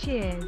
Cheers.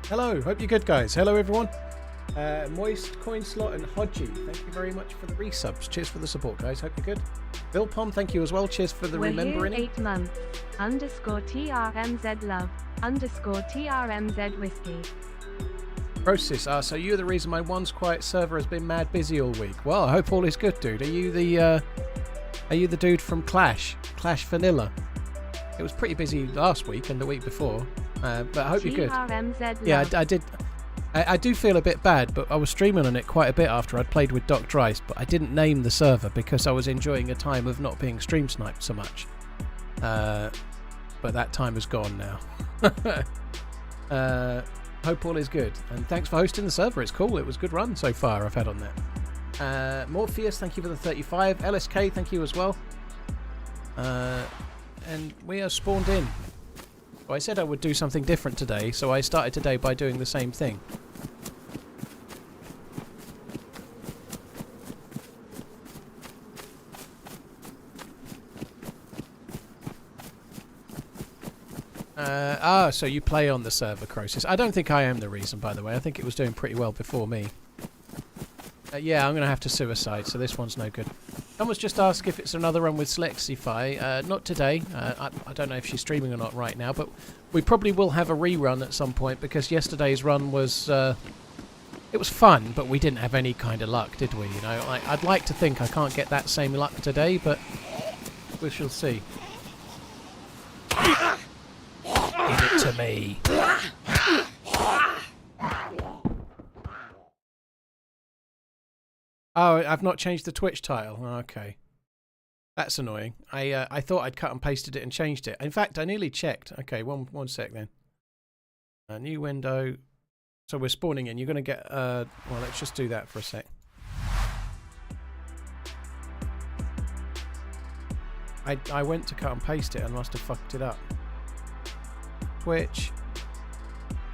Hello, hope you're good, guys. Hello, everyone. Moist, Coin Slot, and Hodgie, thank you very much for the resubs. Cheers for the support, guys. Hope you're good. Bill Pom, thank you as well. Cheers for the remembering. 8 months. _TRMZ love. _TRMZ whiskey. Process. So you're the reason my Once Quiet server has been mad busy all week. Well, I hope all is good, dude. Are you the dude from Clash Vanilla? It was pretty busy last week and the week before. But I hope you're good. Yeah, I did. I do feel a bit bad, but I was streaming on it quite a bit after I'd played with Doc Dryce, but I didn't name the server because I was enjoying a time of not being stream sniped so much. But that time is gone now. Hope all is good, and thanks for hosting the server. It's cool. It was a good run so far I've had on there. Morpheus, thank you for the 35. LSK, thank you as well. And we are spawned in. I said I would do something different today, so I started today by doing the same thing. So you play on the server, Croesus. I don't think I am the reason, by the way. I think it was doing pretty well before me. Yeah, I'm going to have to suicide, so this one's no good. Someone's just asked if it's another run with Slexify. Not today. I don't know if she's streaming or not right now, but we probably will have a rerun at some point because yesterday's run was... it was fun, but we didn't have any kind of luck, did we? You know, I'd like to think I can't get that same luck today, but we shall see. Give it to me. Oh, I've not changed the Twitch title. Okay. That's annoying. I thought I'd cut and pasted it and changed it. In fact, I nearly checked. Okay, one sec then. A new window. So we're spawning in. You're going to get... well, let's just do that for a sec. I went to cut and paste it and must have fucked it up. Twitch.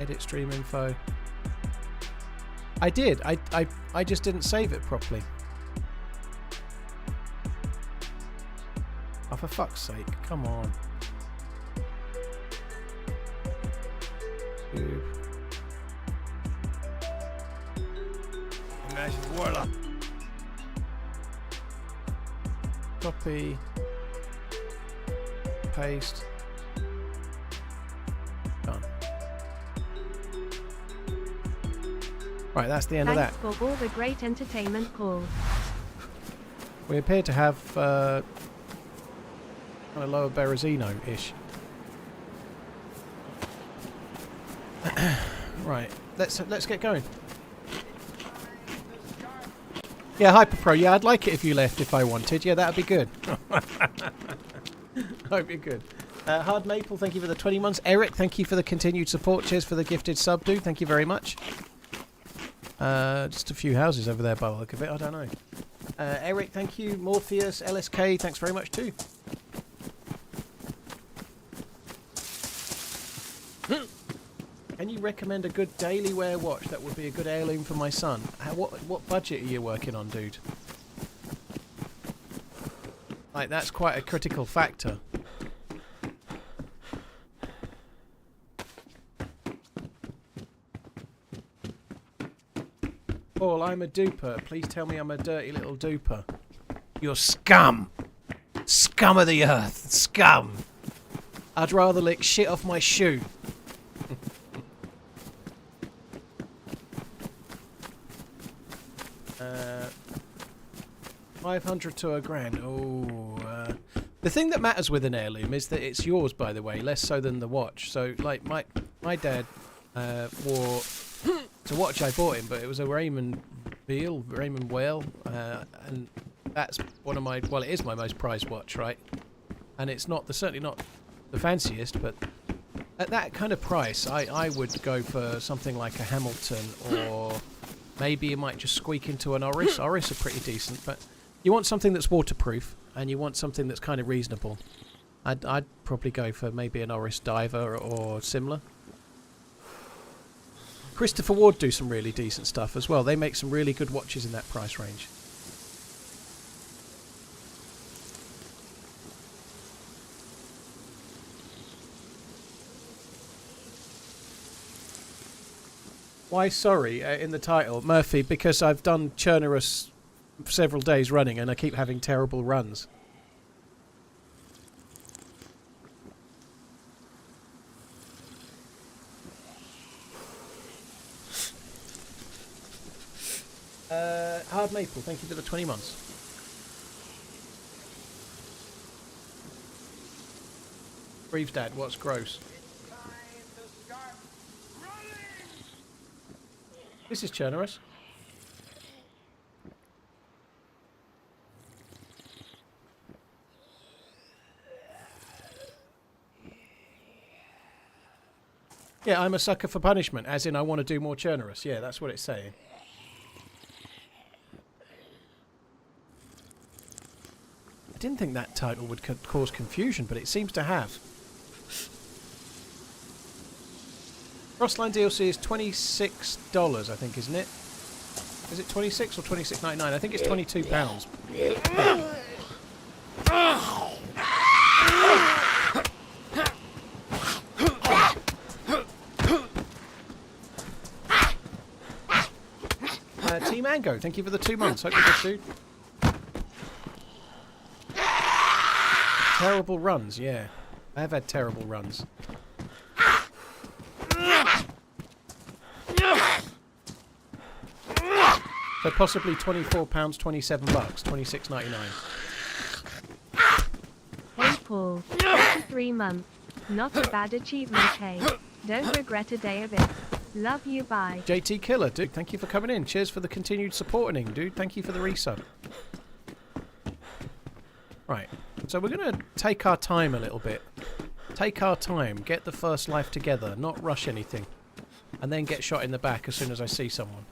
Edit stream info. I did. I just didn't save it properly. Oh, for fuck's sake. Come on. Dude. Imagine Warlock. Copy. Paste. Done. Right, that's the end of that. Thanks for all the great entertainment calls. We appear to have kind of lower Berezino-ish. Right, let's get going. Yeah, Hyperpro. Yeah, I'd like it if you left if I wanted. Yeah, that'd be good. Hope you're good. Hard Maple, thank you for the 20 months. Eric, thank you for the continued support. Cheers for the gifted sub, dude. Thank you very much. Just a few houses over there by the look of it. I don't know. Eric, thank you. Morpheus, LSK, thanks very much too. Can you recommend a good daily wear watch that would be a good heirloom for my son? What budget are you working on, dude? Like, that's quite a critical factor. Paul, I'm a duper. Please tell me I'm a dirty little duper. You're scum! Scum of the earth. Scum! I'd rather lick shit off my shoe. 500 to a grand. Oh, the thing that matters with an heirloom is that it's yours, by the way, less so than the watch. So, like, my dad wore... It's a watch I bought him, but it was a Raymond Whale, and that's one of my... Well, it is my most prized watch, right? And it's not certainly not the fanciest, but at that kind of price, I would go for something like a Hamilton, or maybe you might just squeak into an Oris. Oris are pretty decent, but you want something that's waterproof, and you want something that's kind of reasonable. I'd probably go for maybe an Oris Diver or similar. Christopher Ward do some really decent stuff as well. They make some really good watches in that price range. Why sorry in the title? Murphy, because I've done Chernarus several days running and I keep having terrible runs. Hard Maple, thank you for the 20 months. Brief's dad, what's gross? This is Chernarus. Yeah, I'm a sucker for punishment, as in I want to do more Chernarus. Yeah, that's what it's saying. I didn't think that title would cause confusion, but it seems to have. Crossline DLC is $26, I think, isn't it? Is it 26 or $26.99? I think it's £22. Team Mango, thank you for the 2 months. Hope you're good, dude. Terrible runs, yeah. I have had terrible runs. So possibly £24, £27, $26.99. Hey Paul, 3 months. Not a bad achievement, hey. Don't regret a day of it. Love you, bye. JT Killer, dude, thank you for coming in. Cheers for the continued supporting, dude. Thank you for the resub. Right, so we're going to take our time a little bit. Take our time, get the first life together, not rush anything. And then get shot in the back as soon as I see someone.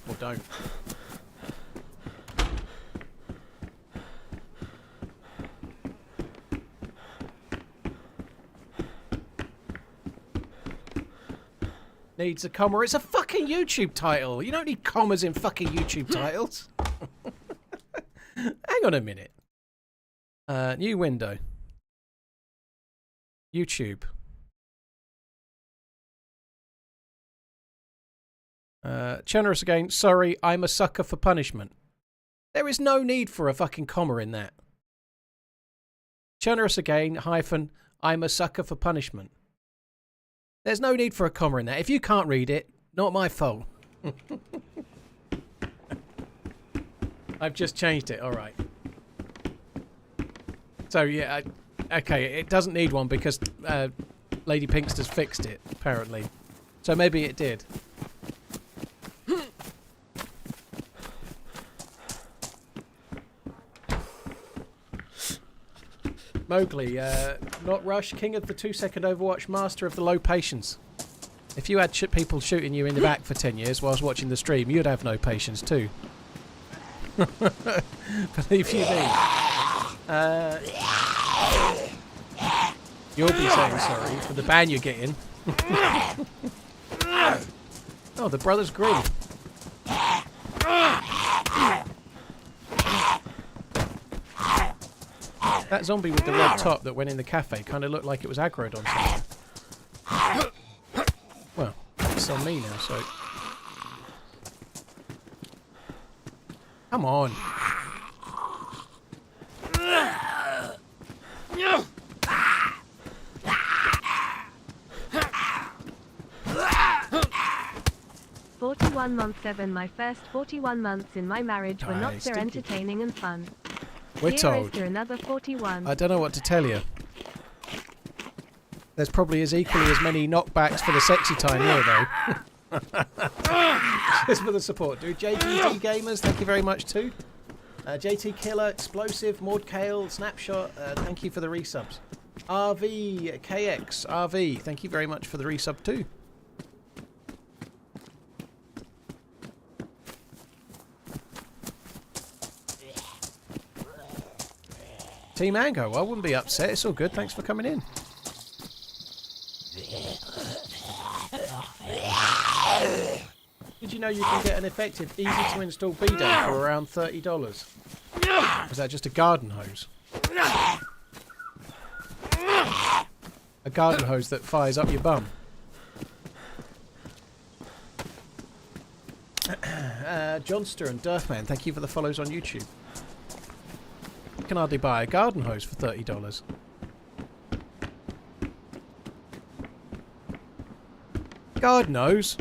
Or don't. Needs a comma. It's a fucking YouTube title. You don't need commas in fucking YouTube titles. Hang on a minute. New window. YouTube. Chernarus again. Sorry, I'm a sucker for punishment. There is no need for a fucking comma in that. Chernarus again, hyphen, I'm a sucker for punishment. There's no need for a comma in that. If you can't read it, not my fault. I've just changed it, alright. So, yeah, okay, it doesn't need one because Lady Pinkster's fixed it, apparently. So maybe it did. Mowgli, not Rush, king of the 2-second Overwatch, master of the low patience. If you had people shooting you in the back for 10 years whilst watching the stream, you'd have no patience too. Believe you me. You'll be saying sorry for the ban you're getting. Oh, the brothers grin. That zombie with the red top that went in the cafe kind of looked like it was aggroed on something. Well, it's on me now, so... Come on. Month 7. My first 41 months in my marriage were not so entertaining and fun. We're told. Another 41. I don't know what to tell you. There's probably equally as many knockbacks for the sexy time here, though. Just for the support, dude. JGT Gamers, thank you very much too. JT Killer, Explosive, Maud Kale, Snapshot, thank you for the resubs. RV, KX, RV, thank you very much for the resub too. Team Mango, I wouldn't be upset. It's all good. Thanks for coming in. Did you know you can get an effective, easy-to-install bidet for around $30? Is that just a garden hose? A garden hose that fires up your bum. Johnster and Durfman, thank you for the follows on YouTube. You can hardly buy a garden hose for $30. Garden hose?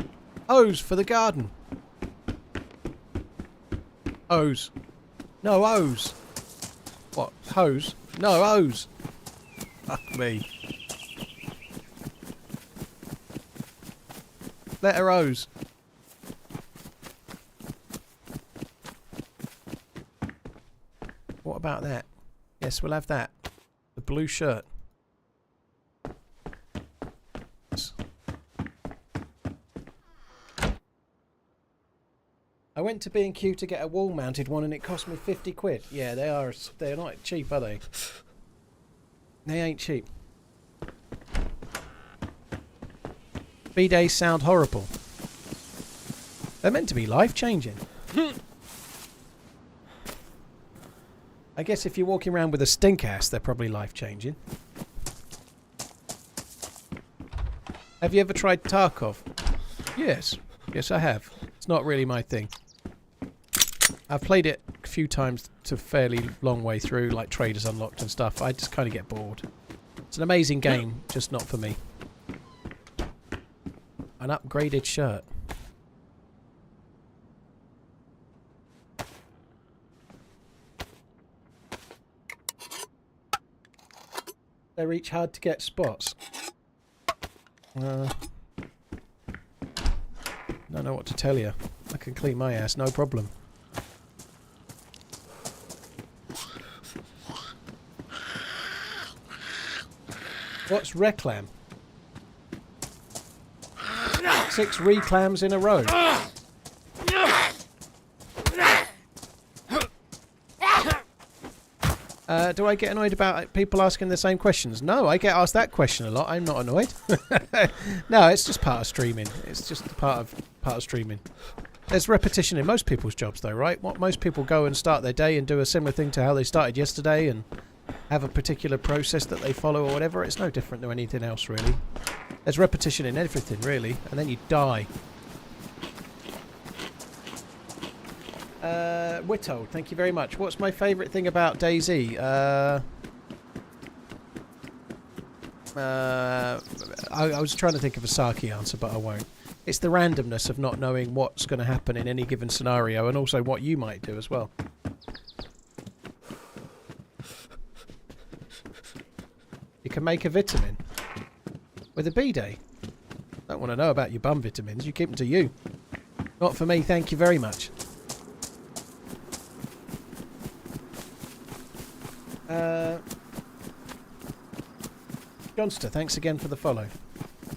Hose for the garden. Hose. No hose. What? Hose? No hose. Fuck me. Letter hose. What about that? Yes, we'll have that. The blue shirt. I went to B&Q to get a wall-mounted one and it cost me 50 quid. Yeah, they're not cheap, are they? They ain't cheap. B-days sound horrible. They're meant to be life-changing. I guess if you're walking around with a stink ass, they're probably life-changing. Have you ever tried Tarkov? Yes. Yes, I have. It's not really my thing. I've played it a few times to a fairly long way through, like Traders Unlocked and stuff. I just kind of get bored. It's an amazing game, just not for me. An upgraded shirt. They're each hard to get spots. Don't know what to tell you. I can clean my ass, no problem. What's reclam? 6 reclams in a row. Do I get annoyed about people asking the same questions? No, I get asked that question a lot. I'm not annoyed. No, it's just part of streaming. It's just part of streaming. There's repetition in most people's jobs, though, right? Most people go and start their day and do a similar thing to how they started yesterday and have a particular process that they follow or whatever. It's no different than anything else, really. There's repetition in everything, really, and then you die. Whittold, thank you very much. What's my favourite thing about DayZ? I was trying to think of a Saki answer, but I won't. It's the randomness of not knowing what's going to happen in any given scenario, and also what you might do as well. You can make a vitamin with a bidet. Don't want to know about your bum vitamins. You keep them to you. Not for me, thank you very much. Johnster, thanks again for the follow.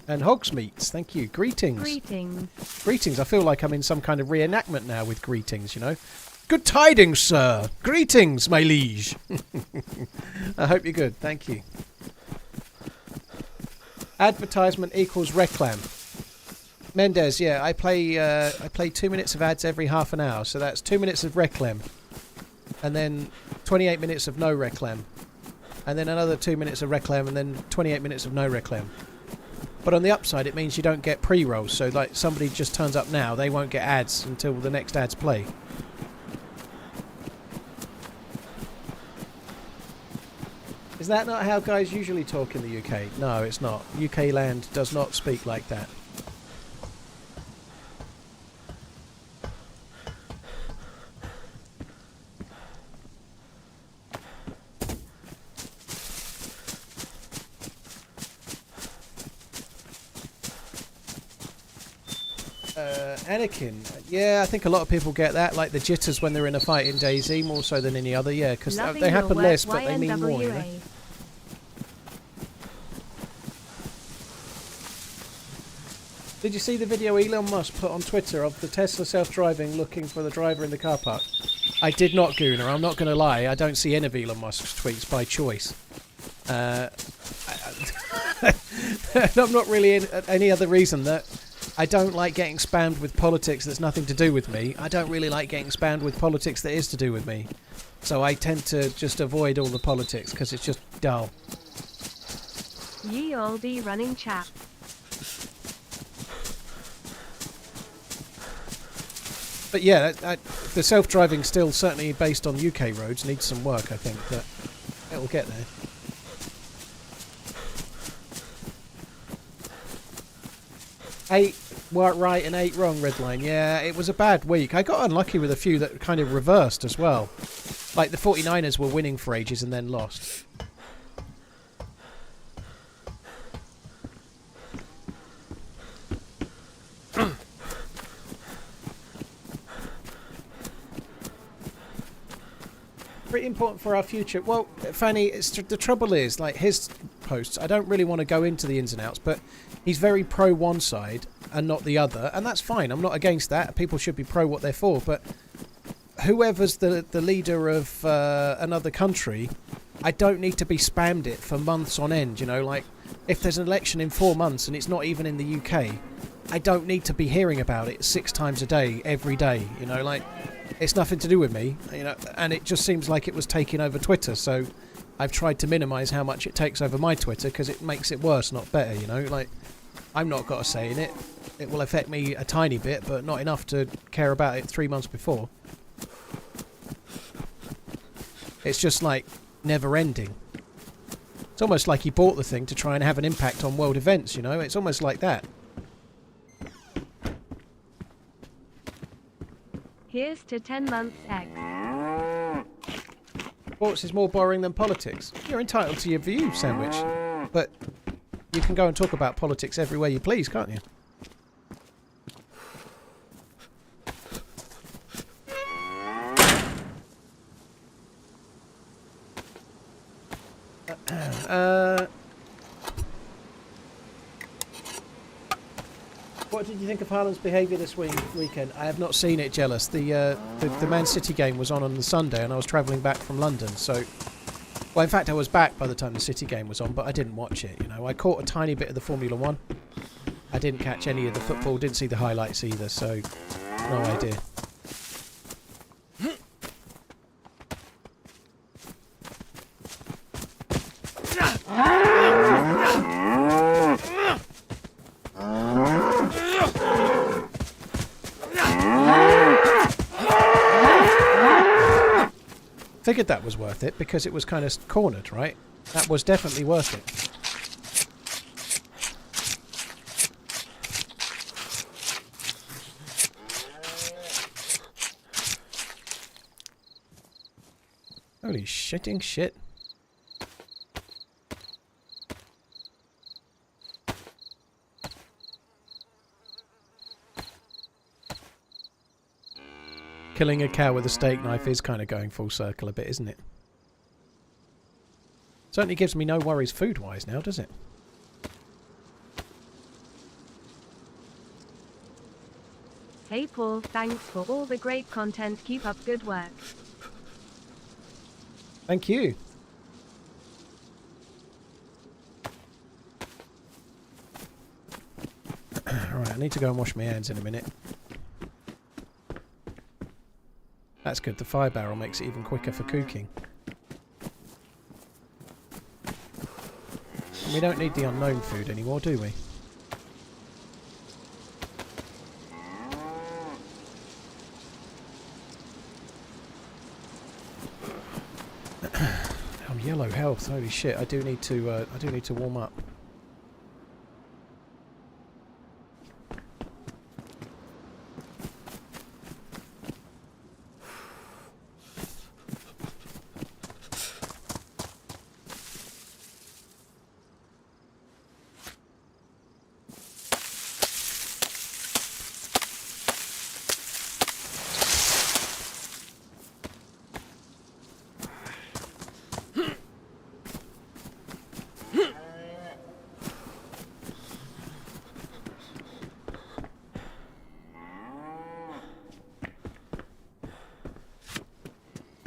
And Hogsmeats, thank you. Greetings. Greetings. Greetings. I feel like I'm in some kind of reenactment now with greetings, you know. Good tidings, sir. Greetings, my liege. I hope you're good. Thank you. Advertisement equals reclam. Mendez, yeah, I play 2 minutes of ads every half an hour, so that's 2 minutes of reclam. And then 28 minutes of no reclam. And then another 2 minutes of reclam, and then 28 minutes of no reclam. But on the upside, it means you don't get pre-rolls. So, like, somebody just turns up now, they won't get ads until the next ads play. Is that not how guys usually talk in the UK? No, it's not. UK land does not speak like that. Anakin, yeah, I think a lot of people get that, like the jitters when they're in a fight in DayZ, more so than any other, yeah, because they happen less, but they mean more, you know? Did you see the video Elon Musk put on Twitter of the Tesla self-driving looking for the driver in the car park? I did not, Gooner, I'm not going to lie, I don't see any of Elon Musk's tweets by choice. I'm not really in any other reason that I don't like getting spammed with politics that's nothing to do with me. I don't really like getting spammed with politics that is to do with me. So I tend to just avoid all the politics because it's just dull. Ye all be running chap. But yeah, the self-driving still certainly based on UK roads needs some work, I think, but it'll get there. 8 right and 8 wrong, Redline. Yeah, it was a bad week. I got unlucky with a few that kind of reversed as well. Like the 49ers were winning for ages and then lost. Pretty important for our future. Well, Fanny, the trouble is, like, his posts, I don't really want to go into the ins and outs, but he's very pro one side and not the other, and that's fine. I'm not against that. People should be pro what they're for, but whoever's the leader of another country, I don't need to be spammed it for months on end, you know, like, if there's an election in 4 months and it's not even in the UK, I don't need to be hearing about it 6 times a day, every day, you know, like, it's nothing to do with me, you know, and it just seems like it was taking over Twitter, so I've tried to minimise how much it takes over my Twitter because it makes it worse, not better, you know, like, I'm not got a say in it. It will affect me a tiny bit, but not enough to care about it 3 months before. It's just like never ending. It's almost like he bought the thing to try and have an impact on world events, you know, it's almost like that. Here's to 10 months X. Sports is more boring than politics. You're entitled to your view, Sandwich. But you can go and talk about politics everywhere you please, can't you? What did you think of Haaland's behaviour this weekend? I have not seen it, Jealous. The Man City game was on the Sunday and I was travelling back from London, so... Well, in fact, I was back by the time the City game was on, but I didn't watch it, you know. I caught a tiny bit of the Formula 1. I didn't catch any of the football, didn't see the highlights either, so... No idea. Figured that was worth it because it was kind of cornered, right? That was definitely worth it. Holy shitting shit. Killing a cow with a steak knife is kind of going full circle a bit, isn't it? Certainly gives me no worries food-wise now, does it? Hey Paul, thanks for all the great content. Keep up good work. Thank you. Alright, I need to go and wash my hands in a minute. That's good, the fire barrel makes it even quicker for cooking. And we don't need the unknown food anymore, do we? I'm yellow health, holy shit, I do need to warm up.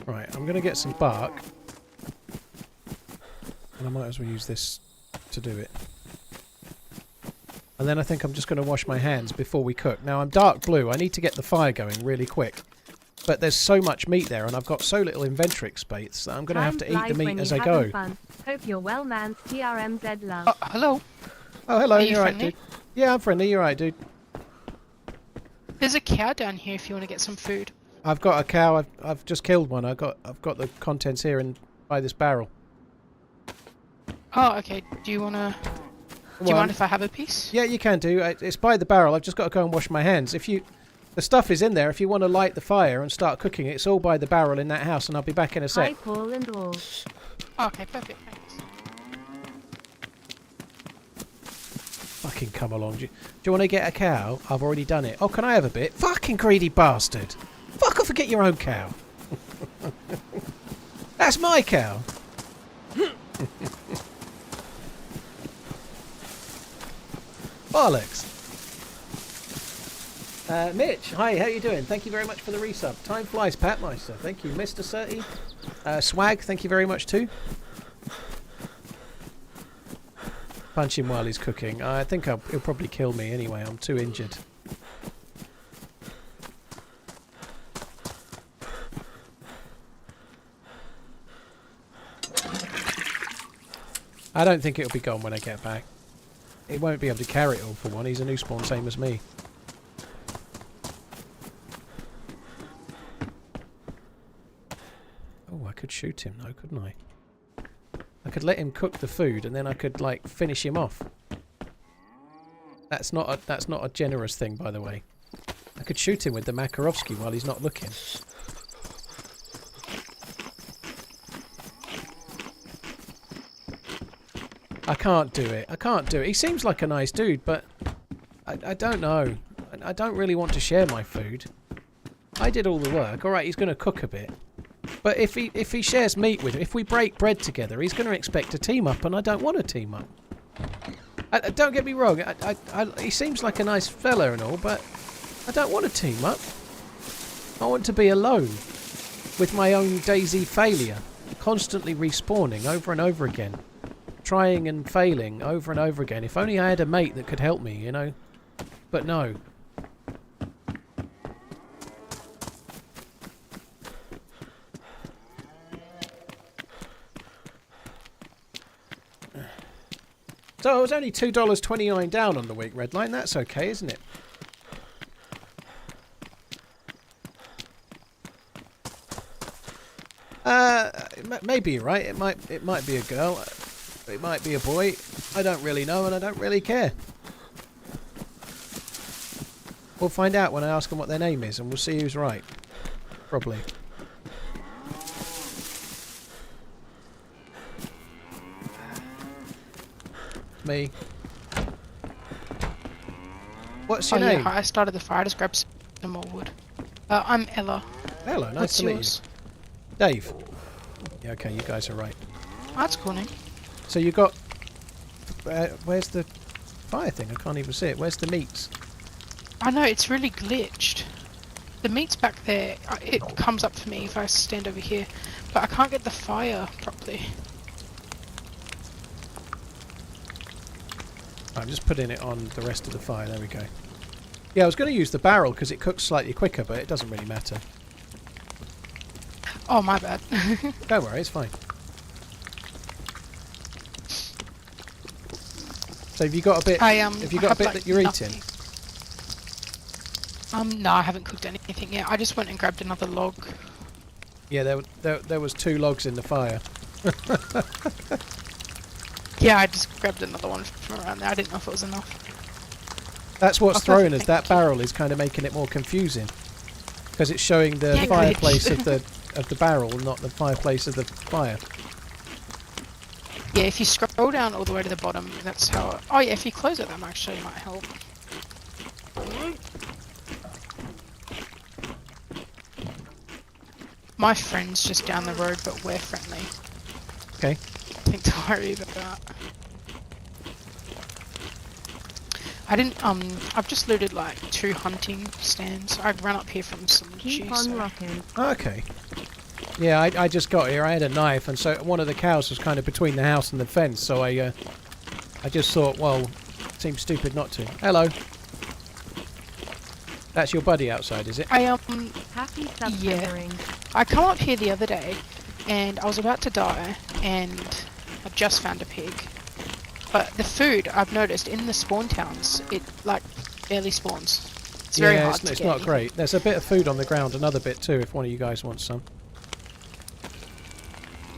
Right, I'm going to get some bark. And I might as well use this to do it. And then I think I'm just going to wash my hands before we cook. Now, I'm dark blue. I need to get the fire going really quick. But there's so much meat there, and I've got so little inventory space that I'm going to have to eat the meat as I go. Fun. Hope you're well, man. TRMZ love. Oh, hello. Oh, hello. Are you You're right, friendly? dude. Yeah, I'm friendly. You're right, dude. There's a cow down here if you want to get some food. I've got a cow. I've just killed one. I've got the contents here by this barrel. Oh, okay. Do you mind if I have a piece? Yeah, you can do. It's by the barrel. I've just got to go and wash my hands. The stuff is in there. If you want to light the fire and start cooking, it's all by the barrel in that house, and I'll be back in a sec. Hi, Paul and all. Oh, okay, perfect. Thanks. Fucking come along. Do you want to get a cow? I've already done it. Oh, can I have a bit? Fucking greedy bastard. Fuck off and get your own cow. That's my cow. Bollocks. Mitch, hi, how you doing? Thank you very much for the resub. Time flies, Patmeister. Thank you. Mr. Surty. Swag, thank you very much too. Punch him while he's cooking. I think he'll probably kill me anyway. I'm too injured. I don't think it'll be gone when I get back. He won't be able to carry it all for one. He's a new spawn, same as me. Oh, I could shoot him though, couldn't I? I could let him cook the food and then I could, like, finish him off. That's not a generous thing, by the way. I could shoot him with the Makarovsky while he's not looking. I can't do it. I can't do it. He seems like a nice dude, but I don't know. I don't really want to share my food. I did all the work. All right, he's going to cook a bit. But if he shares meat with him, if we break bread together, he's going to expect to team up, and I don't want to team up. Don't get me wrong. He seems like a nice fella and all, but I don't want to team up. I want to be alone with my own DayZ failure, constantly respawning over and over again. Trying and failing over and over again. If only I had a mate that could help me, you know. But no. So it was only $2.29 down on the week, Redline. That's okay, isn't it? Maybe you're right. It might be a girl. It might be a boy. I don't really know, and I don't really care. We'll find out when I ask them what their name is, and we'll see who's right. Probably. Me. What's your name? Yeah, I started the fire. Just grab some more wood. I'm Ella. Hello, nice What's to meet yours? you. Dave. Yeah, okay, you guys are right. Oh, that's cool name. So you got... where's the fire thing? I can't even see it. Where's the meats? I know, it's really glitched. The meat's back there. It comes up for me if I stand over here. But I can't get the fire properly. I'm just putting it on the rest of the fire. There we go. Yeah, I was going to use the barrel because it cooks slightly quicker, but it doesn't really matter. Oh, my bad. Don't worry, it's fine. So have you got a bit? Have you got a bit that you're eating? No, I haven't cooked anything yet. I just went and grabbed another log. Yeah, there was 2 logs in the fire. Yeah, I just grabbed another one from around there. I didn't know if it was enough. That's what's thrown us. That thank you. barrel is kind of making it more confusing because it's showing the Yeah, fireplace glitch. of the barrel, not the fireplace of the fire. Yeah, if you scroll down all the way to the bottom, that's how... Oh yeah, if you close it, that actually might help. My friend's just down the road, but we're friendly. Okay. Nothing to worry about. I didn't, I've just looted like 2 hunting stands. I'd run up here from some Keep on rocking. Okay. Yeah, I just got here. I had a knife, and so one of the cows was kind of between the house and the fence. So I just thought, well, it seems stupid not to. Hello. That's your buddy outside, is it? I Happy subscribing. I come up here the other day, and I was about to die, and I just found a pig. But the food, I've noticed, in the spawn towns, it, like, barely spawns. It's very hard to get. It's not great. There's a bit of food on the ground, another bit too, if one of you guys wants some.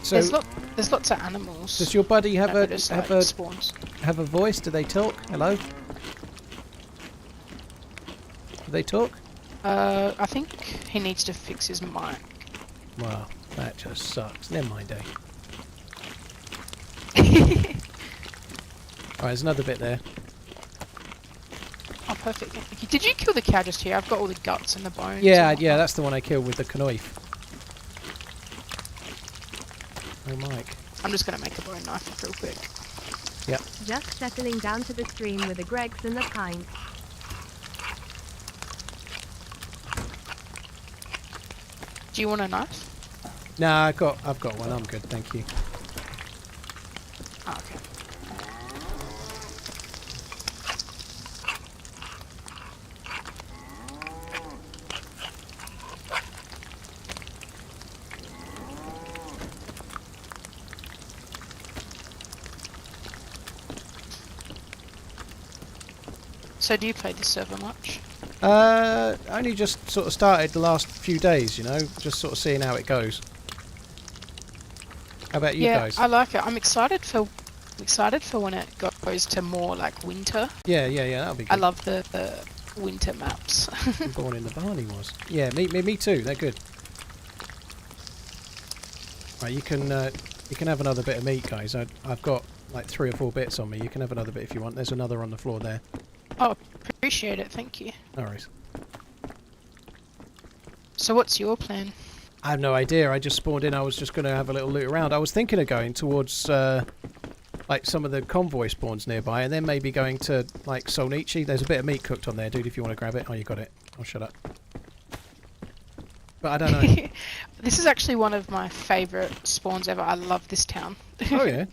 So, there's lots of animals. does your buddy have spawns. have a voice? Do they talk? Hello? Do they talk? I think he needs to fix his mic. Wow, that just sucks. Never mind, eh? Alright, there's another bit there. Oh, perfect. Thank you. Did you kill the cow just here? I've got all the guts and the bones. Yeah, and yeah, whatnot. that's the one I killed with the convoy. Oh, Mike. I'm just gonna make a bone knife real quick. Yep. Just settling down to the stream with the Gregs and the pint. Do you want a knife? Nah, I've got one. I'm good, thank you. Oh, okay. So do you play this server much? Only just sort of started the last few days, you know, just sort of seeing how it goes. How about you guys? Yeah, I like it. I'm excited for when it goes to more like winter. Yeah, that'll be good. I love the winter maps. Born in the Barney was. Yeah, me too. They're good. Right, you can have another bit of meat, guys. I've got like 3 or 4 bits on me. You can have another bit if you want. There's another on the floor there. Oh, appreciate it. Thank you. No worries. So what's your plan? I have no idea. I just spawned in. I was just going to have a little loot around. I was thinking of going towards like some of the convoy spawns nearby, and then maybe going to like Solnichi. There's a bit of meat cooked on there, dude. If you want to grab it. Oh, you got it. Oh, shut up. But I don't know. This is actually one of my favourite spawns ever. I love this town. Oh yeah.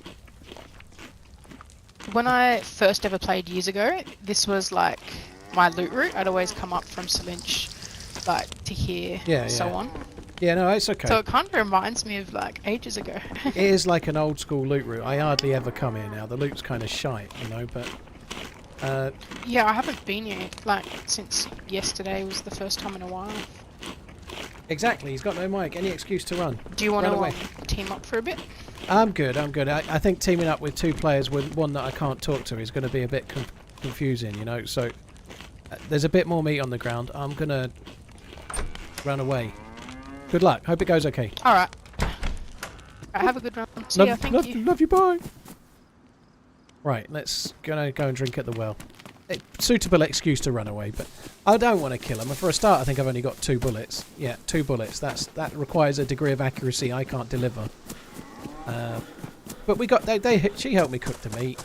When I first ever played years ago, this was like my loot route. I'd always come up from Salinch, like to here, so on. Yeah, no, it's okay. So it kind of reminds me of like ages ago. It is like an old school loot route. I hardly ever come here now. The loot's kind of shite, you know, but... yeah, I haven't been here, like, since yesterday was the first time in a while. Exactly, he's got no mic. Any excuse to run. Do you want Run to team up for a bit? I'm good. I think teaming up with 2 players with one that I can't talk to is going to be a bit confusing, you know, so... there's a bit more meat on the ground. I'm going to run away. Good luck. Hope it goes okay. Alright. Have a good run. See ya, thank you. Love you, bye. Right, let's go and drink at the well. Suitable excuse to run away, but I don't want to kill him. For a start, I think I've only got 2 bullets. Yeah, 2 bullets. That requires a degree of accuracy I can't deliver. But we got she helped me cook the meat.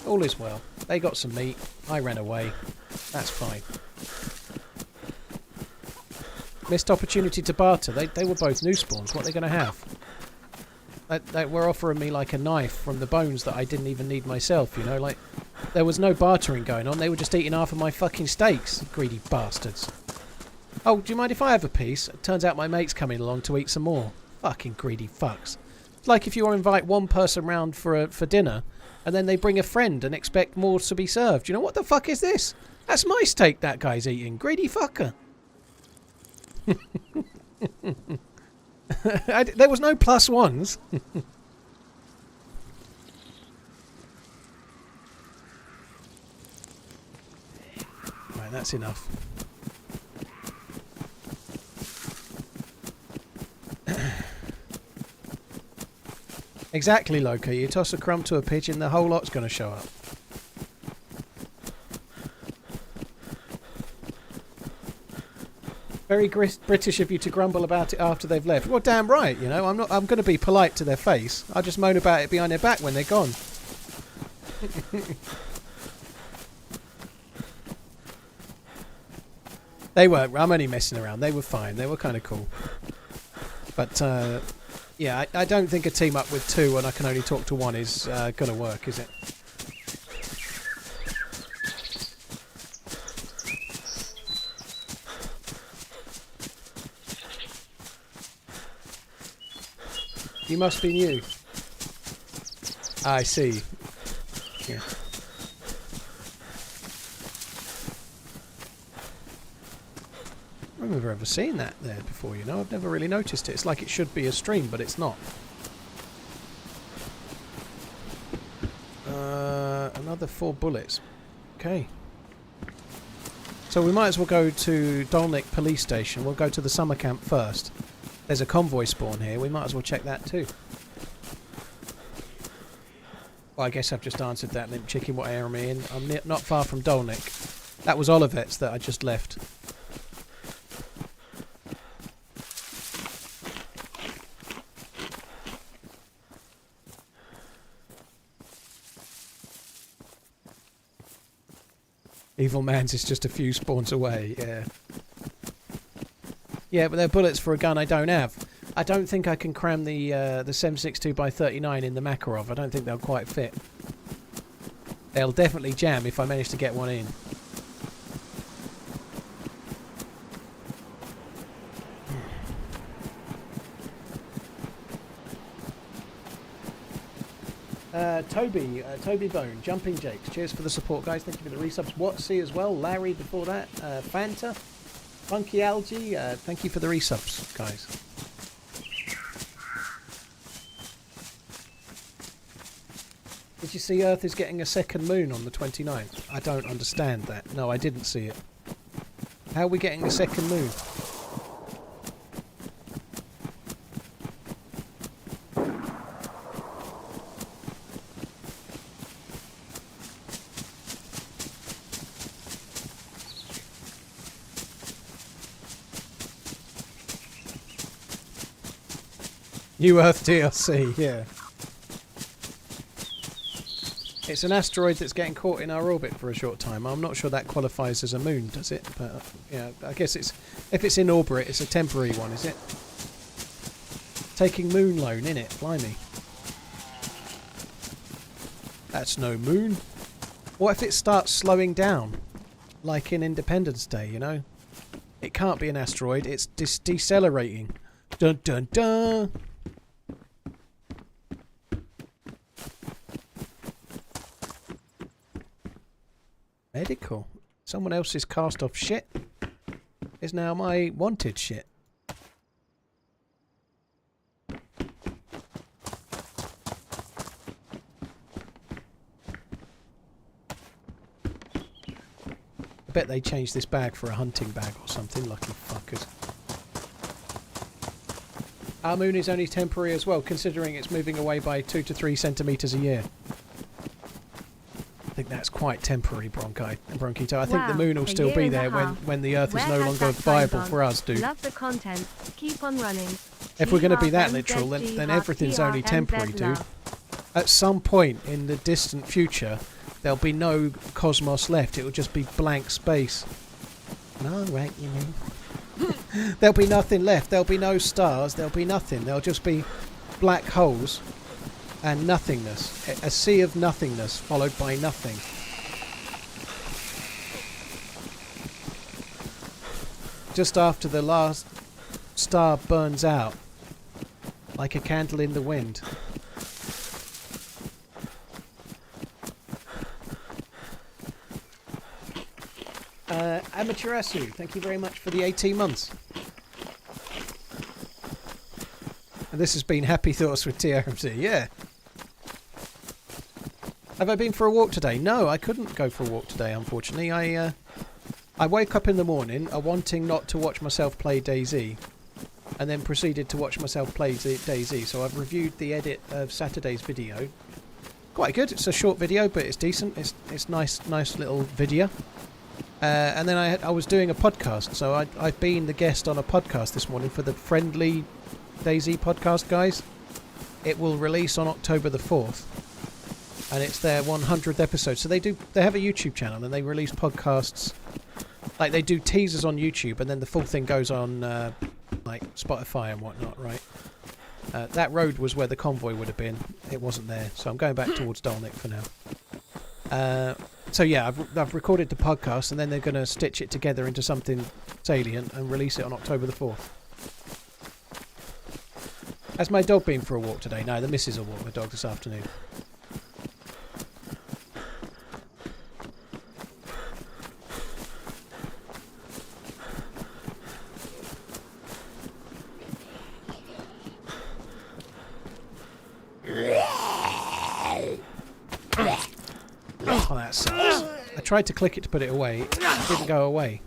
All is well. They got some meat. I ran away. That's fine. Missed opportunity to barter. They were both new spawns. What are they going to have? They were offering me like a knife from the bones that I didn't even need myself, you know? Like, there was no bartering going on. They were just eating half of my fucking steaks. Greedy bastards. Oh, do you mind if I have a piece? It turns out my mate's coming along to eat some more. Fucking greedy fucks. It's like if you invite one person round for dinner, and then they bring a friend and expect more to be served. You know, what the fuck is this? That's my steak that guy's eating. Greedy fucker. There was no plus ones. Right, that's enough. Exactly, Loki. You toss a crumb to a pigeon, the whole lot's going to show up. Very British of you to grumble about it after they've left. Well, damn right, you know. I'm going to be polite to their face. I'll just moan about it behind their back when they're gone. They weren't. I'm only messing around. They were fine. They were kind of cool. But, yeah, I don't think a team up with two when I can only talk to one is going to work, is it? You must be new. I see. Yeah. I don't remember ever seeing that there before, you know. I've never really noticed it. It's like it should be a stream, but it's not. Another 4 bullets. Okay. So we might as well go to Dolnik Police Station. We'll go to the summer camp first. There's a convoy spawn here. We might as well check that too. Well, I guess I've just answered that, limp chicken. What area am I in? I'm not far from Dolnik. That was Olivet's that I just left. evilManZ is just a few spawns away, yeah. Yeah, but they're bullets for a gun I don't have. I don't think I can cram the 7.62x39 in the Makarov. I don't think they'll quite fit. They'll definitely jam if I manage to get one in. Toby Bone, Jumping Jakes. Cheers for the support, guys. Thank you for the resubs. Watsy as well. Larry before that. Fanta. Funky Algae. Thank you for the resubs, guys. Did you see Earth is getting a second moon on the 29th? I don't understand that. No, I didn't see it. How are we getting a second moon? New Earth DLC, yeah. It's an asteroid that's getting caught in our orbit for a short time. I'm not sure that qualifies as a moon, does it? But yeah, I guess it's if it's in orbit, it's a temporary one, is it? Taking moon loan, innit? Blimey. That's no moon. What if it starts slowing down? Like in Independence Day, you know? It can't be an asteroid, it's decelerating. Dun dun dun! Medical. Someone else's cast off shit is now my wanted shit. I bet they changed this bag for a hunting bag or something, lucky fuckers. Our moon is only temporary as well, considering it's moving away by 2 to 3 centimetres a year. I think that's quite temporary, Bronchito. I think the moon will still be there when the Earth is no longer viable for us, dude. Love the content. Keep on running. If we're going to be that literal, then everything's only temporary, dude. At some point in the distant future, There'll be no cosmos left. It will just be blank space. No, right, you mean? There'll be nothing left. There'll be no stars. There'll be nothing. There'll just be black holes and nothingness. A sea of nothingness followed by nothing. Just after the last star burns out, like a candle in the wind. Amaterasu, thank you very much for the 18 months. And this has been Happy Thoughts with TRMZ, yeah. Have I been for a walk today? No, I couldn't go for a walk today, unfortunately. I woke up in the morning wanting not to watch myself play DayZ, and then proceeded to watch myself play DayZ. So I've reviewed the edit of Saturday's video. Quite good. It's a short video, but it's decent. It's nice little video. And then I was doing a podcast, so I've been the guest on a podcast this morning for the Friendly DayZ podcast guys. It will release on October the 4th, and it's their 100th episode. So they have a YouTube channel, and they release podcasts. Like, they do teasers on YouTube, and then the full thing goes on like Spotify and whatnot, right? That road was where the convoy would have been. It wasn't there, so I'm going back towards Dolnik for now. So yeah, I've recorded the podcast, and then they're going to stitch it together into something salient and release it on October the 4th. Has my dog been for a walk today? No, the missus will walk the dog this afternoon. Oh, that sucks. I tried to click it to put it away. It didn't go away.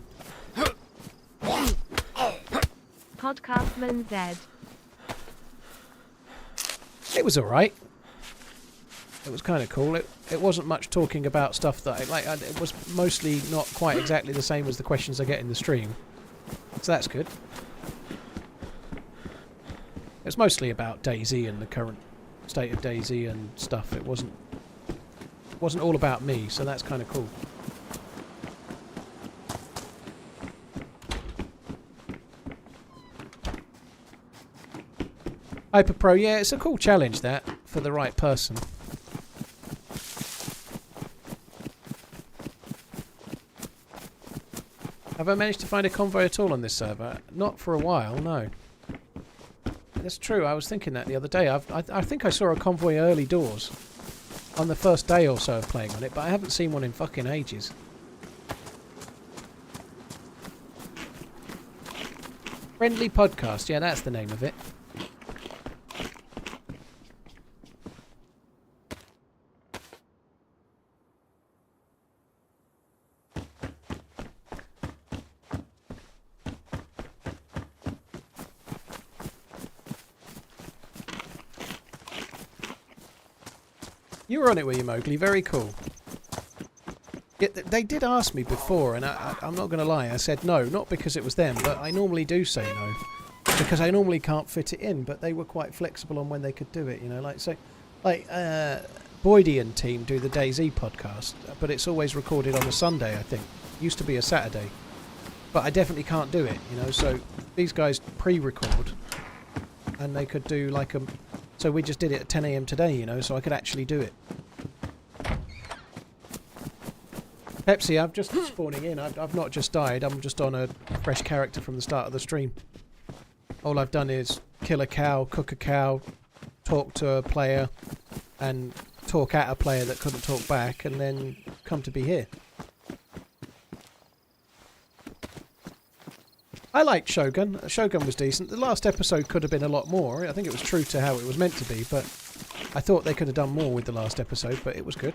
PodcastManZ. It was alright. It was kind of cool. It wasn't much talking about stuff that it was mostly not quite exactly the same as the questions I get in the stream. So that's good. It's mostly about DayZ and the current state of DayZ and stuff. It wasn't all about me, so that's kind of cool. Hyper Pro, yeah, it's a cool challenge that, for the right person. Have I managed to find a convoy at all on this server? Not for a while, no. That's true, I was thinking that the other day. I think I saw a convoy early doors on the first day or so of playing on it, but I haven't seen one in fucking ages. Friendly Podcast, yeah, that's the name of it. You were on it, were you, Mowgli? Very cool. Yeah, they did ask me before, and I'm not going to lie, I said no, not because it was them, but I normally do say no, because I normally can't fit it in, but they were quite flexible on when they could do it, you know, Boydie and team do the DayZ podcast, but it's always recorded on a Sunday, I think. Used to be a Saturday, but I definitely can't do it, you know, so these guys pre-record, and they could do like a... So we just did it at 10 AM today, you know, so I could actually do it. Pepsi, I'm just spawning in. I've not just died. I'm just on a fresh character from the start of the stream. All I've done is kill a cow, cook a cow, talk to a player, and talk at a player that couldn't talk back, and then come to be here. I liked Shogun. Shogun was decent. The last episode could have been a lot more. I think it was true to how it was meant to be, but I thought they could have done more with the last episode, but it was good.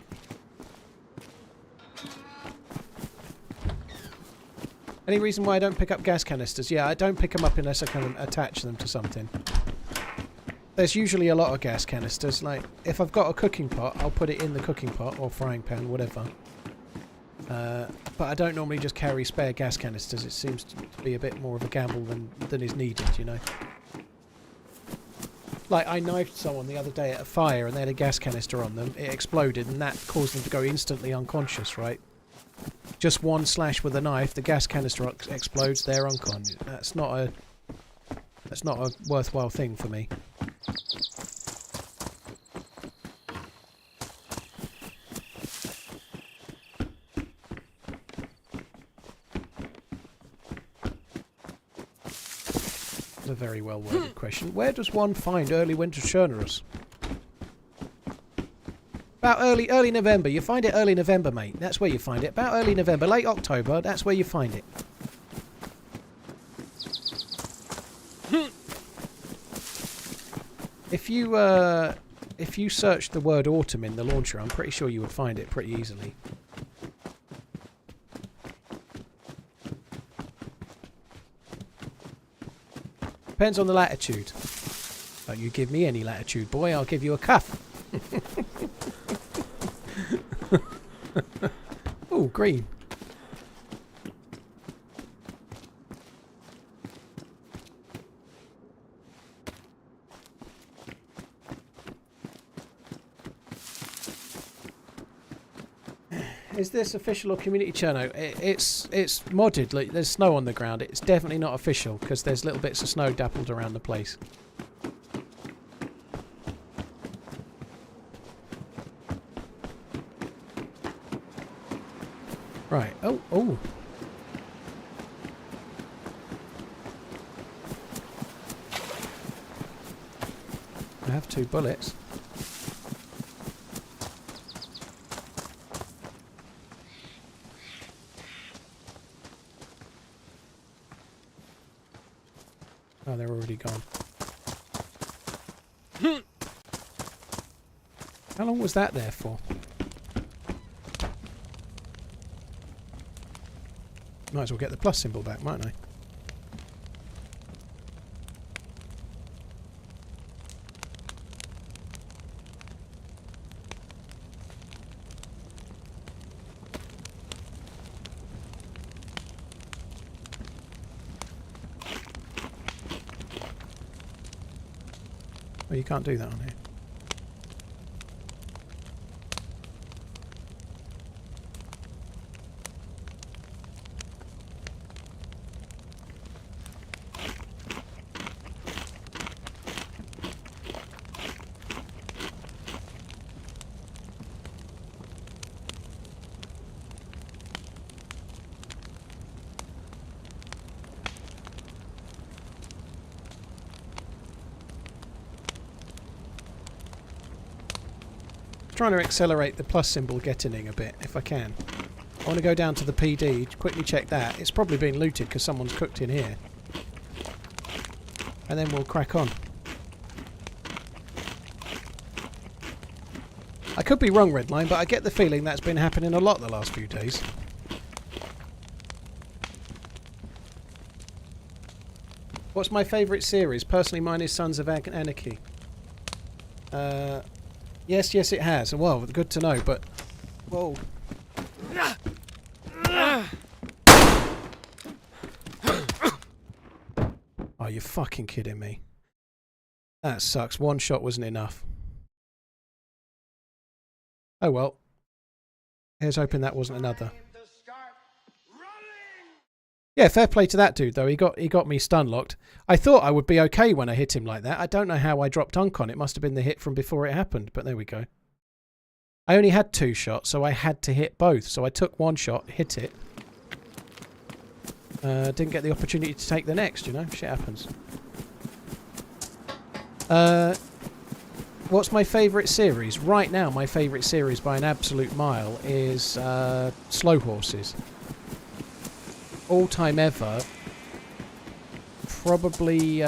Any reason why I don't pick up gas canisters? Yeah, I don't pick them up unless I can attach them to something. There's usually a lot of gas canisters. Like, if I've got a cooking pot, I'll put it in the cooking pot, or frying pan, whatever. But I don't normally just carry spare gas canisters. It seems to be a bit more of a gamble than is needed, you know. Like, I knifed someone the other day at a fire and they had a gas canister on them. It exploded and that caused them to go instantly unconscious, right? Just one slash with a knife, the gas canister explodes, they're unconscious. That's not a worthwhile thing for me. A very well worded question. Where does one find early winter Chernarus? About early November. You find it early November, mate. That's where you find it. About early November, late October. That's where you find it. If you search the word autumn in the launcher, I'm pretty sure you would find it pretty easily. Depends on the latitude. Don't you give me any latitude, boy. I'll give you a cuff. Oh, green. Is this official or community churno? It's modded. Like, there's snow on the ground. It's definitely not official because there's little bits of snow dappled around the place. Right. Oh, oh. I have 2 bullets. Oh, they're already gone. How long was that there for? Might as well get the plus symbol back, mightn't I? Well, you can't do that on here. Trying to accelerate the plus symbol getting a bit if I can. I want to go down to the PD, quickly check that. It's probably been looted because someone's cooked in here. And then we'll crack on. I could be wrong, Redline, but I get the feeling that's been happening a lot the last few days. What's my favourite series? Personally, mine is Sons of Anarchy. Yes, it has. Well, good to know, but... Whoa. Oh, you're fucking kidding me. That sucks. One shot wasn't enough. Oh well. Here's hoping that wasn't another. Yeah, fair play to that dude though. He got me stun locked. I thought I would be okay when I hit him like that. I don't know how I dropped unk on it. Must have been the hit from before it happened, but there we go. I only had 2 shots, so I had to hit both. So I took 1 shot, hit it. Didn't get the opportunity to take the next, you know? Shit happens. What's my favourite series? Right now, my favourite series by an absolute mile is Slow Horses. All time ever, probably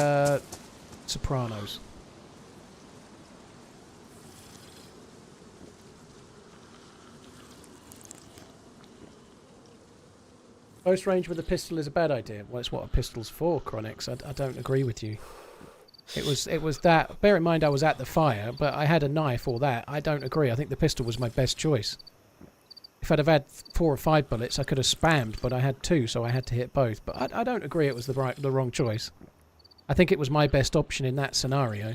Sopranos. Close range with a pistol is a bad idea. Well, it's what a pistol's for, Chronix. I don't agree with you. It was that. Bear in mind I was at the fire, but I had a knife or that. I don't agree. I think the pistol was my best choice. If I'd have had 4 or 5 bullets, I could have spammed, but I had 2, so I had to hit both. But I don't agree it was the wrong choice. I think it was my best option in that scenario.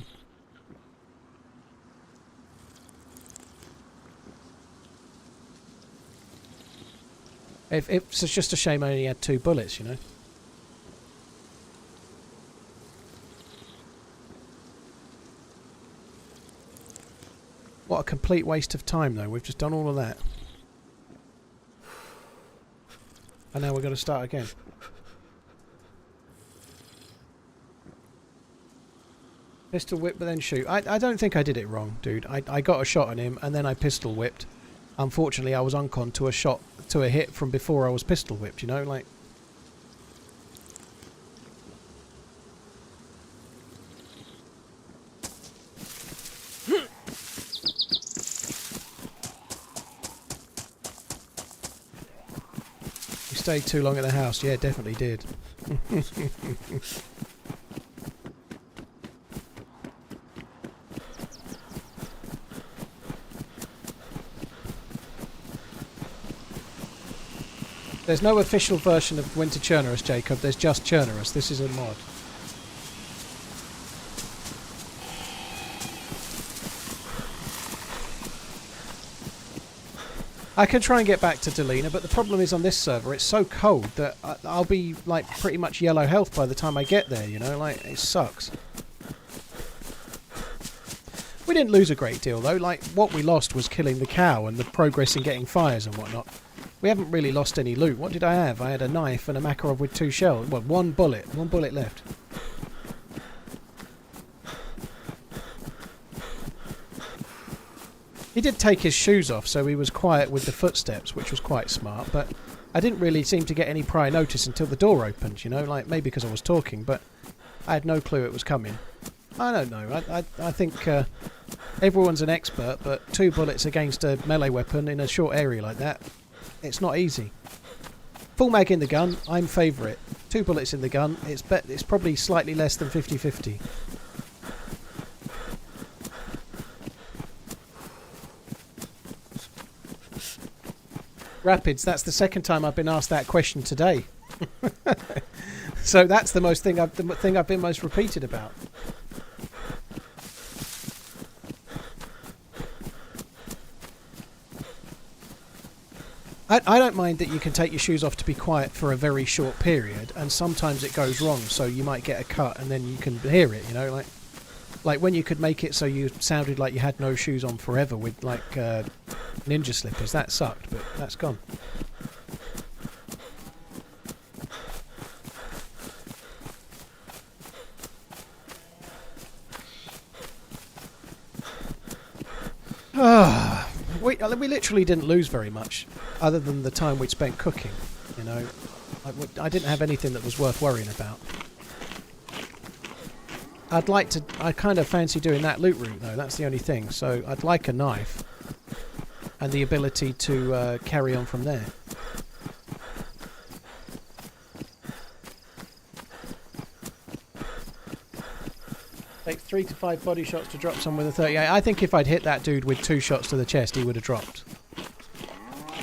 It's just a shame I only had 2 bullets, you know. What a complete waste of time, though. We've just done all of that. And now we're going to start again. Pistol whip, but then shoot. I don't think I did it wrong, dude. I got a shot on him, and then I pistol whipped. Unfortunately, I was uncon to a shot, to a hit from before I was pistol whipped, you know? Like... You stayed too long at the house. Yeah, definitely did. There's no official version of Winter Chernarus, Jacob. There's just Chernarus. This is a mod. I can try and get back to Delina, but the problem is on this server, it's so cold that I'll be like pretty much yellow health by the time I get there, you know? Like, it sucks. We didn't lose a great deal, though. Like, what we lost was killing the cow and the progress in getting fires and whatnot. We haven't really lost any loot. What did I have? I had a knife and a Makarov with 2 shells. Well, 1 bullet. 1 bullet left. He did take his shoes off, so he was quiet with the footsteps, which was quite smart, but I didn't really seem to get any prior notice until the door opened, you know? Like, maybe because I was talking, but I had no clue it was coming. I don't know. I think everyone's an expert, but 2 bullets against a melee weapon in a short area like that, it's not easy. Full mag in the gun, I'm favourite. 2 bullets in the gun, it's probably slightly less than 50-50. Rapids, that's the second time I've been asked that question today. So that's the thing I've been most repeated about. I don't mind that you can take your shoes off to be quiet for a very short period, and sometimes it goes wrong, so you might get a cut and then you can hear it, you know, like when you could make it so you sounded like you had no shoes on forever with like ninja slippers. That sucked, but that's gone. We literally didn't lose very much, other than the time we'd spent cooking, you know. I didn't have anything that was worth worrying about. I kind of fancy doing that loot route though, that's the only thing. So I'd like a knife, and the ability to carry on from there. Takes 3 to 5 body shots to drop someone with a 38. I think if I'd hit that dude with 2 shots to the chest, he would have dropped.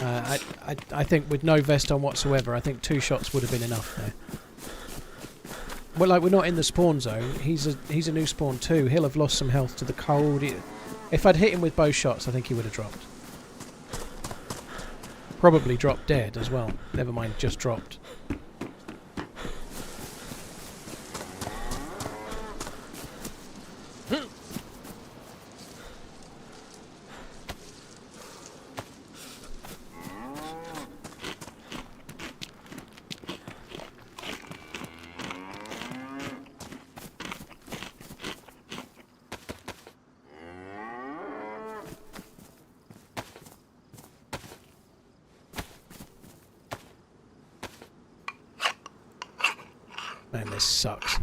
I think with no vest on whatsoever, I think 2 shots would have been enough there. Well, like, we're not in the spawn zone. He's a new spawn too. He'll have lost some health to the cold. If I'd hit him with both shots, I think he would have dropped. Probably dropped dead as well. Never mind, just dropped. Man, this sucks.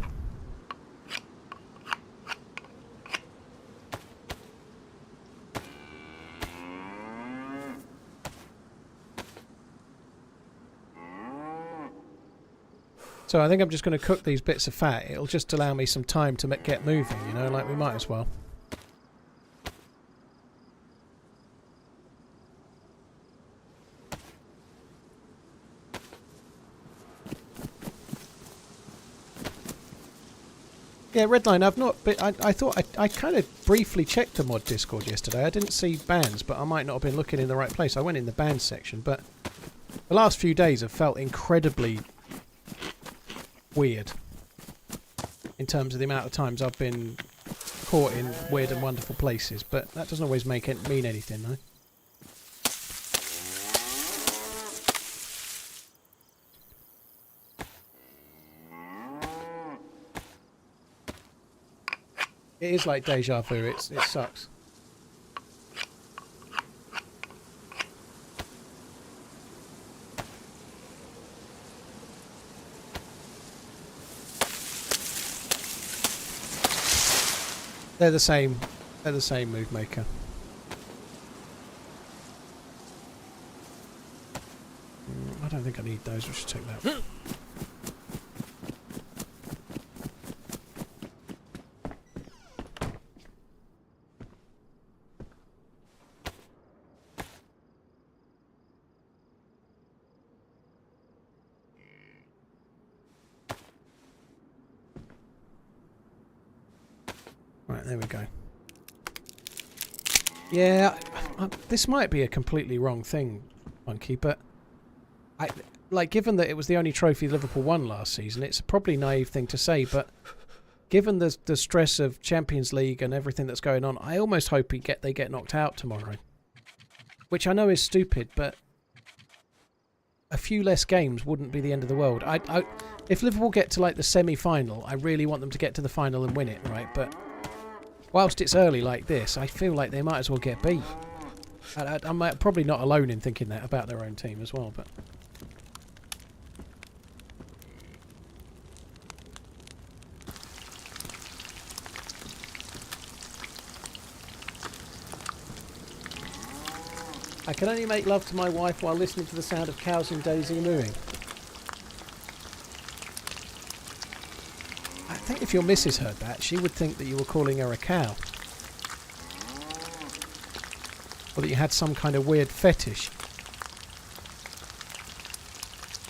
So I think I'm just going to cook these bits of fat. It'll just allow me some time to get moving, you know, like we might as well. Yeah, Redline, I've not been, I thought I kind of briefly checked the mod Discord yesterday. I didn't see bans, but I might not have been looking in the right place. I went in the bans section, but The last few days have felt incredibly weird in terms of the amount of times I've been caught in weird and wonderful places, but that doesn't always mean anything, though. It is like deja vu, it sucks. They're the same move maker. I don't think I need those, we should take that. Right, there we go. Yeah, this might be a completely wrong thing, Monkey, but given that it was the only trophy Liverpool won last season, it's a probably naive thing to say, but given the stress of Champions League and everything that's going on, I almost hope they get knocked out tomorrow. Which I know is stupid, but a few less games wouldn't be the end of the world. If Liverpool get to like the semi-final, I really want them to get to the final and win it, right? But whilst it's early like this, I feel like they might as well get beat. I'm probably not alone in thinking that about their own team as well, but... I can only make love to my wife while listening to the sound of cows in DayZ mooing. I think if your missus heard that, she would think that you were calling her a cow. Or that you had some kind of weird fetish.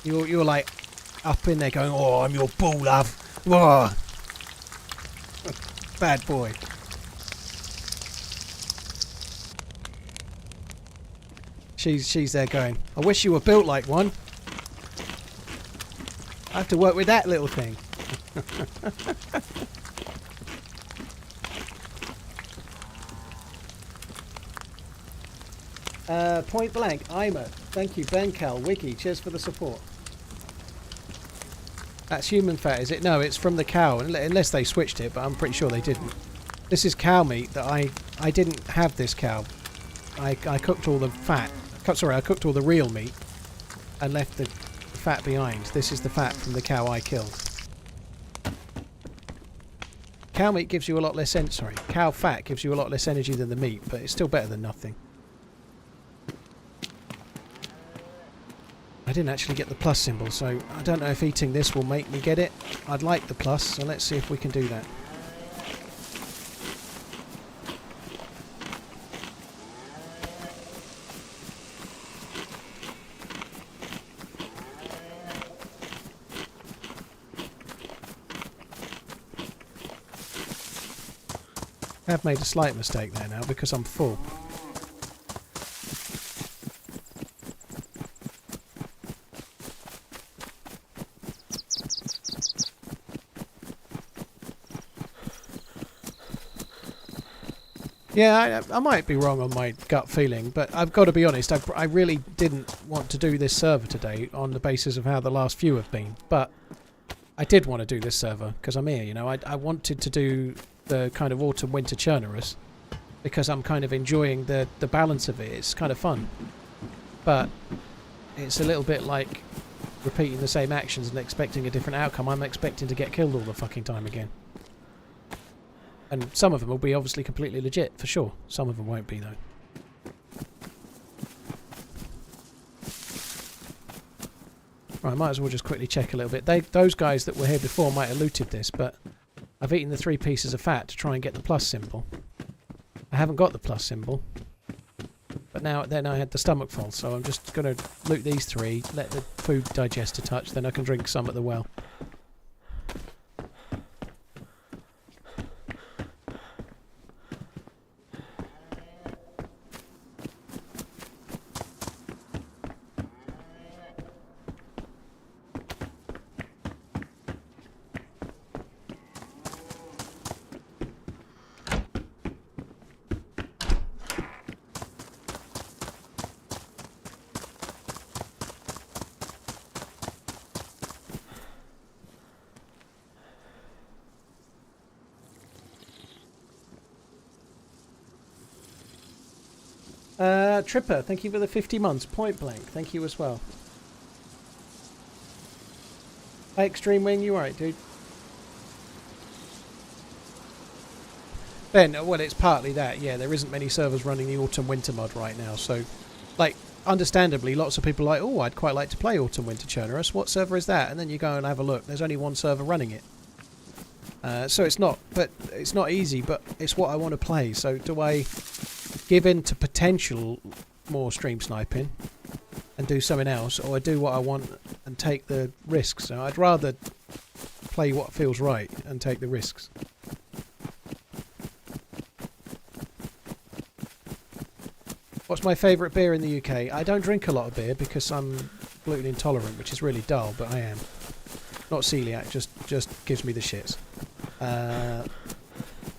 You were like up in there going, "Oh, I'm your bull, love." Whoa. Bad boy. She's there going, "I wish you were built like one. I have to work with that little thing." Point blank, Ima. Thank you, Ben Cal, Wiki. Cheers for the support. That's human fat, is it? No, it's from the cow, unless they switched it, but I'm pretty sure they didn't. This is cow meat that I didn't have this cow. I cooked all the fat. Sorry, I cooked all the real meat and left the fat behind. This is the fat from the cow I killed. Cow meat gives you a lot less cow fat gives you a lot less energy than the meat, but it's still better than nothing. I didn't actually get the plus symbol, so I don't know if eating this will make me get it. I'd like the plus, so let's see if we can do that. I have made a slight mistake there now because I'm full. Yeah, I might be wrong on my gut feeling, but I've got to be honest, I really didn't want to do this server today on the basis of how the last few have been, but I did want to do this server because I'm here, you know. I wanted to do the kind of autumn-winter Chernarus because I'm kind of enjoying the balance of it. It's kind of fun, but it's a little bit like repeating the same actions and expecting a different outcome. I'm expecting to get killed all the fucking time again. And some of them will be obviously completely legit, for sure. Some of them won't be, though. Right, I might as well just quickly check a little bit. Those guys that were here before might have looted this, but I've eaten the 3 pieces of fat to try and get the plus symbol. I haven't got the plus symbol. But then I had the stomach full, so I'm just going to loot these 3, let the food digest a touch, then I can drink some at the well. Tripper, thank you for the 50 months. Point Blank, thank you as well. Hey, Extreme Wing, you alright, dude? Ben, well, it's partly that, yeah, there isn't many servers running the Autumn-Winter mod right now, so, like, understandably, lots of people are like, oh, I'd quite like to play Autumn-Winter Chernarus. What server is that? And then you go and have a look. There's only one server running it. So it's not easy, but it's what I want to play. So do I give in to potential more stream sniping and do something else, or I do what I want and take the risks? So I'd rather play what feels right and take the risks. What's my favourite beer in the UK? I don't drink a lot of beer because I'm gluten intolerant, which is really dull, but I am. Not celiac, just gives me the shits.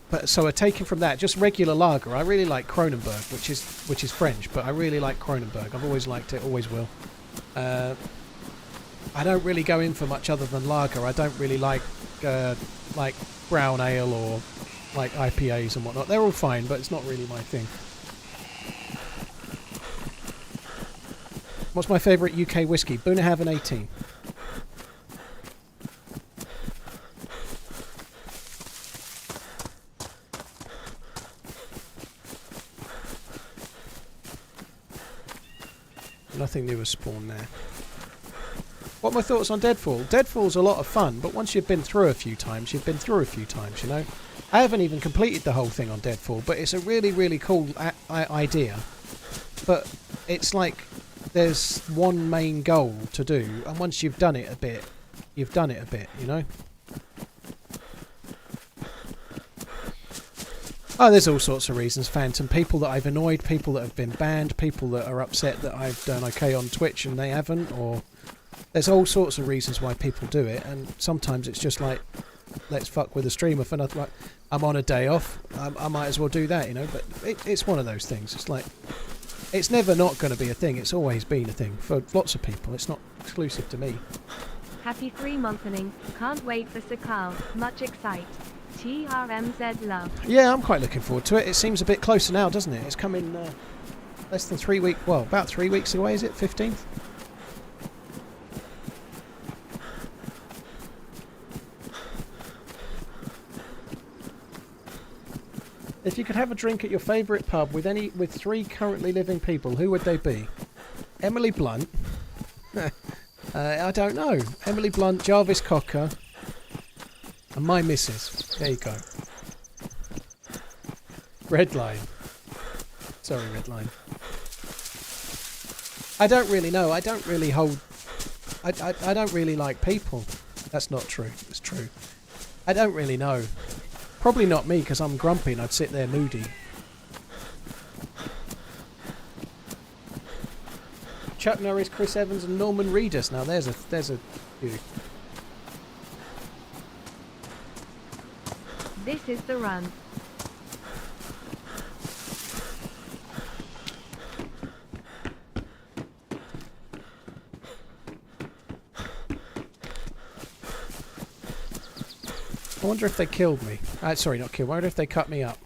But so taken from that, just regular lager. I really like Kronenberg, which is French, but I really like Kronenberg. I've always liked it, always will. I don't really go in for much other than lager. I don't really like brown ale or like IPAs and whatnot. They're all fine, but it's not really my thing. What's my favourite UK whiskey? Bunnahabhain 18. Nothing new has spawned there. What are my thoughts on Deadfall? Deadfall's a lot of fun, but once you've been through a few times, you've been through a few times, you know? I haven't even completed the whole thing on Deadfall, but it's a really, really cool idea. But it's like there's one main goal to do, and once you've done it a bit, you've done it a bit, you know? Oh, there's all sorts of reasons, Phantom. People that I've annoyed, people that have been banned, people that are upset that I've done okay on Twitch and they haven't, or... There's all sorts of reasons why people do it, and sometimes it's just like, let's fuck with a streamer for nothing. Like, I'm on a day off, I might as well do that, you know? But it's one of those things. It's like... It's never not going to be a thing. It's always been a thing for lots of people. It's not exclusive to me. Happy 3-monthing. Can't wait for Sakal. Much excite. TRMZ love. Yeah, I'm quite looking forward to it. It seems a bit closer now, doesn't it? It's coming less than 3 weeks. Well, about 3 weeks away, is it? 15th? If you could have a drink at your favourite pub with 3 currently living people, who would they be? Emily Blunt. I don't know. Emily Blunt, Jarvis Cocker, and my missus. There you go. Redline. Sorry, Redline. I don't really know. I don't really hold... I don't really like people. That's not true. It's true. I don't really know. Probably not me, because I'm grumpy and I'd sit there moody. Chuck Norris, Chris Evans and Norman Reedus. Now there's a few. This is the run. I wonder if they killed me. Sorry, not killed. I wonder if they cut me up.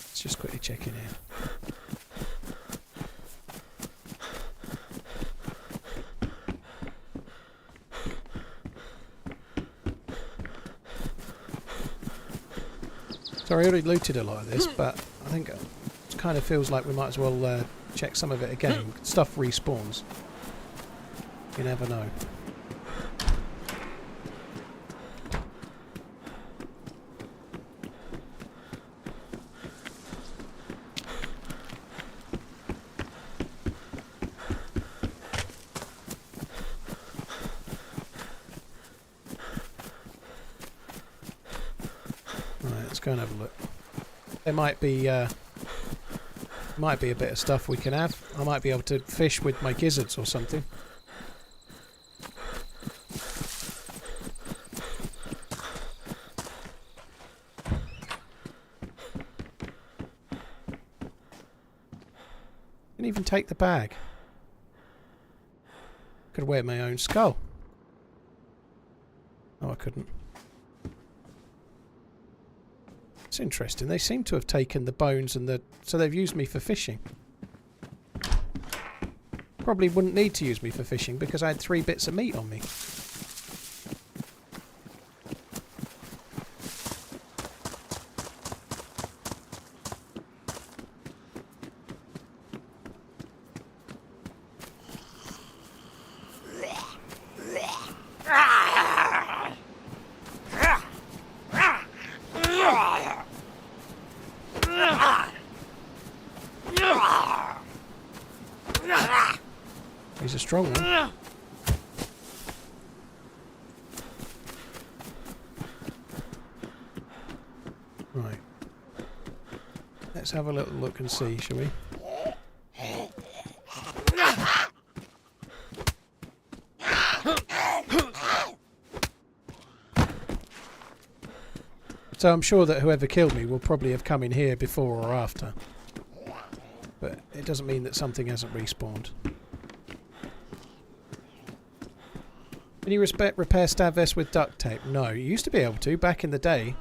Let's just quickly check in here. Sorry, I already looted a lot of this, but I think it kind of feels like we might as well check some of it again. Stuff respawns. You never know. Go and have a look. There might be a bit of stuff we can have. I might be able to fish with my gizzards or something. Didn't even take the bag. Could wear my own skull. Oh, I couldn't. It's interesting. They seem to have taken the bones and the... So they've used me for fishing. Probably wouldn't need to use me for fishing because I had 3 bits of meat on me. He's a strong one. Right. Let's have a little look and see, shall we? So I'm sure that whoever killed me will probably have come in here before or after. But it doesn't mean that something hasn't respawned. Can you repair stab vests with duct tape? No, you used to be able to back in the day,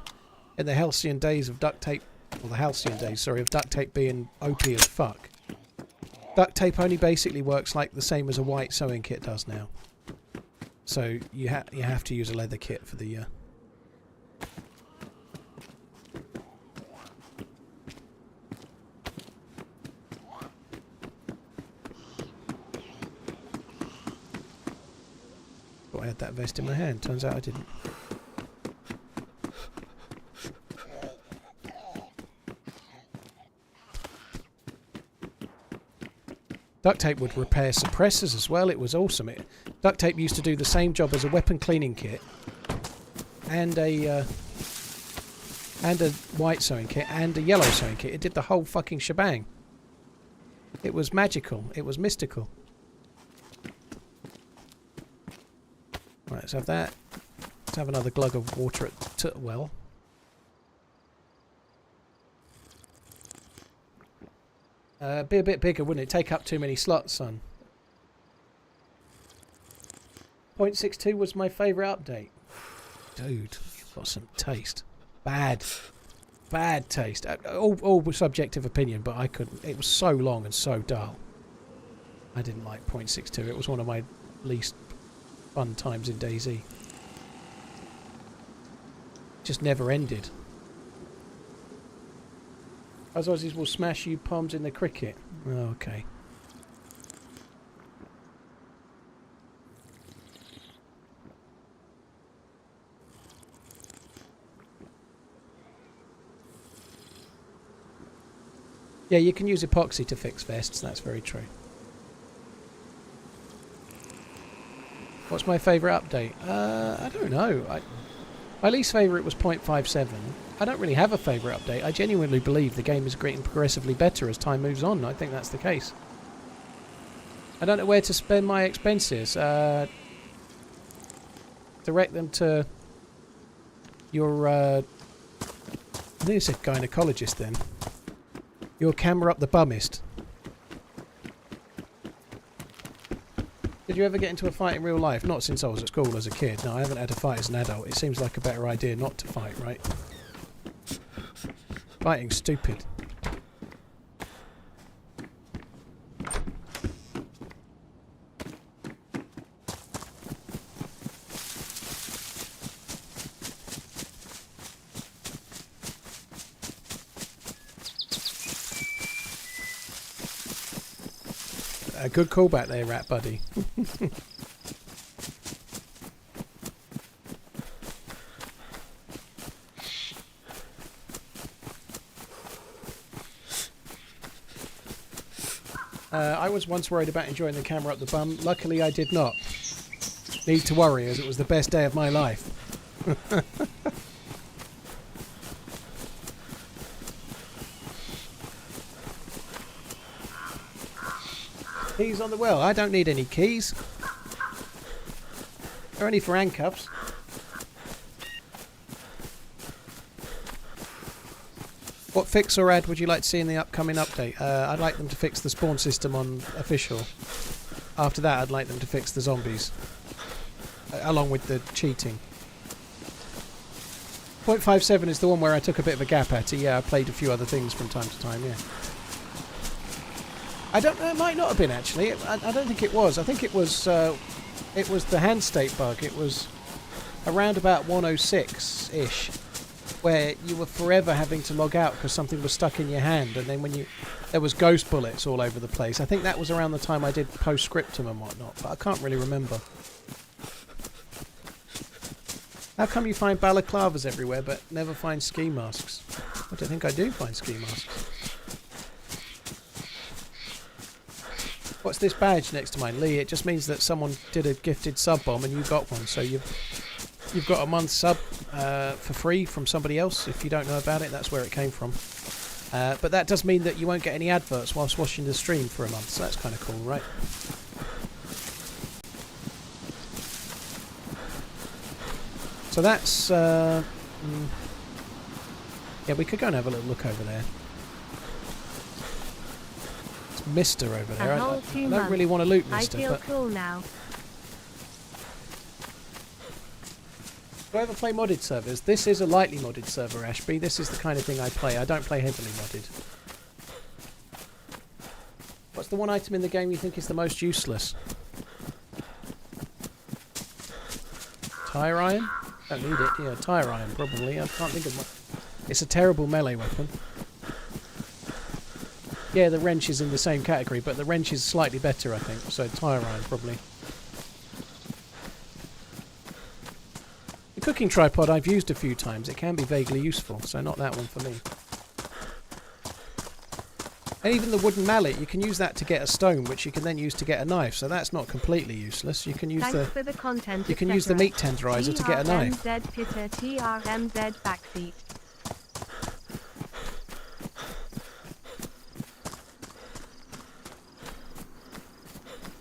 in the halcyon days of duct tape, or the halcyon days, sorry, of duct tape being OP as fuck. Duct tape only basically works like the same as a white sewing kit does now. So you have to use a leather kit for the I had that vest in my hand. Turns out I didn't. Duct tape would repair suppressors as well. It was awesome. Duct tape used to do the same job as a weapon cleaning kit and a white sewing kit and a yellow sewing kit. It did the whole fucking shebang. It was magical. It was mystical. Right, let's have that. Let's have another glug of water at the well. Be a bit bigger, wouldn't it? Take up too many slots, son. 0.62 was my favourite update. Dude, you've got some taste. Bad. Bad taste. All subjective opinion, but I couldn't. It was so long and so dull. I didn't like 0.62. It was one of my least fun times in DayZ. Just never ended. As Aussies will smash you palms in the cricket. Oh, okay. Yeah, you can use epoxy to fix vests, that's very true. What's my favourite update? I don't know. My least favourite was 0.57. I don't really have a favourite update. I genuinely believe the game is getting progressively better as time moves on. I think that's the case. I don't know where to spend my expenses. Direct them to your... I think it's a gynecologist then. Your camera up the bummist. Did you ever get into a fight in real life? Not since I was at school as a kid. No, I haven't had a fight as an adult. It seems like a better idea not to fight, right? Fighting's stupid. A good callback there, Rat Buddy. I was once worried about enjoying the camera up the bum. Luckily I did not need to worry, as it was the best day of my life. Keys on the well. I don't need any keys. They're only for handcuffs. What fix or add would you like to see in the upcoming update? I'd like them to fix the spawn system on official. After that, I'd like them to fix the zombies. Along with the cheating. 0.57 is the one where I took a bit of a gap at it. Yeah, I played a few other things from time to time, yeah. I don't know, it might not have been actually. I don't think it was. I think it was the hand state bug. It was around about 106-ish, where you were forever having to log out because something was stuck in your hand, and then there was ghost bullets all over the place. I think that was around the time I did postscriptum and whatnot, but I can't really remember. How come you find balaclavas everywhere but never find ski masks? I don't think I do find ski masks. What's this badge next to mine? Lee, it just means that someone did a gifted sub bomb and you got one, so you've got a month's sub for free from somebody else. If you don't know about it, that's where it came from. But that does mean that you won't get any adverts whilst watching the stream for a month, so that's kind of cool, right? So that's... yeah, we could go and have a little look over there. It's Mister over there. I don't really want to loot Mister, I feel cool now. Do I ever play modded servers? This is a lightly modded server, Ashby. This is the kind of thing I play. I don't play heavily modded. What's the one item in the game you think is the most useless? Tire iron? Don't need it. Yeah, tire iron probably. I can't think of what. It's a terrible melee weapon. Yeah, the wrench is in the same category, but the wrench is slightly better, I think. So tire iron probably. The cooking tripod I've used a few times. It can be vaguely useful, so not that one for me. And even the wooden mallet, you can use that to get a stone, which you can then use to get a knife. So that's not completely useless. You can use you can use the meat tenderizer to get a knife. TRMZ Pitter, TRMZ backseat.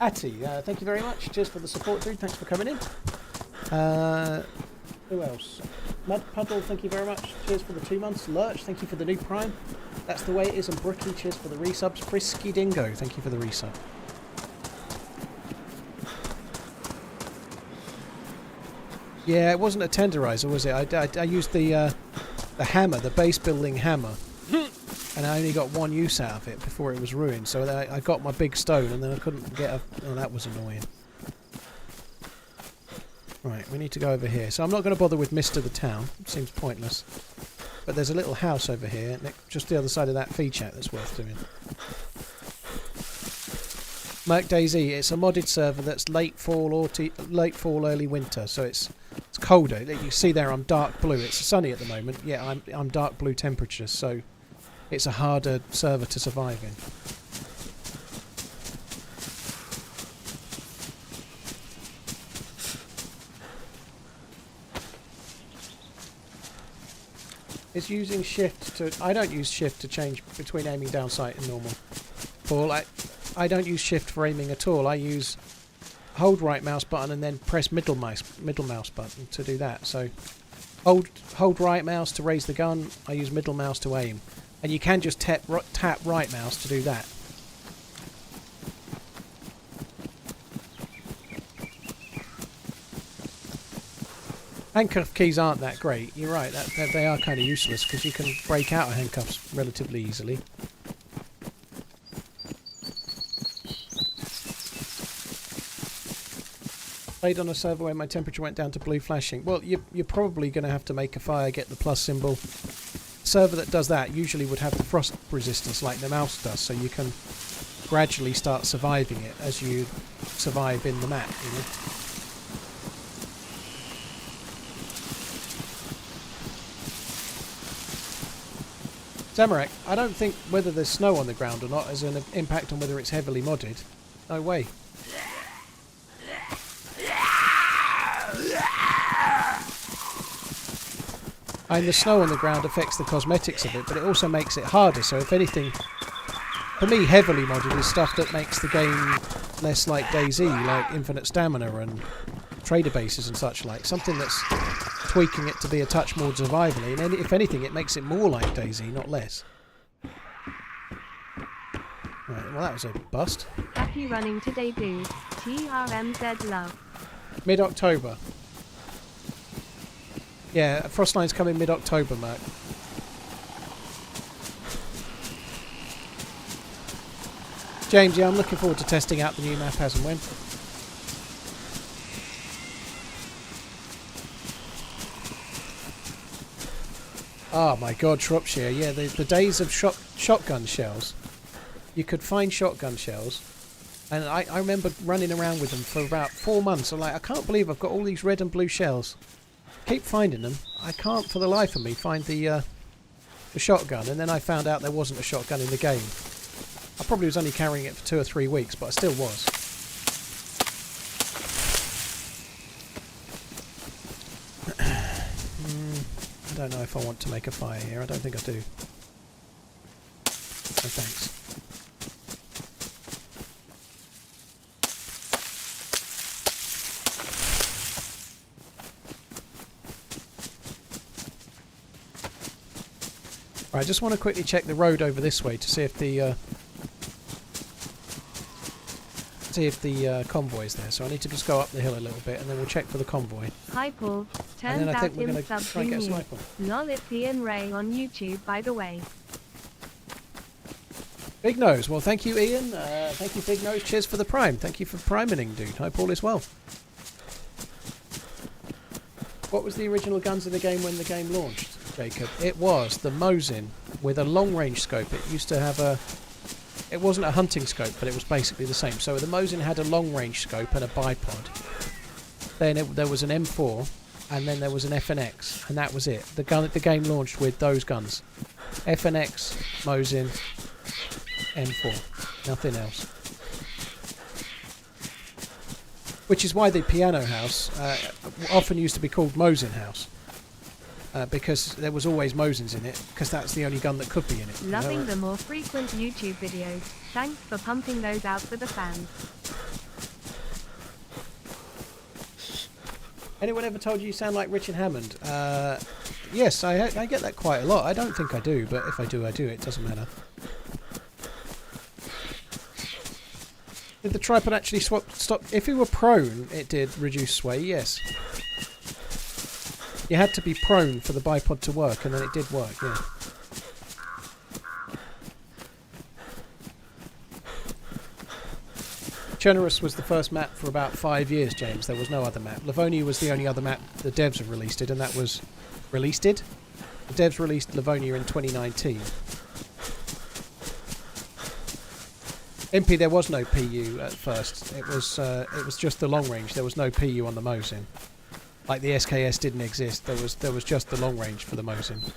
Atty, thank you very much. Cheers for the support, dude. Thanks for coming in. Who else? Mud Puddle, thank you very much. Cheers for the 2 months. Lurch, thank you for the new prime. That's the way it is. And Brookie, cheers for the resubs. Frisky Dingo, thank you for the resub. Yeah, it wasn't a tenderizer, was it? I used the hammer, the base building hammer. And I only got one use out of it before it was ruined. So I got my big stone and then I couldn't get a... Oh, that was annoying. Right, we need to go over here. So I'm not going to bother with Mr. the Town. It seems pointless. But there's a little house over here, just the other side of that feed chat that's worth doing. Merc DayZ, it's a modded server that's late fall, early winter. So it's colder. You see there I'm dark blue. It's sunny at the moment. Yeah, I'm dark blue temperatures, so it's a harder server to survive in. Is using shift to... I don't use shift to change between aiming down sight and normal. Paul, I don't use shift for aiming at all. I use hold right mouse button and then press middle mouse button to do that. So hold right mouse to raise the gun. I use middle mouse to aim. And you can just tap right mouse to do that. Handcuff keys aren't that great. You're right, they are kind of useless because you can break out of handcuffs relatively easily. Played on a server where my temperature went down to blue flashing. Well, you're probably going to have to make a fire, get the plus symbol. Server that does that usually would have the frost resistance like the mouse does, so you can gradually start surviving it as you survive in the map, you know. Zamorak, I don't think whether there's snow on the ground or not has an impact on whether it's heavily modded. No way. And the snow on the ground affects the cosmetics of it, but it also makes it harder. So if anything, for me, heavily modded is stuff that makes the game less like DayZ, like infinite stamina and trader bases and such like. Something that's tweaking it to be a touch more survivally, and if anything, it makes it more like DayZ, not less. Right, well, that was a bust. Happy running today, dude. TRMZ love. Mid-October. Yeah, Frostline's coming mid-October, Mark. James, yeah, I'm looking forward to testing out the new map as and when. Oh my god, Shropshire. Yeah, the days of shotgun shells. You could find shotgun shells. And I remember running around with them for about 4 months. I'm like, I can't believe I've got all these red and blue shells. Keep finding them. I can't for the life of me find the shotgun. And then I found out there wasn't a shotgun in the game. I probably was only carrying it for 2 or 3 weeks, but I still was. I don't know if I want to make a fire here. I don't think I do. No thanks. Right, I just want to quickly check the road over this way to see if the convoy's there. So I need to just go up the hill a little bit, and then we'll check for the convoy. Hi Paul, And then turns I out think we're him going to try subbed and get a you. sniper. Lol, it's Ian Ray on YouTube, by the way. Big Nose. Well, thank you, Ian. Thank you, Big Nose. Cheers for the prime. Thank you for priming, dude. Hi, Paul, as well. What was the original guns in the game when the game launched, Jacob? It was the Mosin with a long-range scope. It used to have a... It wasn't a hunting scope, but it was basically the same. So the Mosin had a long-range scope and a bipod. Then there was an M4, and then there was an FNX, and that was it. The game launched with those guns. FNX, Mosin, M4. Nothing else. Which is why the piano house often used to be called Mosin House. Because there was always Mosins in it, because that's the only gun that could be in it. Loving the more frequent YouTube videos. Thanks for pumping those out for the fans. Anyone ever told you sound like Richard Hammond? Yes, I get that quite a lot. I don't think I do, but if I do, I do. It doesn't matter. Did the tripod actually stop? If you were prone, it did reduce sway, yes. You had to be prone for the bipod to work, and then it did work, yeah. Chernarus was the first map for about 5 years, James. There was no other map. Livonia was the only other map the devs have released it, and that was... Released it? The devs released Livonia in 2019. MP, there was no PU at first. It was just the long range. There was no PU on the Mosin. Like the SKS didn't exist. There was just the long range for the Mosin.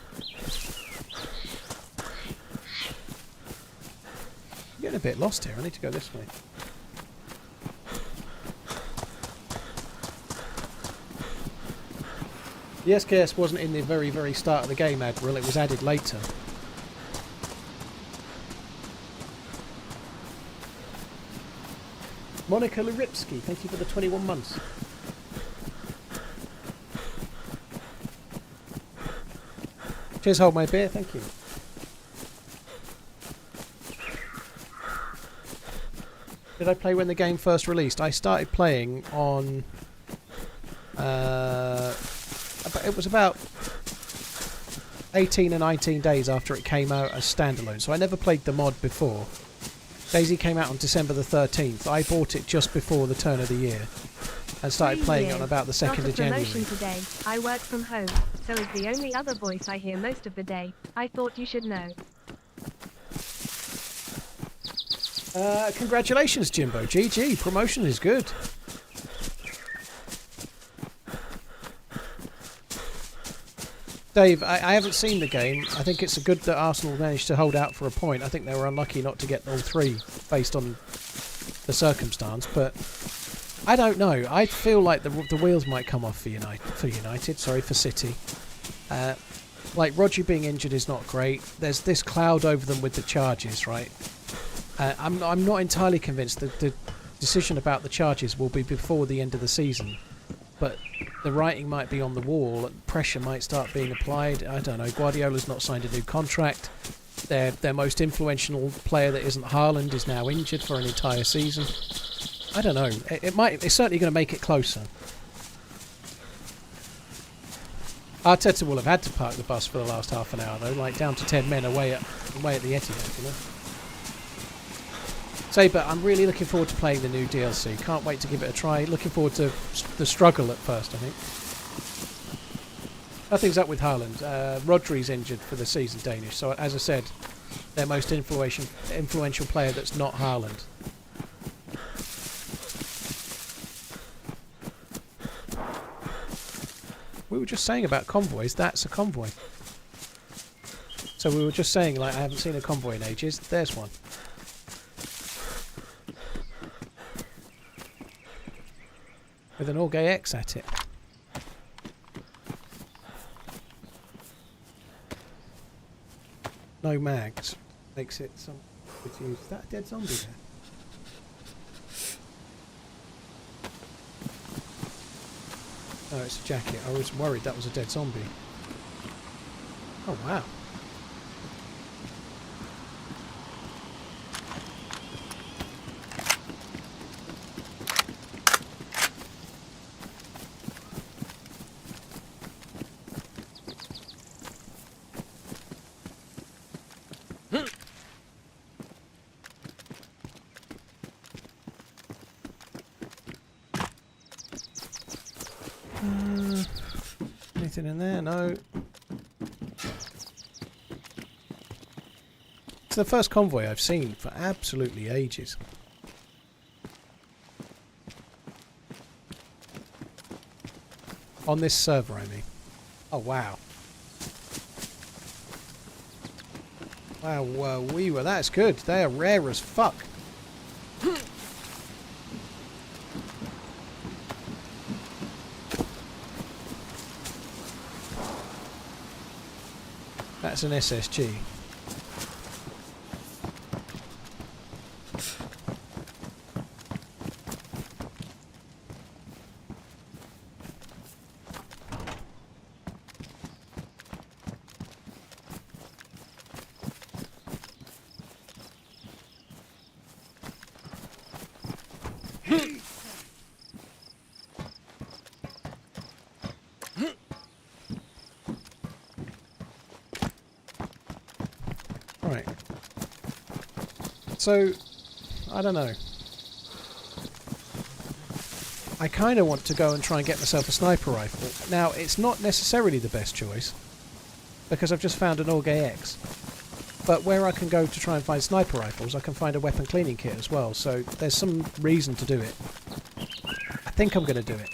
I'm getting a bit lost here. I need to go this way. The SKS wasn't in the very, very start of the game, Admiral. It was added later. Monica Luripsky, thank you for the 21 months. Cheers, hold my beer, thank you. Did I play when the game first released? I started playing on... it was about 18 or 19 days after it came out as standalone, so I never played the mod before. DayZ came out on December the 13th. I bought it just before the turn of the year and started playing it on about the 2nd of January. Today. I work from home, so it's the only other voice I hear most of the day. I thought you should know. Congratulations, Jimbo. GG. Promotion is good. Dave, I haven't seen the game. I think it's good that Arsenal managed to hold out for a point. I think they were unlucky not to get all three based on the circumstance, but I don't know. I feel like the wheels might come off for City. Like, Roger being injured is not great. There's this cloud over them with the charges, right? I'm not entirely convinced that the decision about the charges will be before the end of the season, but the writing might be on the wall, pressure might start being applied. I don't know. Guardiola's not signed a new contract. Their most influential player that isn't Haaland is now injured for an entire season. I don't know. It's certainly going to make it closer. Arteta will have had to park the bus for the last half an hour though, like down to 10 men away at the Etihad, you know. Say, but I'm really looking forward to playing the new DLC. Can't wait to give it a try. Looking forward to the struggle at first, I think. Nothing's up with Haaland. Rodri's injured for the season, Danish. So, as I said, their most influential player that's not Haaland. We were just saying about convoys. That's a convoy. So we were just saying, like, I haven't seen a convoy in ages. There's one. With an Orgay X at it. No mags. Makes it some good to use. Is that a dead zombie there? No, it's a jacket. I was worried that was a dead zombie. Oh wow. Anything in there? No. It's the first convoy I've seen for absolutely ages. On this server, I mean. Oh, wow. Wow, that's good. They are rare as fuck. That's an SSG. Right. So, I don't know. I kind of want to go and try and get myself a sniper rifle. Now, it's not necessarily the best choice, because I've just found an Orgay X. But where I can go to try and find sniper rifles, I can find a weapon cleaning kit as well, so there's some reason to do it. I think I'm going to do it.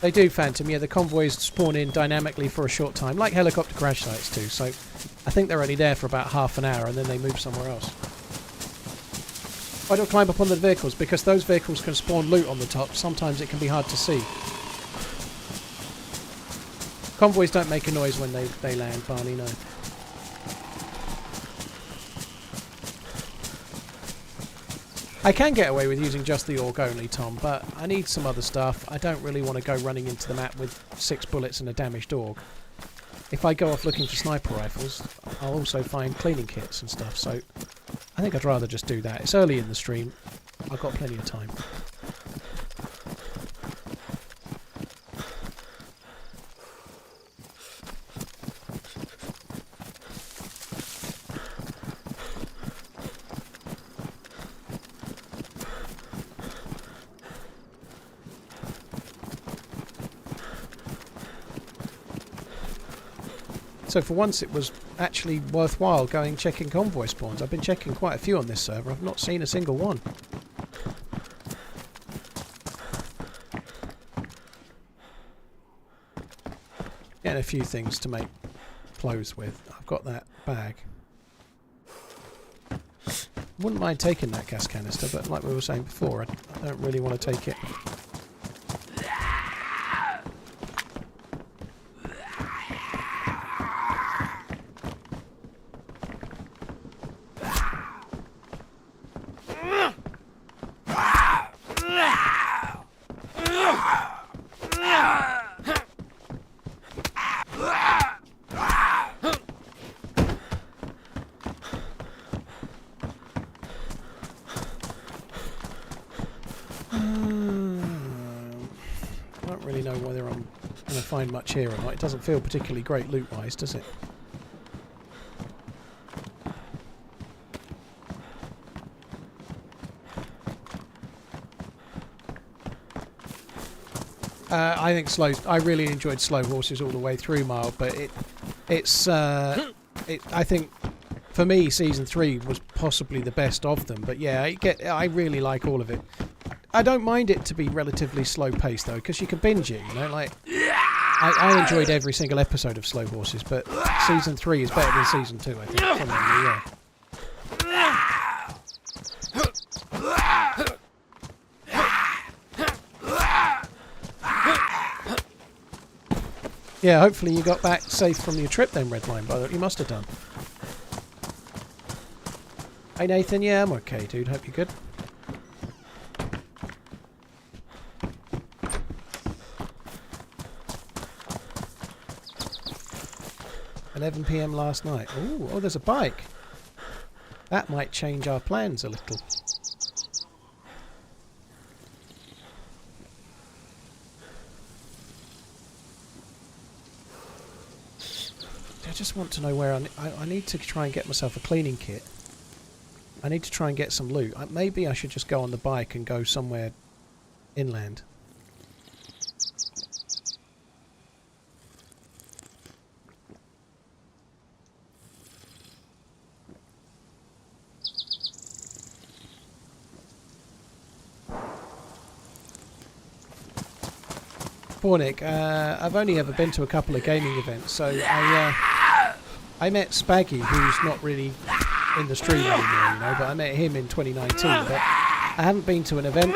They do, Phantom, yeah, the convoys spawn in dynamically for a short time, like helicopter crash sites too, so I think they're only there for about half an hour and then they move somewhere else. Why do I climb up on the vehicles? Because those vehicles can spawn loot on the top, sometimes it can be hard to see. Convoys don't make a noise when they land, Barney, no. I can get away with using just the AUG only, Tom, but I need some other stuff. I don't really want to go running into the map with 6 bullets and a damaged AUG. If I go off looking for sniper rifles, I'll also find cleaning kits and stuff, so I think I'd rather just do that. It's early in the stream. I've got plenty of time. So for once it was actually worthwhile going checking convoy spawns. I've been checking quite a few on this server. I've not seen a single one. Getting a few things to make clothes with. I've got that bag. Wouldn't mind taking that gas canister, but like we were saying before, I don't really want to take it. find much here or not. It doesn't feel particularly great loot-wise, does it? I think I really enjoyed Slow Horses all the way through, Mile, but I think for me season 3 was possibly the best of them. But yeah, I really like all of it. I don't mind it to be relatively slow paced though, because you can binge it. You know, like I enjoyed every single episode of Slow Horses, but season 3 is better than season 2. I think. From memory, yeah. Yeah, hopefully you got back safe from your trip then, Redline, by the way. You must have done. Hey Nathan, yeah, I'm okay, dude. Hope you're good. $11 PM last night. Ooh, oh, there's a bike. That might change our plans a little. I just want to know where I need to try and get myself a cleaning kit. I need to try and get some loot. Maybe I should just go on the bike and go somewhere inland. Bornick, I've only ever been to a couple of gaming events, so I met Spaggy, who's not really in the stream anymore, you know, but I met him in 2019, but I haven't been to an event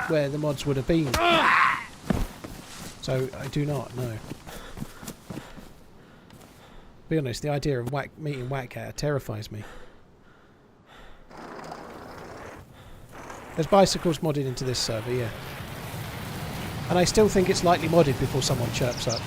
where the mods would have been, so I do not know. To be honest, the idea of meeting Whackcat terrifies me. There's bicycles modded into this server, yeah. And I still think it's lightly modded before someone chirps up.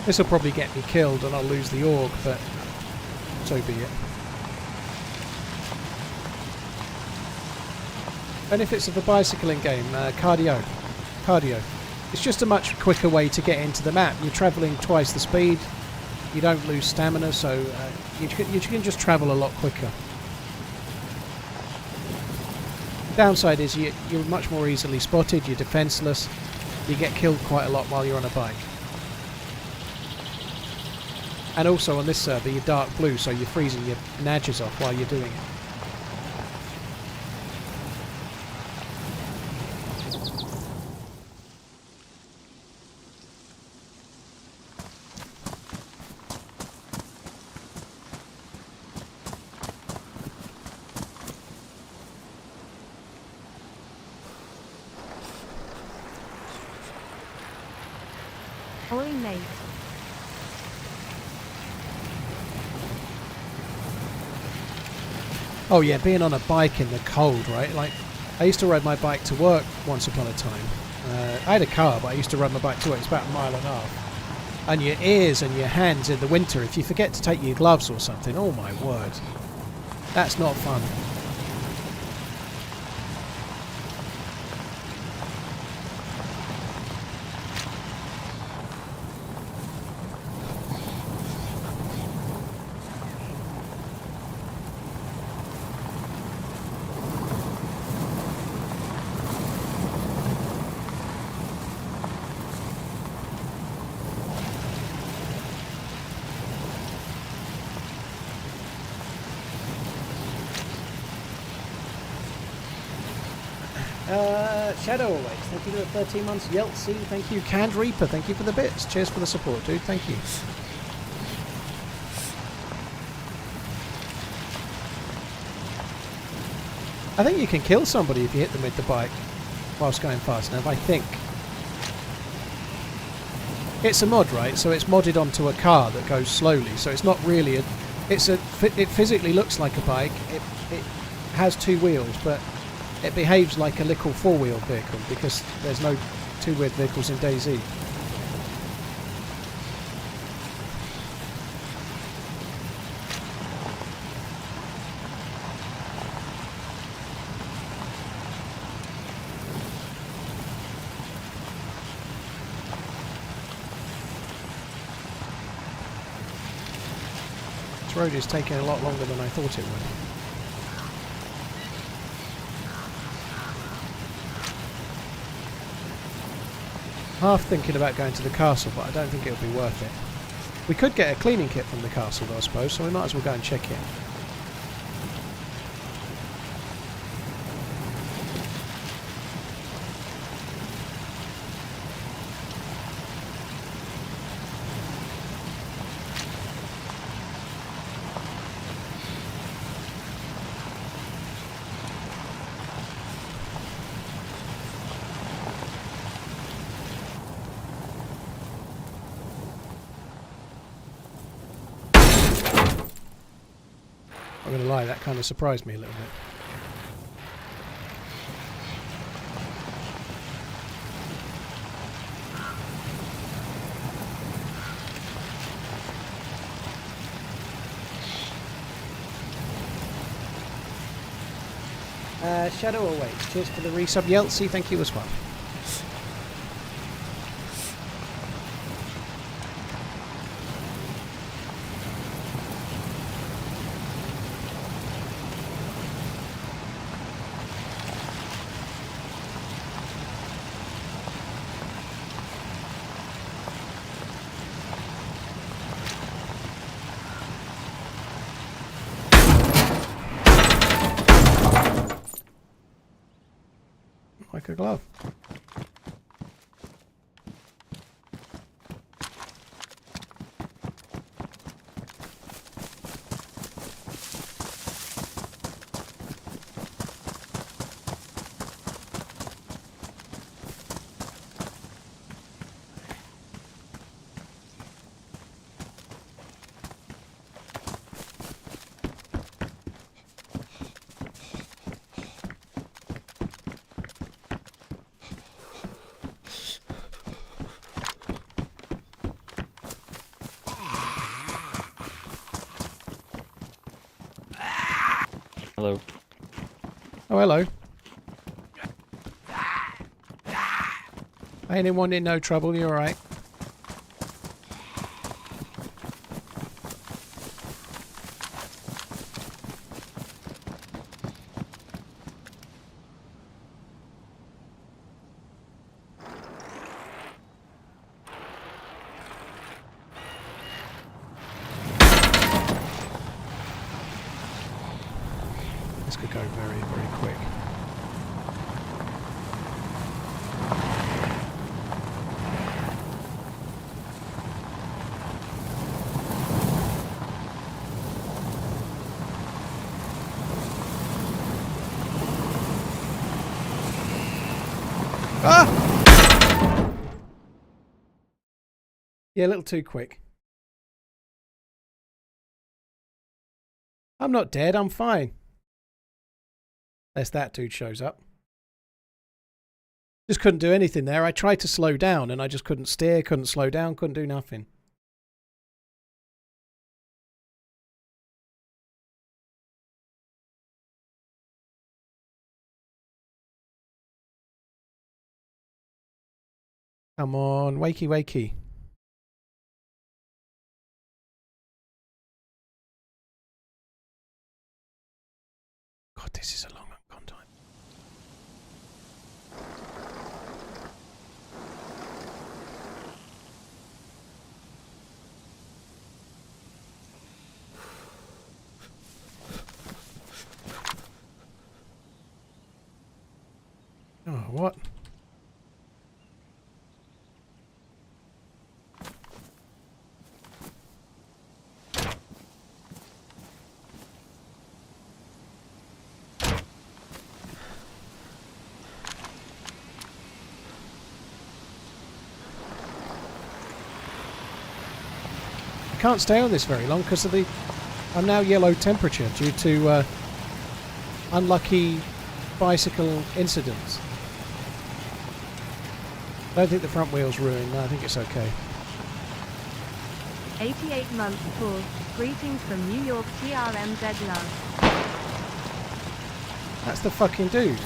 This will probably get me killed and I'll lose the org, but so be it. Benefits of the bicycling game, cardio. It's just a much quicker way to get into the map. You're travelling twice the speed, you don't lose stamina, so you can just travel a lot quicker. Downside is you're much more easily spotted, you're defenceless, you get killed quite a lot while you're on a bike. And also on this server you're dark blue, so you're freezing your nadgers off while you're doing it. Oi mate. Oh yeah, being on a bike in the cold, right? Like, I used to ride my bike to work once upon a time. I had a car, but I used to ride my bike to work. It's about 1.5 miles. And your ears and your hands in the winter, if you forget to take your gloves or something, oh my word. That's not fun. Shadow Awaits, thank you for the 13 months. Yeltsin, thank you. Canned Reaper, thank you for the bits. Cheers for the support, dude. Thank you. I think you can kill somebody if you hit them with the bike whilst going fast enough, I think. It's a mod, right? So it's modded onto a car that goes slowly. So it's not really a... It physically looks like a bike. It has two wheels, but it behaves like a little four-wheeled vehicle because there's no two-wheeled vehicles in DayZ. This road is taking a lot longer than I thought it would. Half thinking about going to the castle, but I don't think it'll be worth it. We could get a cleaning kit from the castle though, I suppose, so we might as well go and check it. I'm going to lie, that kind of surprised me a little bit. Shadow Away, cheers for the resub. Yeltsy, thank you as well. Like a glove. Hello. Oh, hello. Anyone in no trouble, you alright? This could go very, very quick. Ah! Yeah, a little too quick. I'm not dead, I'm fine. Unless that dude shows up. Just couldn't do anything there. I tried to slow down and I just couldn't steer, couldn't slow down, couldn't do nothing. Come on, wakey wakey. God, this is a long con time. Oh, what? can't stay on this very long because of the... I'm now yellow temperature due to unlucky bicycle incidents. I don't think the front wheel's ruined. No, I think it's okay. 88 months pause. Greetings from New York, TRMZ love. That's the fucking dude.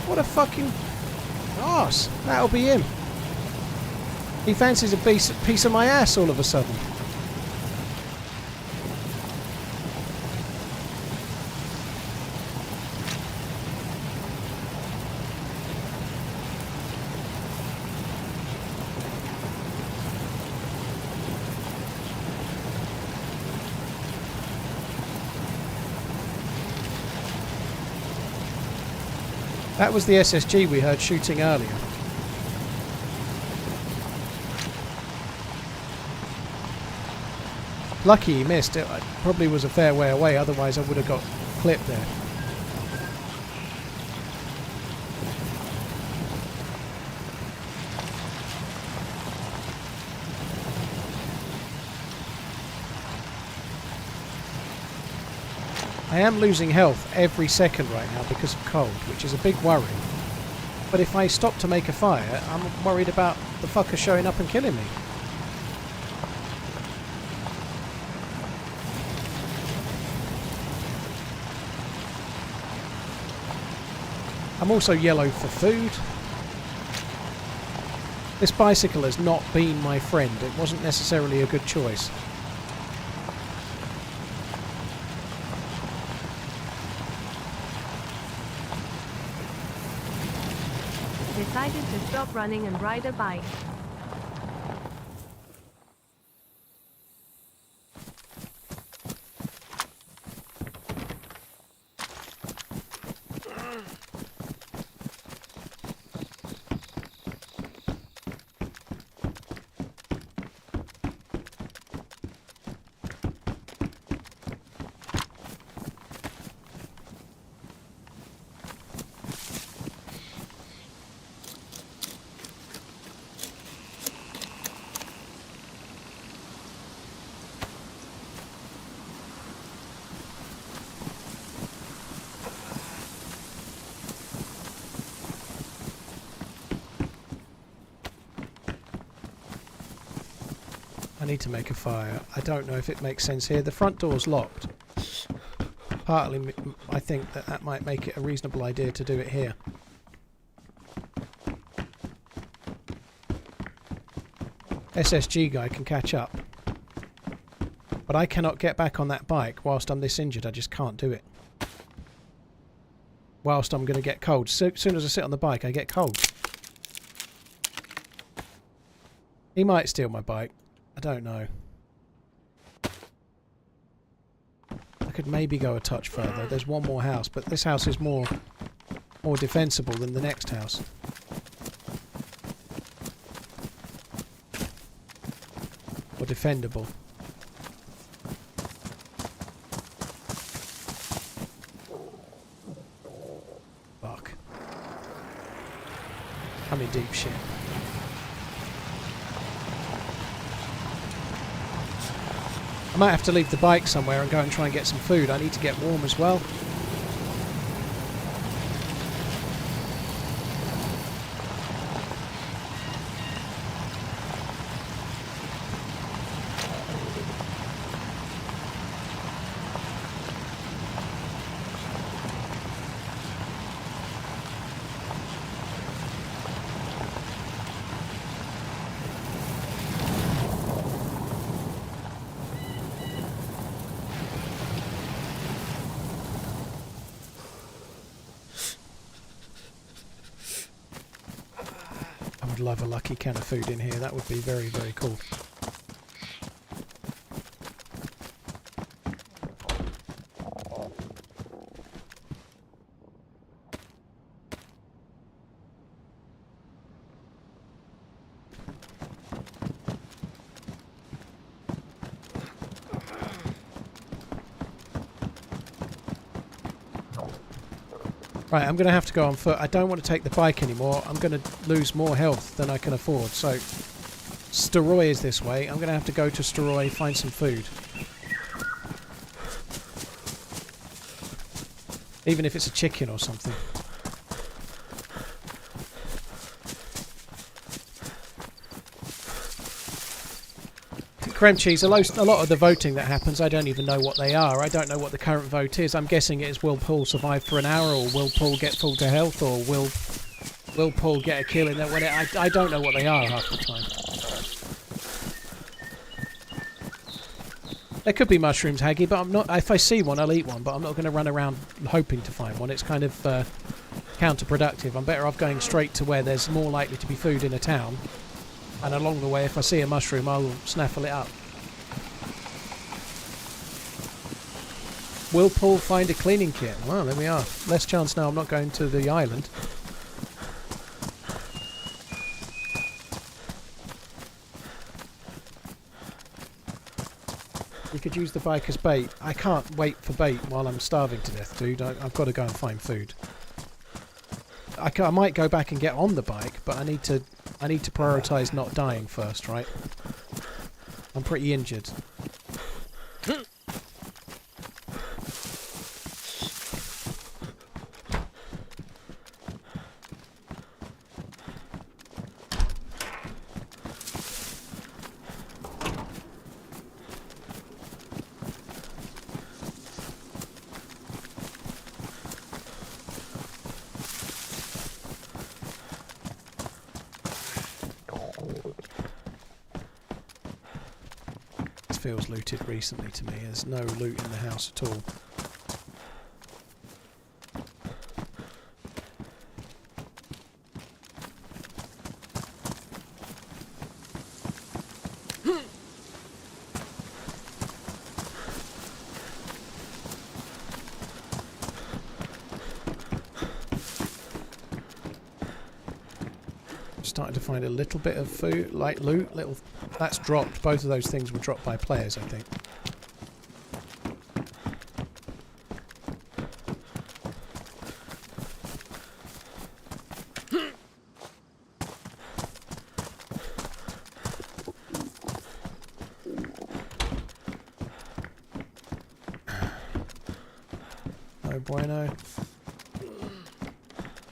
What a fucking arse. That'll be him. He fancies a piece of my ass all of a sudden. That was the SSG we heard shooting earlier. Lucky he missed. It probably was a fair way away, otherwise I would have got clipped there. I am losing health every second right now because of cold, which is a big worry. But if I stop to make a fire, I'm worried about the fucker showing up and killing me. I'm also yellow for food. This bicycle has not been my friend. It wasn't necessarily a good choice. Decided to stop running and ride a bike. I need to make a fire. I don't know if it makes sense here. The front door's locked. Partly, I think that might make it a reasonable idea to do it here. SSG guy can catch up. But I cannot get back on that bike whilst I'm this injured. I just can't do it. Whilst I'm going to get cold. So, as soon as I sit on the bike, I get cold. He might steal my bike. I don't know. I could maybe go a touch further. There's one more house, but this house is more defensible than the next house. Or defendable. Fuck. I'm in deep shit. I might have to leave the bike somewhere and go and try and get some food. I need to get warm as well. Love a lucky can of food in here. That would be very, very cool. Right, I'm going to have to go on foot. I don't want to take the bike anymore. I'm going to lose more health than I can afford. So, Steroy is this way. I'm going to have to go to Steroy, find some food. Even if it's a chicken or something. Creme cheese, a lot of the voting that happens, I don't even know what they are. I don't know what the current vote is. I'm guessing it is will Paul survive for an hour, or will Paul get full to health, or will Paul get a kill in there? I don't know what they are half the time. There could be mushrooms, Haggy, but I'm not. If I see one, I'll eat one, but I'm not going to run around hoping to find one. It's kind of counterproductive. I'm better off going straight to where there's more likely to be food in a town. And along the way, if I see a mushroom, I'll snaffle it up. Will Paul find a cleaning kit? Well, there we are. Less chance now I'm not going to the island. You could use the bike as bait. I can't wait for bait while I'm starving to death, dude. I've got to go and find food. I might go back and get on the bike, but I need to prioritise not dying first, right? I'm pretty injured. Feels looted recently to me. There's no loot in the house at all. Starting to find a little bit of food, like loot. That's dropped. Both of those things were dropped by players, I think. No bueno.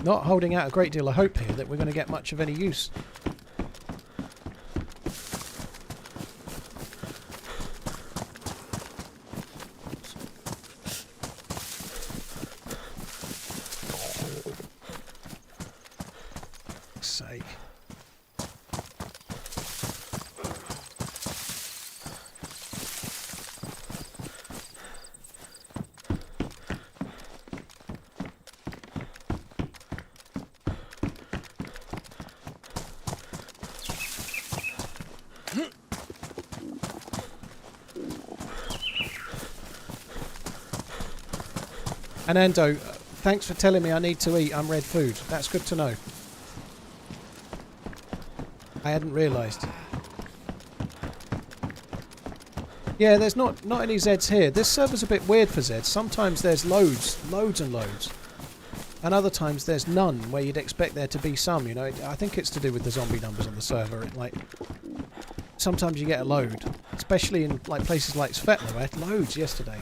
Not holding out a great deal of hope here that we're going to get much of any use. Sake. And Ando, thanks for telling me I need to eat unread food. That's good to know. I hadn't realised. Yeah, there's not any Zeds here. This server's a bit weird for Zeds. Sometimes there's loads and loads. And other times there's none, where you'd expect there to be some, you know. I think it's to do with the zombie numbers on the server. Sometimes you get a load. Especially in places like Svetla. I had loads yesterday.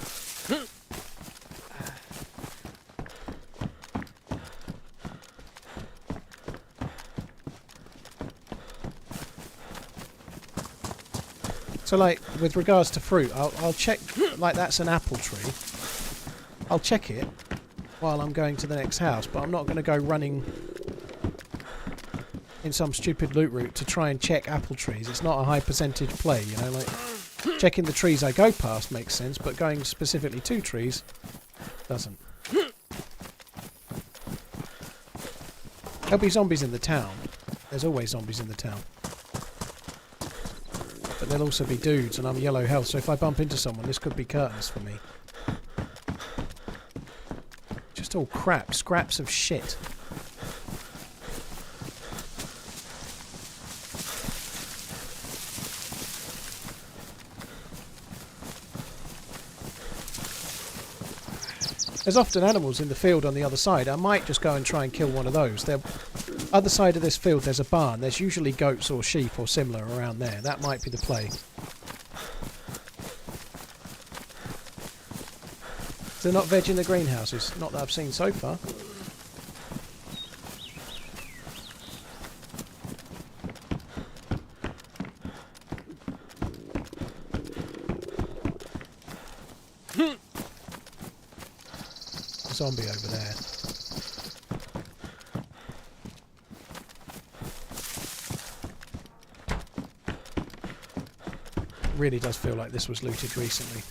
So, with regards to fruit, I'll check, that's an apple tree. I'll check it while I'm going to the next house, but I'm not going to go running in some stupid loot route to try and check apple trees. It's not a high percentage play, you know, checking the trees I go past makes sense, but going specifically to trees doesn't. There'll be zombies in the town. There's always zombies in the town. But there'll also be dudes, and I'm yellow health, so if I bump into someone, this could be curtains for me. Just all crap, scraps of shit. There's often animals in the field on the other side. I might just go and try and kill one of those. The other side of this field there's a barn. There's usually goats or sheep or similar around there. That might be the play. They're not veg in the greenhouses. Not that I've seen so far. Zombie over there. Really does feel like this was looted recently.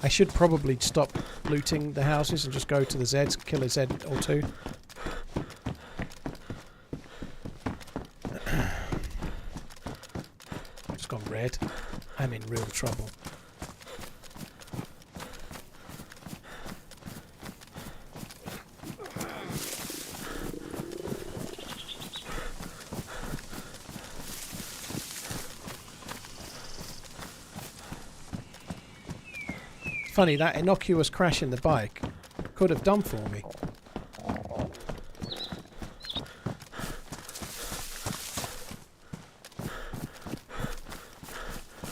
I should probably stop looting the houses and just go to the Zeds, kill a Z or two. Just gone red. I'm in real trouble. Funny, that innocuous crash in the bike could have done for me.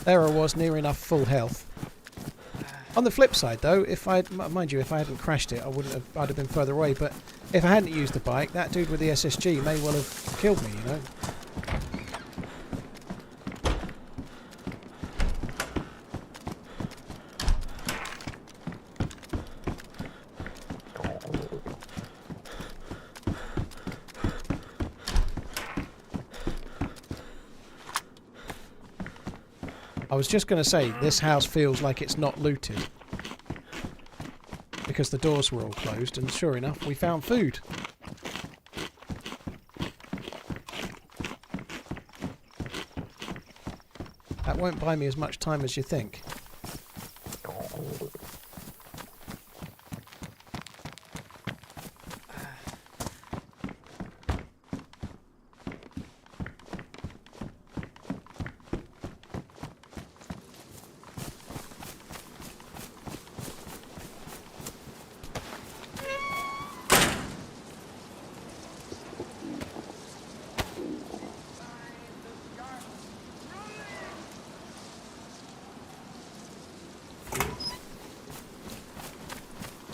There I was, near enough full health. On the flip side though, if mind you, if I hadn't crashed it, I'd have been further away, but if I hadn't used the bike, that dude with the SSG may well have killed me, you know. I was just going to say, this house feels like it's not looted. Because the doors were all closed, and sure enough, we found food. That won't buy me as much time as you think.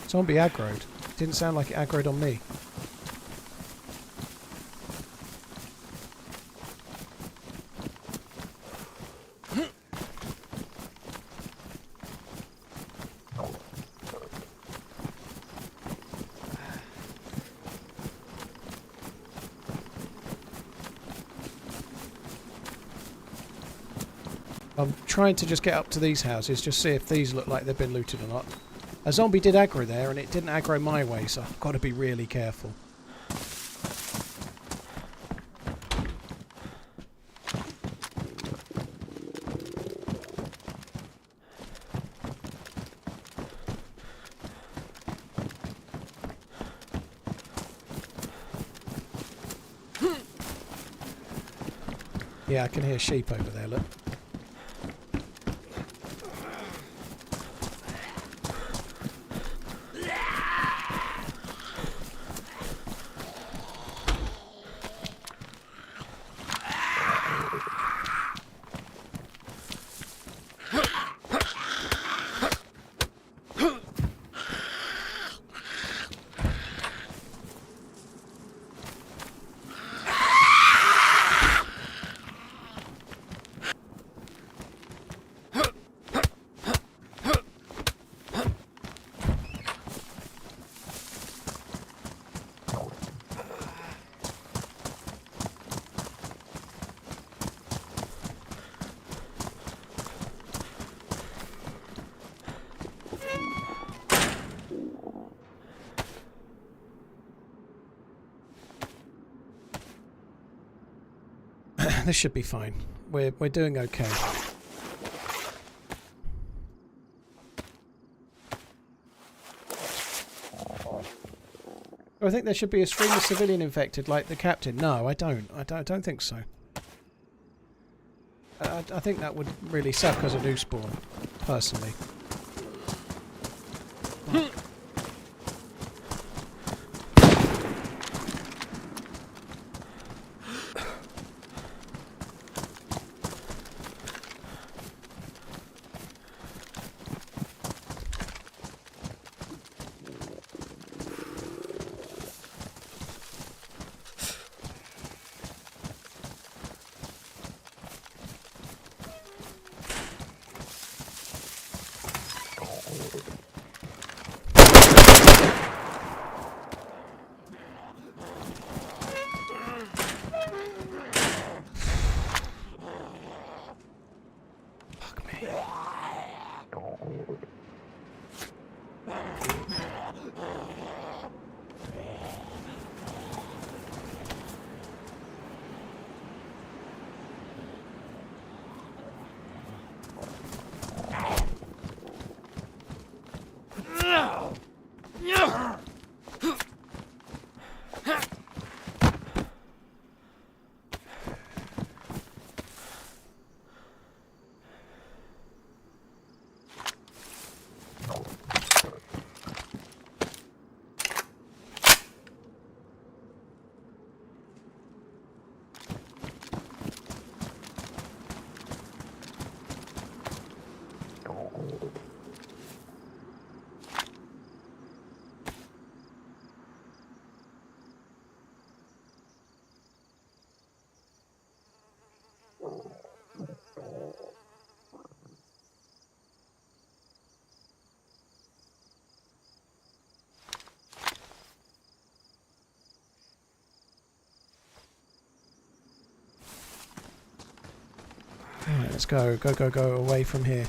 Zombie aggroed. Didn't sound like it aggroed on me. I'm trying to just get up to these houses, just see if these look like they've been looted or not. A zombie did aggro there, and it didn't aggro my way, so I've got to be really careful. Yeah, I can hear sheep over there, look. This should be fine. We're doing okay. I think there should be a stream of civilian infected like the captain. No, I don't. I don't think so. I think that would really suck as a new spawn, personally. Alright, let's go. Go away from here.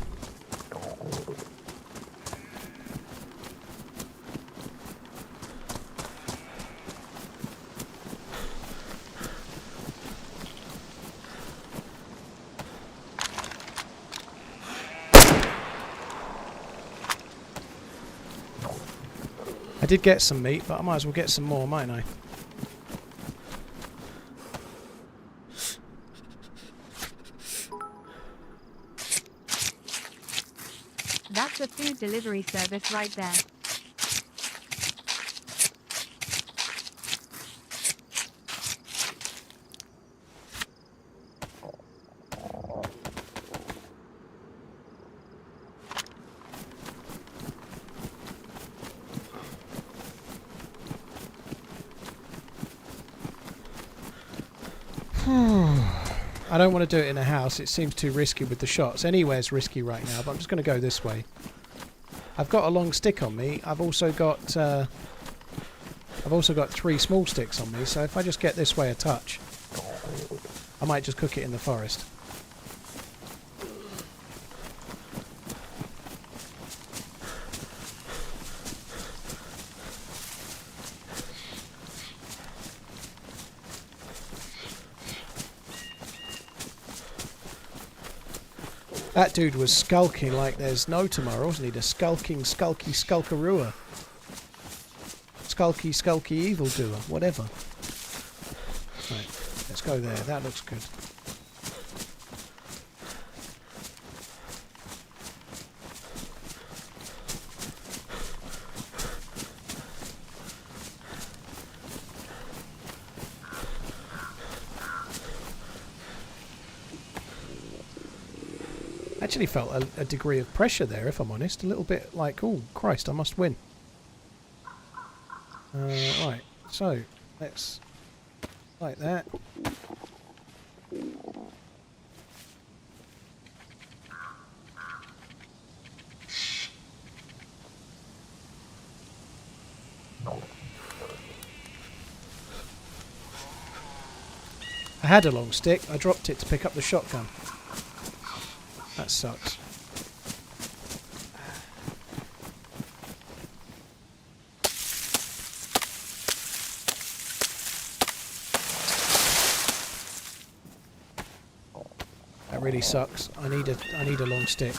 I did get some meat, but I might as well get some more, mightn't I? That's a food delivery service right there. I don't want to do it in a house. It seems too risky with the shots. Anywhere's risky right now, but I'm just going to go this way. I've got a long stick on me. I've also got 3 small sticks on me. So if I just get this way a touch, I might just cook it in the forest. That dude was skulking like there's no tomorrow, wasn't he? The skulking, skulky, skulkaroo. Skulky, skulky evildoer, whatever. Right, let's go there. That looks good. Actually felt a degree of pressure there, if I'm honest. A little bit like, oh Christ, I must win. Right, so let's like that. I had a long stick. I dropped it to pick up the shotgun. That sucks. That really sucks. I need a long stick.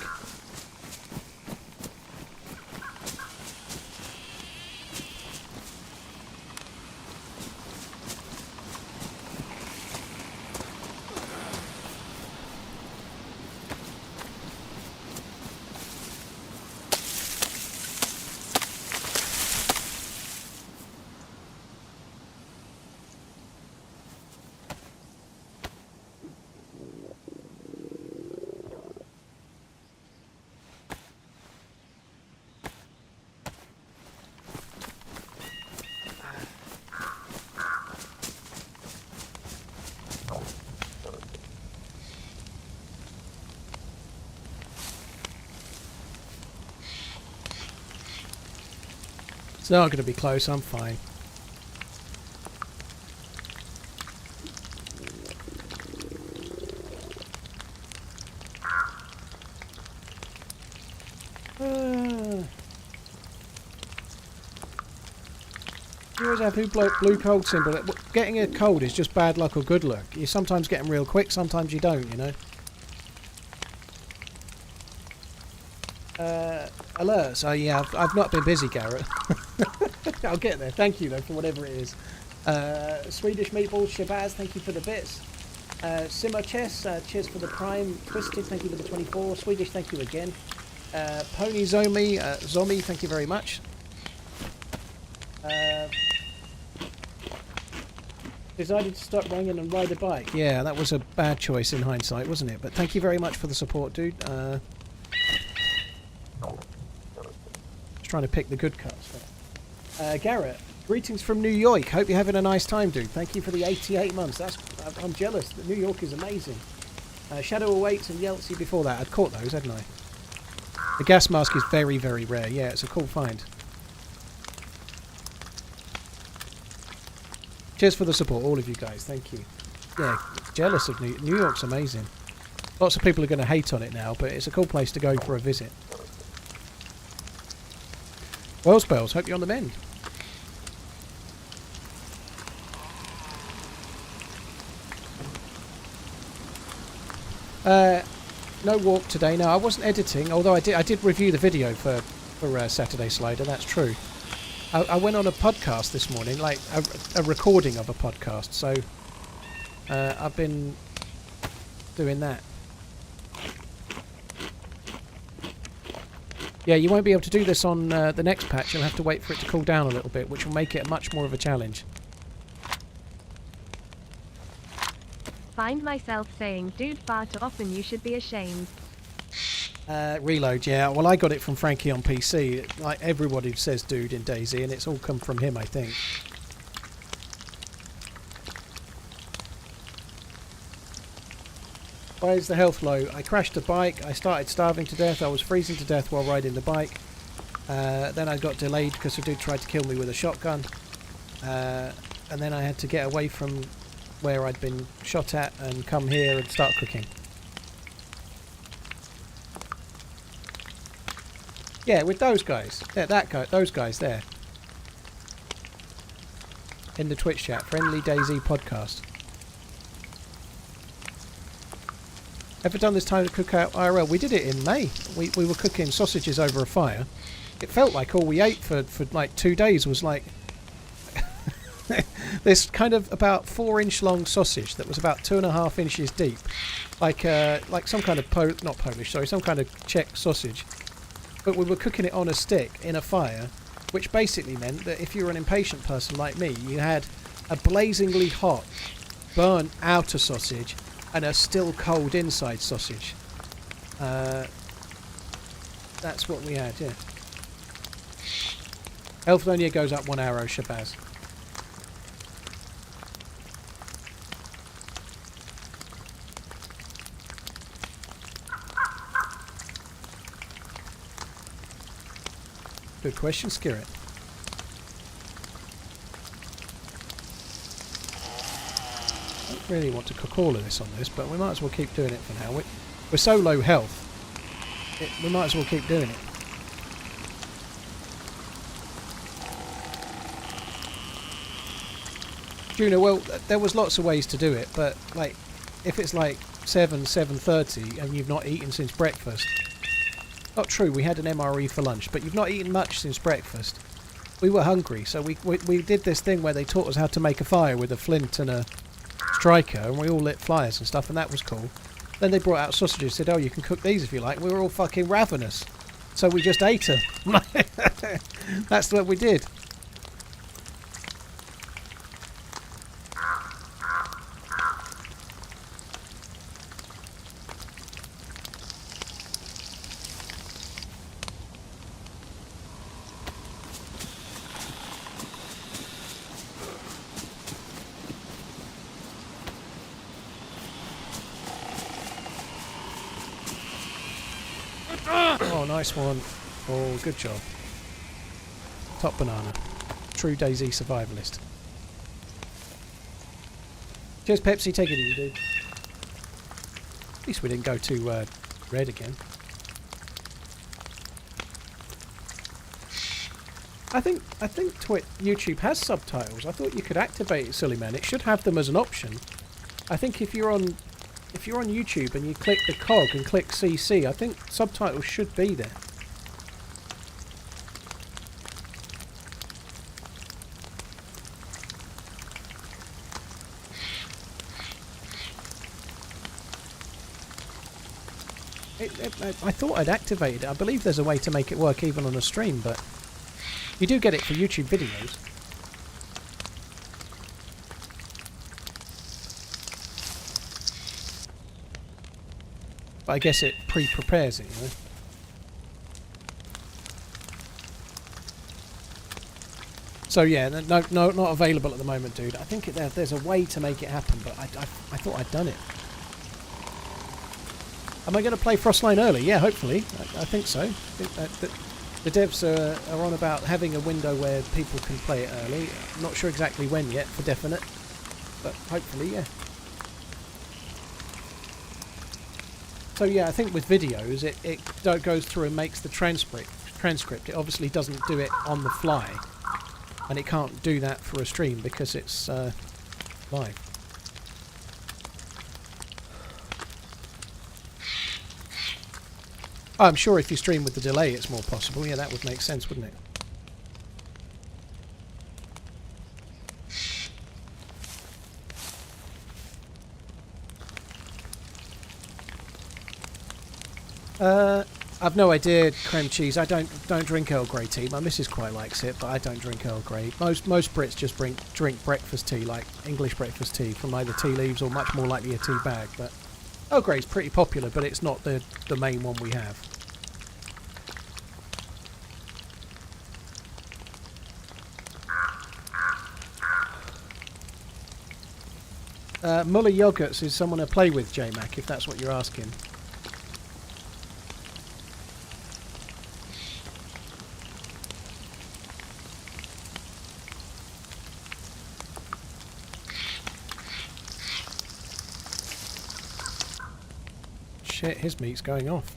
It's not going to be close, I'm fine. You always have blue cold symbol. Getting a cold is just bad luck or good luck. You sometimes get them real quick, sometimes you don't, you know. Alerts. Oh yeah, I've not been busy, Garrett. I'll get there. Thank you though for whatever it is. Swedish Meatballs, Shabazz, thank you for the bits. Simmer Chess, cheers for the Prime. Twisted, thank you for the 24. Swedish, thank you again. Pony Zomi, Zomi, thank you very much. Decided to stop running and ride a bike. Yeah, that was a bad choice in hindsight, wasn't it? But thank you very much for the support, dude. Just trying to pick the good cuts. Garrett, greetings from New York. Hope you're having a nice time, dude. Thank you for the 88 months. I'm jealous. New York is amazing. Shadow Awaits and Yeltsy before that. I'd caught those, hadn't I? The gas mask is very, very rare. Yeah, it's a cool find. Cheers for the support, all of you guys. Thank you. Yeah, jealous of New York's amazing. Lots of people are going to hate on it now, but it's a cool place to go for a visit. Well, Spells, hope you're on the mend. No walk today. No, I wasn't editing, although I did review the video for Saturday Slider, that's true. I went on a podcast this morning, like a recording of a podcast, so I've been doing that. Yeah, you won't be able to do this on the next patch. You'll have to wait for it to cool down a little bit, which will make it much more of a challenge. Find myself saying dude far too often, you should be ashamed. Reload, yeah. Well, I got it from Frankie on PC. Like everybody says dude in DayZ, and it's all come from him, I think. Why is the health low? I crashed a bike. I started starving to death. I was freezing to death while riding the bike. Then I got delayed because a dude tried to kill me with a shotgun. And then I had to get away from where I'd been shot at and come here and start cooking. Yeah, with those guys. Yeah, those guys there. In the Twitch chat. Friendly DayZ podcast. Ever done this time to cook out IRL? We did it in May. We were cooking sausages over a fire. It felt like all we ate for like 2 days was like this kind of about 4-inch long sausage that was about 2.5 inches deep, like some kind of not Polish, sorry, some kind of Czech sausage. But we were cooking it on a stick in a fire, which basically meant that if you were an impatient person like me, you had a blazingly hot, burnt outer sausage and a still cold inside sausage. That's what we had, yeah. Health only goes up 1 arrow, Shabazz. Good question, Skirret. I don't really want to cook all of this on this, but we might as well keep doing it for now. We're so low health, we might as well keep doing it. Juno, well, there was lots of ways to do it, but like, if it's like 7:30 and you've not eaten since breakfast. Not true, we had an MRE for lunch, but you've not eaten much since breakfast. We were hungry, so we did this thing where they taught us how to make a fire with a flint and a striker, and we all lit fires and stuff, and that was cool. Then they brought out sausages, said, oh, you can cook these if you like. We were all fucking ravenous, so we just ate them. That's what we did. Oh, nice one. Oh, good job. Top banana. True DayZ survivalist. Cheers, Pepsi. Take it easy, dude. At least we didn't go to red again. I think YouTube has subtitles. I thought you could activate it, silly man. It should have them as an option. I think if you're on YouTube and you click the cog and click CC, I think subtitles should be there. I thought I'd activated it. I believe there's a way to make it work even on a stream, but you do get it for YouTube videos. But I guess it pre-prepares it, you know. So yeah, no, not available at the moment, dude. I think there's a way to make it happen, but I thought I'd done it. Am I going to play Frostline early? Yeah, hopefully. I think so. I think that the devs are on about having a window where people can play it early. I'm not sure exactly when yet, for definite. But hopefully, yeah. So yeah, I think with videos, it goes through and makes the transcript. It obviously doesn't do it on the fly. And it can't do that for a stream because it's live. Oh, I'm sure if you stream with the delay it's more possible. Yeah, that would make sense, wouldn't it? I've no idea, cream cheese. I don't drink Earl Grey tea. My missus quite likes it, but I don't drink Earl Grey. Most Brits just drink breakfast tea, like English breakfast tea, from either tea leaves or much more likely a tea bag. But Earl Grey's pretty popular, but it's not the main one we have. Muller Yogurts is someone to play with, J-Mac, if that's what you're asking. Shit, his meat's going off.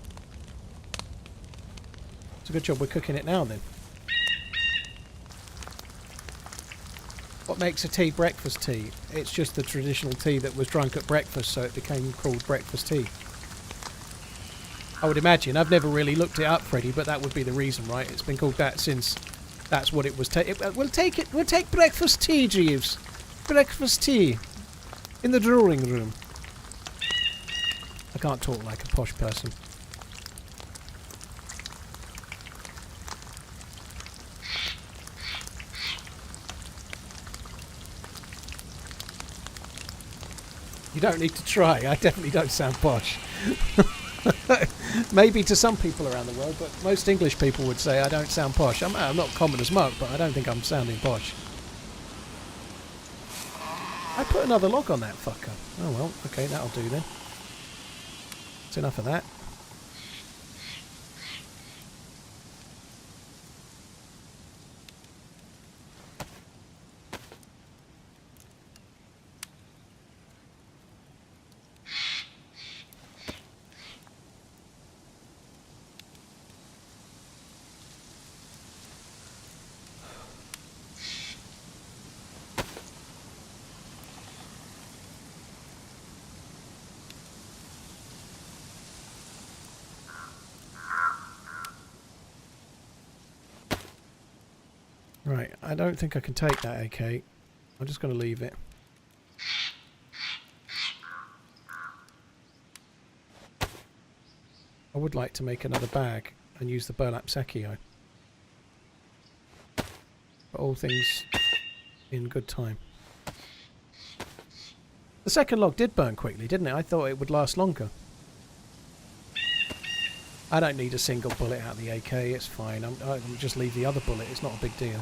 It's a good job we're cooking it now then. What makes a tea breakfast tea? It's just the traditional tea that was drunk at breakfast, so it became called breakfast tea. I would imagine. I've never really looked it up, Freddie, but that would be the reason, right? It's been called that since that's what it was. We'll take breakfast tea, Jeeves. Breakfast tea. In the drawing room. I can't talk like a posh person. You don't need to try. I definitely don't sound posh. Maybe to some people around the world, but most English people would say I don't sound posh. I'm not common as muck, but I don't think I'm sounding posh. I put another log on that fucker. Oh well, okay, that'll do then. That's enough of that. Right, I don't think I can take that AK. I'm just going to leave it. I would like to make another bag and use the burlap Sakio. But all things in good time. The second log did burn quickly, didn't it? I thought it would last longer. I don't need a single bullet out of the AK, it's fine. I'll just leave the other bullet, it's not a big deal.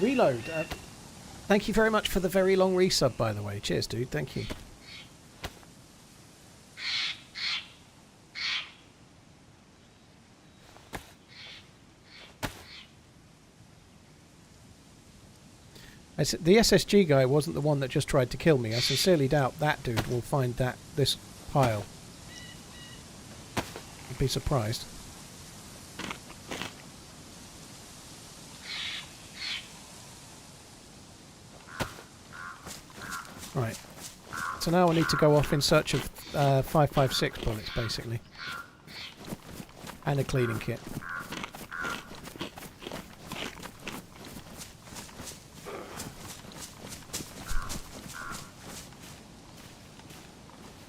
Reload. Thank you very much for the very long resub, by the way. Cheers, dude. Thank you. The SSG guy wasn't the one that just tried to kill me. I sincerely doubt that dude will find this pile. I'd be surprised. Right. So now I need to go off in search of 5.56 bullets, basically. And a cleaning kit.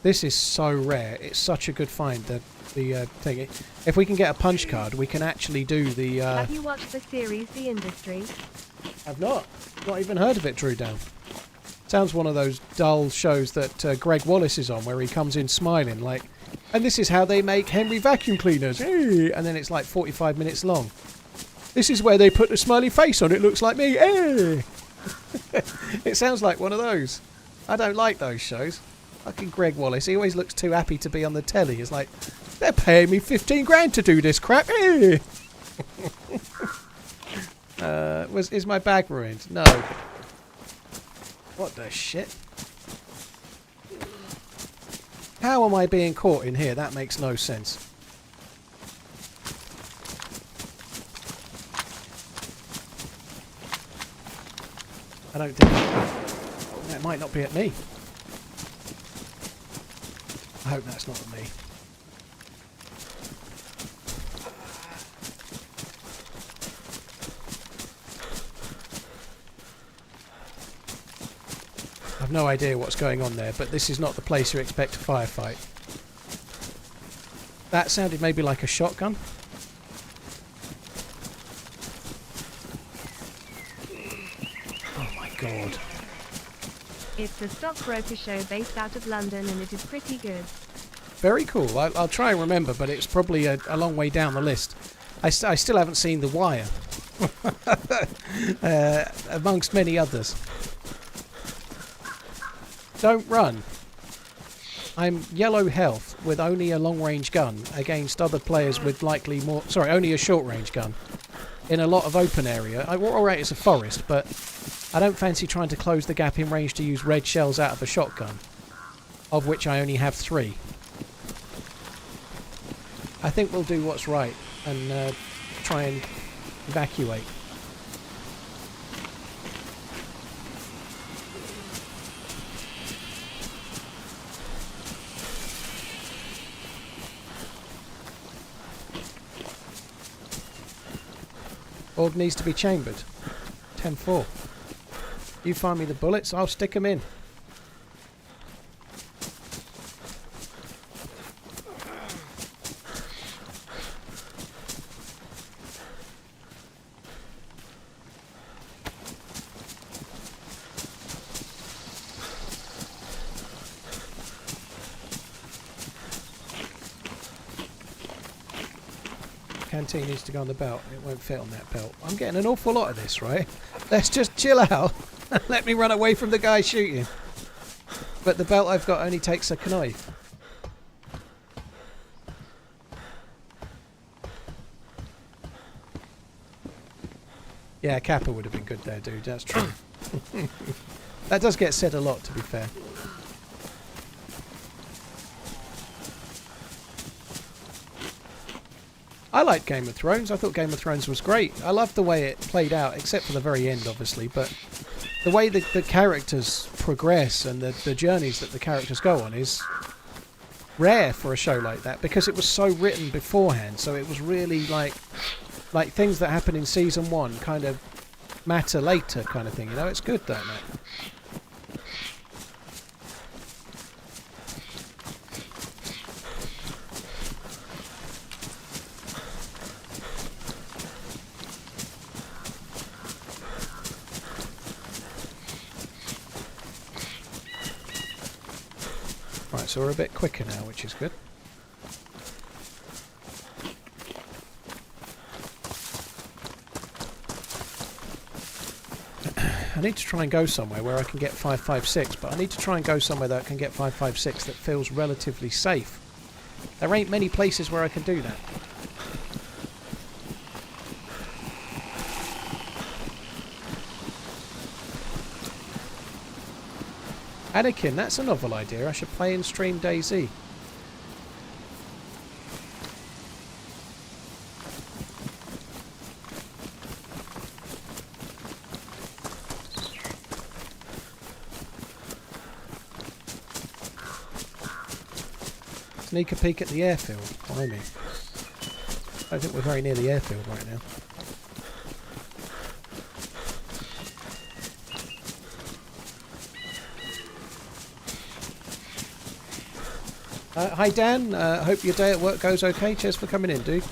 This is so rare. It's such a good find, the thing. If we can get a punch card, we can actually do the... Have you watched the series The Industry? I've not. Not even heard of it, Drew Down. Sounds one of those dull shows that Greg Wallace is on, where he comes in smiling, like, and this is how they make Henry vacuum cleaners. And then it's like 45 minutes long. This is where they put the smiley face on. It looks like me. It sounds like one of those. I don't like those shows. Fucking Greg Wallace, he always looks too happy to be on the telly. It's like, they're paying me 15 grand to do this crap. Is my bag ruined? No. What the shit? How am I being caught in here? That makes no sense. I don't think... That might not be at me. I hope that's not me. I've no idea what's going on there, but this is not the place you expect a firefight. That sounded maybe like a shotgun. Oh my god. It's a stockbroker show based out of London and it is pretty good. Very cool. I'll try and remember, but it's probably a long way down the list. I still haven't seen The Wire. Amongst many others. Don't run. I'm yellow health with only a long-range gun against other players with likely more... Sorry, only a short-range gun. In a lot of open area. Alright, it's a forest, but I don't fancy trying to close the gap in range to use red shells out of a shotgun. Of which I only have 3. I think we'll do what's right and try and evacuate. Orb needs to be chambered. 10-4. You find me the bullets, I'll stick them in. Canteen needs to go on the belt. It won't fit on that belt. I'm getting an awful lot of this, right? Let's just chill out and let me run away from the guy shooting. But the belt I've got only takes a knife. Yeah, Kappa would have been good there, dude. That's true. That does get said a lot, to be fair. I liked Game of Thrones. I thought Game of Thrones was great. I loved the way it played out, except for the very end, obviously. But the way the characters progress and the journeys that the characters go on is rare for a show like that, because it was so written beforehand. So it was really like things that happen in season 1 kind of matter later, kind of thing. You know, it's good, don't it? Right, so we're a bit quicker now, which is good. I need to try and go somewhere where I can get 556, but I need to try and go somewhere that I can get 556 that feels relatively safe. There ain't many places where I can do that. Anakin, that's a novel idea. I should play and stream DayZ. Sneak a peek at the airfield. Blimey. I don't think we're very near the airfield right now. Hi Dan, hope your day at work goes okay. Cheers for coming in, dude.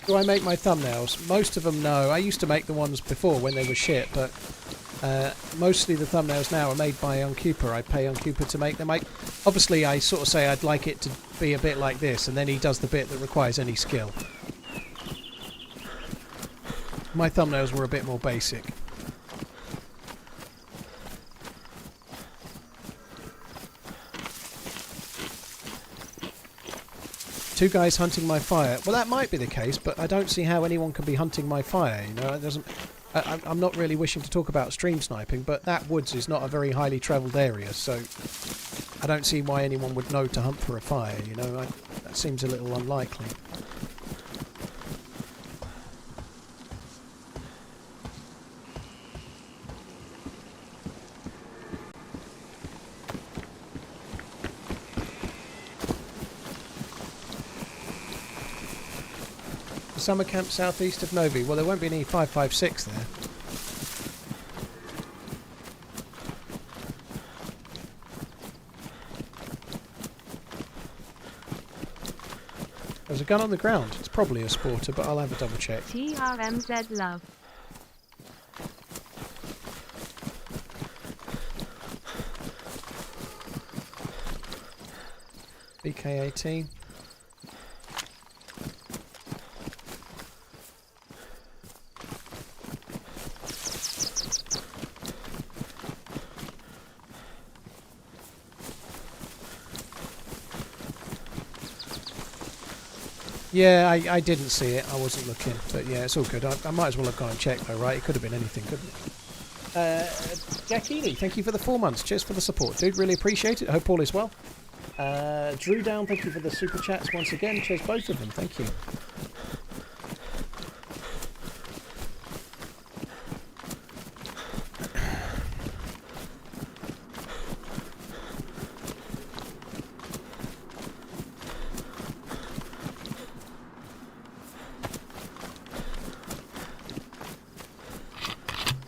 Do I make my thumbnails? Most of them, no. I used to make the ones before when they were shit, but mostly the thumbnails now are made by Uncuper. I pay Uncuper to make them. Obviously, I sort of say I'd like it to be a bit like this, and then he does the bit that requires any skill. My thumbnails were a bit more basic. Two guys hunting my fire. Well, that might be the case, but I don't see how anyone can be hunting my fire. You know, it doesn't. I'm not really wishing to talk about stream sniping, but that woods is not a very highly travelled area, so I don't see why anyone would know to hunt for a fire. You know, that seems a little unlikely. Summer camp southeast of Novi. Well, there won't be any 556 there. There's a gun on the ground. It's probably a sporter, but I'll have a double check. TRMZ love. BK-18. Yeah, I didn't see it. I wasn't looking. But yeah, it's all good. I might as well have gone and checked though, right? It could have been anything, couldn't it? Jack Ely, thank you for the 4 months. Cheers for the support, dude. Really appreciate it. Hope all is well. Drew Down, thank you for the super chats once again. Cheers both of them. Thank you.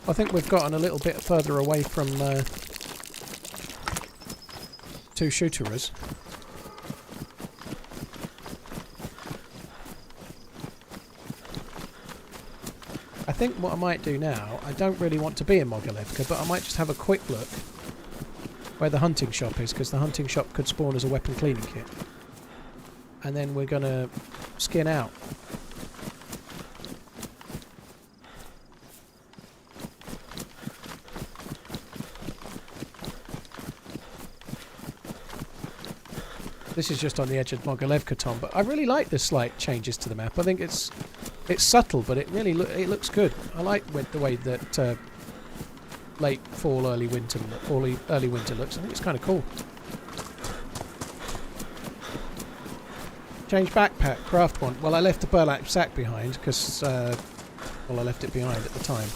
I think we've gotten a little bit further away from two shooterers. I think what I might do now, I don't really want to be in Mogilevka, but I might just have a quick look where the hunting shop is, because the hunting shop could spawn as a weapon cleaning kit. And then we're going to skin out. This is just on the edge of Mogilevka, Tom, but I really like the slight changes to the map. I think it's subtle, but it really looks good. I like the way that late fall, early winter looks. I think it's kind of cool. Change backpack, craft one. Well, I left the burlap sack behind because, well, I left it behind at the time.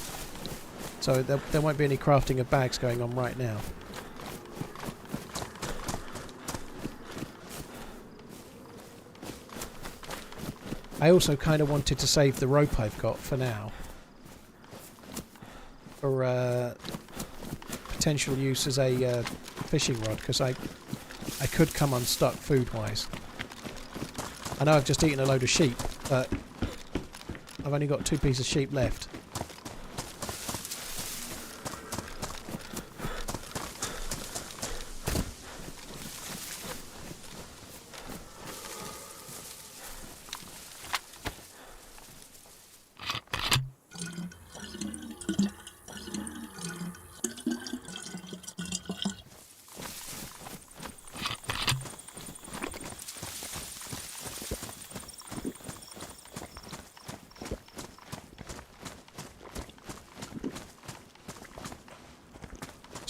So there won't be any crafting of bags going on right now. I also kind of wanted to save the rope I've got for now. For potential use as a fishing rod, because I could come unstuck food-wise. I know I've just eaten a load of sheep, but I've only got 2 pieces of sheep left.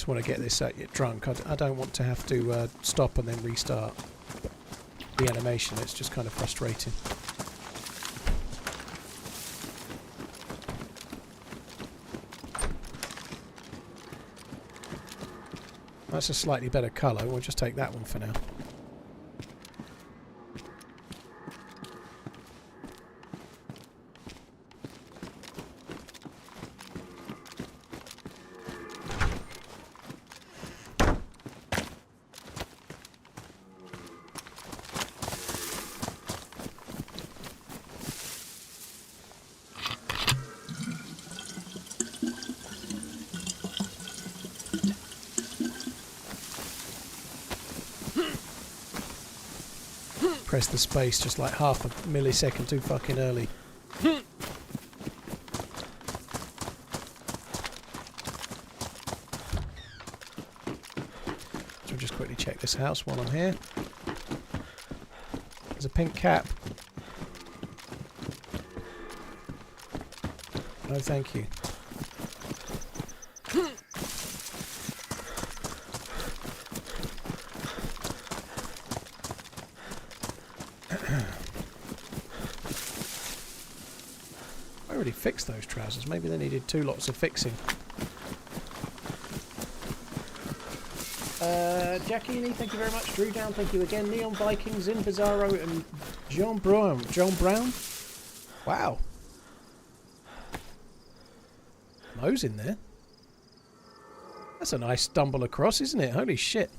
just want to get this drunk. I don't want to have to stop and then restart the animation. It's just kind of frustrating. That's a slightly better colour. We'll just take that one for now. Press the space just like half a millisecond too fucking early. So we'll just quickly check this house while I'm here. There's a pink cap. No, thank you. I already fixed those trousers. Maybe they needed 2 lots of fixing. Jackie, thank you very much. Drew Down, thank you again. Neon Vikings, In Bizarro, and John Brown. John Brown? Wow. Mo's in there. That's a nice stumble across, isn't it? Holy shit.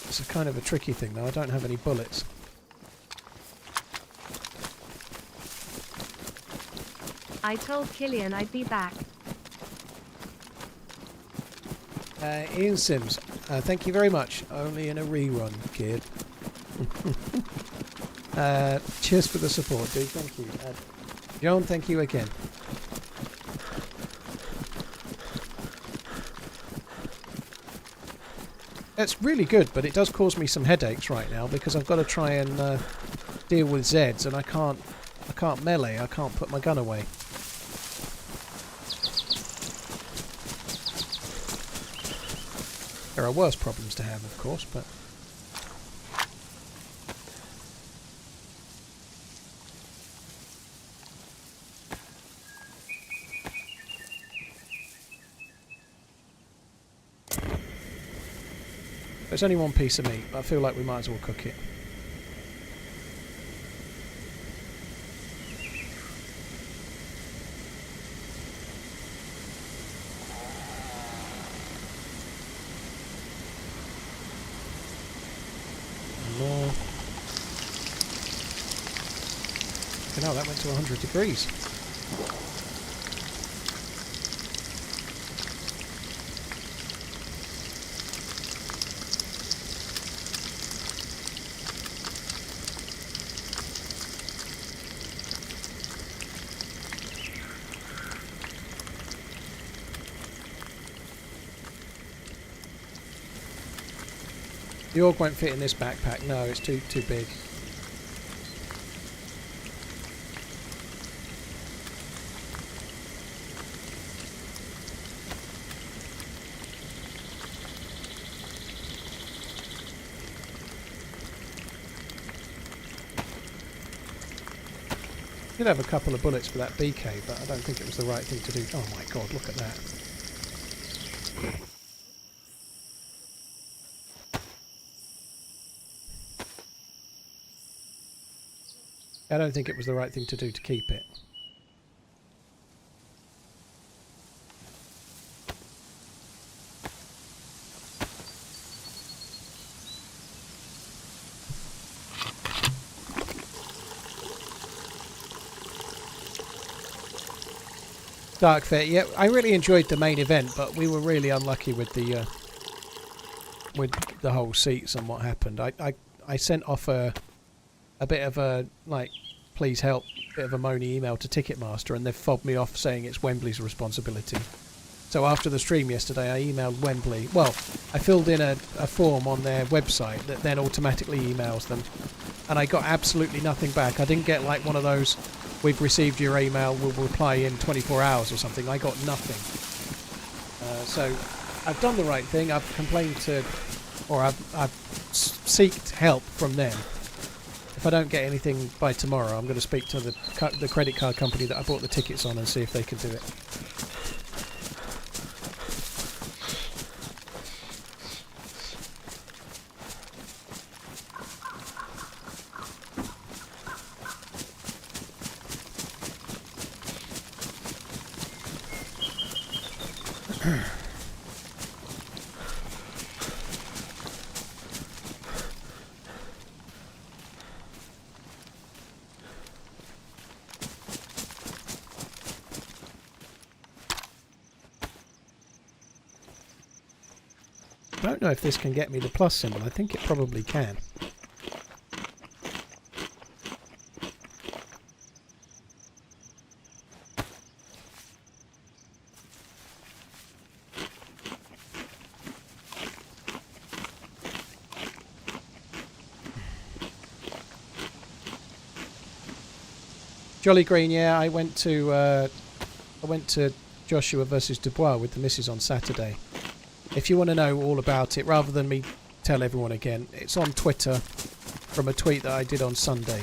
It's a kind of a tricky thing though. I don't have any bullets. I told Killian I'd be back. Ian Sims, thank you very much. Only in a rerun, kid. Cheers for the support, dude. Thank you. John, thank you again. It's really good, but it does cause me some headaches right now because I've got to try and deal with Zeds, and I can't melee. I can't put my gun away. There are worse problems to have, of course, but there's only one piece of meat, but I feel like we might as well cook it. More. You know, that went to 100 degrees. The org won't fit in this backpack. No, it's too big. Did have a couple of bullets for that BK, but I don't think it was the right thing to do. Oh my god, look at that. I don't think it was the right thing to do to keep it. Dark Fit, yeah, I really enjoyed the main event, but we were really unlucky with the whole seats and what happened. I sent off a bit of a like please help, bit of a moany email to Ticketmaster, and they've fobbed me off saying it's Wembley's responsibility. So after the stream yesterday, I emailed Wembley. Well, I filled in a form on their website that then automatically emails them, and I got absolutely nothing back. I didn't get like one of those, we've received your email, we'll reply in 24 hours or something. I got nothing. So I've done the right thing. I've complained to, or I've sought help from them. If I don't get anything by tomorrow, I'm going to speak to the credit card company that I bought the tickets on and see if they can do it. I don't know if this can get me the plus symbol. I think it probably can. Jolly Green, yeah, I went to Joshua versus Dubois with the missus on Saturday. If you want to know all about it, rather than me tell everyone again, it's on Twitter from a tweet that I did on Sunday.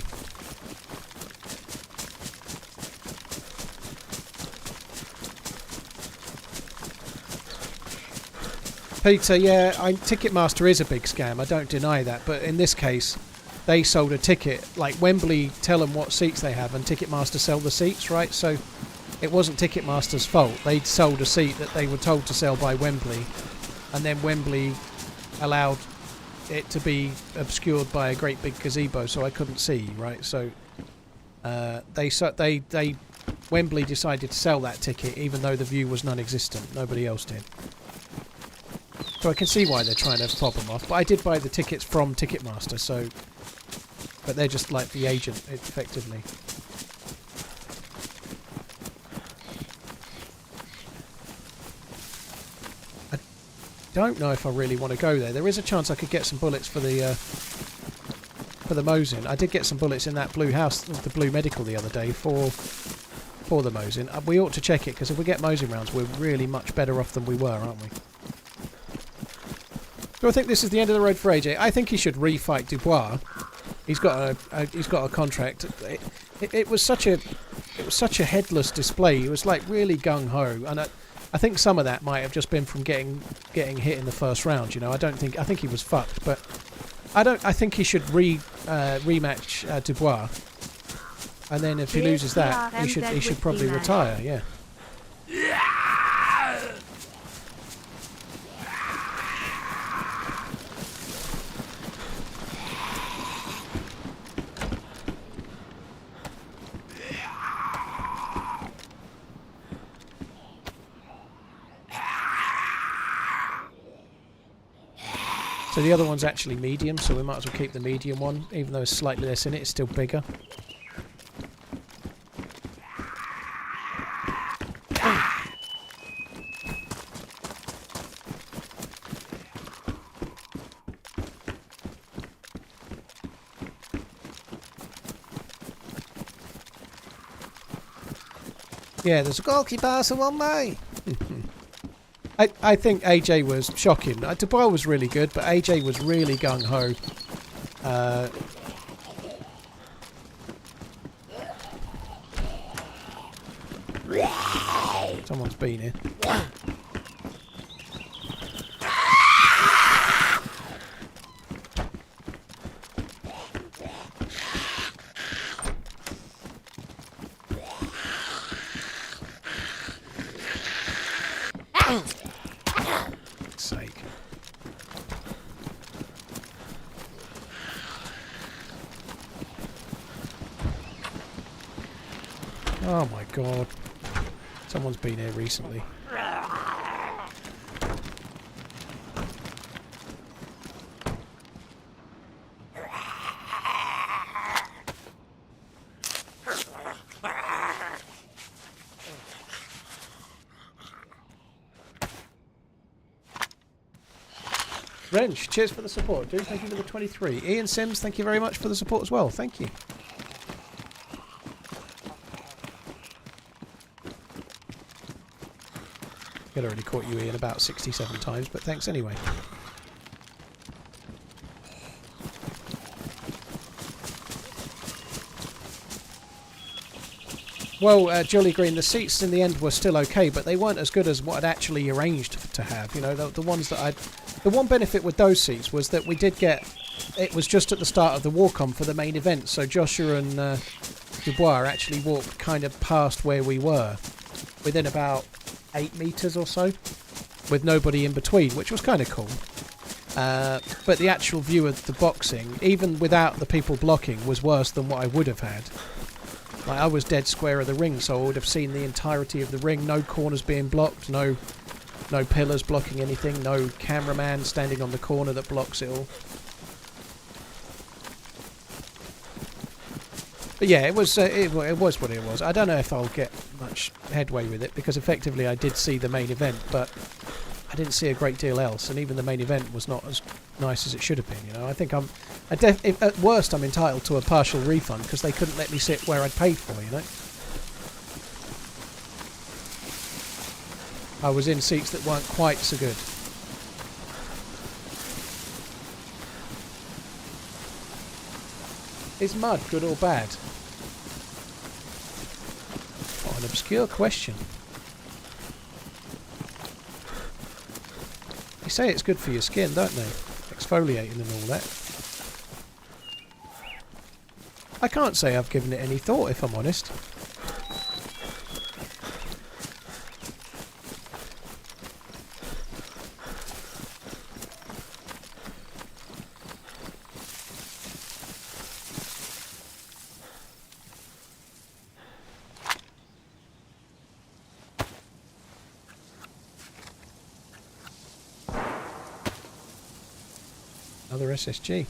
Peter, yeah, Ticketmaster is a big scam, I don't deny that, but in this case, they sold a ticket. Like, Wembley tell them what seats they have and Ticketmaster sell the seats, right? So it wasn't Ticketmaster's fault. They'd sold a seat that they were told to sell by Wembley, and then Wembley allowed it to be obscured by a great big gazebo, so I couldn't see, right? So Wembley decided to sell that ticket, even though the view was non-existent. Nobody else did. So I can see why they're trying to fob them off. But I did buy the tickets from Ticketmaster, so... But they're just like the agent, effectively. Don't know if I really want to go there. There is a chance I could get some bullets for the Mosin. I did get some bullets in that blue house, the blue medical the other day for the Mosin. We ought to check it, because if we get Mosin rounds, we're really much better off than we were, aren't we? Do I think this is the end of the road for AJ? I think he should refight Dubois. He's got a contract. It was such a headless display. It was like really gung ho, and I think some of that might have just been from getting hit in the first round. You know, I think he was fucked, but I think he should rematch Dubois, and then if he loses that, he should probably retire. Yeah. So the other one's actually medium, so we might as well keep the medium one, even though it's slightly less in it, it's still bigger. Yeah, there's a goalkeeper, so on me. I think AJ was shocking. Dubois was really good, but AJ was really gung-ho. Someone's been here. Oh my god. Someone's been here recently. Wrench, cheers for the support, dude. Thank you for the 23. Ian Sims, thank you very much for the support as well. Thank you. I'd already caught you, Ian, about 67 times, but thanks anyway. Well, Jolly Green, the seats in the end were still okay, but they weren't as good as what I'd actually arranged to have. You know, the ones that I'd... The one benefit with those seats was that we did get... It was just at the start of the walk-on for the main event, so Joshua and Dubois actually walked kind of past where we were, within about 8 metres or so, with nobody in between, which was kind of cool. But the actual view of the boxing, even without the people blocking, was worse than what I would have had. Like, I was dead square of the ring, so I would have seen the entirety of the ring, no corners being blocked, no pillars blocking anything, no cameraman standing on the corner that blocks it all. But yeah, it was what it was. I don't know if I'll get much headway with it, because effectively I did see the main event, but I didn't see a great deal else, and even the main event was not as nice as it should have been. You know, I think at worst I'm entitled to a partial refund because they couldn't let me sit where I'd paid for. You know, I was in seats that weren't quite so good. Is mud good or bad? What an obscure question. They say it's good for your skin, don't they? Exfoliating and all that. I can't say I've given it any thought, if I'm honest. Another SSG.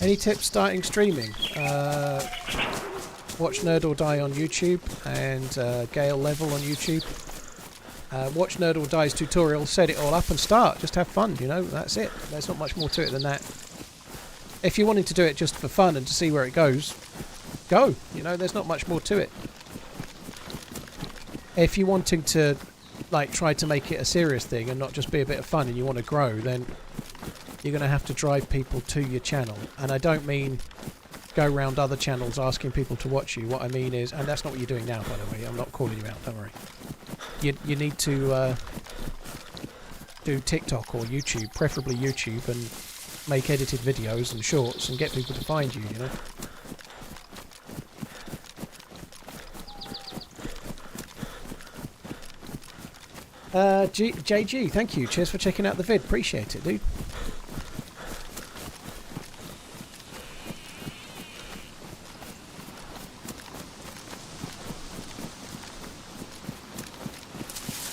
Any tips starting streaming? Watch Nerd or Die on YouTube and Gale Level on YouTube. Watch Nerd or Die's tutorial, set it all up and start. Just have fun, you know, that's it. There's not much more to it than that. If you're wanting to do it just for fun and to see where it goes, go. You know, there's not much more to it. If you're wanting to, like, try to make it a serious thing and not just be a bit of fun and you want to grow, then you're going to have to drive people to your channel. And I don't mean go around other channels asking people to watch you. What I mean is, and that's not what you're doing now, by the way, I'm not calling you out, don't worry. You need to do TikTok or YouTube, preferably YouTube, and make edited videos and shorts and get people to find you, you know. JG, thank you. Cheers for checking out the vid. Appreciate it, dude.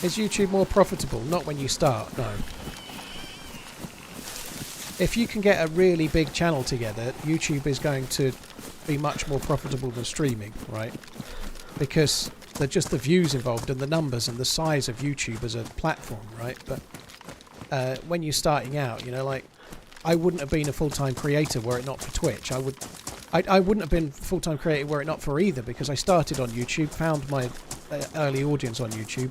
Is YouTube more profitable? Not when you start, no. If you can get a really big channel together, YouTube is going to be much more profitable than streaming, right? Because they're just the views involved and the numbers and the size of YouTube as a platform, right? But when you're starting out, you know, like, I wouldn't have been a full-time creator were it not for Twitch. I wouldn't have been a full-time creator were it not for either, because I started on YouTube, found my early audience on YouTube,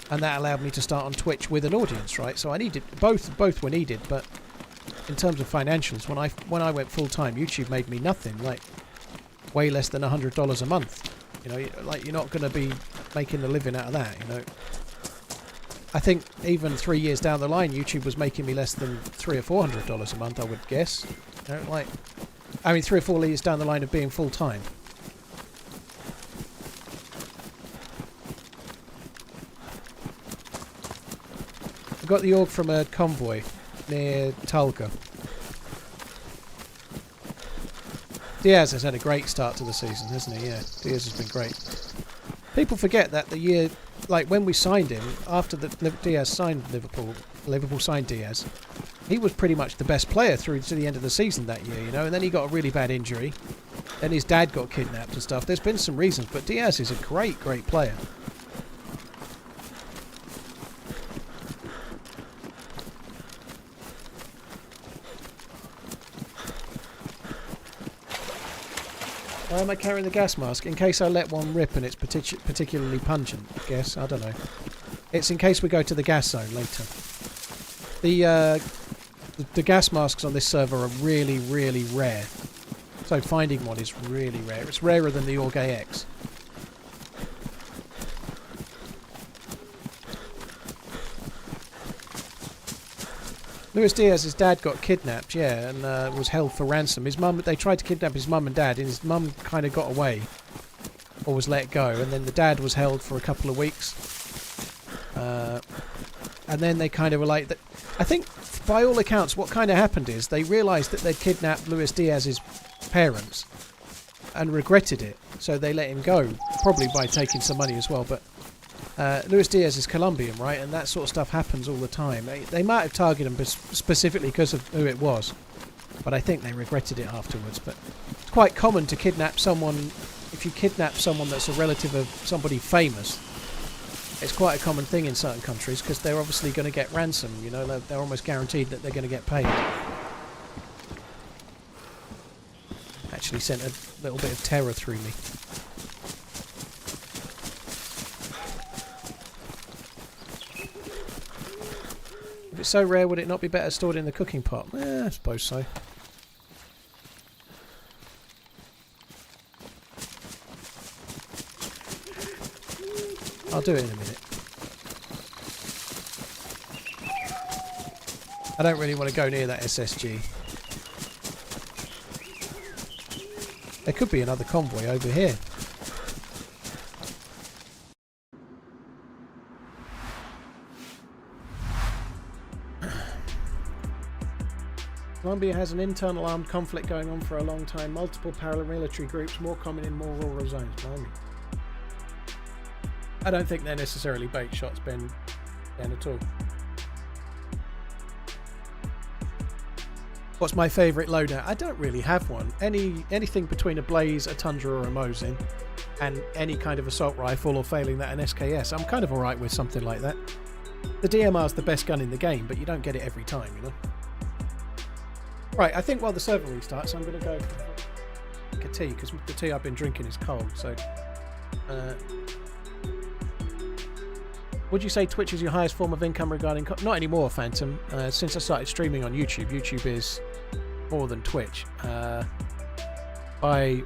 and that allowed me to start on Twitch with an audience, right? So I needed both were needed, but in terms of financials, when I went full time, YouTube made me nothing, like way less than $100 a month. You know, like, you're not going to be making a living out of that, you know. I think even 3 years down the line, YouTube was making me less than $300 or $400 a month, I would guess. You know, like, I mean, 3 or 4 years down the line of being full time. I got the org from a convoy near Tulga. Diaz has had a great start to the season, hasn't he? Yeah, Diaz has been great. People forget that the year, like when we signed him, after Diaz signed Liverpool signed Diaz, he was pretty much the best player through to the end of the season that year, you know, and then he got a really bad injury. Then his dad got kidnapped and stuff. There's been some reasons, but Diaz is a great, great player. Why am I carrying the gas mask? In case I let one rip and it's particularly pungent, I guess. I don't know. It's in case we go to the gas zone later. The gas masks on this server are really, really rare. So finding one is really rare. It's rarer than the Org AX. Luis Diaz's dad got kidnapped, yeah, and was held for ransom. His mum, they tried to kidnap his mum and dad, and his mum kind of got away, or was let go, and then the dad was held for a couple of weeks. And then they kind of were like, I think, by all accounts, what kind of happened is they realised that they'd kidnapped Luis Diaz's parents and regretted it, so they let him go, probably by taking some money as well, but Luis Diaz is Colombian, right, and that sort of stuff happens all the time. They might have targeted him specifically because of who it was, but I think they regretted it afterwards. But it's quite common to kidnap someone. If you kidnap someone that's a relative of somebody famous, it's quite a common thing in certain countries because they're obviously going to get ransom, you know, they're almost guaranteed that they're going to get paid. Actually sent a little bit of terror through me. If it's so rare, would it not be better stored in the cooking pot? I suppose so. I'll do it in a minute. I don't really want to go near that SSG. There could be another convoy over here. Colombia has an internal armed conflict going on for a long time. Multiple paramilitary groups, more common in more rural zones. Blimey. I don't think they're necessarily bait shots, Ben at all. What's my favourite loadout? I don't really have one. Anything between a Blaze, a Tundra or a Mosin, and any kind of assault rifle, or failing that, an SKS. I'm kind of alright with something like that. The DMR is the best gun in the game, but you don't get it every time, you know? Right, I think while the server restarts, I'm going to go make a tea, because the tea I've been drinking is cold, so... would you say Twitch is your highest form of income regarding... Not anymore, Phantom. Since I started streaming on YouTube, YouTube is more than Twitch. By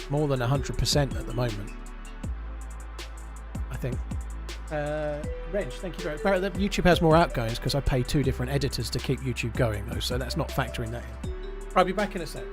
more than 100% at the moment. I think. Wrench, thank you very much. Barrett, YouTube has more outgoings because I pay 2 different editors to keep YouTube going, though, so that's not factoring that in. I'll be back in a sec.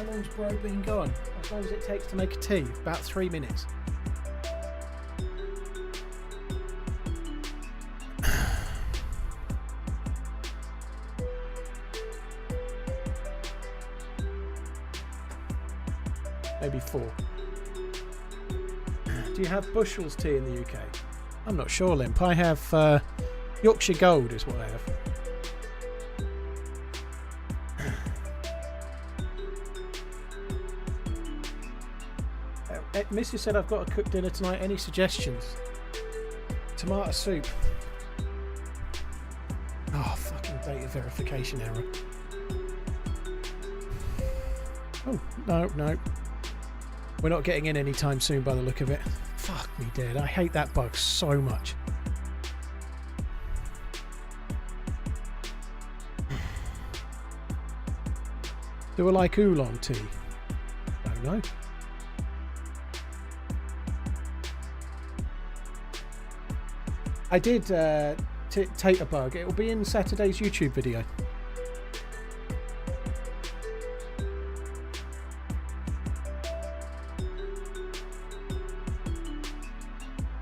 How long's bro been gone? As long as it takes to make a tea. About 3 minutes. Maybe 4. Do you have Bushells tea in the UK? I'm not sure, Limp. I have Yorkshire Gold is what I have. Missy said I've got to cook dinner tonight. Any suggestions? Tomato soup. Oh, fucking data verification error. Oh, no. We're not getting in anytime soon by the look of it. Fuck me dead. I hate that bug so much. Do I like oolong tea? Don't know. I did take a bug. It will be in Saturday's YouTube video.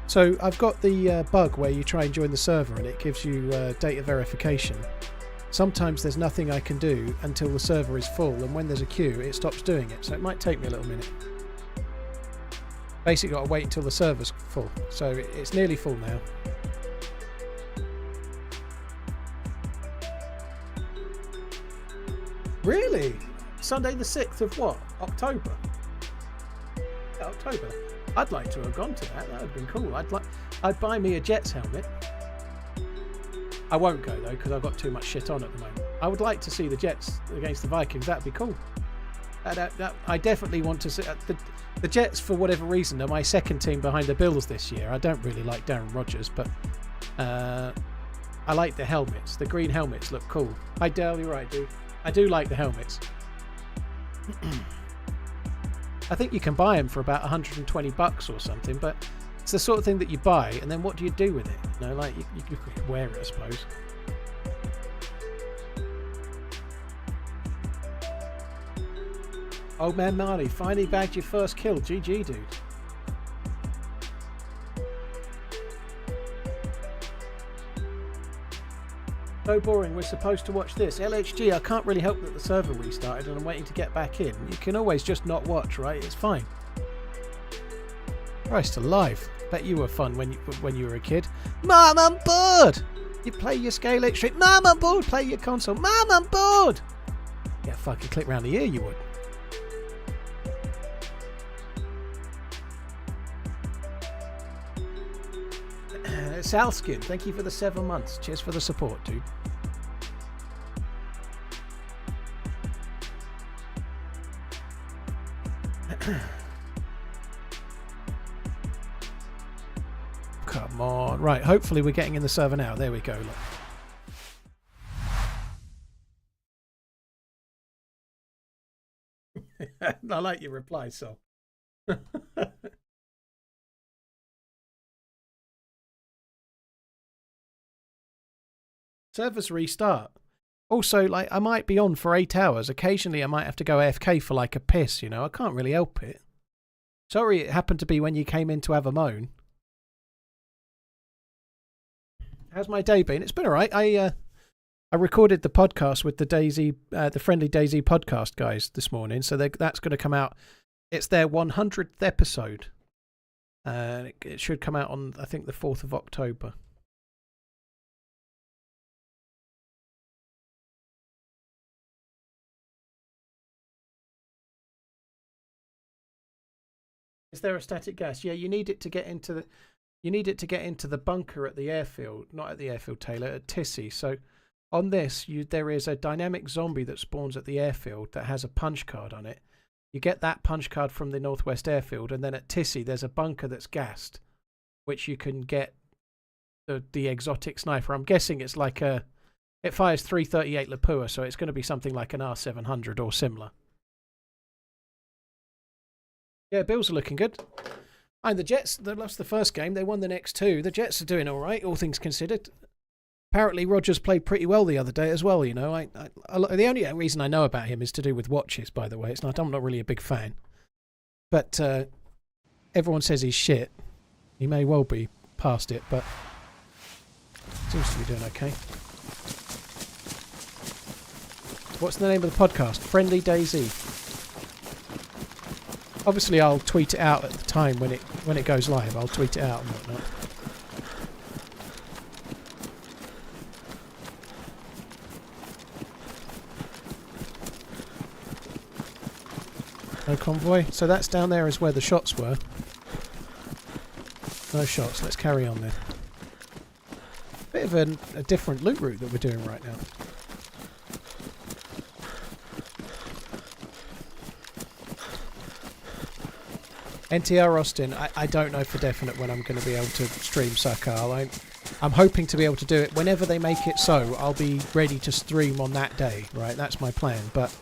So I've got the bug where you try and join the server and it gives you data verification. Sometimes there's nothing I can do until the server is full, and when there's a queue it stops doing it, so it might take me a little minute. Basically got to wait until the server's full, so it's nearly full now. Really? Sunday the 6th of what? October? Yeah, October. I'd like to have gone to that. That would have been cool. I'd buy me a Jets helmet. I won't go though because I've got too much shit on at the moment. I would like to see the Jets against the Vikings. That'd be cool. I definitely want to see the Jets. For whatever reason, are my second team behind the Bills this year. I don't really like Darren Rodgers, but I like the helmets. The green helmets look cool. Hi Dale, you're right, dude. I do like the helmets. I think you can buy them for about $120 or something, but it's the sort of thing that you buy, and then what do you do with it? You know, like you could wear it, I suppose. Old man Marley finally bagged your first kill. GG, dude. So boring, we're supposed to watch this. LHG, I can't really help that the server restarted and I'm waiting to get back in. You can always just not watch, right? It's fine. Christ alive. Bet you were fun when you were a kid. Mom, I'm bored! You play your scale extra. Mom, I'm bored! Play your console. Mom, I'm bored! Yeah, fucking click round the ear, you would. Salskin, thank you for the 7 months. Cheers for the support, dude. Come on. Right, hopefully we're getting in the server now. There we go. Look. I like your reply, Sol. Servers restart. Also, like, I might be on for 8 hours. Occasionally I might have to go AFK for like a piss, you know. I can't really help it. Sorry it happened to be when you came in to have a moan. How's my day been? It's been alright. I recorded the podcast with the DayZ, the Friendly DayZ podcast guys this morning, so that's going to come out. It's their 100th episode. It should come out on, I think, the 4th of October. Is there a static gas? Yeah, you need it to get into the bunker at the airfield, not at the airfield, Taylor, at Tissy. So on this, there is a dynamic zombie that spawns at the airfield that has a punch card on it. You get that punch card from the Northwest Airfield, and then at Tissy there's a bunker that's gassed, which you can get the exotic sniper. I'm guessing it's like it fires 338 Lapua, so it's going to be something like an R700 or similar. Yeah, Bills are looking good. And the Jets, they lost the first game. They won the next 2. The Jets are doing all right, all things considered. Apparently Rogers played pretty well the other day as well, you know. The only reason I know about him is to do with watches, by the way. I'm not really a big fan. But everyone says he's shit. He may well be past it, but seems to be doing okay. What's the name of the podcast? Friendly DayZ. Obviously I'll tweet it out at the time when it goes live. I'll tweet it out and whatnot. No convoy. So that's down there is where the shots were. No shots. Let's carry on then. Bit of a different loot route that we're doing right now. NTR Austin, I don't know for definite when I'm going to be able to stream Sakal. I'm hoping to be able to do it whenever they make it so. I'll be ready to stream on that day, right? That's my plan, but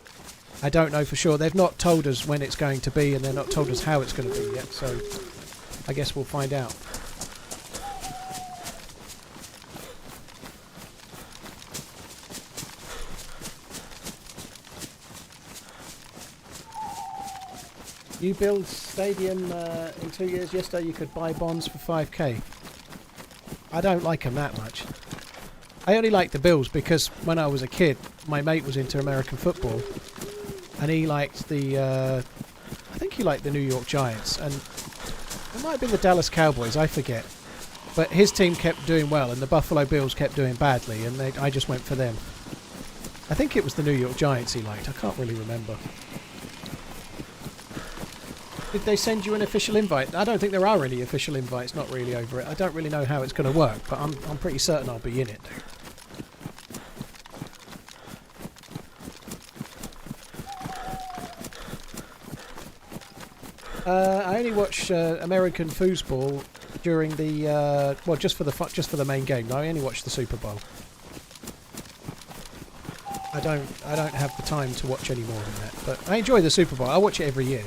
I don't know for sure. They've not told us when it's going to be, and they're not told us how it's going to be yet, so I guess we'll find out. You build stadium in 2 years. Yesterday you could buy bonds for 5k. I don't like them that much. I only like the Bills because when I was a kid, my mate was into American football, and he liked I think he liked the New York Giants, and it might have been the Dallas Cowboys, I forget. But his team kept doing well, and the Buffalo Bills kept doing badly, and I just went for them. I think it was the New York Giants he liked. I can't really remember. Did they send you an official invite? I don't think there are any official invites, not really over it. I don't really know how it's going to work, but I'm pretty certain I'll be in it, dude. I only watch American foosball during the just for the main game. I only watch the Super Bowl. I don't have the time to watch any more than that. But I enjoy the Super Bowl. I watch it every year.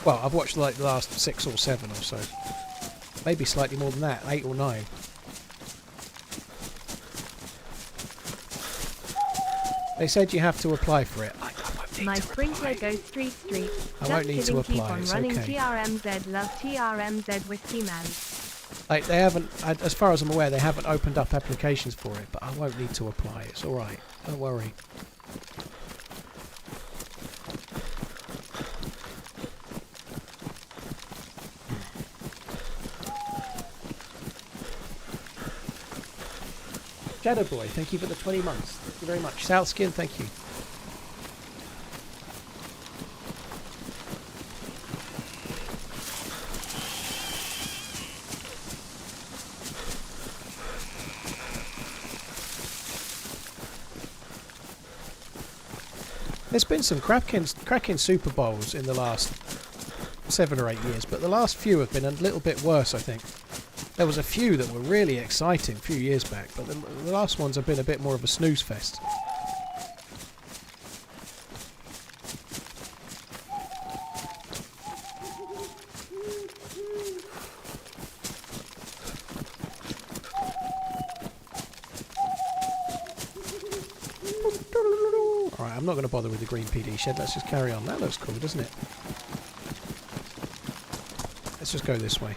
Well, I've watched like the last 6 or 7 or so. Maybe slightly more than that, 8 or 9. They said you have to apply for it. My sprinkler goes street. I won't need to apply. Keep on it's running okay. TRMZ, love TRMZ Whiskey Man. Like they haven't, as far as I'm aware, they haven't opened up applications for it. But I won't need to apply. It's all right. Don't worry. Shadow Boy, thank you for the 20 months. Thank you very much. Southskin, thank you. There's been some cracking Super Bowls in the last 7 or 8 years, but the last few have been a little bit worse, I think. There was a few that were really exciting a few years back, but the last ones have been a bit more of a snooze fest. Alright, I'm not going to bother with the green PD shed, let's just carry on. That looks cool, doesn't it? Let's just go this way.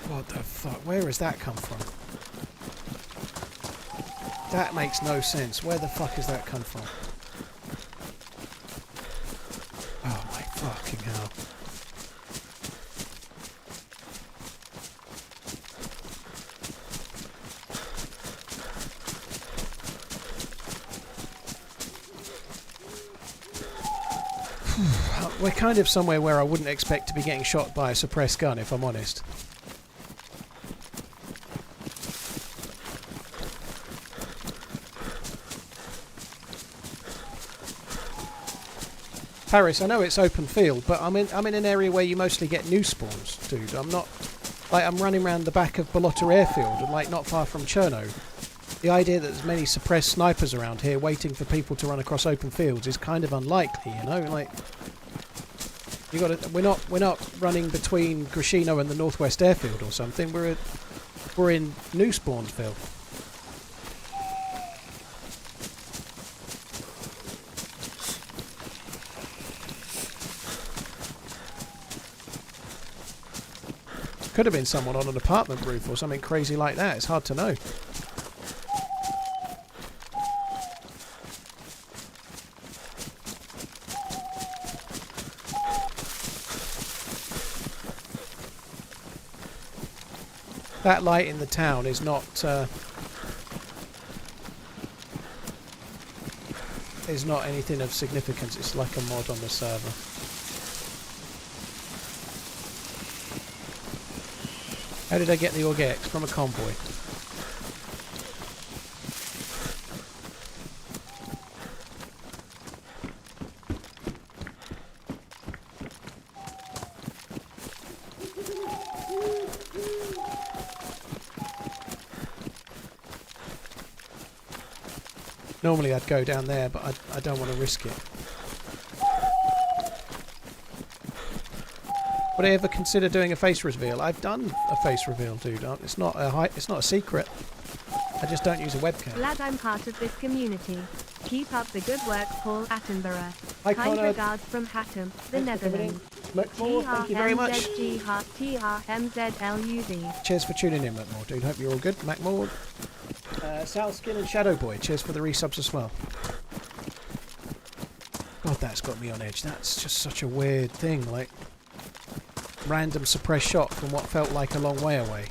What the fuck? Where has that come from? That makes no sense. Where the fuck has that come from? Oh my fucking hell. We're kind of somewhere where I wouldn't expect to be getting shot by a suppressed gun, if I'm honest. Paris, I know it's open field, but I'm in an area where you mostly get new spawns, dude. I'm not like I'm running around the back of Balota Airfield, and like not far from Cherno. The idea that there's many suppressed snipers around here waiting for people to run across open fields is kind of unlikely, you know. Like, you got to. We're not running between Grishino and the Northwest Airfield or something. We're in New Spawnsville. Could have been someone on an apartment roof or something crazy like that. It's hard to know. That light in the town is not anything of significance. It's like a mod on the server. How did I get the Orgex? From a convoy. Normally I'd go down there, but I don't want to risk it. Would I ever consider doing a face reveal? I've done a face reveal, dude. It's not a secret. I just don't use a webcam. Glad I'm part of this community. Keep up the good work, Paul Attenborough. Hi, Kind Connor. regards from Hattem, the Netherlands. McMore, thank you very much. TRMZLUZ. Cheers for tuning in, McMore, dude. Hope you're all good. McMore, Salskin and Shadow Boy, cheers for the resubs as well. God, that's got me on edge. That's just such a weird thing, like random suppressed shot from what felt like a long way away.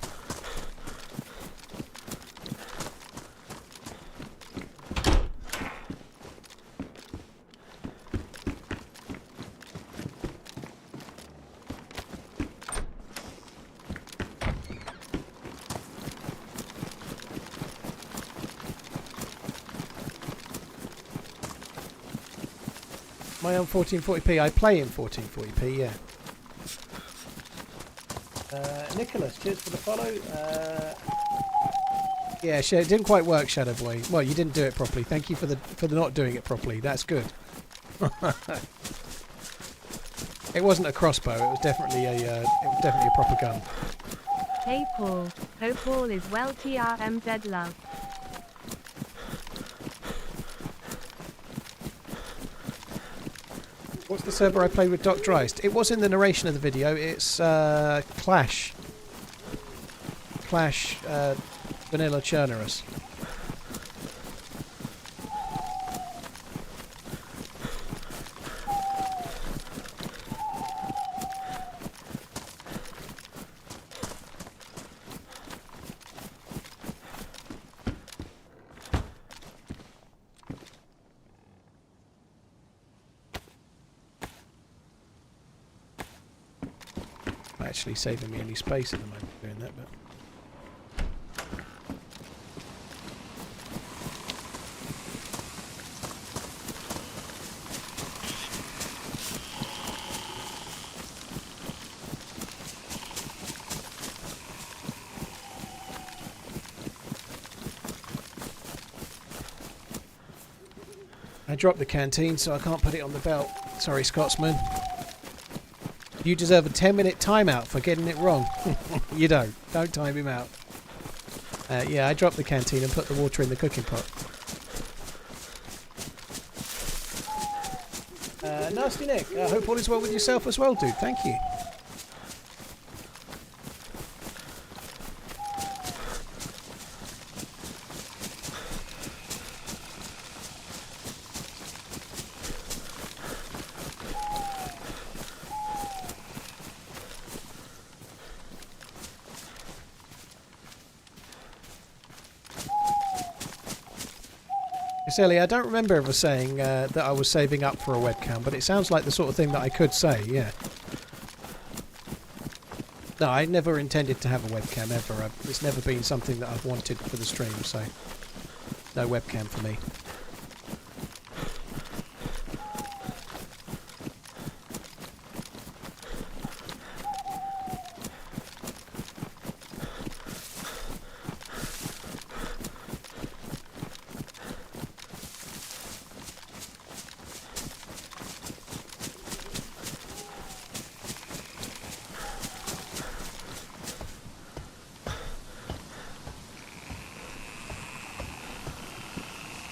Am I on 1440p? I play in 1440p, yeah. Nicholas, cheers for the follow. Yeah, it didn't quite work, Shadow Boy. Well, you didn't do it properly. Thank you for the not doing it properly. That's good. It wasn't a crossbow. It was definitely a proper gun. Hey Paul. Hope all is well. TRMZ love. What's the server I played with Doc Dreist? It was in the narration of the video. It's Clash. Clash Vanilla Chernarus. Actually saving me any space at the moment doing that, but I dropped the canteen, so I can't put it on the belt. Sorry, Scotsman. You deserve a 10-minute timeout for getting it wrong. You don't. Don't time him out. Yeah, I dropped the canteen and put the water in the cooking pot. Nasty Nick, I hope all is well with yourself as well, dude. Thank you. Ellie, I don't remember ever saying that I was saving up for a webcam, but it sounds like the sort of thing that I could say, yeah. No, I never intended to have a webcam ever. It's never been something that I've wanted for the stream, so no webcam for me.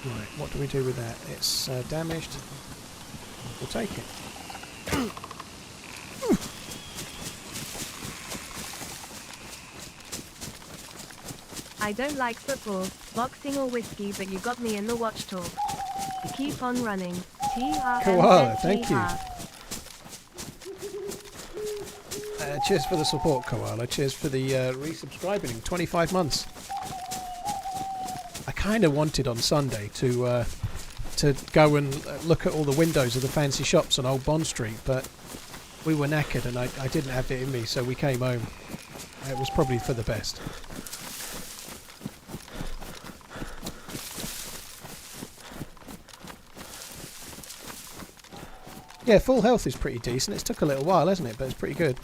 Right, what do we do with that? It's damaged. We'll take it. I don't like football, boxing or whiskey, but you got me in the watch talk. Keep on running. TRMZ. Koala, thank you. Cheers for the support, Koala. Cheers for the resubscribing. 25 months. I kind of wanted on Sunday to go and look at all the windows of the fancy shops on Old Bond Street, but we were knackered and I didn't have it in me, so we came home. It was probably for the best. Yeah, full health is pretty decent. It's took a little while, hasn't it? But it's pretty good.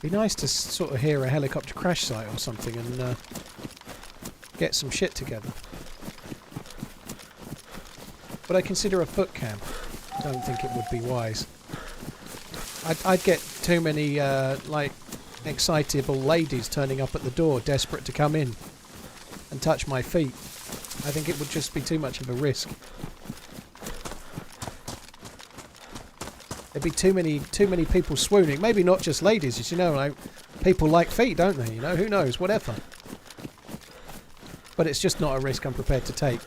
Be nice to sort of hear a helicopter crash site or something and get some shit together. But I consider a foot camp. Don't think it would be wise. I'd get too many like excitable ladies turning up at the door, desperate to come in and touch my feet. I think it would just be too much of a risk. There'd be too many people swooning. Maybe not just ladies, as you know. Like, people like feet, don't they? You know, who knows? Whatever. But it's just not a risk I'm prepared to take.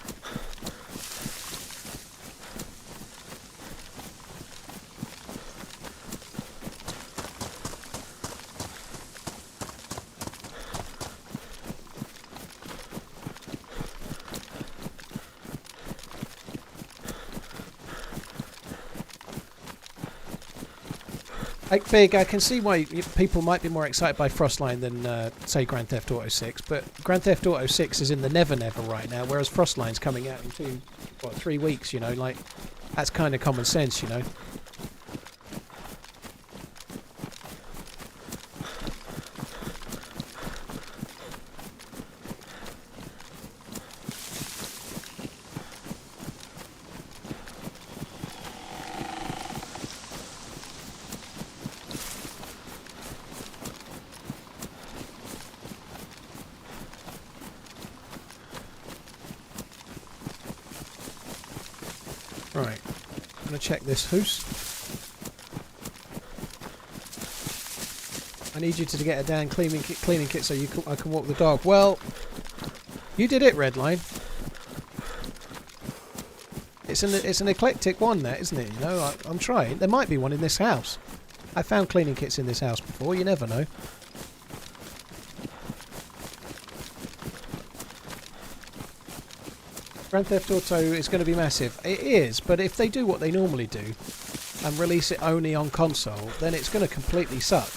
Big, I can see why people might be more excited by Frostline than, say, Grand Theft Auto 6, but Grand Theft Auto 6 is in the Never Never right now, whereas Frostline's coming out in 3 weeks, you know, like, that's kind of common sense, you know. Right, I'm going to check this hoose. I need you to get a damn cleaning kit so I can walk the dog. Well, you did it, Redline. It's an eclectic one, that, isn't it? You know, I'm trying. There might be one in this house. I found cleaning kits in this house before. You never know. Grand Theft Auto is going to be massive. It is, but if they do what they normally do and release it only on console, then it's going to completely suck.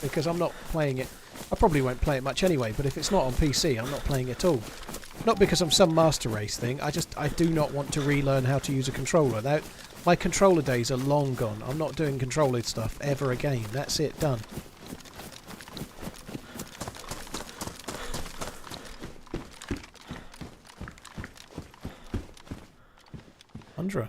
Because I'm not playing it. I probably won't play it much anyway, but if it's not on PC, I'm not playing it at all. Not because I'm some master race thing, I do not want to relearn how to use a controller. My controller days are long gone. I'm not doing controller stuff ever again. That's it, done. Andra.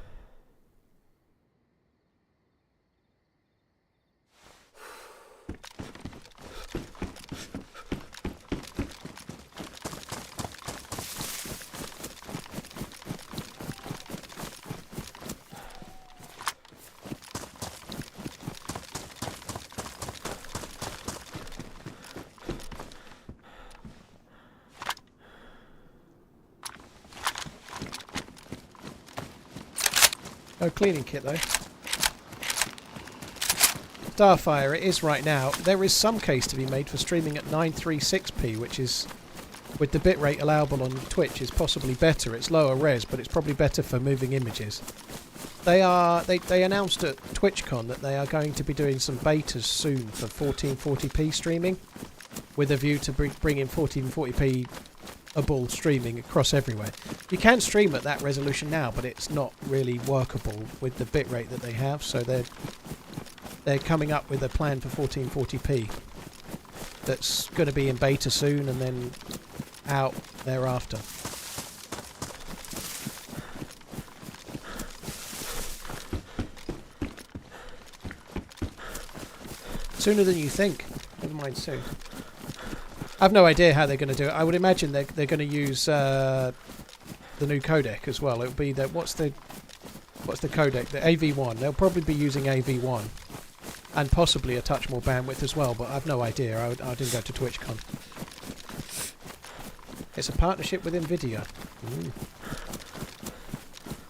No cleaning kit though. Starfire, it is right now. There is some case to be made for streaming at 936p, which is, with the bitrate allowable on Twitch, is possibly better. It's lower res, but it's probably better for moving images. They announced at TwitchCon that they are going to be doing some betas soon for 1440p streaming, with a view to bringing 1440p able streaming across everywhere. You can stream at that resolution now, but it's not really workable with the bitrate that they have, so they're coming up with a plan for 1440p. that's going to be in beta soon and then out thereafter. Sooner than you think. Never mind soon. I've no idea how they're going to do it. I would imagine they're going to use the new codec as well. It'll be the what's the codec? The AV1. They'll probably be using AV1 and possibly a touch more bandwidth as well. But I've no idea. I didn't go to TwitchCon. It's a partnership with Nvidia. Ooh.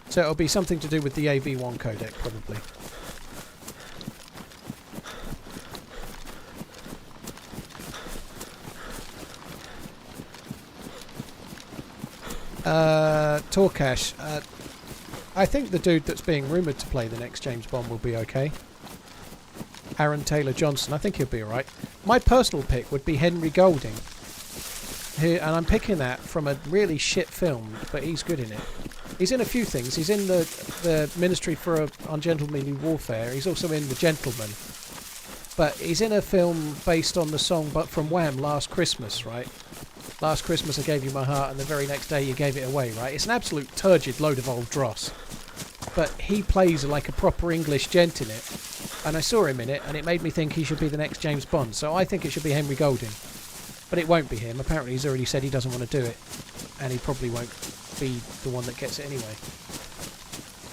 So it'll be something to do with the AV1 codec probably. Torcash, I think the dude that's being rumoured to play the next James Bond will be okay. Aaron Taylor Johnson, I think he'll be alright. My personal pick would be Henry Golding. And I'm picking that from a really shit film, but he's good in it. He's in a few things. He's in the Ministry for Ungentlemanly Warfare. He's also in The Gentleman. But he's in a film based on the song but from Wham! Last Christmas, right? Last Christmas I gave you my heart and the very next day you gave it away, right? It's an absolute turgid load of old dross. But he plays like a proper English gent in it. And I saw him in it and it made me think he should be the next James Bond. So I think it should be Henry Golding. But it won't be him. Apparently he's already said he doesn't want to do it. And he probably won't be the one that gets it anyway.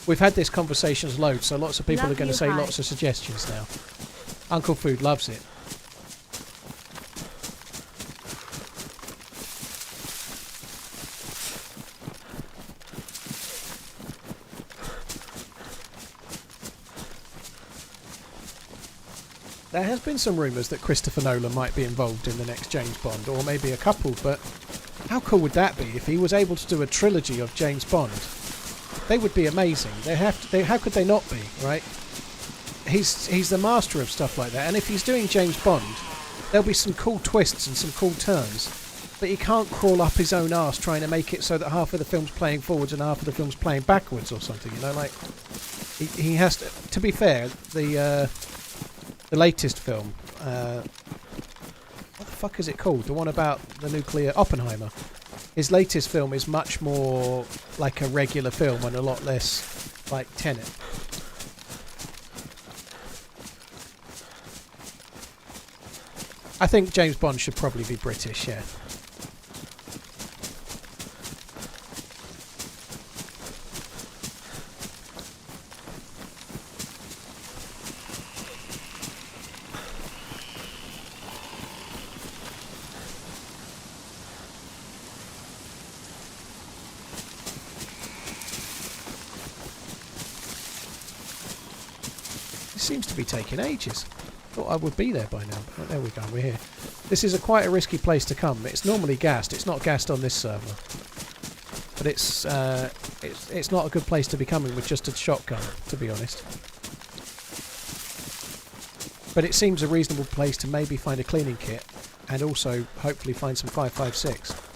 We've had this conversations loads, so lots of people are going to say lots of suggestions now. Uncle Food loves it. There has been some rumours that Christopher Nolan might be involved in the next James Bond, or maybe a couple, but how cool would that be if he was able to do a trilogy of James Bond? They would be amazing. How could they not be, right? He's the master of stuff like that, and if he's doing James Bond, there'll be some cool twists and some cool turns, but he can't crawl up his own arse trying to make it so that half of the film's playing forwards and half of the film's playing backwards or something, you know, like he has to be fair, the latest film, what the fuck is it called? The one about the nuclear Oppenheimer. His latest film is much more like a regular film and a lot less like Tenet. I think James Bond should probably be British, yeah. Seems to be taking ages. Thought I would be there by now, but there we go, we're here. This is quite a risky place to come. It's normally gassed. It's not gassed on this server, but it's not a good place to be coming with just a shotgun, to be honest. But it seems a reasonable place to maybe find a cleaning kit and also hopefully find some 5.56.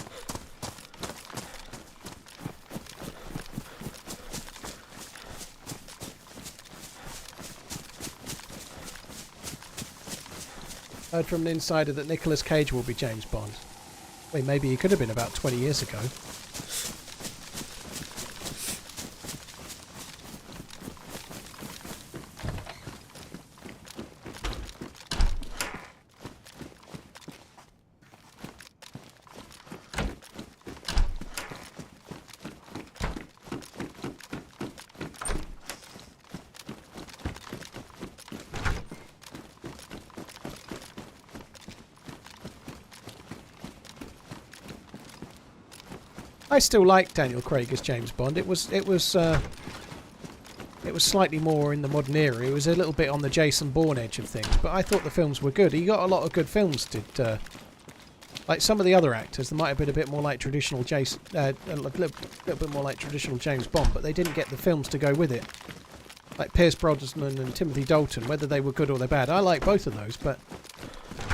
Heard from an insider that Nicolas Cage will be James Bond. Wait, maybe he could have been about 20 years ago. I still like Daniel Craig as James Bond. It was slightly more in the modern era. It was a little bit on the Jason Bourne edge of things, but I thought the films were good. He got a lot of good films. Like some of the other actors, they might have been a bit more like traditional Jason, a little bit more like traditional James Bond, but they didn't get the films to go with it. Like Pierce Brosnan and Timothy Dalton, whether they were good or they're bad. I like both of those, but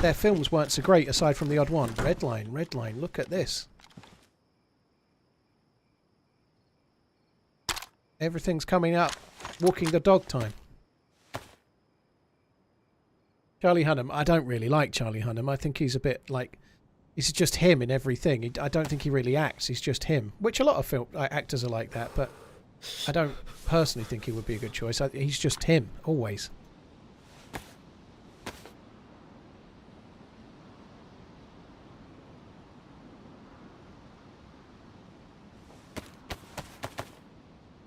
their films weren't so great aside from the odd one. Redline, look at this. Everything's coming up. Walking the dog time. Charlie Hunnam. I don't really like Charlie Hunnam. I think he's a bit like... He's just him in everything. I don't think he really acts. He's just him. Which a lot of actors are like that, but I don't personally think he would be a good choice. He's just him, always.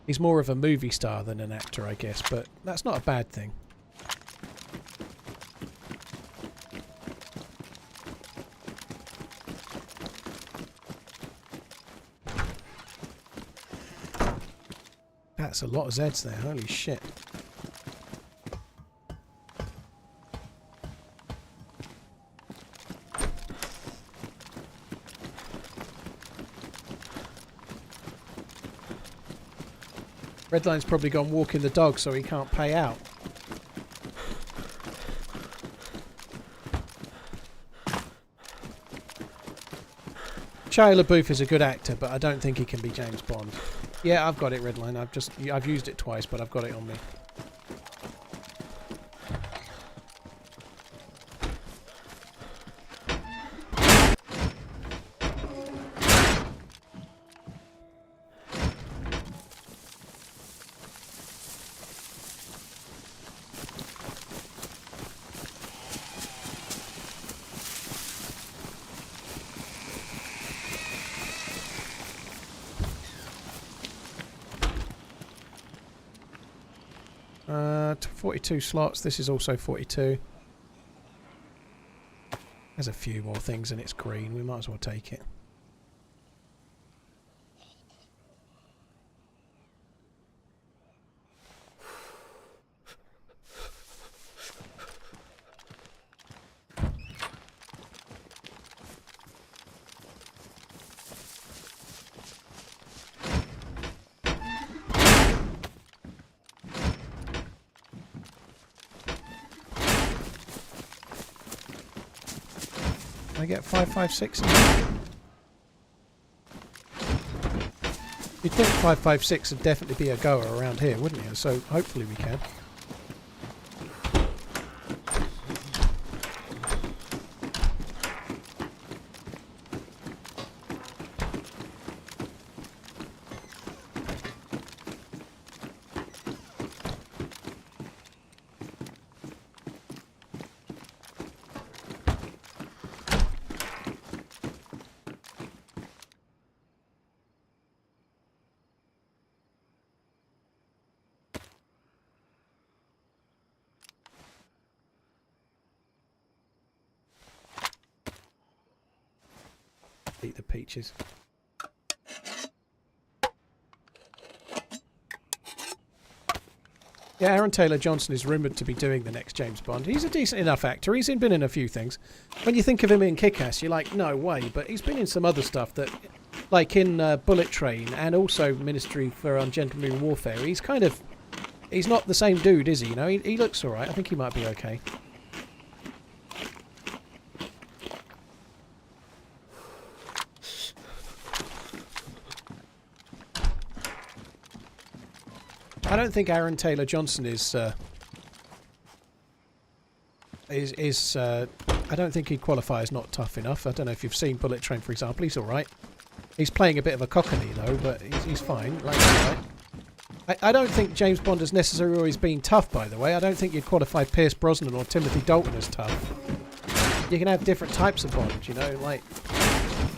He's more of a movie star than an actor, I guess, but that's not a bad thing. That's a lot of Zeds there, holy shit. Redline's probably gone walking the dog so he can't pay out. Shia LaBeouf is a good actor, but I don't think he can be James Bond. Yeah, I've got it, Redline. I've used it twice, but I've got it on me. To 42 slots. This is also 42. There's a few more things and it's green. We might as well take it. I get 556 in there? You'd think 556 would definitely be a goer around here, wouldn't you? So hopefully we can. Eat the peaches. Yeah, Aaron Taylor Johnson is rumoured to be doing the next James Bond. He's a decent enough actor. He's been in a few things. When you think of him in Kick-Ass, you're like, no way. But he's been in some other stuff that, like in Bullet Train and also Ministry for Ungentlemanly Warfare. He's kind of, he's not the same dude, is he? You know, he looks all right. I think he might be okay. I don't think Aaron Taylor Johnson is I don't think he'd qualify as not tough enough. I don't know if you've seen Bullet Train, for example. He's all right. He's playing a bit of a cockney though, but he's fine. Like, all right. I don't think James Bond has necessarily always been tough. By the way, I don't think you'd qualify Pierce Brosnan or Timothy Dalton as tough. You can have different types of Bond. You know, like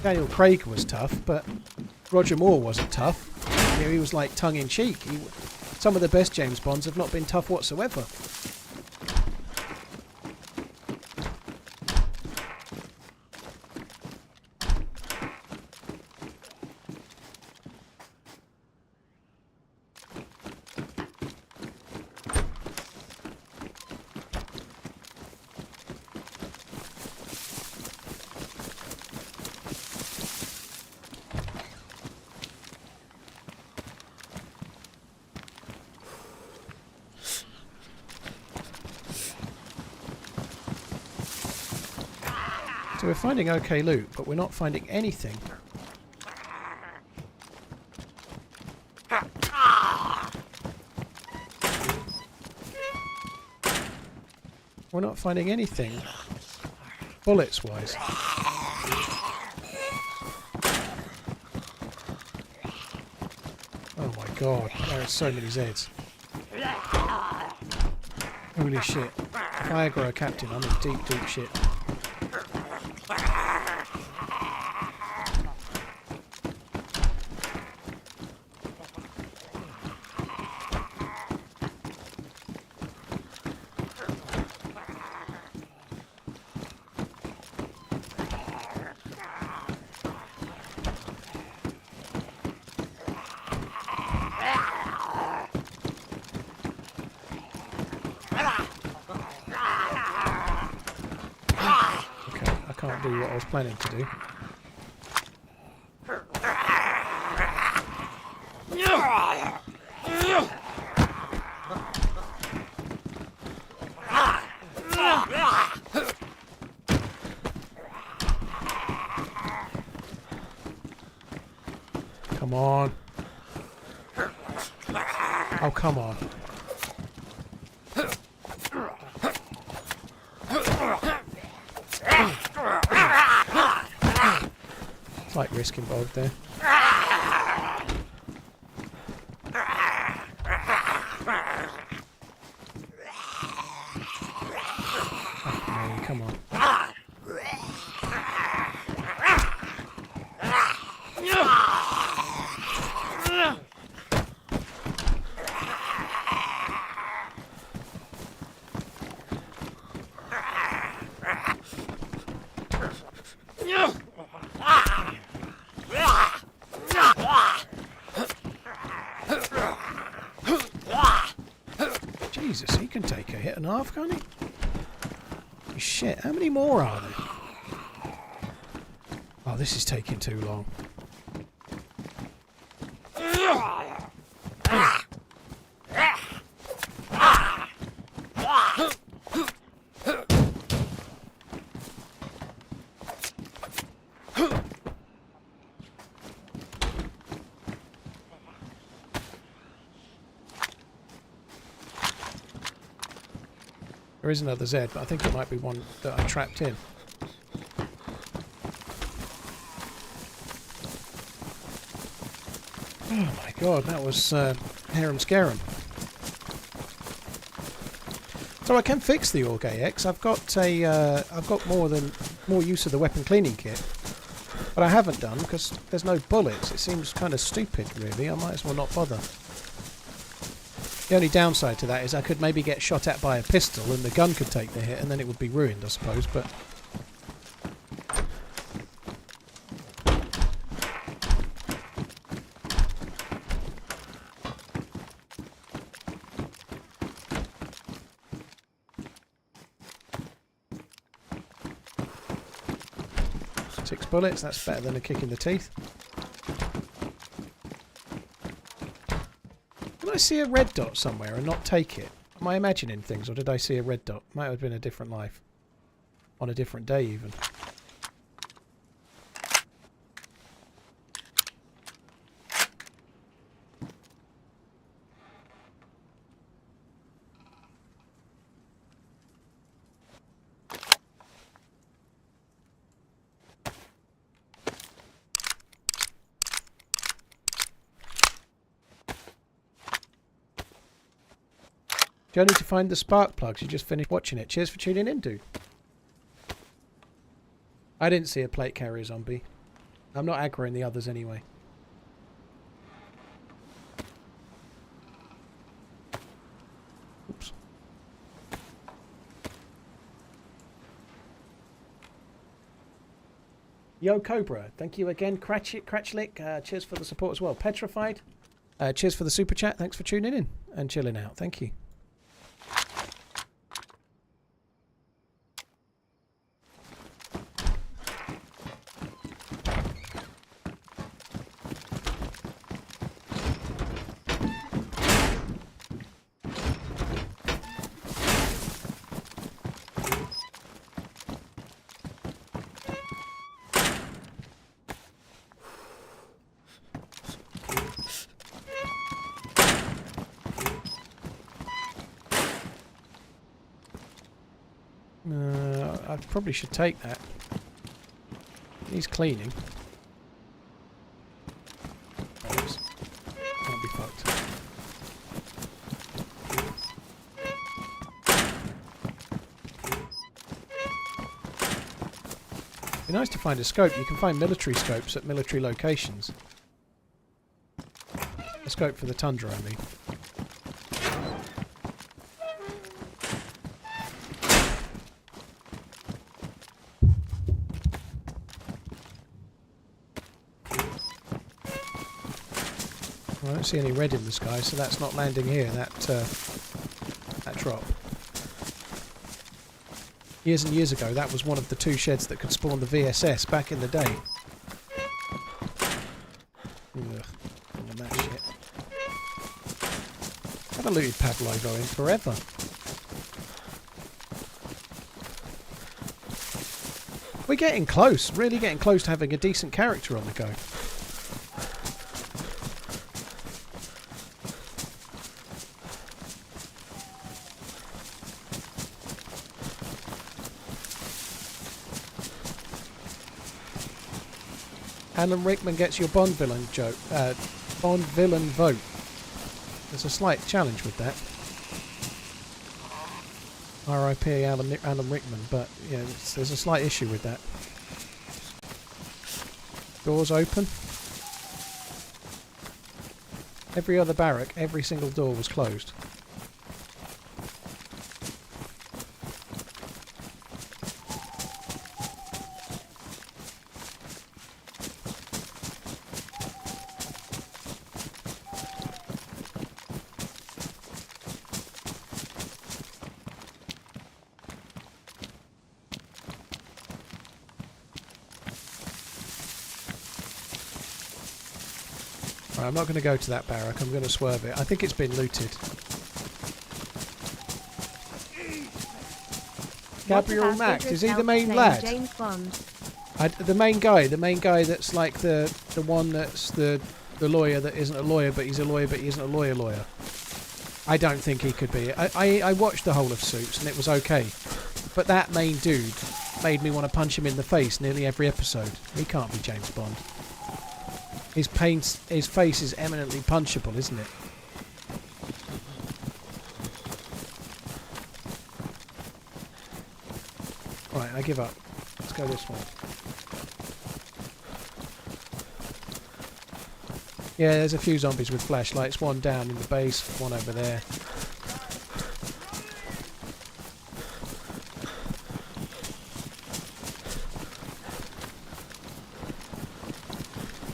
Daniel Craig was tough, but Roger Moore wasn't tough. You know, he was like tongue in cheek. Some of the best James Bonds have not been tough whatsoever. So we're finding okay loot, but we're not finding anything. We're not finding anything bullets-wise. Oh my god, there are so many Zeds. Holy shit. If I aggro a captain, I'm in deep, deep shit. Do what I was planning to do. Come on. Oh, come on. Slight risk involved there. Okay, come on. Jesus, he can take a hit and a half, can't he? Shit, how many more are there? Oh, this is taking too long. There is another Z, but I think it might be one that I trapped in. Oh my god, that was harem scarum. So I can fix the Org AX. I've got more use of the weapon cleaning kit, but I haven't done because there's no bullets. It seems kind of stupid, really. I might as well not bother. The only downside to that is I could maybe get shot at by a pistol and the gun could take the hit and then it would be ruined, I suppose, but... Six bullets, that's better than a kick in the teeth. Did I see a red dot somewhere and not take it? Am I imagining things, or did I see a red dot? Might have been a different life. On a different day, even. Journey to find the spark plugs. You just finished watching it. Cheers for tuning in, dude. I didn't see a plate carrier zombie. I'm not aggroing the others anyway. Oops. Yo, Cobra. Thank you again. Cratchlick. Cheers for the support as well. Petrified. Cheers for the super chat. Thanks for tuning in and chilling out. Thank you. I probably should take that. He's cleaning. There it is. Can't be fucked. It'd be nice to find a scope. You can find military scopes at military locations. A scope for the Tundra, I mean. I don't see any red in the sky, so that's not landing here, that drop. Years and years ago, that was one of the 2 sheds that could spawn the VSS back in the day. Ugh, on that shit. I haven't looted Pavlovo in forever. We're getting close, really getting close to having a decent character on the go. Alan Rickman gets your Bond villain joke. Bond villain vote. There's a slight challenge with that. R.I.P. Alan Rickman, but yeah, there's a slight issue with that. Doors open. Every other barrack, every single door was closed. I'm not going to go to that barrack, I'm going to swerve it. I think it's been looted. Gabriel Max, is he the main lad? James Bond. The main guy that's like the one that's the lawyer that isn't a lawyer, but he's a lawyer, but he isn't a lawyer. I don't think he could be. I watched the whole of Suits and it was okay. But that main dude made me want to punch him in the face nearly every episode. He can't be James Bond. His face is eminently punchable, isn't it? Right, I give up. Let's go this way. Yeah, there's a few zombies with flashlights. One down in the base, one over there.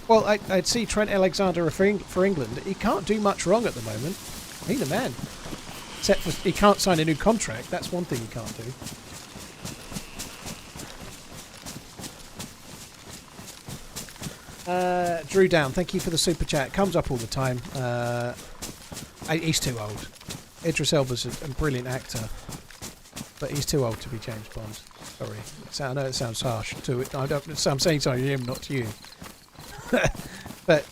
Well, I'd see Trent Alexander for England. He can't do much wrong at the moment. He's a man. Except for he can't sign a new contract. That's one thing he can't do. Drew Down, thank you for the super chat. Comes up all the time. He's too old. Idris Elba's a brilliant actor, but he's too old to be James Bond. Sorry. I know it sounds harsh. I'm saying sorry to him, not to you. But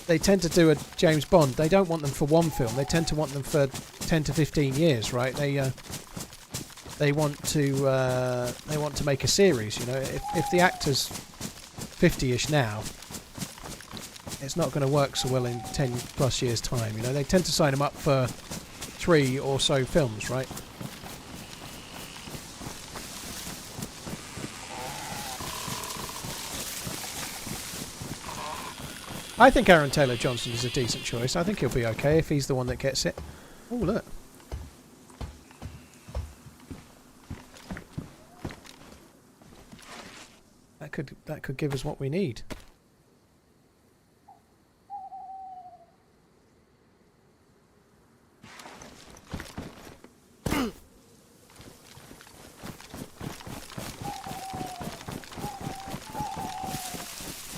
they tend to do a James Bond. They don't want them for one film. They tend to want them for 10 to 15 years, right? They want to make a series. You know, if the actor's 50ish now, it's not going to work so well in 10 plus years time. You know, they tend to sign them up for 3 or so films, right? I think Aaron Taylor-Johnson is a decent choice. I think he'll be okay if he's the one that gets it. Oh, look. That could give us what we need.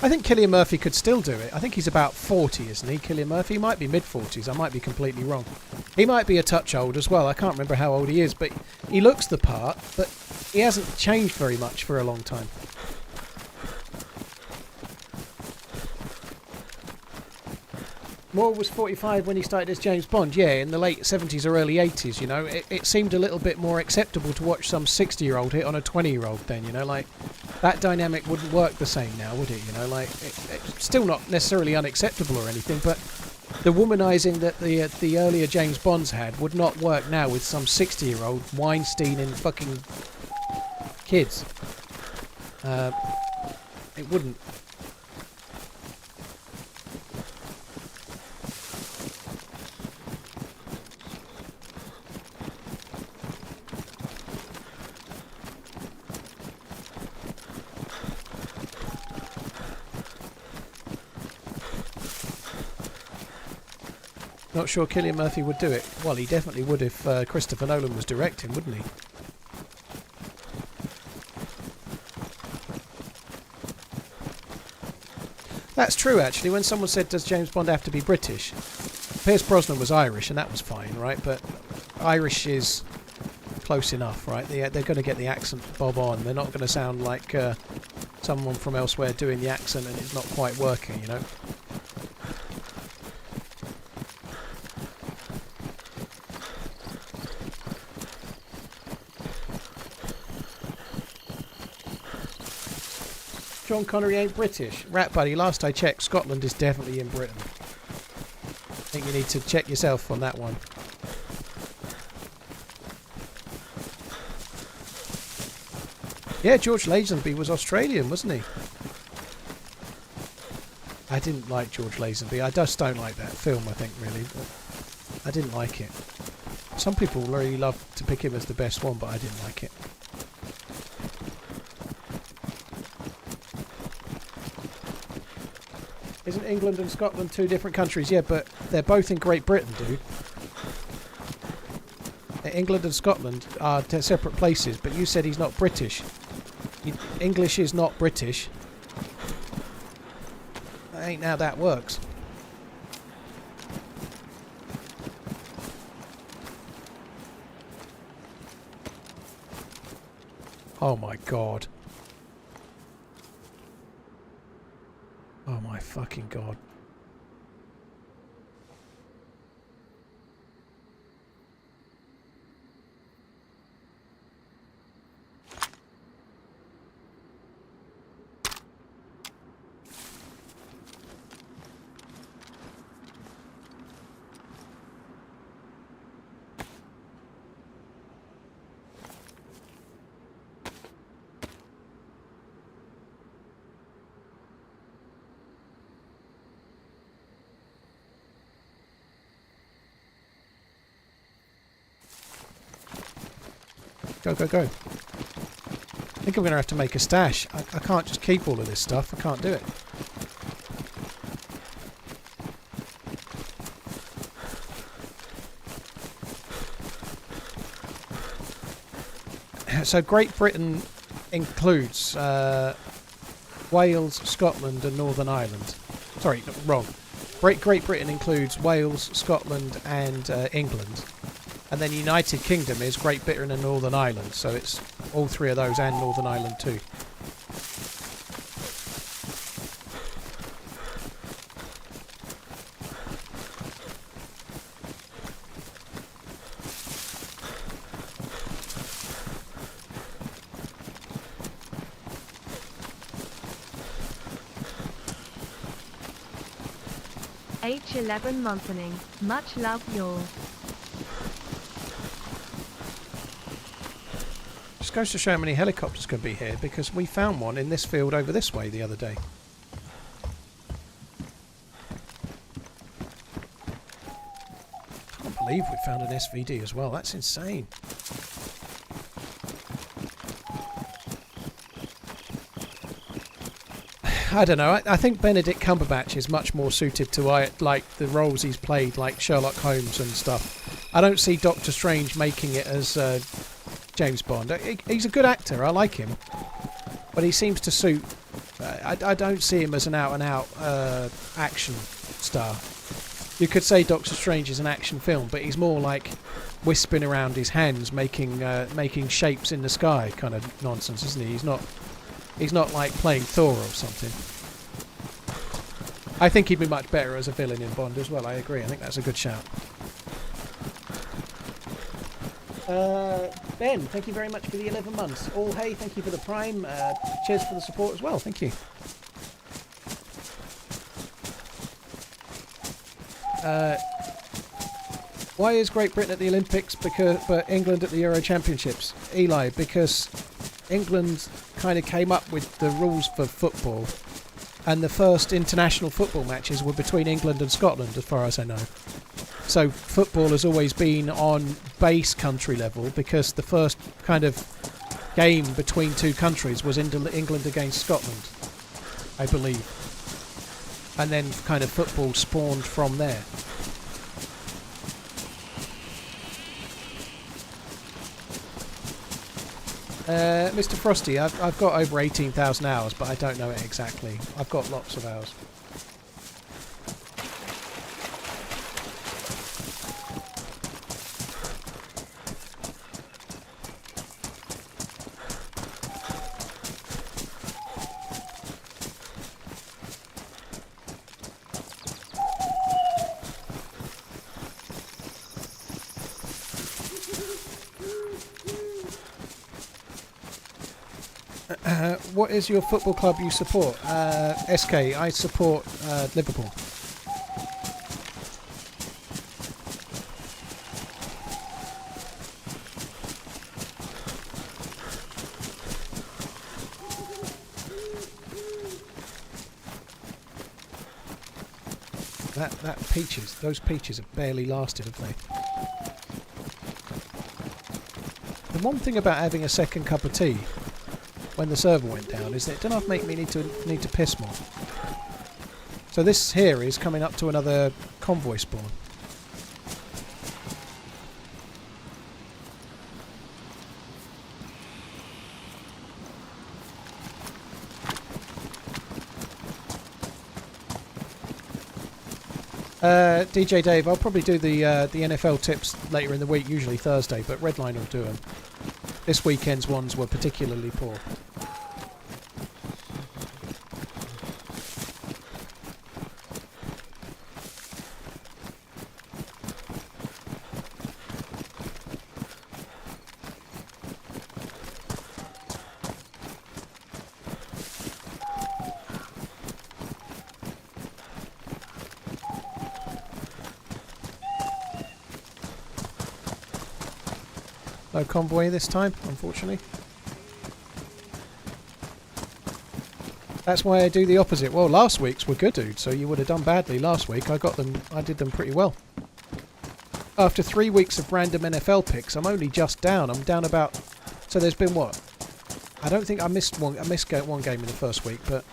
I think Cillian Murphy could still do it. I think he's about 40, isn't he, Cillian Murphy? He might be mid-40s. I might be completely wrong. He might be a touch old as well. I can't remember how old he is, but he looks the part, but he hasn't changed very much for a long time. Moore was 45 when he started as James Bond. Yeah, in the late 70s or early 80s, you know. It seemed a little bit more acceptable to watch some 60-year-old hit on a 20-year-old then, you know. Like, that dynamic wouldn't work the same now, would it? You know, like, it's still not necessarily unacceptable or anything, but the womanising that the earlier James Bonds had would not work now with some 60-year-old Weinstein and fucking kids. It wouldn't. Not sure Cillian Murphy would do it. Well, he definitely would if Christopher Nolan was directing, wouldn't he? That's true, actually. When someone said, does James Bond have to be British? Pierce Brosnan was Irish, and that was fine, right? But Irish is close enough, right? They're going to get the accent bob on. They're not going to sound like someone from elsewhere doing the accent and it's not quite working, you know? John Connery ain't British. Rat buddy, last I checked, Scotland is definitely in Britain. I think you need to check yourself on that one. Yeah, George Lazenby was Australian, wasn't he? I didn't like George Lazenby. I just don't like that film, I think, really. But I didn't like it. Some people really love to pick him as the best one, but I didn't like it. Isn't England and Scotland two different countries? Yeah, but they're both in Great Britain, dude. England and Scotland are separate places, but you said he's not British. English is not British. That ain't how that works. Oh my god. Oh my fucking god. Go, go, go. I think I'm going to have to make a stash. I can't just keep all of this stuff. I can't do it. So Great Britain includes Wales, Scotland and Northern Ireland. Sorry, no, wrong. Great Britain includes Wales, Scotland and England. And then United Kingdom is Great Britain and Northern Ireland, so it's all three of those and Northern Ireland too. H11 Montaning. Much love, y'all. Just goes to show how many helicopters can be here, because we found one in this field over this way the other day. I can't believe we found an SVD as well. That's insane. I don't know. I think Benedict Cumberbatch is much more suited to like the roles he's played, like Sherlock Holmes and stuff. I don't see Doctor Strange making it as James Bond. He's a good actor. I like him, but he seems to suit. I don't see him as an out-and-out action star. You could say Doctor Strange is an action film, but he's more like wisping around his hands, making shapes in the sky, kind of nonsense, isn't he? He's not like playing Thor or something. I think he'd be much better as a villain in Bond as well. I agree. I think that's a good shout. Ben, thank you very much for the 11 months. All hey, thank you for the Prime. Cheers for the support as well. Thank you. Why is Great Britain at the Olympics but England at the Euro Championships? Eli, because England kind of came up with the rules for football, and the first international football matches were between England and Scotland, as far as I know. So football has always been on base country level, because the first kind of game between two countries was England against Scotland, I believe. And then kind of football spawned from there. Mr. Frosty, I've got over 18,000 hours, but I don't know it exactly. I've got lots of hours. What is your football club you support? SK, I support Liverpool. That peaches, those peaches have barely lasted, have they? The one thing about having a second cup of tea when the server went down is that it didn't make me need to piss more. So this here is coming up to another convoy spawn. DJ Dave, I'll probably do the NFL tips later in the week, usually Thursday, but Redline will do them. This weekend's ones were particularly poor. No convoy this time, unfortunately. That's why I do the opposite. Well, last week's were good, dude, so you would have done badly last week. I did them pretty well. After 3 weeks of random NFL picks, I'm only just down. I'm down about... So there's been what? I don't think I missed one game in the first week, but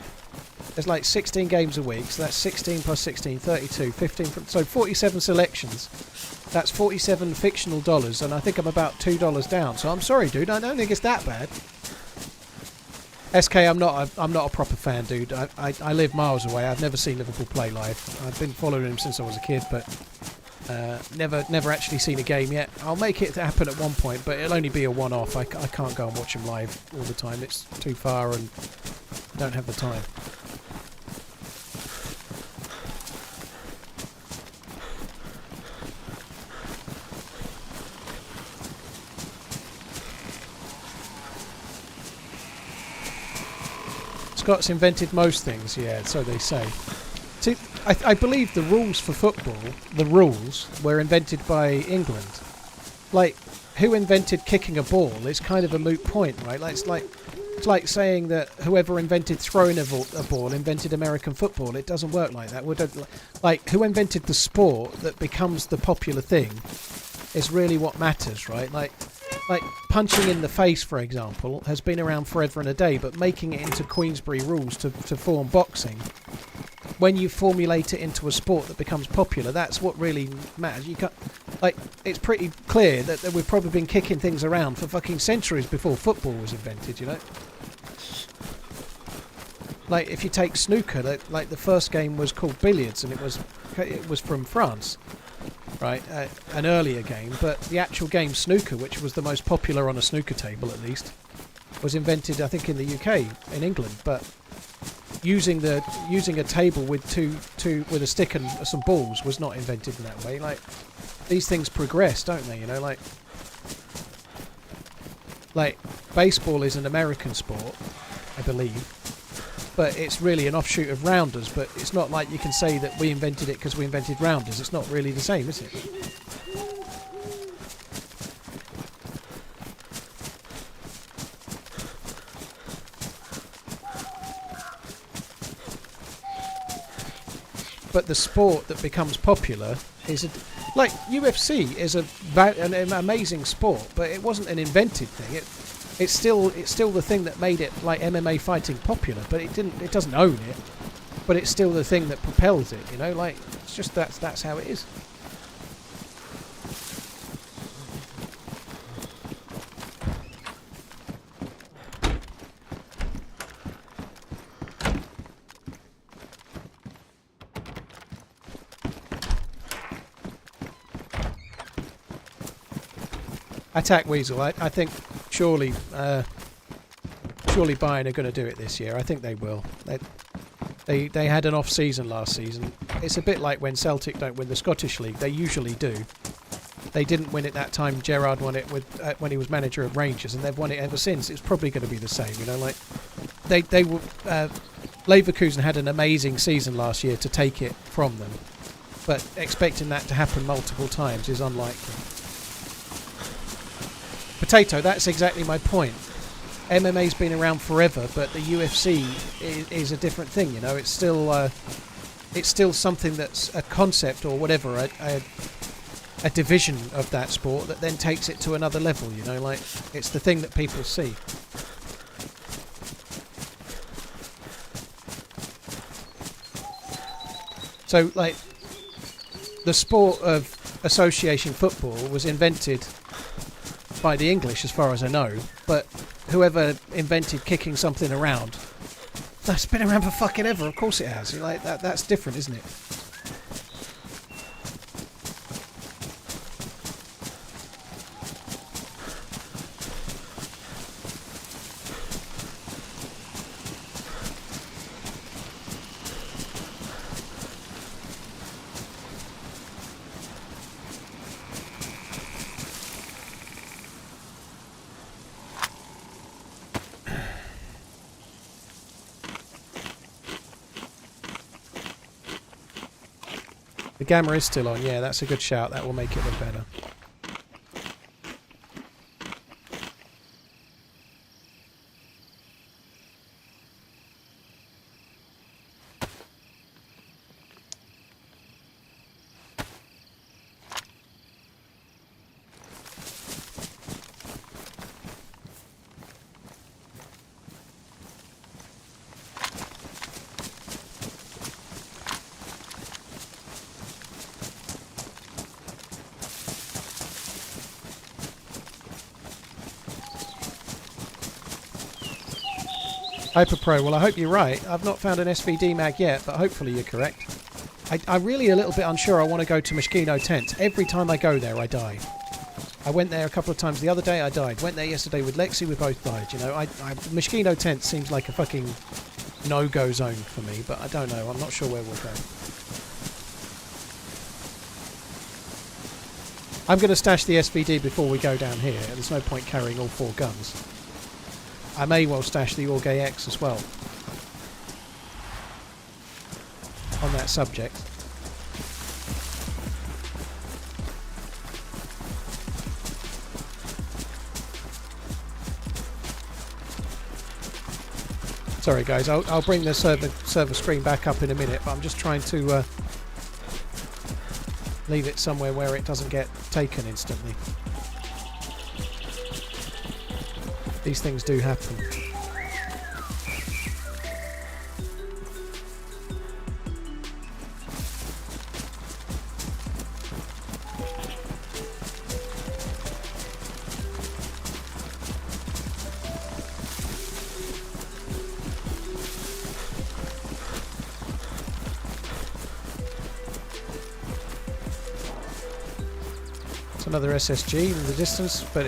there's like 16 games a week, so that's 16 plus 16, 32, 15... So 47 selections. That's 47 fictional dollars, and I think I'm about $2 down. So I'm sorry, dude. I don't think it's that bad. SK, I'm not a proper fan, dude. I live miles away. I've never seen Liverpool play live. I've been following him since I was a kid, but never actually seen a game yet. I'll make it happen at one point, but it'll only be a one-off. I can't go and watch him live all the time. It's too far, and I don't have the time. Scott's invented most things, yeah, so they say. See, I believe the rules for football, the rules, were invented by England. Like, who invented kicking a ball is kind of a moot point, right? Like, it's like saying that whoever invented throwing a ball invented American football. It doesn't work like that. Like, who invented the sport that becomes the popular thing is really what matters, right? Like punching in the face, for example, has been around forever and a day, but making it into Queensberry rules to form boxing, when you formulate it into a sport that becomes popular, that's what really matters. You can't, like, it's pretty clear that we've probably been kicking things around for fucking centuries before football was invented, you know? Like, if you take snooker, like the first game was called billiards, and it was from France. Right, an earlier game, but the actual game snooker, which was the most popular on a snooker table at least, was invented, I think, in the UK, in England, but using a table with with a stick and some balls was not invented in that way. Like, these things progress, don't they? You know, like baseball is an American sport, I believe, but it's really an offshoot of rounders. But it's not like you can say that we invented it because we invented rounders. It's not really the same, is it? But the sport that becomes popular is like UFC is an amazing sport, but it wasn't an invented thing. It's still the thing that made it like MMA fighting popular, but it doesn't own it. But it's still the thing that propels it. You know, like it's just that's how it is. Attack Weasel. I think surely Bayern are going to do it this year. I think they will. They had an off season last season. It's a bit like when Celtic don't win the Scottish League. They usually do. They didn't win it that time. Gerrard won it with when he was manager of Rangers, and they've won it ever since. It's probably going to be the same. You know, like they were. Leverkusen had an amazing season last year to take it from them, but expecting that to happen multiple times is unlikely. Potato, that's exactly my point. MMA's been around forever, but the UFC is a different thing, you know. It's still something that's a concept or whatever, a division of that sport that then takes it to another level, you know, like it's the thing that people see. So, like, the sport of association football was invented by the English, as far as I know, but whoever invented kicking something around, that's been around for fucking ever. Of course it has. Like that's different, isn't it? The gamma is still on, yeah, that's a good shout. That will make it look better. Hyperpro, well I hope you're right. I've not found an SVD mag yet, but hopefully you're correct. I'm really a little bit unsure. I want to go to Mosquito Tent. Every time I go there I die. I went there a couple of times the other day, I died. Went there yesterday with Lexi, we both died, you know. Mosquito Tent seems like a fucking no-go zone for me, but I don't know. I'm not sure where we'll go. I'm going to stash the SVD before we go down here. There's no point carrying all 4 guns. I may well stash the Orgay X as well. On that subject. Sorry guys, I'll bring the server screen back up in a minute, but I'm just trying to leave it somewhere where it doesn't get taken instantly. These things do happen. It's another SSG in the distance, but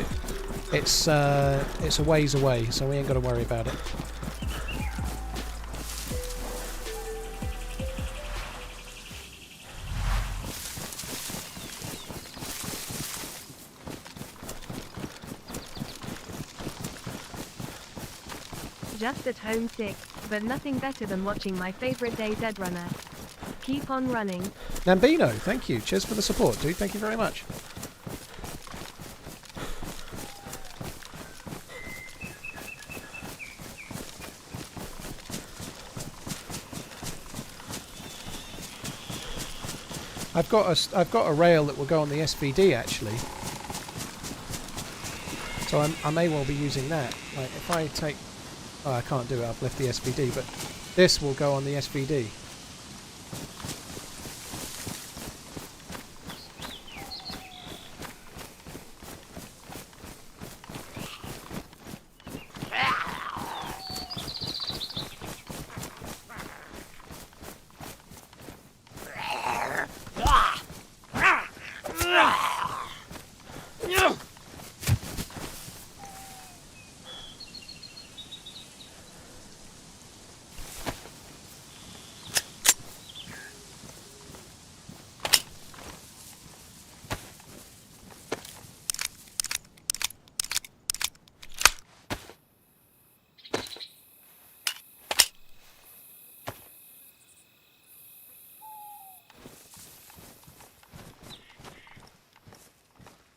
it's a ways away, so we ain't got to worry about it. Just at home sick, but nothing better than watching my favorite DayZ runner. Keep on running. Nambino, thank you. Cheers for the support, dude. Thank you very much. I've got a rail that will go on the SVD actually, so I may well be using that. Like if I take, oh I can't do it. I've left the SVD, but this will go on the SVD.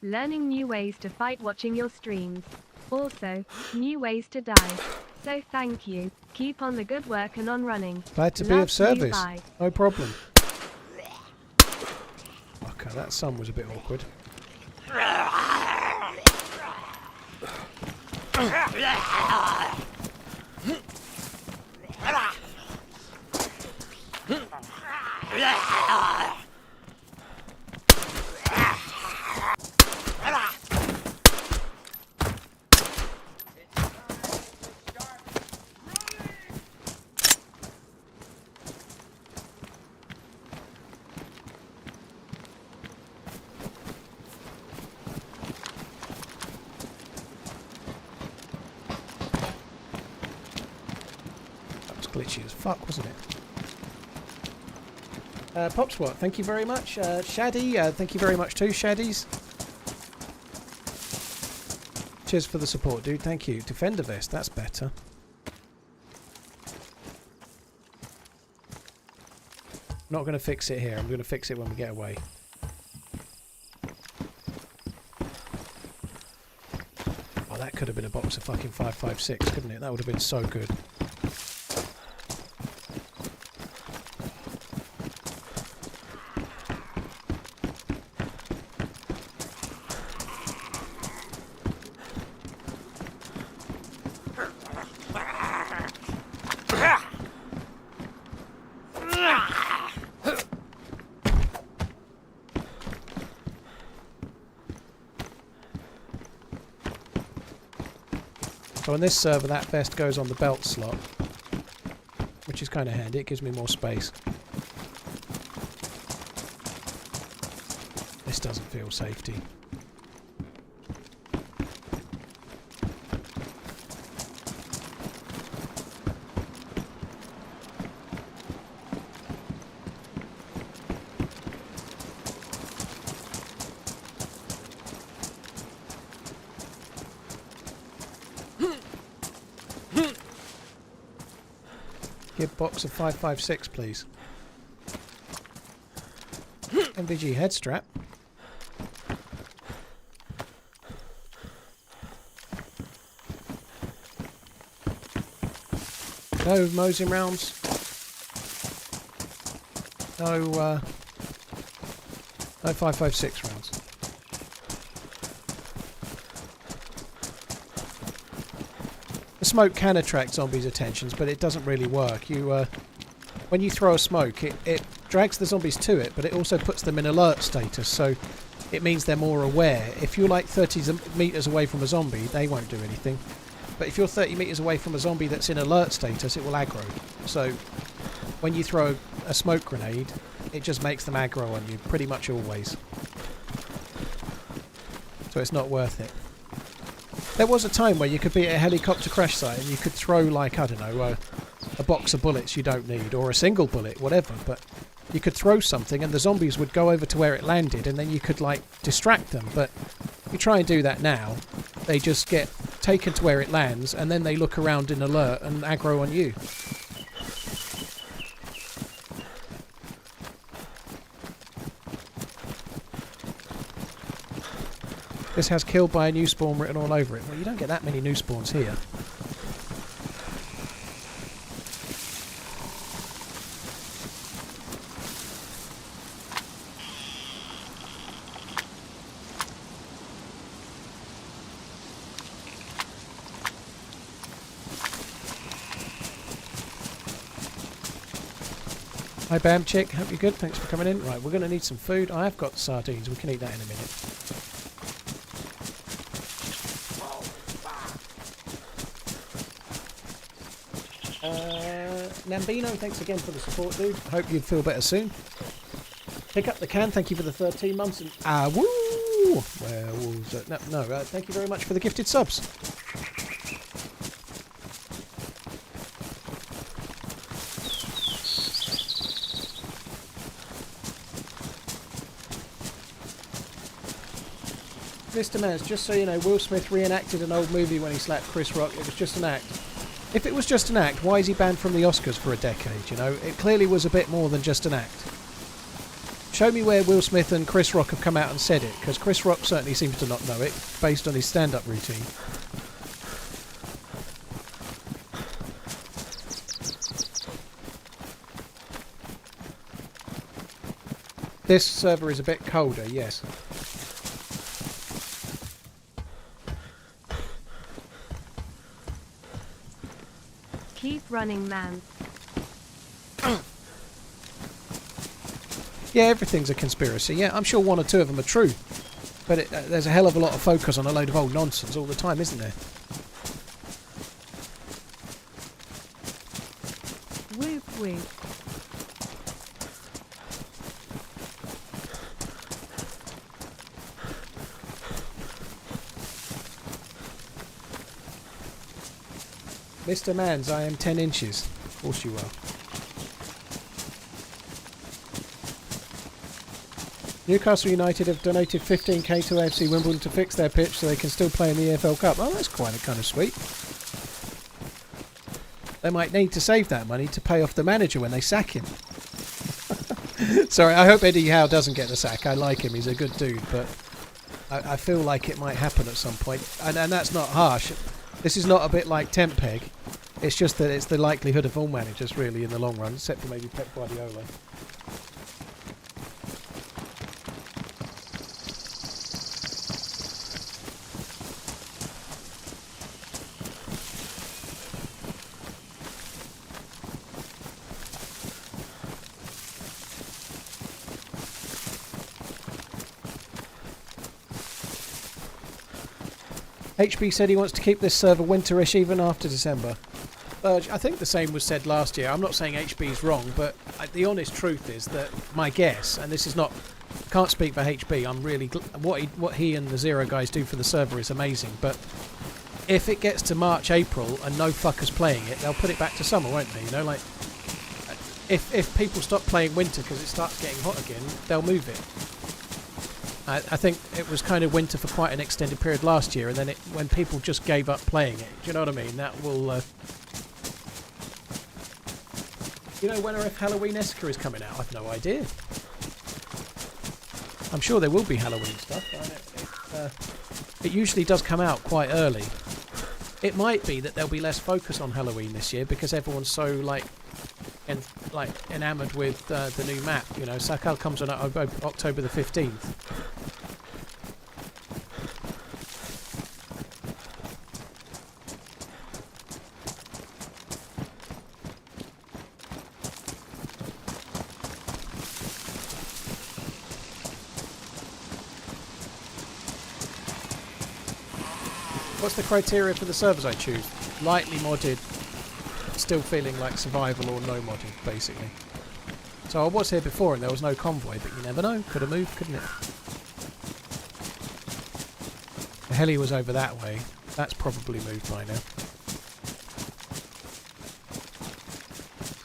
Learning new ways to fight watching your streams. Also, new ways to die. So thank you. Keep on the good work and on running. Glad to be Love of service. bye. No problem. Okay, that sun was a bit awkward. Glitchy as fuck, wasn't it? Popswat, thank you very much. Shaddy, thank you very much too, Shaddies. Cheers for the support, dude. Thank you. Defender vest, that's better. Not going to fix it here. I'm going to fix it when we get away. Oh, that could have been a box of fucking 556, couldn't it? That would have been so good. So on this server that vest goes on the belt slot, which is kind of handy, it gives me more space. This doesn't feel safety. Give box of 556, please. MVG head strap. No Mosing rounds. No 556 rounds. The smoke can attract zombies' attentions, but it doesn't really work. You, when you throw a smoke, it drags the zombies to it, but it also puts them in alert status, so it means they're more aware. If you're like 30 metres away from a zombie, they won't do anything. But if you're 30 metres away from a zombie that's in alert status, it will aggro. So when you throw a smoke grenade, it just makes them aggro on you, pretty much always. So it's not worth it. There was a time where you could be at a helicopter crash site and you could throw, like, I don't know, a box of bullets you don't need, or a single bullet, whatever, but you could throw something and the zombies would go over to where it landed and then you could, like, distract them. But if you try and do that now, they just get taken to where it lands, and then they look around in alert and aggro on you. This has killed by a new spawn written all over it. Well, you don't get that many new spawns here. Hi Bam Chick, hope you're good, thanks for coming in. Right, we're going to need some food. I have got sardines, we can eat that in a minute. Nambino, thanks again for the support, dude. I hope you feel better soon. Pick up the can, thank you for the 13 months. And woo! Thank you very much for the gifted subs. Mr. Maz, just so you know, Will Smith reenacted an old movie when he slapped Chris Rock. It was just an act. If it was just an act, why is he banned from the Oscars for a decade, you know? It clearly was a bit more than just an act. Show me where Will Smith and Chris Rock have come out and said it, because Chris Rock certainly seems to not know it, based on his stand-up routine. This server is a bit colder, yes. Keep running, man. Yeah, everything's a conspiracy. Yeah, I'm sure one or two of them are true. But there's a hell of a lot of focus on a load of old nonsense all the time, isn't there? Whoop whoop. Mr. Mans, I am 10 inches. Of course you are. Newcastle United have donated 15k to AFC Wimbledon to fix their pitch so they can still play in the EFL Cup. Oh, that's quite kind of sweet. They might need to save that money to pay off the manager when they sack him. Sorry, I hope Eddie Howe doesn't get the sack. I like him, he's a good dude, but I feel like it might happen at some point. And that's not harsh. This is not a bit like Temp Peg. It's just that it's the likelihood of all managers, really, in the long run, except for maybe Pep Guardiola. HB said he wants to keep this server winterish even after December. I think the same was said last year. I'm not saying HB's wrong, but the honest truth is that my guess, and this is not, I can't speak for HB, I'm really, what he and the Zero guys do for the server is amazing, but if it gets to March, April, and no fuckers playing it, they'll put it back to summer, won't they? You know, like, if people stop playing winter because it starts getting hot again, they'll move it. I think it was kind of winter for quite an extended period last year, and then when people just gave up playing it, do you know what I mean? That will... You know when or if Halloween Esker is coming out? I've no idea. I'm sure there will be Halloween stuff. It usually does come out quite early. It might be that there'll be less focus on Halloween this year because everyone's so enamoured with the new map. You know, Sakal comes on October the 15th. What's the criteria for the servers I choose? Lightly modded, still feeling like survival, or no modded, basically. So I was here before and there was no convoy, but you never know. Could have moved, couldn't it? The heli was over that way. That's probably moved by now.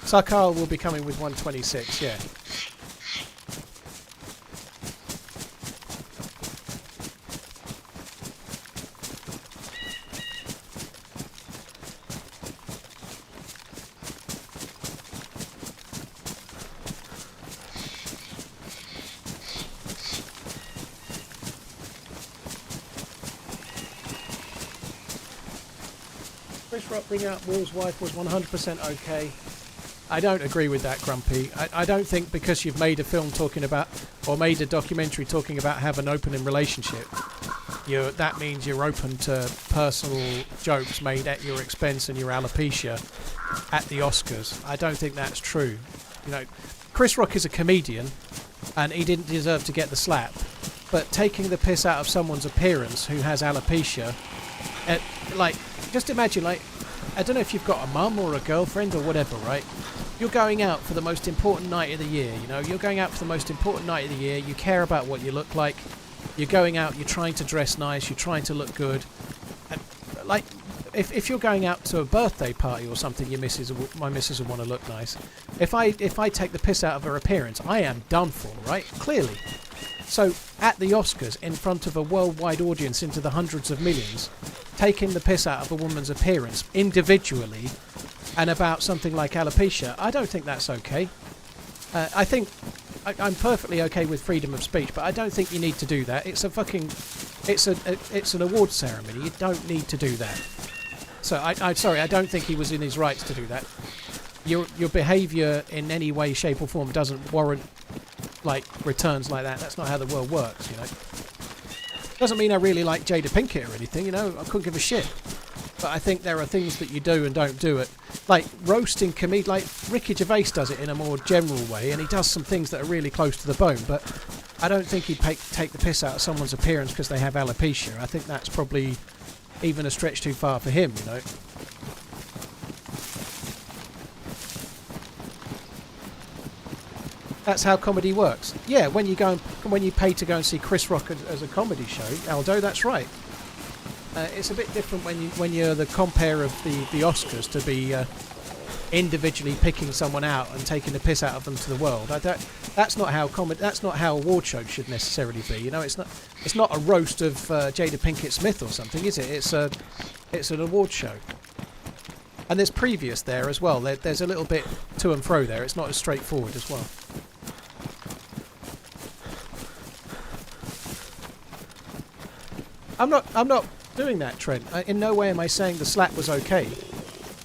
Sakal will be coming with 126, yeah. Chris Rock bringing up Wall's wife was 100% okay. I don't agree with that, Grumpy. I don't think because you've made a film talking about, or made a documentary talking about having an open relationship, that means you're open to personal jokes made at your expense and your alopecia at the Oscars. I don't think that's true. You know, Chris Rock is a comedian, and he didn't deserve to get the slap. But taking the piss out of someone's appearance who has alopecia, like, just imagine, like, I don't know if you've got a mum or a girlfriend or whatever, right? You're going out for the most important night of the year, you know? You're going out for the most important night of the year. You care about what you look like. You're going out, you're trying to dress nice, you're trying to look good. And, like, if you're going out to a birthday party or something, my missus will want to look nice. If I take the piss out of her appearance, I am done for, right? Clearly. So, at the Oscars, in front of a worldwide audience into the hundreds of millions, taking the piss out of a woman's appearance individually and about something like alopecia, I don't think that's okay. I think I'm perfectly okay with freedom of speech, but I don't think you need to do that. It's an award ceremony. You don't need to do that. So I'm sorry, I don't think he was in his rights to do that. Your behaviour in any way, shape or form doesn't warrant like returns like that. That's not how the world works, you know. Doesn't mean I really like Jada Pinkett or anything, you know. I couldn't give a shit. But I think there are things that you do and don't do it. Like roasting comedians, like Ricky Gervais does it in a more general way, and he does some things that are really close to the bone. But I don't think he'd take the piss out of someone's appearance because they have alopecia. I think that's probably even a stretch too far for him, you know. That's how comedy works. Yeah, when you pay to go and see Chris Rock as a comedy show, Aldo, that's right. It's a bit different when you're the compere of the Oscars to be individually picking someone out and taking the piss out of them to the world. That's not how award shows should necessarily be. You know, it's not a roast of Jada Pinkett Smith or something, is it? It's an award show. And there's previous there as well. There's a little bit to and fro there. It's not as straightforward as well. I'm not doing that, Trent. In no way am I saying the slap was okay.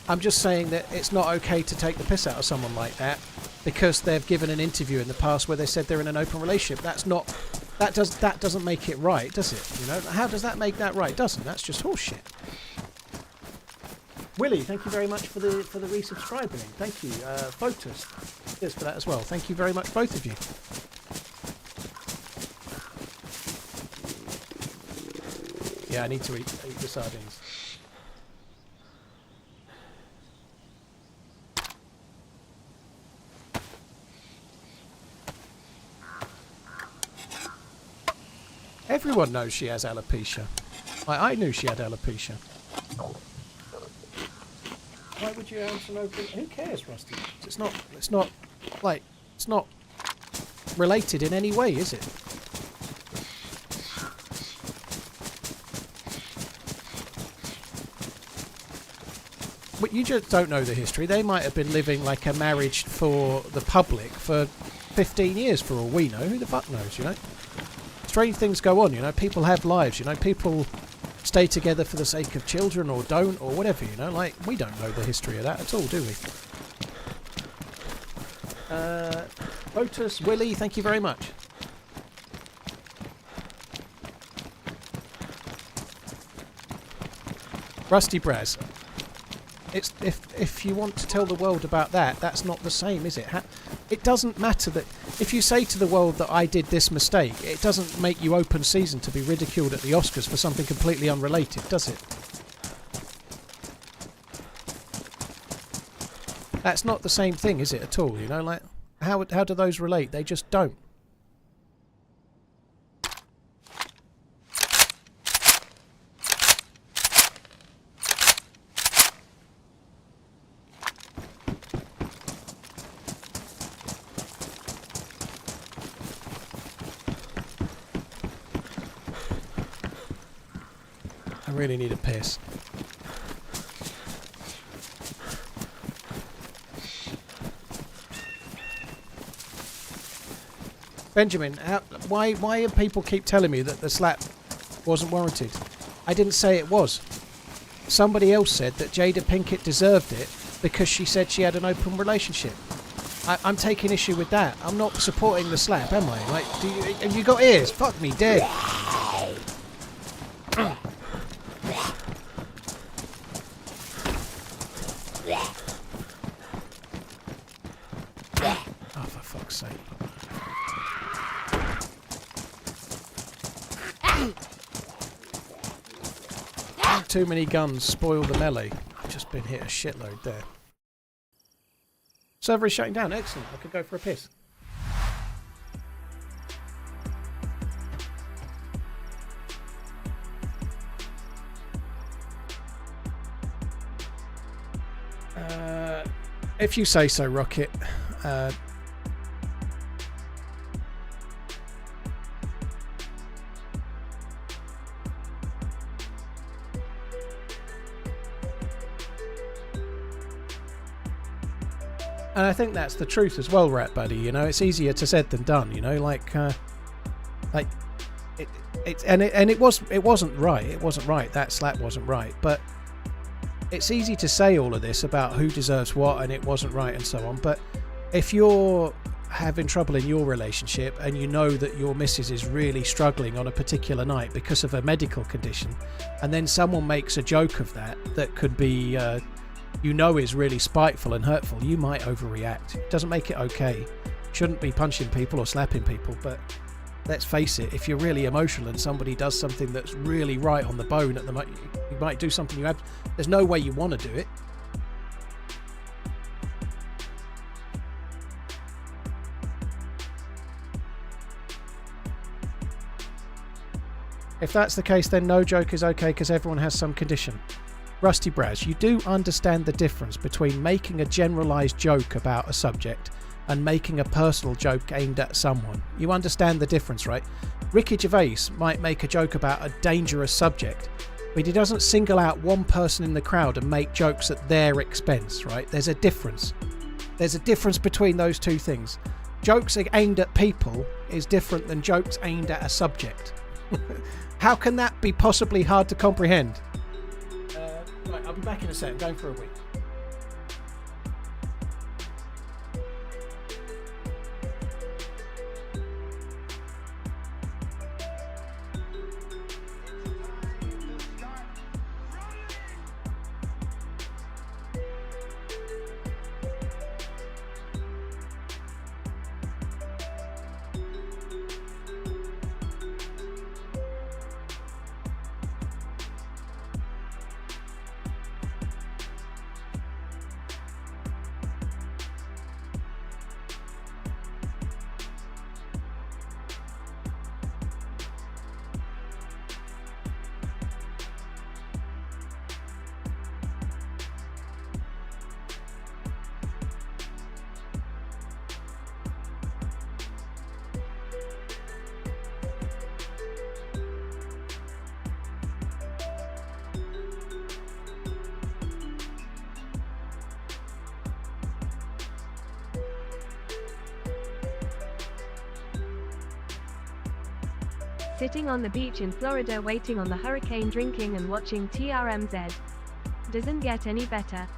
I'm just saying that it's not okay to take the piss out of someone like that because they've given an interview in the past where they said they're in an open relationship. That doesn't make it right, does it? You know, how does that make that right? It doesn't. That's just horseshit. Willie, thank you very much for the resubscribing. Thank you. Photos, cheers for that as well. Thank you very much, both of you. Yeah, I need to eat the sardines. Everyone knows she has alopecia. I knew she had alopecia. Why would you answer no? Who cares, Rusty? It's not related in any way, is it? But you just don't know the history. They might have been living like a marriage for the public for 15 years for all we know. Who the fuck knows, you know? Strange things go on, you know. People have lives, you know. People stay together for the sake of children or don't or whatever, you know. Like, we don't know the history of that at all, do we? Lotus, Willie, thank you very much. Rusty Braz. It's if you want to tell the world about that, that's not the same, is it? It doesn't matter that if you say to the world that I did this mistake, it doesn't make you open season to be ridiculed at the Oscars for something completely unrelated, does it? That's not the same thing, is it, at all? You know, like how do those relate? They just don't. I really need a piss. Benjamin, why do people keep telling me that the slap wasn't warranted? I didn't say it was. somebody else said that Jada Pinkett deserved it because she said she had an open relationship. I'm taking issue with that. I'm not supporting the slap, am I? Like, have you got ears? Fuck me dead. Oh, for fuck's sake. Too many guns spoil the melee. I've just been hit a shitload there. Server is shutting down. Excellent. I could go for a piss. If you say so, Rocket. And I think that's the truth as well, Rat Buddy. You know, it's easier to said than done. You know, it wasn't right. It wasn't right. That slap wasn't right. But it's easy to say all of this about who deserves what and it wasn't right and so on. But if you're having trouble in your relationship and you know that your missus is really struggling on a particular night because of a medical condition, and then someone makes a joke of that could be you know is really spiteful and hurtful, you might overreact. It doesn't make it okay. Shouldn't be punching people or slapping people, but let's face it, if you're really emotional and somebody does something that's really right on the bone at the moment, you might do something there's no way you want to do it. If that's the case, then no joke is okay because everyone has some condition. Rusty Braz, you do understand the difference between making a generalised joke about a subject and making a personal joke aimed at someone. You understand the difference, right? Ricky Gervais might make a joke about a dangerous subject, but he doesn't single out one person in the crowd and make jokes at their expense, right? There's a difference. There's a difference between those two things. Jokes aimed at people is different than jokes aimed at a subject. How can that be possibly hard to comprehend? Right, I'll be back in a sec. I'm going for a week. Sitting on the beach in Florida waiting on the hurricane, drinking and watching TRMZ. Doesn't get any better.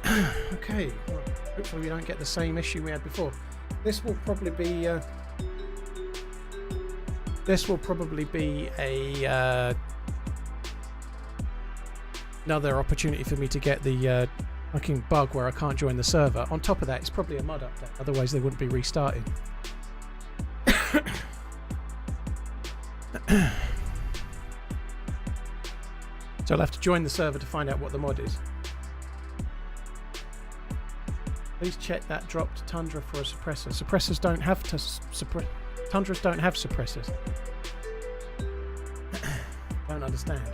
Okay, well, hopefully we don't get the same issue we had before. This will probably be a another opportunity for me to get the fucking bug where I can't join the server. On top of that, it's probably a mud update, otherwise they wouldn't be restarting. So I'll have to join the server to find out what the mod is. Please check that dropped Tundra for a suppressor. Suppressors don't have Tundras don't have suppressors. Don't understand.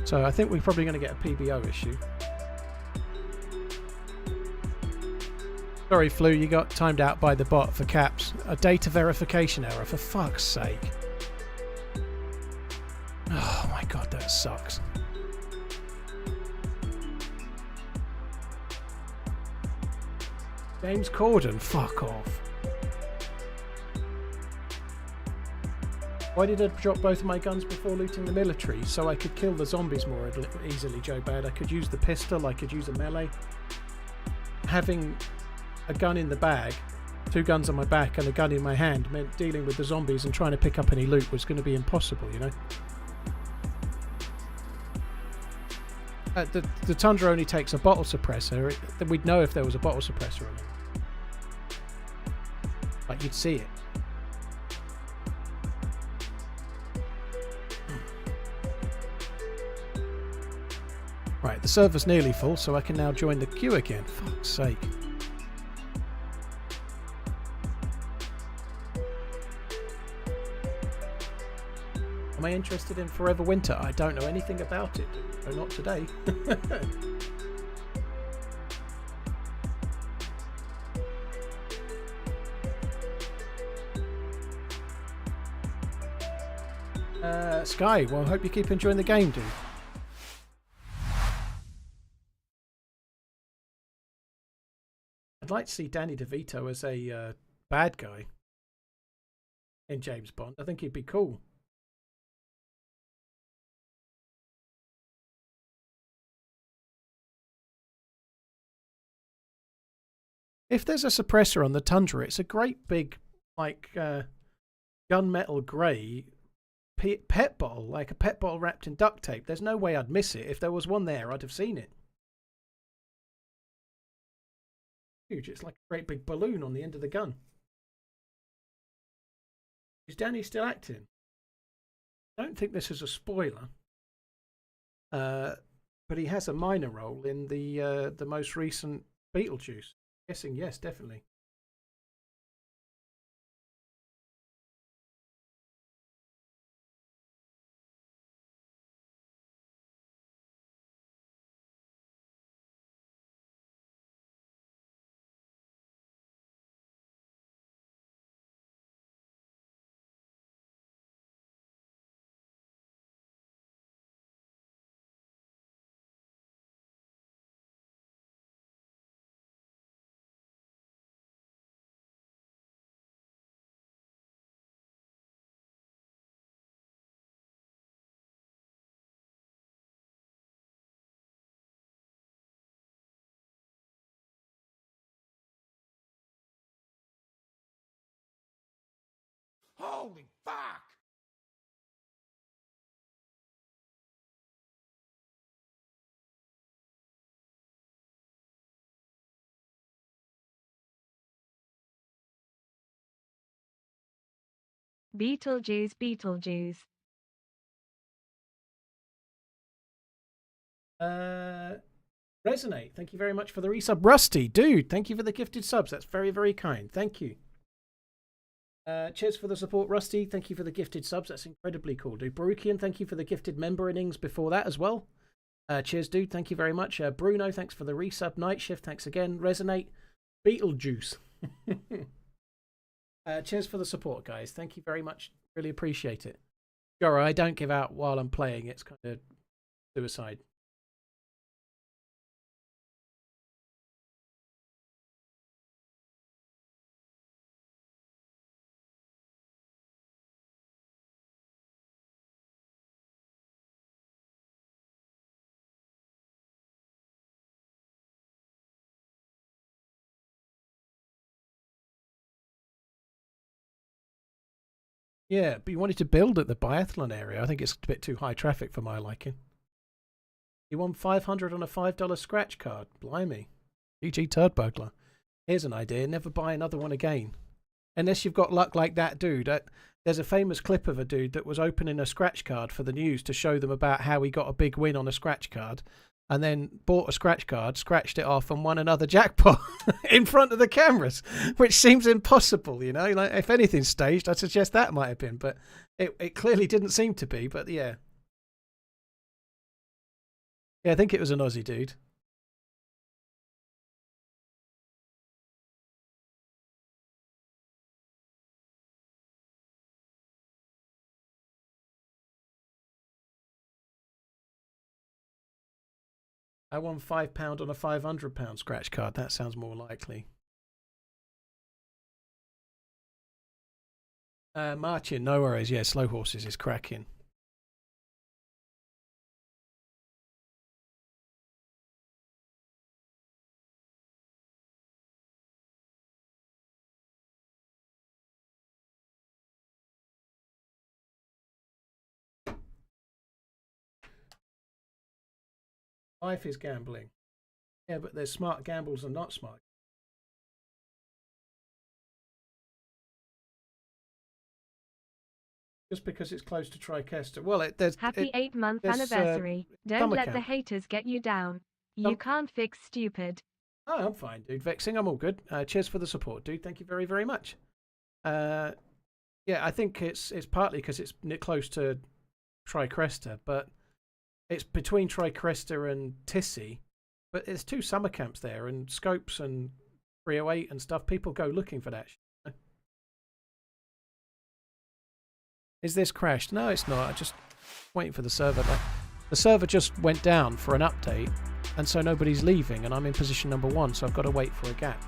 So I think we're probably going to get a PBO issue. Sorry, Flu, you got timed out by the bot for caps. A data verification error, for fuck's sake. Oh my god, that sucks. James Corden, fuck off. Why did I drop both of my guns before looting the military? So I could kill the zombies more easily, Joe Bad. I could use the pistol, I could use a melee. Having a gun in the bag, 2 guns on my back and a gun in my hand meant dealing with the zombies and trying to pick up any loot was going to be impossible, you know? The Tundra only takes a bottle suppressor. We'd know if there was a bottle suppressor on it. Like, you'd see it. Right, the server's nearly full, so I can now join the queue again. Fuck's sake. Am I interested in Forever Winter? I don't know anything about it. So not today. Sky, well, hope you keep enjoying the game, dude. I'd like to see Danny DeVito as a bad guy in James Bond. I think he'd be cool. If there's a suppressor on the Tundra, it's a great big, like, gunmetal grey pet bottle, like a pet bottle wrapped in duct tape. There's no way I'd miss it. If there was one there, I'd have seen it. Huge. It's like a great big balloon on the end of the gun. Is Danny still acting? I don't think this is a spoiler. But he has a minor role in the most recent Beetlejuice. Guessing yes, definitely. Holy fuck! Beetlejuice, Beetlejuice. Resonate, thank you very much for the resub. Rusty, dude, thank you for the gifted subs. That's very, very kind. Thank you. Cheers for the support, Rusty. Thank you for the gifted subs. That's incredibly cool, dude. Baruchian, thank you for the gifted member innings before that as well. Cheers, dude. Thank you very much. Bruno, thanks for the resub. Night Shift, thanks again. Resonate. Beetlejuice. Cheers for the support, guys. Thank you very much. Really appreciate it. Joro, I don't give out while I'm playing. It's kind of suicide. Yeah, but you wanted to build at the biathlon area. I think it's a bit too high traffic for my liking. You won 500 on a $5 scratch card. Blimey. GG Turd Burglar. Here's an idea. Never buy another one again. Unless you've got luck like that dude. There's a famous clip of a dude that was opening a scratch card for the news to show them about how he got a big win on a scratch card. And then bought a scratch card, scratched it off, and won another jackpot in front of the cameras, which seems impossible, you know. Like, if anything's staged, I'd suggest that might have been, but it clearly didn't seem to be. But yeah, I think it was an Aussie dude. I won £5 on a £500 scratch card. That sounds more likely. Martin, no worries. Yeah, Slow Horses is cracking. Life is gambling. Yeah, but there's smart gambles and not smart. Just because it's close to Tricester. Well, there's... Happy 8-month anniversary. Don't let the haters get you down. You can't fix stupid. Oh, I'm fine, dude. Vexing, I'm all good. Cheers for the support, dude. Thank you very, very much. Yeah, I think it's partly because it's close to Tricresta, but it's between Tricresta and Tissy. But there's 2 summer camps there, and Scopes and 308 and stuff. People go looking for that shit. Is this crashed? No, it's not. I'm just waiting for the server. The server just went down for an update, and so nobody's leaving, and I'm in position number 1, so I've got to wait for a gap.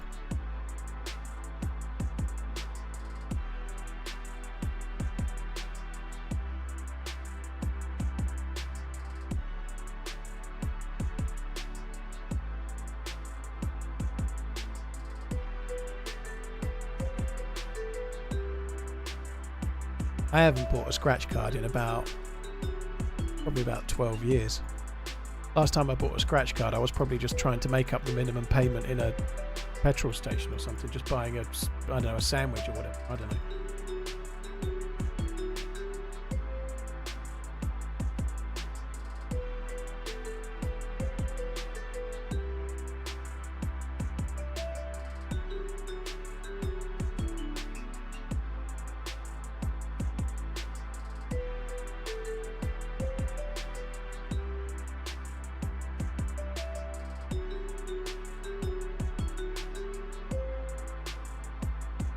I haven't bought a scratch card in probably about 12 years. Last time I bought a scratch card, I was probably just trying to make up the minimum payment in a petrol station or something, just buying a sandwich or whatever. I don't know.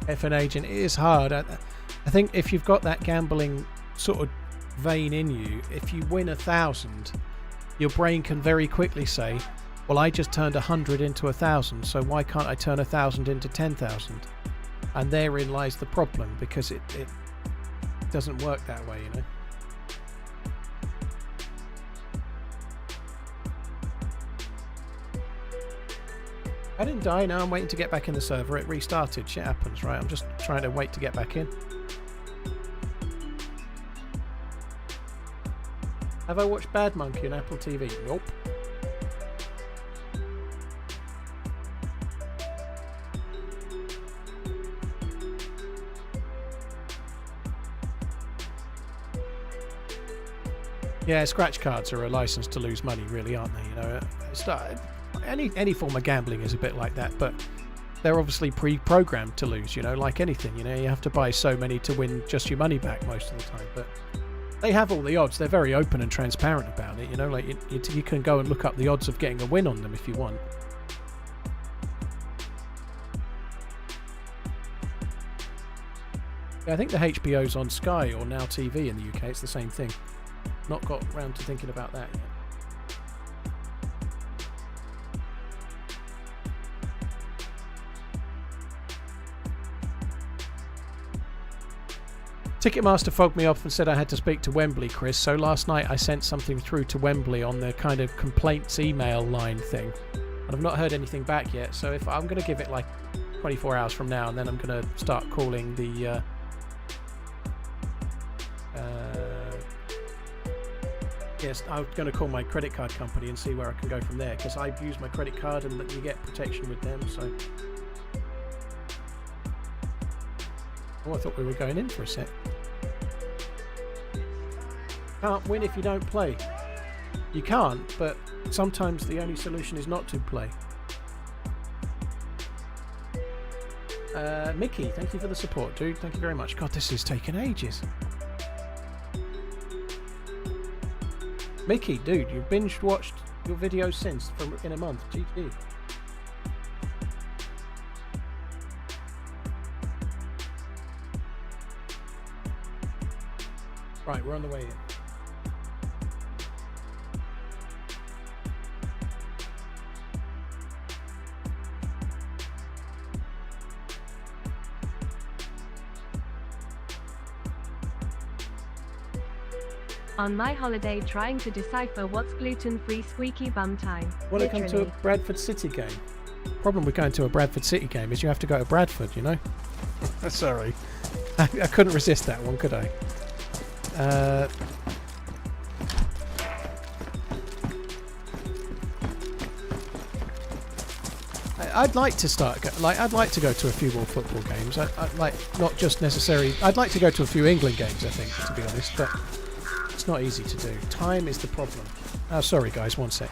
F1 agent, it is hard. I think if you've got that gambling sort of vein in you, if you win 1,000, your brain can very quickly say, well, I just turned 100 into 1,000, so why can't I turn 1,000 into 10,000? And therein lies the problem, because it doesn't work that way, you know. I didn't die, now I'm waiting to get back in the server. It restarted. Shit happens, right? I'm just trying to wait to get back in. Have I watched Bad Monkey on Apple TV? Nope. Yeah, scratch cards are a license to lose money, really, aren't they? You know, it's not, any form of gambling is a bit like that, but they're obviously pre-programmed to lose, you know, like anything. You know, you have to buy so many to win just your money back most of the time, but they have all the odds. They're very open and transparent about it, you know, like you can go and look up the odds of getting a win on them if you want. Yeah, I think the HBO's on Sky or Now TV in the UK. It's the same thing. Not got round to thinking about that yet. Ticketmaster fogged me off and said I had to speak to Wembley, Chris, so last night I sent something through to Wembley on the kind of complaints email line thing. And I've not heard anything back yet, so if I'm going to give it like 24 hours from now, and then I'm going to start calling the I was going to call my credit card company and see where I can go from there, because I use my credit card and you get protection with them. So, oh, I thought we were going in for a sec. Can't win if you don't play. You can't, but sometimes the only solution is not to play. Mickey, thank you for the support, dude. Thank you very much. God, this is taking ages. Mickey, dude, you've binge watched your videos since in a month. GG. Right, we're on the way in. On my holiday trying to decipher what's gluten-free squeaky bum time. Want to come to a Bradford City game? Problem with going to a Bradford City game is you have to go to Bradford, you know? Sorry. I couldn't resist that one, could I? I'd like to I'd like to go to a few more football games. I'd like, not just necessarily... I'd like to go to a few England games, I think, to be honest, but it's not easy to do. Time is the problem. Oh, sorry guys, one sec.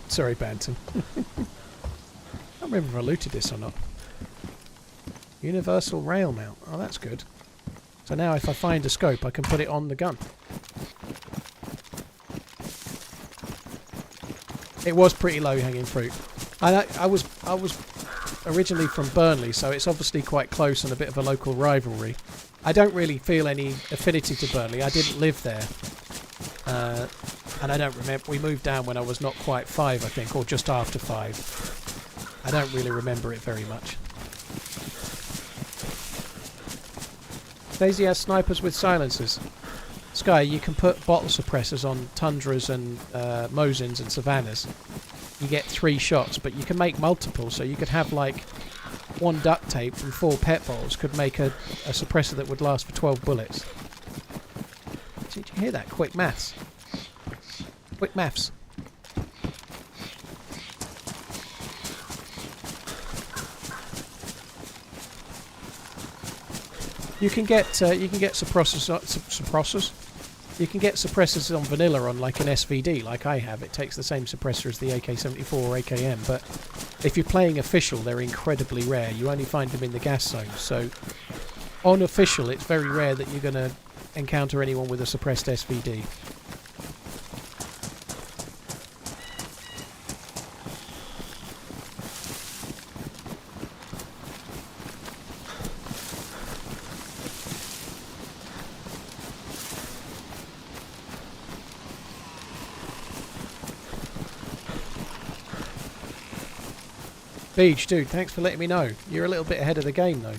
Sorry, Bantam. I can't remember if I looted this or not. Universal rail mount. Oh, that's good. So now if I find a scope, I can put it on the gun. It was pretty low-hanging fruit. I was originally from Burnley, so it's obviously quite close and a bit of a local rivalry. I don't really feel any affinity to Burnley. I didn't live there. And I don't remember... We moved down when I was not quite 5, I think, or just after 5. I don't really remember it very much. DayZ has snipers with silencers. Sky, you can put bottle suppressors on Tundras and Mosins and Savannahs. You get 3 shots, but you can make multiple, so you could have like 1 duct tape and 4 pet bottles could make a suppressor that would last for 12 bullets. Did you hear that? Quick maths. Quick maths. You can get suppressors. You can get suppressors on vanilla on like an SVD, like I have. It takes the same suppressor as the AK-74 or AKM, but if you're playing official, they're incredibly rare. You only find them in the gas zone. So on official, it's very rare that you're going to encounter anyone with a suppressed SVD. Beach, dude, thanks for letting me know. You're a little bit ahead of the game, though.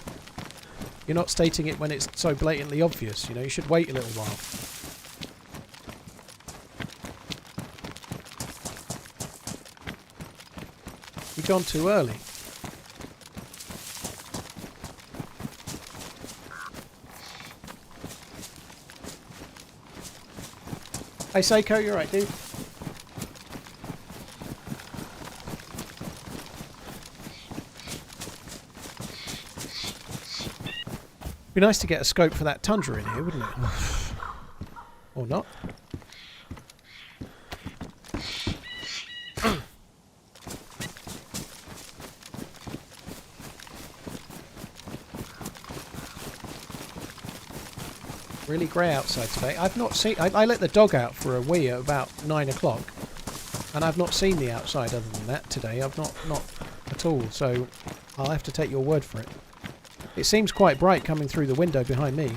You're not stating it when it's so blatantly obvious, you know. You should wait a little while. You've gone too early. Hey, Seiko, you're right, dude. Be nice to get a scope for that Tundra in here, wouldn't it? Or not. Really grey outside today. I've not seen... I let the dog out for a wee at about 9 o'clock. And I've not seen the outside other than that today. I've not at all. So I'll have to take your word for it. It seems quite bright coming through the window behind me.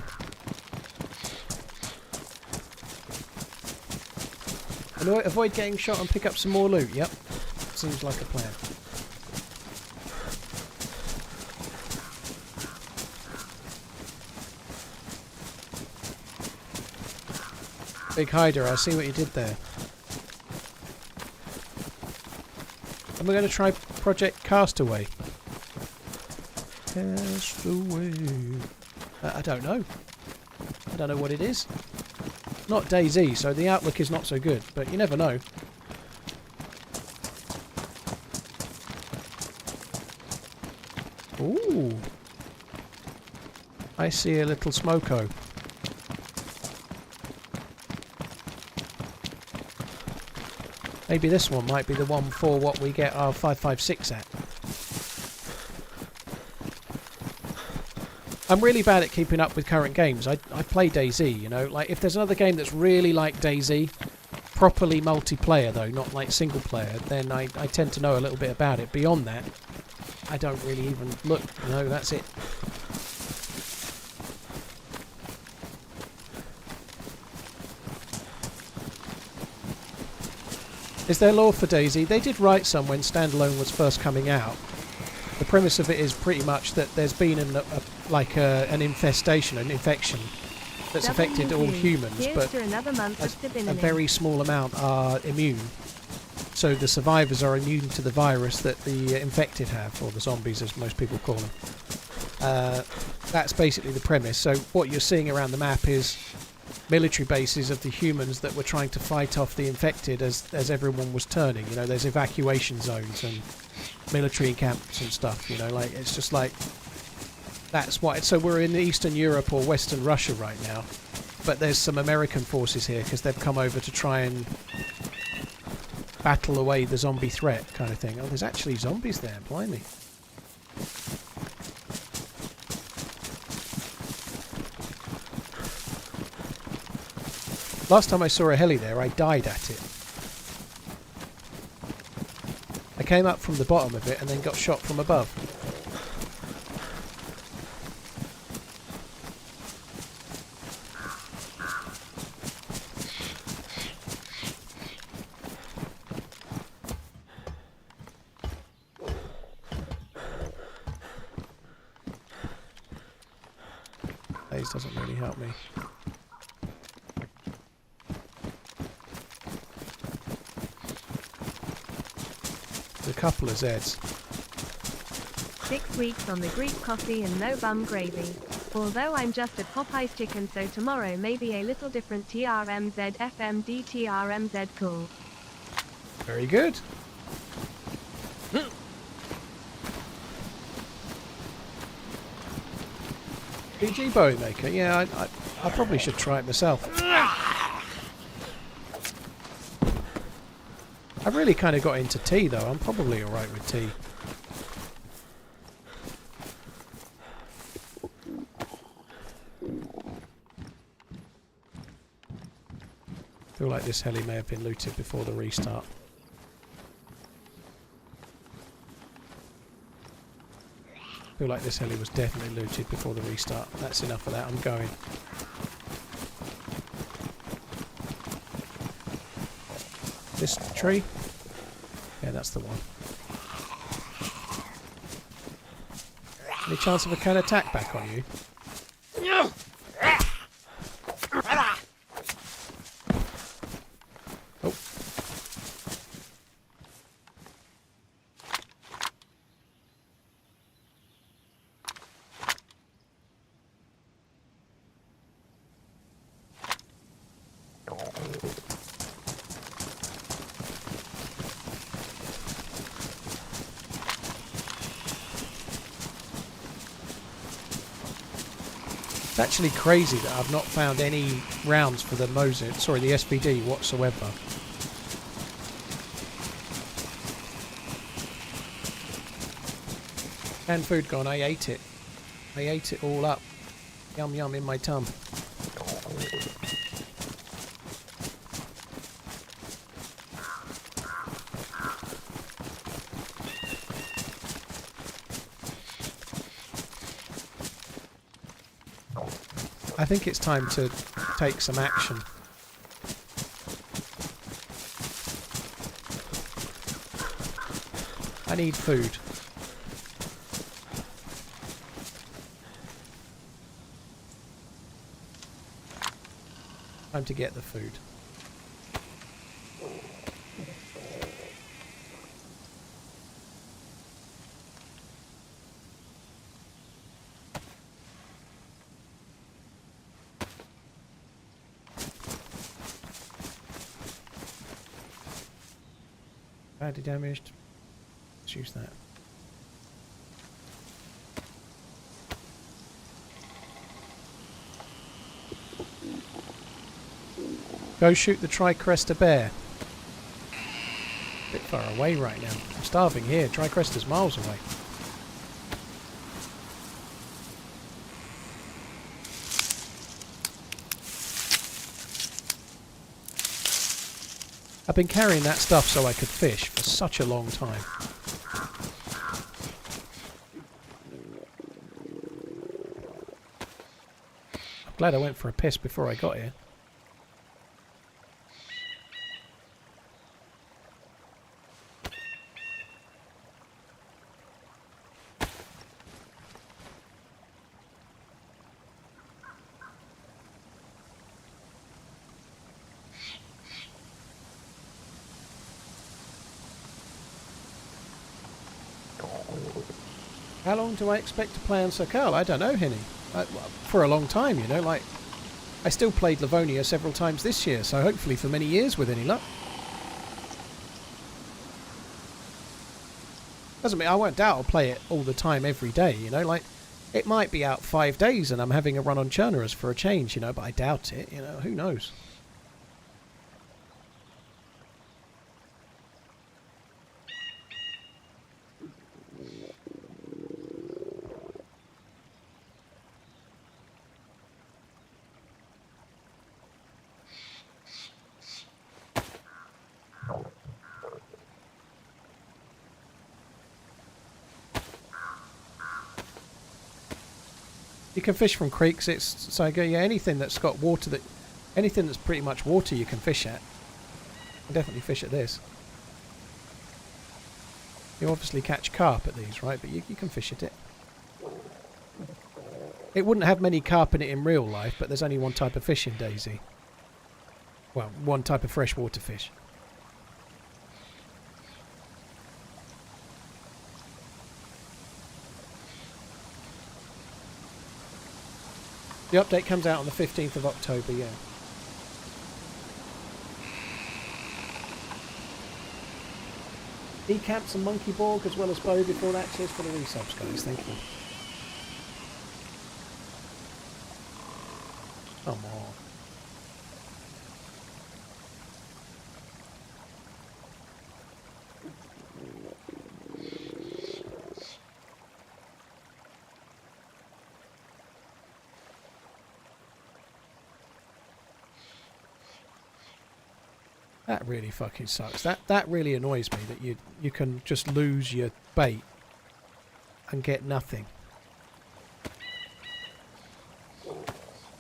And avoid getting shot and pick up some more loot. Yep. Seems like a plan. Big hider, I see what you did there. And we're going to try Project Castaway. Castaway. I don't know. I don't know what it is. Not DayZ, so the outlook is not so good, but you never know. Ooh. I see a little smoko. Maybe this one might be the one for what we get our 5.56 at. I'm really bad at keeping up with current games. I play DayZ, you know. Like, if there's another game that's really like DayZ, properly multiplayer though, not like single player, then I tend to know a little bit about it. Beyond that, I don't really even look, you know, that's it. Is there lore for DayZ? They did write some when Standalone was first coming out. The premise of it is pretty much that there's been an infestation, an infection that's affected all humans, but a very small amount are immune. So the survivors are immune to the virus that the infected have, or the zombies as most people call them. That's basically the premise. So what you're seeing around the map is military bases of the humans that were trying to fight off the infected as everyone was turning. You know, there's evacuation zones and military camps and stuff, you know, like, it's just like, that's why. So we're in Eastern Europe or Western Russia right now, but there's some American forces here because they've come over to try and battle away the zombie threat kind of thing. Oh, there's actually zombies there, blimey. Last time I saw a heli there, I died at it. I came up from the bottom of it and then got shot from above. DayZ doesn't really help me. A couple of Zeds. 6 weeks on the Greek coffee and no bum gravy. Although I'm just at Popeye's chicken, so tomorrow may be a little different. TRMZ FMD TRMZ cool. Very good. PG Bowie Maker. Yeah, I probably should try it myself. I've really kind of got into tea though. I'm probably alright with tea. Feel like this heli may have been looted before the restart. Feel like this heli was definitely looted before the restart. That's enough of that. I'm going. This tree? Yeah, that's the one. Any chance of a can attack back on you? Oh. It's actually crazy that I've not found any rounds for the Mozart, sorry, the SVD whatsoever. Canned food gone, I ate it. I ate it all up. Yum yum in my tum. I think it's time to take some action. I need food. Time to get the food. Badly damaged. Let's use that. Go shoot the Tricresta bear. Bit far away right now. I'm starving here. Tricresta's miles away. I've been carrying that stuff so I could fish for such a long time. I'm glad I went for a piss before I got here. How long do I expect to play on Sokal? I don't know, Henny. For a long time, you know, like... I still played Livonia several times this year, so hopefully for many years with any luck. Doesn't mean I won't doubt I'll play it all the time every day, you know, like... It might be out 5 days and I'm having a run on Chernarus for a change, you know, but I doubt it, you know, who knows? You can fish from creeks. It's so yeah. Anything that's got water, anything that's pretty much water, you can fish at. You can definitely fish at this. You obviously catch carp at these, right? But you can fish at it. It wouldn't have many carp in it in real life, but there's only one type of fish in DayZ. Well, one type of freshwater fish. The update comes out on the 15th of October, yeah. Decamps and Monkey Borg as well as Bo before that. Cheers for the resubs, guys. Thank you. Come on. That really fucking sucks. That really annoys me that you can just lose your bait and get nothing.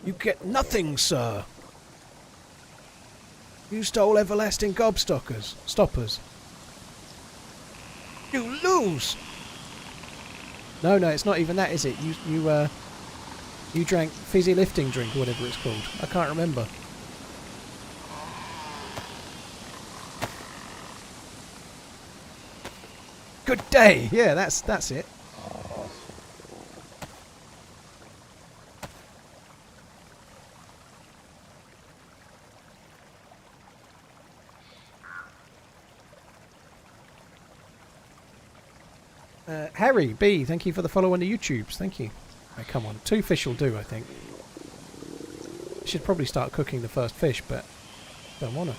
You get nothing, sir. You stole everlasting stoppers. You lose. No, it's not even that, is it? You drank fizzy lifting drink or whatever it's called. I can't remember. Good day. Yeah, that's it. Harry B, thank you for the follow on the YouTubes. Thank you. Oh, come on, 2 fish will do, I think. I should probably start cooking the first fish, but don't want to.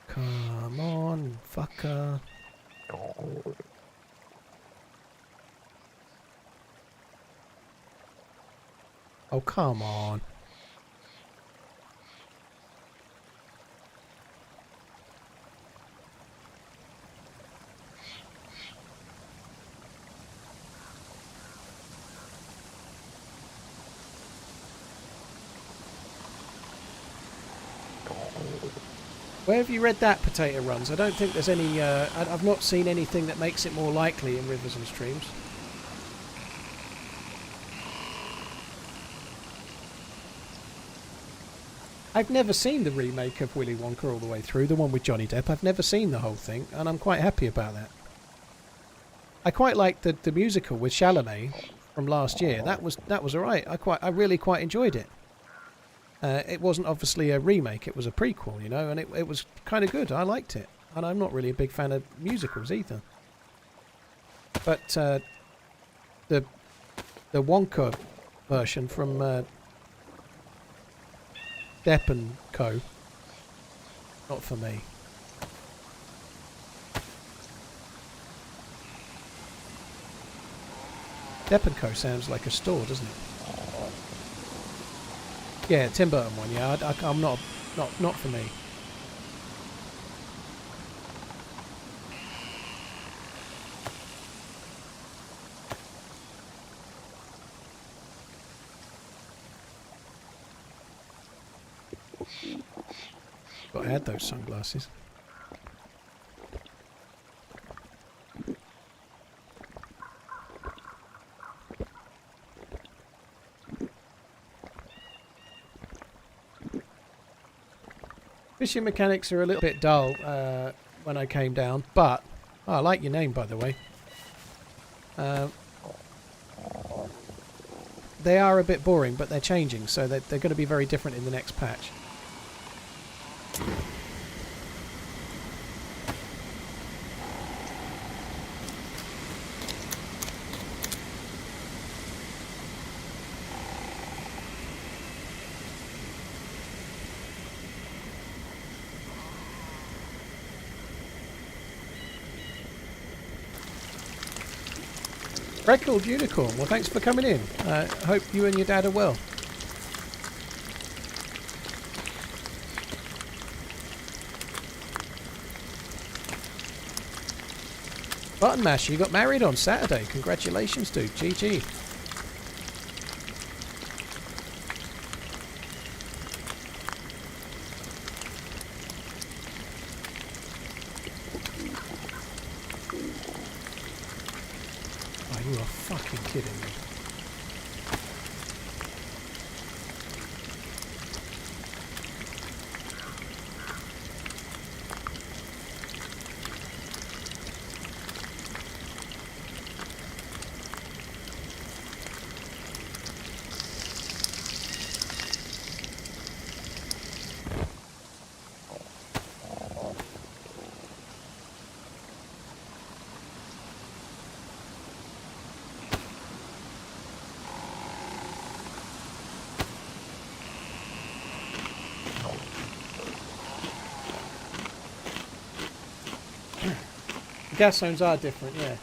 Come on, fucker. Oh, come on. Where have you read that, Potato Runs? I don't think there's any... I've not seen anything that makes it more likely in rivers and streams. I've never seen the remake of Willy Wonka all the way through, the one with Johnny Depp. I've never seen the whole thing, and I'm quite happy about that. I quite liked the musical with Chalamet from last year. That was alright. I really quite enjoyed it. It wasn't obviously a remake, it was a prequel, you know, and it was kind of good. I liked it. And I'm not really a big fan of musicals either. But the Wonka version from Depp and Co. Not for me. Depp and Co sounds like a store, doesn't it? Yeah, Tim Burton one. Yeah, I'm not for me. Got to add those sunglasses. Fishing mechanics are a little bit dull when I came down, but I like your name, by the way. They are a bit boring, but they're changing, so they're going to be very different in the next patch. Freckled Unicorn, well thanks for coming in. Hope you and your dad are well. Button Mash, you got married on Saturday. Congratulations, dude. GG. Oh, you are fucking kidding me. Gas zones are different, yeah.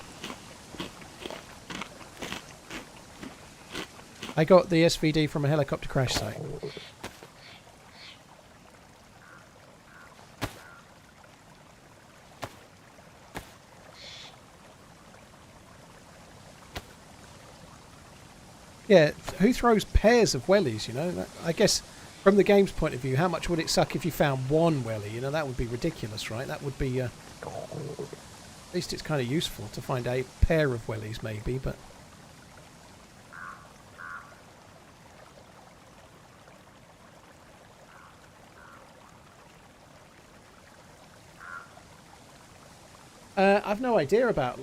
I got the SVD from a helicopter crash site. Yeah, who throws pairs of wellies, you know? I guess from the game's point of view, how much would it suck if you found one wellie? You know, that would be ridiculous, right? That would be... At least it's kind of useful to find a pair of wellies, maybe, but... I've no idea about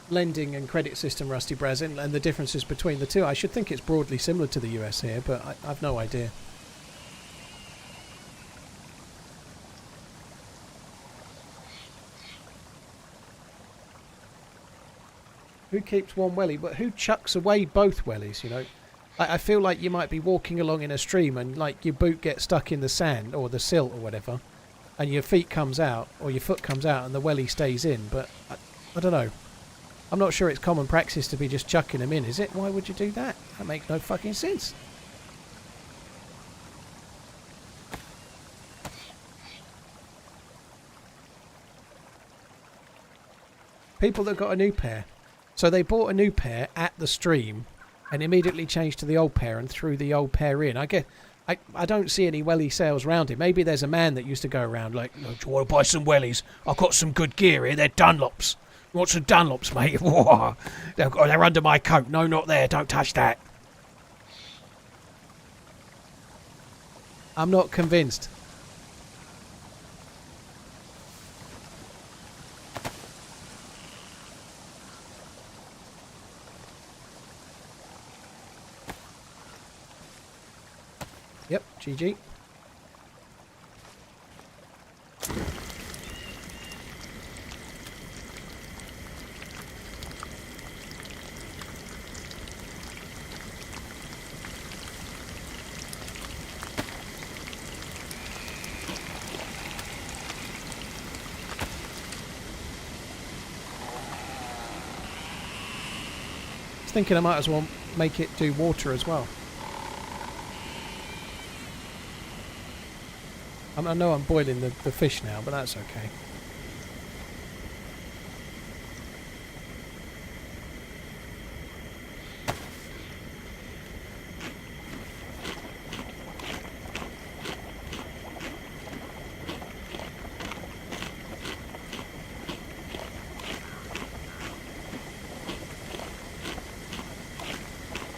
lending and credit system, Rusty Braz, and the differences between the two. I should think it's broadly similar to the US here, but I've no idea. Who keeps one wellie? But who chucks away both wellies, you know? I feel like you might be walking along in a stream and like your boot gets stuck in the sand or the silt or whatever, and your feet comes out or your foot comes out and the wellie stays in, but I don't know. I'm not sure it's common practice to be just chucking them in, is it? Why would you do that? That makes no fucking sense. People that got a new pair. So they bought a new pair at the stream and immediately changed to the old pair and threw the old pair in. I I don't see any welly sales around here. Maybe there's a man that used to go around like, "Oh, do you want to buy some wellies? I've got some good gear here. They're Dunlops. You want some Dunlops, mate? They're under my coat. No, not there. Don't touch that." I'm not convinced. Yep, GG. I was thinking I might as well make it do water as well. I know I'm boiling the fish now, but that's okay.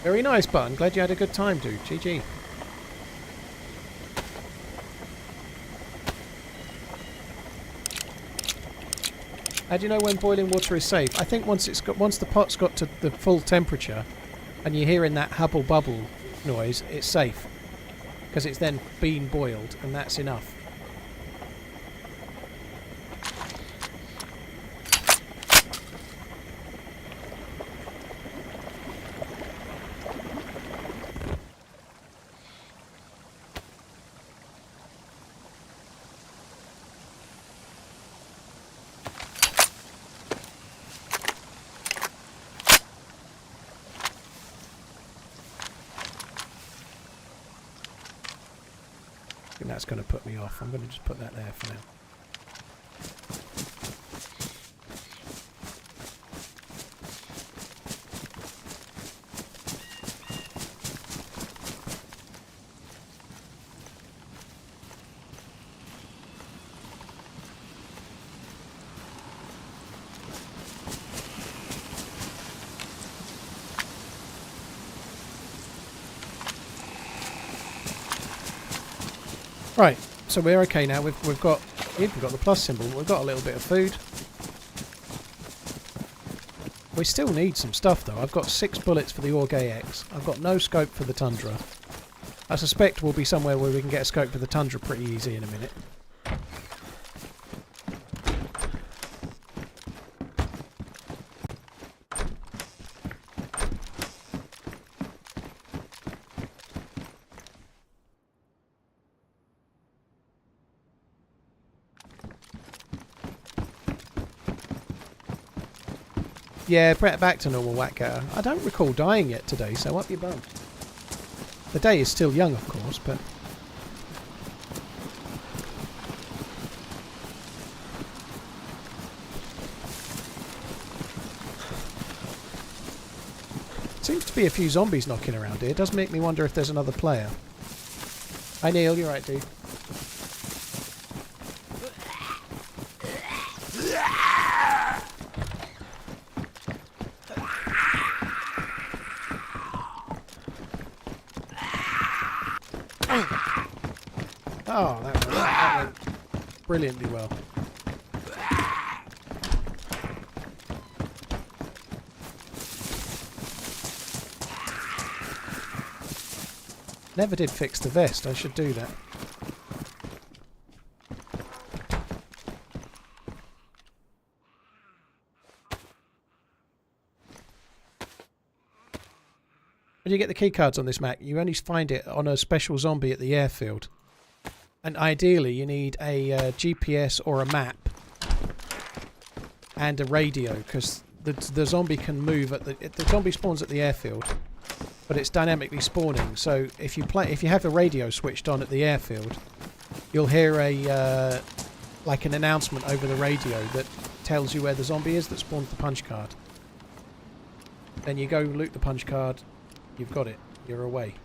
Very nice, Button. Glad you had a good time, dude. GG. How do you know when boiling water is safe? I think once the pot's got to the full temperature, and you're hearing that hubble bubble noise, it's safe, because it's then been boiled, and that's enough. I think that's going to put me off. I'm going to just put that there for now. Right, so we're okay now. We've got the plus symbol. We've got a little bit of food. We still need some stuff though. I've got 6 bullets for the Orgay X. I've got no scope for the Tundra. I suspect we'll be somewhere where we can get a scope for the Tundra pretty easy in a minute. Yeah, back to normal Whacker. I don't recall dying yet today, so up your bum. The day is still young, of course, but... Seems to be a few zombies knocking around here. It does make me wonder if there's another player. Hi Neil, you're right, dude. Oh, that went brilliantly well. Never did fix the vest. I should do that. When you get the keycards on this Mac, you only find it on a special zombie at the airfield. And ideally you need a GPS or a map and a radio, because the zombie can move at the zombie spawns at the airfield, but it's dynamically spawning. So if you have a radio switched on at the airfield, you'll hear a like an announcement over the radio that tells you where the zombie is that spawns the punch card. Then you go loot the punch card. You've got it. You're away.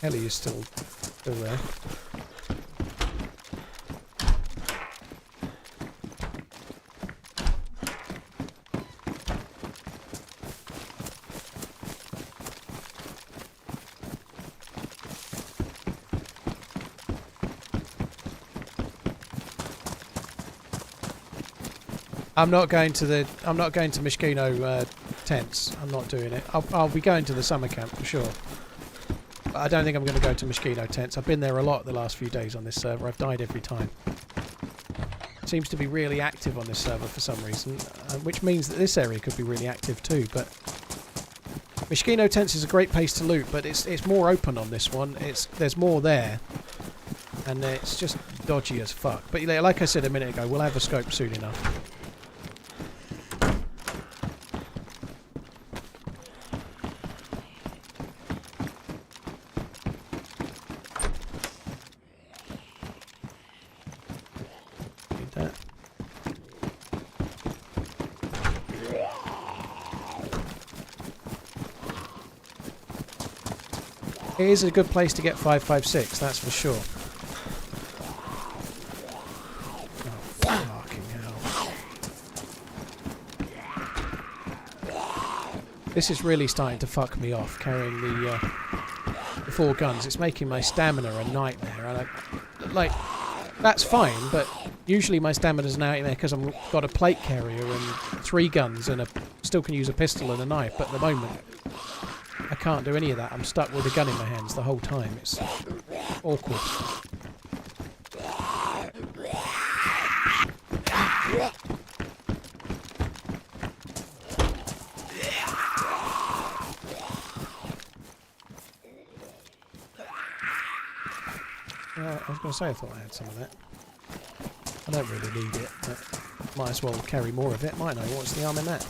Ellie is still there. I'm not going to Mishkino tents. I'm not doing it. I'll be going to the summer camp for sure. But I don't think I'm going to go to Mishkino tents. I've been there a lot the last few days on this server. I've died every time. It seems to be really active on this server for some reason, which means that this area could be really active too. But Mishkino tents is a great place to loot, but it's more open on this one. There's more there, and it's just dodgy as fuck. But like I said a minute ago, we'll have a scope soon enough. It is a good place to get 5.56, that's for sure. Oh, fucking hell. This is really starting to fuck me off, carrying the 4 guns. It's making my stamina a nightmare. And that's fine, but usually my stamina's a nightmare because I've got a plate carrier and 3 guns and still can use a pistol and a knife, but at the moment I can't do any of that. I'm stuck with a gun in my hands the whole time. It's awkward. I was going to say I thought I had some of that. I don't really need it, but might as well carry more of it, mightn't I? What's the harm in that?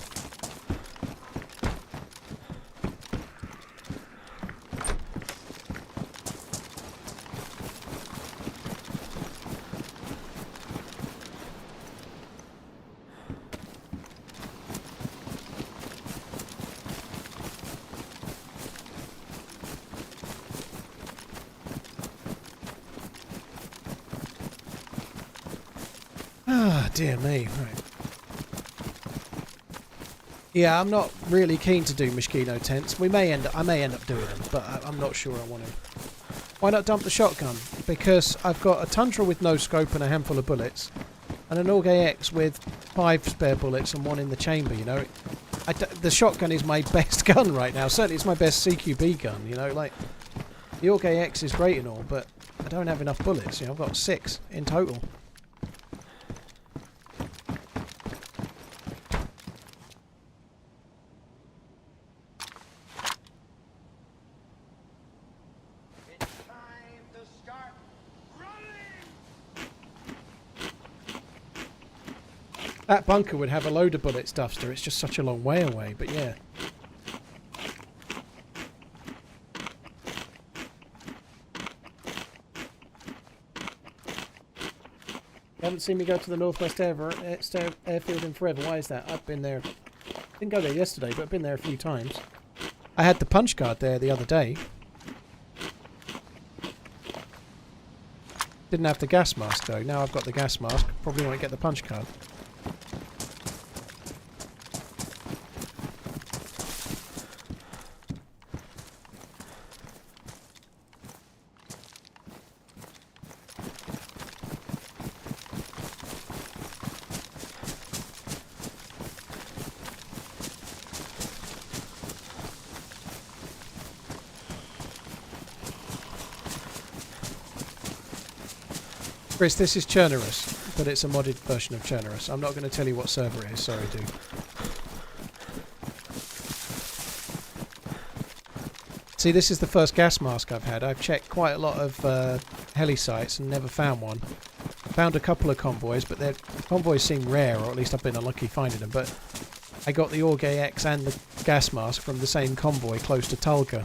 Dear me, right. Yeah, I'm not really keen to do Mishkino tents. I may end up doing them, but I'm not sure I want to. Why not dump the shotgun? Because I've got a Tundra with no scope and a handful of bullets, and an Org AX with 5 spare bullets and 1 in the chamber, you know. The shotgun is my best gun right now. Certainly it's my best CQB gun, you know. Like, the Org AX is great and all, but I don't have enough bullets. You know, I've got 6 in total. That bunker would have a load of bullets, Duffster. It's just such a long way away, but yeah. You haven't seen me go to the Northwest Airfield in forever. Why is that? I've been there. Didn't go there yesterday, but I've been there a few times. I had the punch card there the other day. Didn't have the gas mask though. Now I've got the gas mask. Probably won't get the punch card. Chris, this is Chernarus, but it's a modded version of Chernarus. I'm not going to tell you what server it is, sorry dude. See, this is the first gas mask I've had. I've checked quite a lot of heli sites and never found one. Found a couple of convoys, but their convoys seem rare, or at least I've been unlucky finding them, but I got the Org AX and the gas mask from the same convoy close to Tulga.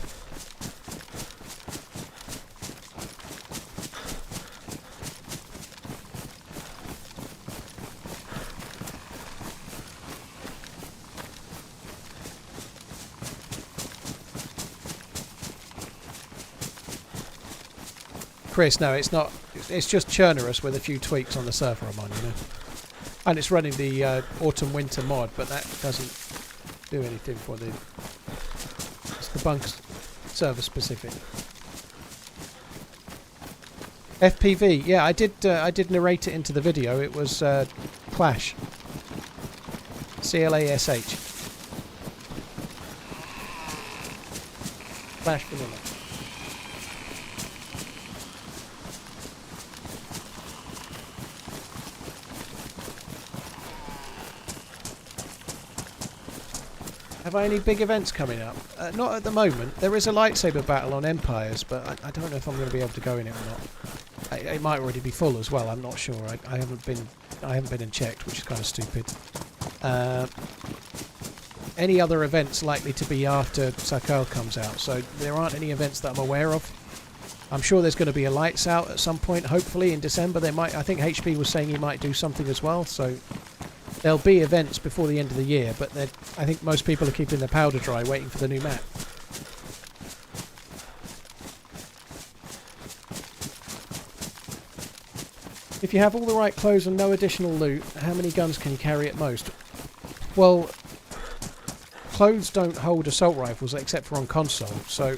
Chris, no, it's not. It's just Chernarus with a few tweaks on the server I'm on, you know. And it's running the autumn-winter mod, but that doesn't do anything for the... It's the bunks server specific. FPV, yeah, I did narrate it into the video. It was Clash. CLASH. Clash Vanilla. Have I any big events coming up? Not at the moment. There is a lightsaber battle on Empires, but I don't know if I'm going to be able to go in it or not. It might already be full as well. I'm not sure. I haven't been and checked, which is kind of stupid. Any other events likely to be after Sakal comes out? So there aren't any events that I'm aware of. I'm sure there's going to be a lights out at some point. Hopefully in December there might. I think HB was saying he might do something as well. So. There'll be events before the end of the year, but I think most people are keeping their powder dry waiting for the new map. If you have all the right clothes and no additional loot, how many guns can you carry at most? Well, clothes don't hold assault rifles except for on console, so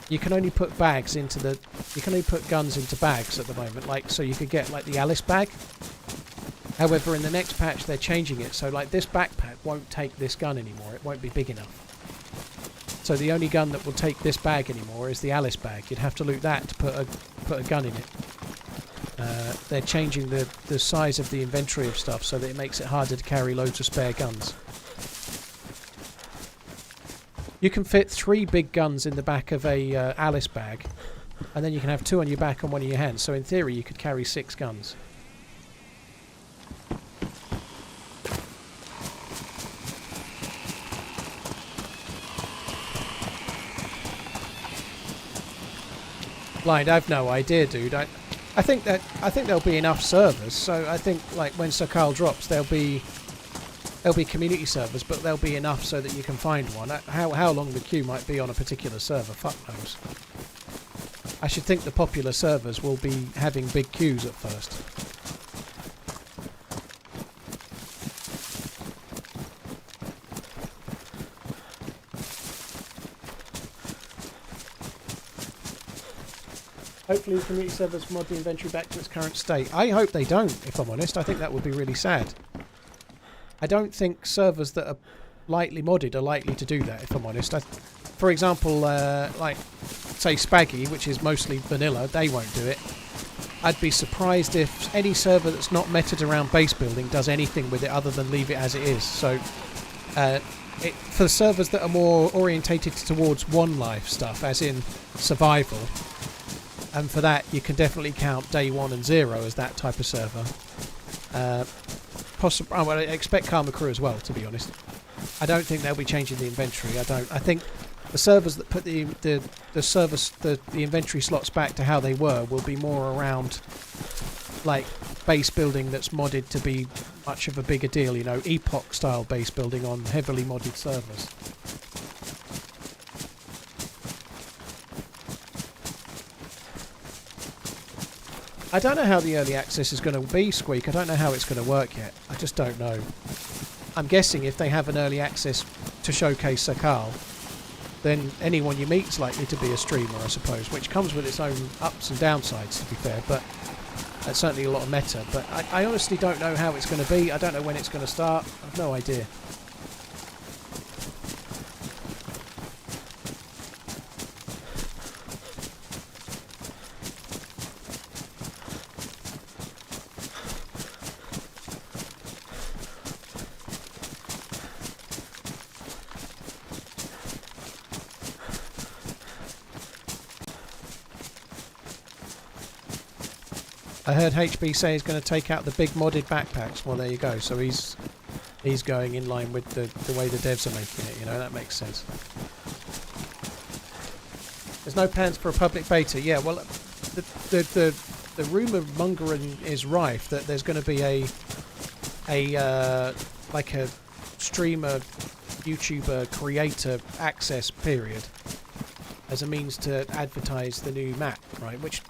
you can only put bags into the... You can only put guns into bags at the moment, like so you could get like the Alice bag. However, in the next patch they're changing it, so like this backpack won't take this gun anymore, it won't be big enough. So the only gun that will take this bag anymore is the Alice bag. You'd have to loot that to put a gun in it. They're changing the size of the inventory of stuff so that it makes it harder to carry loads of spare guns. You can fit 3 big guns in the back of a Alice bag, and then you can have 2 on your back and 1 in your hand, so in theory you could carry 6 guns. Blind, I've no idea, dude. I think there'll be enough servers. So I think like when Sakal drops, there'll be community servers, but there'll be enough so that you can find one. How long the queue might be on a particular server, fuck knows. I should think the popular servers will be having big queues at first. Hopefully the community servers mod the inventory back to its current state. I hope they don't, if I'm honest. I think that would be really sad. I don't think servers that are lightly modded are likely to do that, if I'm honest. For example, like, say Spaggy, which is mostly vanilla, they won't do it. I'd be surprised if any server that's not meted around base building does anything with it other than leave it as it is. So, for servers that are more orientated towards one life stuff, as in survival, and for that you can definitely count Day 1 and 0 as that type of server. Well, I expect Karma Crew as well, to be honest. I don't think they'll be changing the inventory. I think the servers that put the inventory slots back to how they were will be more around like base building that's modded to be much of a bigger deal, you know, Epoch style base building on heavily modded servers. I don't know how the early access is going to be, Squeak. I don't know how it's going to work yet. I just don't know. I'm guessing if they have an early access to showcase Sakal, then anyone you meet is likely to be a streamer, I suppose, which comes with its own ups and downsides, to be fair, but that's certainly a lot of meta. But I honestly don't know how it's going to be. I don't know when it's going to start. I've no idea. I heard HB say he's going to take out the big modded backpacks. Well, there you go. So he's going in line with the way the devs are making it. You know, that makes sense. There's no plans for a public beta. Yeah, well, the rumour mongering is rife that there's going to be like a streamer, YouTuber, creator access period as a means to advertise the new map, right? Which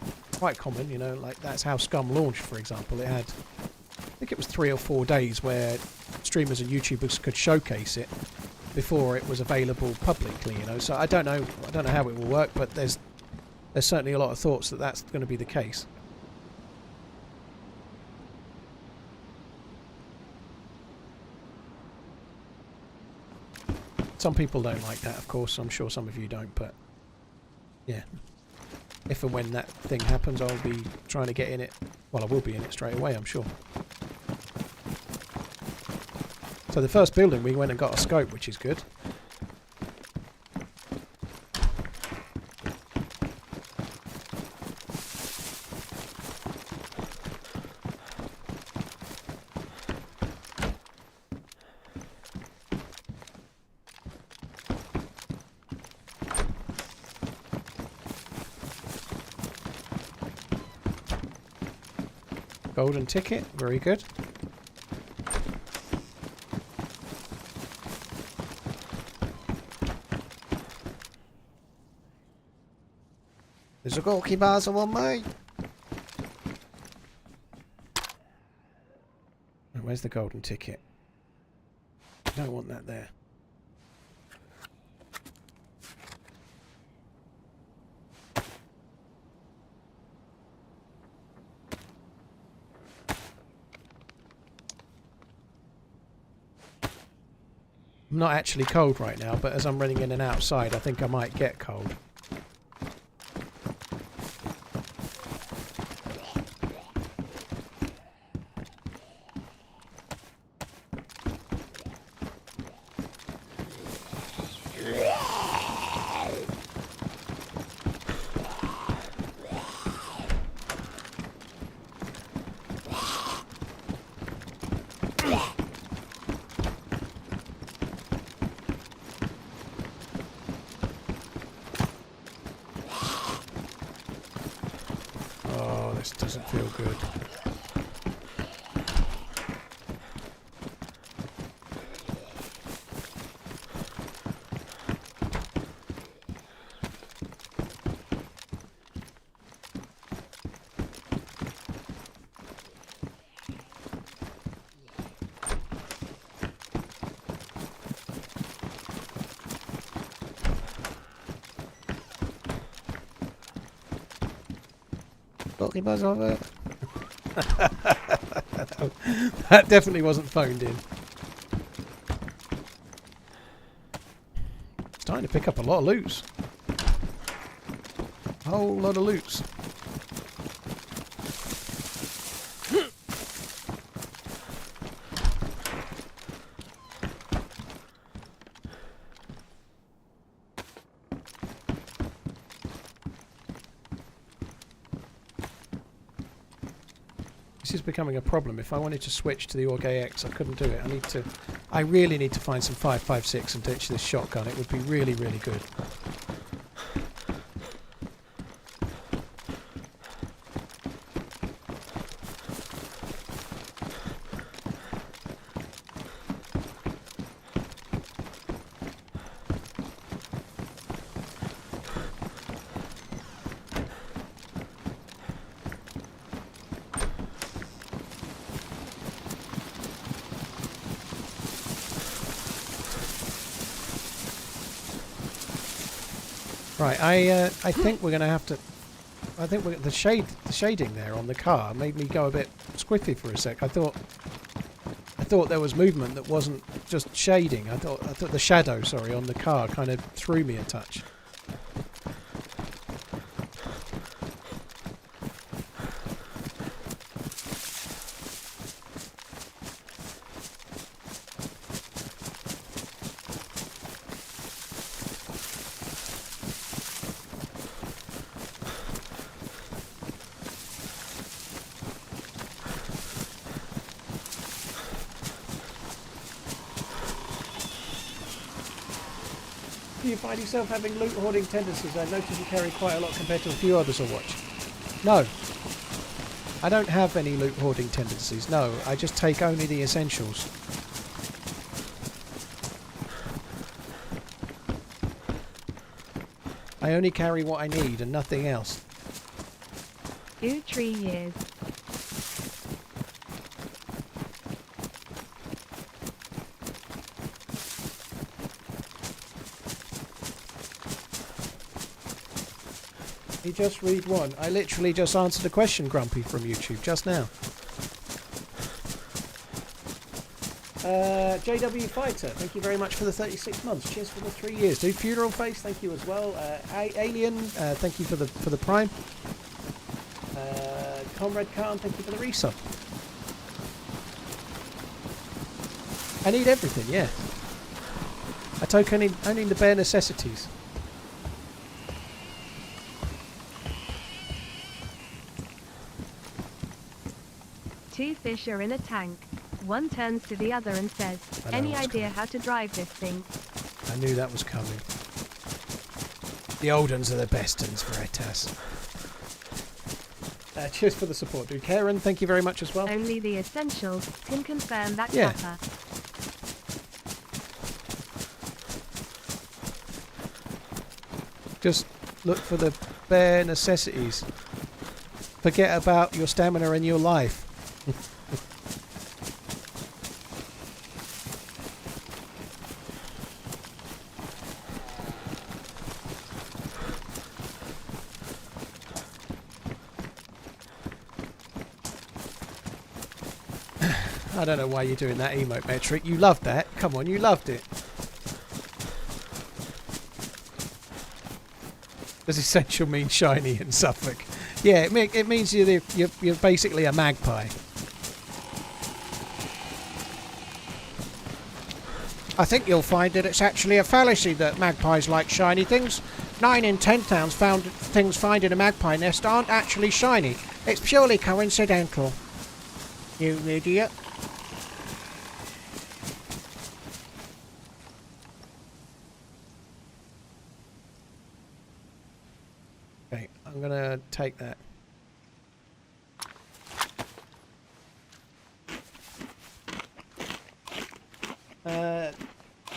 quite common, you know, like that's how Scum launched, for example. It had, I think it was 3 or 4 days where streamers and YouTubers could showcase it before it was available publicly, you know. So I don't know how it will work, but there's certainly a lot of thoughts that that's going to be the case. Some people don't like that, of course. I'm sure some of you don't, but yeah. If and when that thing happens, I'll be trying to get in it. Well, I will be in it straight away, I'm sure. So the first building, we went and got a scope, which is good. Golden ticket, very good. There's a goalkeeper on me. Where's the golden ticket? Don't want that there. I'm not actually cold right now, but as I'm running in and outside, I think I might get cold. This doesn't feel good. Buzz over. That definitely wasn't phoned in. Starting to pick up a lot of loot. A whole lot of loot. This is becoming a problem. If I wanted to switch to the Org AX, I couldn't do it. I really need to find some 5.56 and ditch this shotgun. It would be really, really good. Right, I think we're going to have to. I think the shading there on the car made me go a bit squiffy for a sec. I thought there was movement that wasn't just shading. I thought the shadow, sorry, on the car kind of threw me a touch. Do you find yourself having loot hoarding tendencies? I notice you carry quite a lot compared to a few others I watch. No. I don't have any loot hoarding tendencies. No, I just take only the essentials. I only carry what I need and nothing else. Ooh, 3 years. You just read one. I literally just answered a question, Grumpy, from YouTube just now. JW Fighter, thank you very much for the 36 months. Cheers for the 3 years. Dude, Funeral Face, thank you as well. Alien, thank you for the Prime. Comrade Khan, thank you for the resub. I need everything, yeah. I took only the bare necessities. Two fish are in a tank. One turns to the other and says, any idea how to drive this thing? I knew that was coming. The old ones are the best ones, Veritas. Cheers for the support, dude. Karen, thank you very much as well. Only the essentials can confirm that Yeah. copper. Just look for the bare necessities. Forget about your stamina and your life. I don't know why you're doing that emote, Metric. You loved that. Come on, you loved it. Does essential mean shiny in Suffolk? Yeah, it means you're basically a magpie. I think you'll find that it's actually a fallacy that magpies like shiny things. 9 in 10 things found in a magpie nest aren't actually shiny. It's purely coincidental. You idiot. Okay, I'm gonna take that.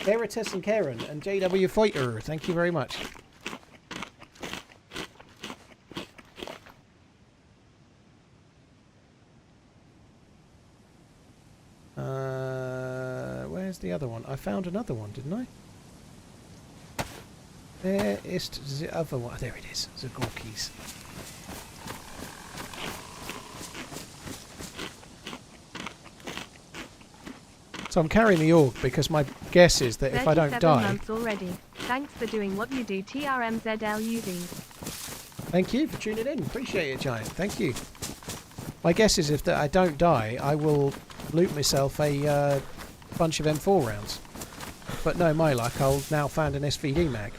Veritas and Karen and JW Fighter, thank you very much. Where's the other one? I found another one, didn't I? There is the other one. There it is. The Gorkies. So I'm carrying the org because my guess is that if I don't 37 die... months already. Thanks for doing what you do, TRMZLUV. Thank you for tuning in. Appreciate it, Giant. Thank you. My guess is if that I don't die, I will loot myself a bunch of M4 rounds. But no, my luck, I'll now find an SVD mag.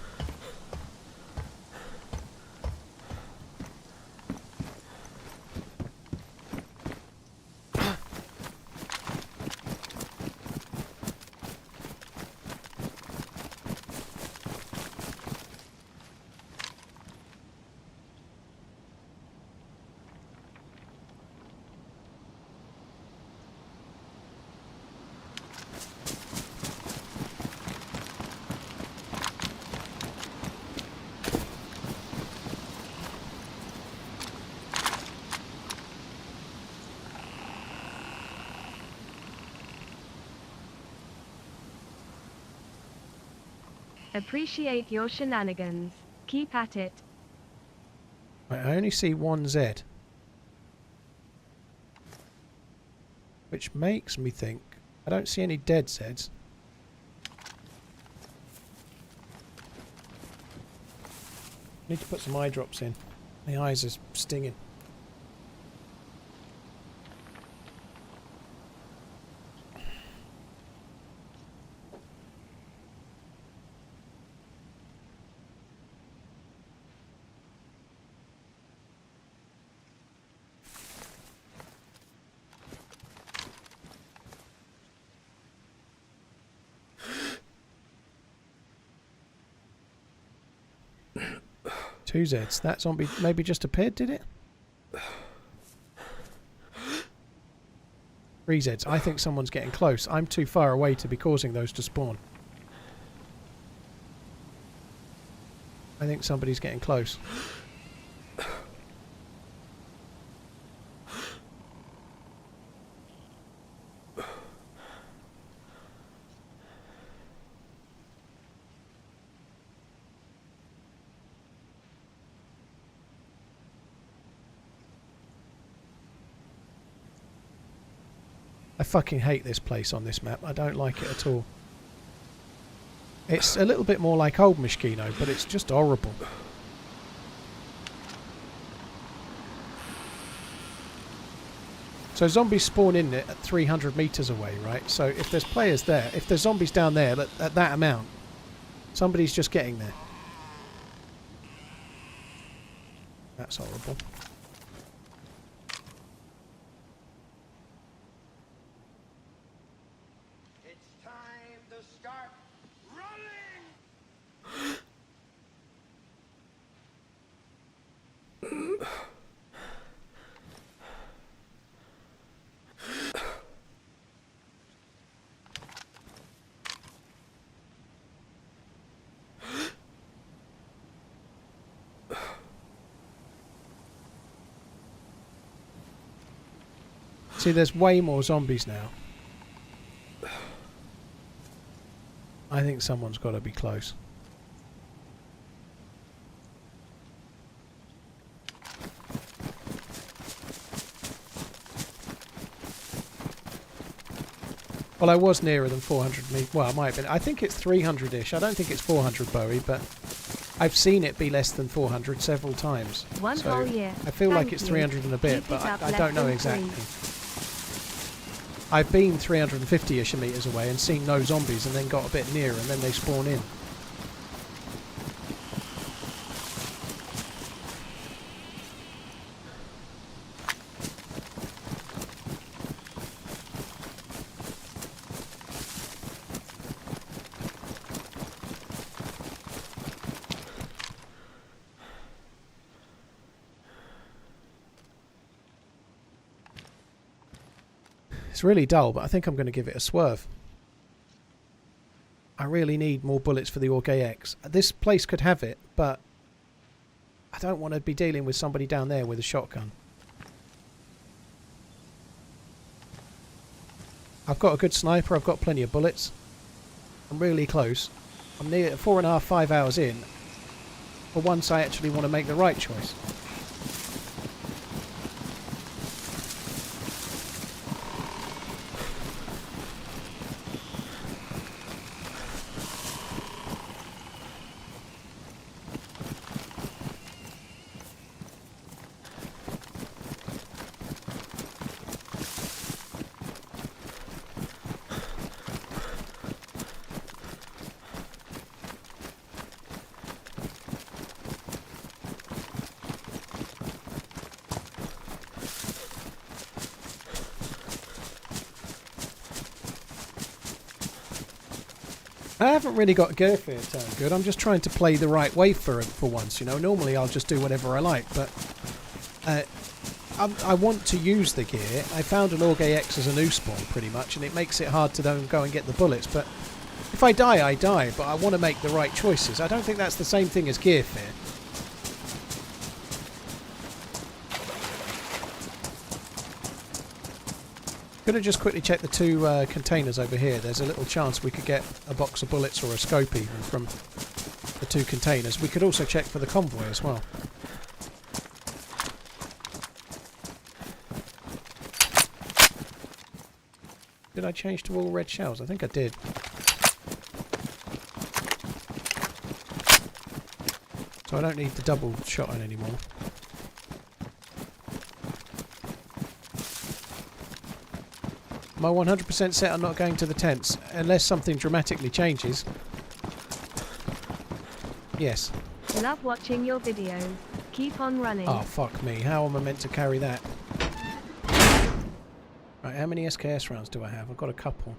Appreciate your shenanigans. Keep at it. Right, I only see one Z. Which makes me think... I don't see any dead Zs. Need to put some eye drops in. My eyes are stinging. Two Zs. That zombie maybe just appeared, did it? 3 Zs. I think someone's getting close. I'm too far away to be causing those to spawn. I think somebody's getting close. I fucking hate this place on this map. I don't like it at all. It's a little bit more like old Mishkino, but it's just horrible. So zombies spawn in at 300 meters away, right? So if there's players there, if there's zombies down there at that amount, somebody's just getting there. That's horrible. It's time to start running! See, there's way more zombies now. I think someone's got to be close. Well, I was nearer than 400 meters. Well, I might have been. I think it's 300-ish. I don't think it's 400, Bowie, but I've seen it be less than 400 several times. One so whole year. I feel like Thank it's you. 300 and a bit, Keep but it up, I don't know less than exactly. I've been 350-ish meters away and seen no zombies and then got a bit nearer and then they spawn in. It's really dull, but I think I'm going to give it a swerve. I really need more bullets for the Orgay X. This place could have it, but I don't want to be dealing with somebody down there with a shotgun. I've got a good sniper, I've got plenty of bullets. I'm really close. I'm near 4.5, 5 hours in. For once I actually want to make the right choice. I haven't really got gear fear turned good. I'm just trying to play the right way for once, you know. Normally I'll just do whatever I like, but I want to use the gear. I found an Orgay X as a new spawn pretty much, and it makes it hard to then go and get the bullets. But if I die, I die, but I want to make the right choices. I don't think that's the same thing as gear fear. Gonna just quickly check the two containers over here. There's a little chance we could get a box of bullets or a scope even from the two containers. We could also check for the convoy as well. Did I change to all red shells? I think I did. So I don't need the double shotgun anymore. Am I 100% set on not going to the tents? Unless something dramatically changes. Yes. Love watching your videos. Keep on running. Oh, fuck me. How am I meant to carry that? Right, how many SKS rounds do I have? I've got a couple.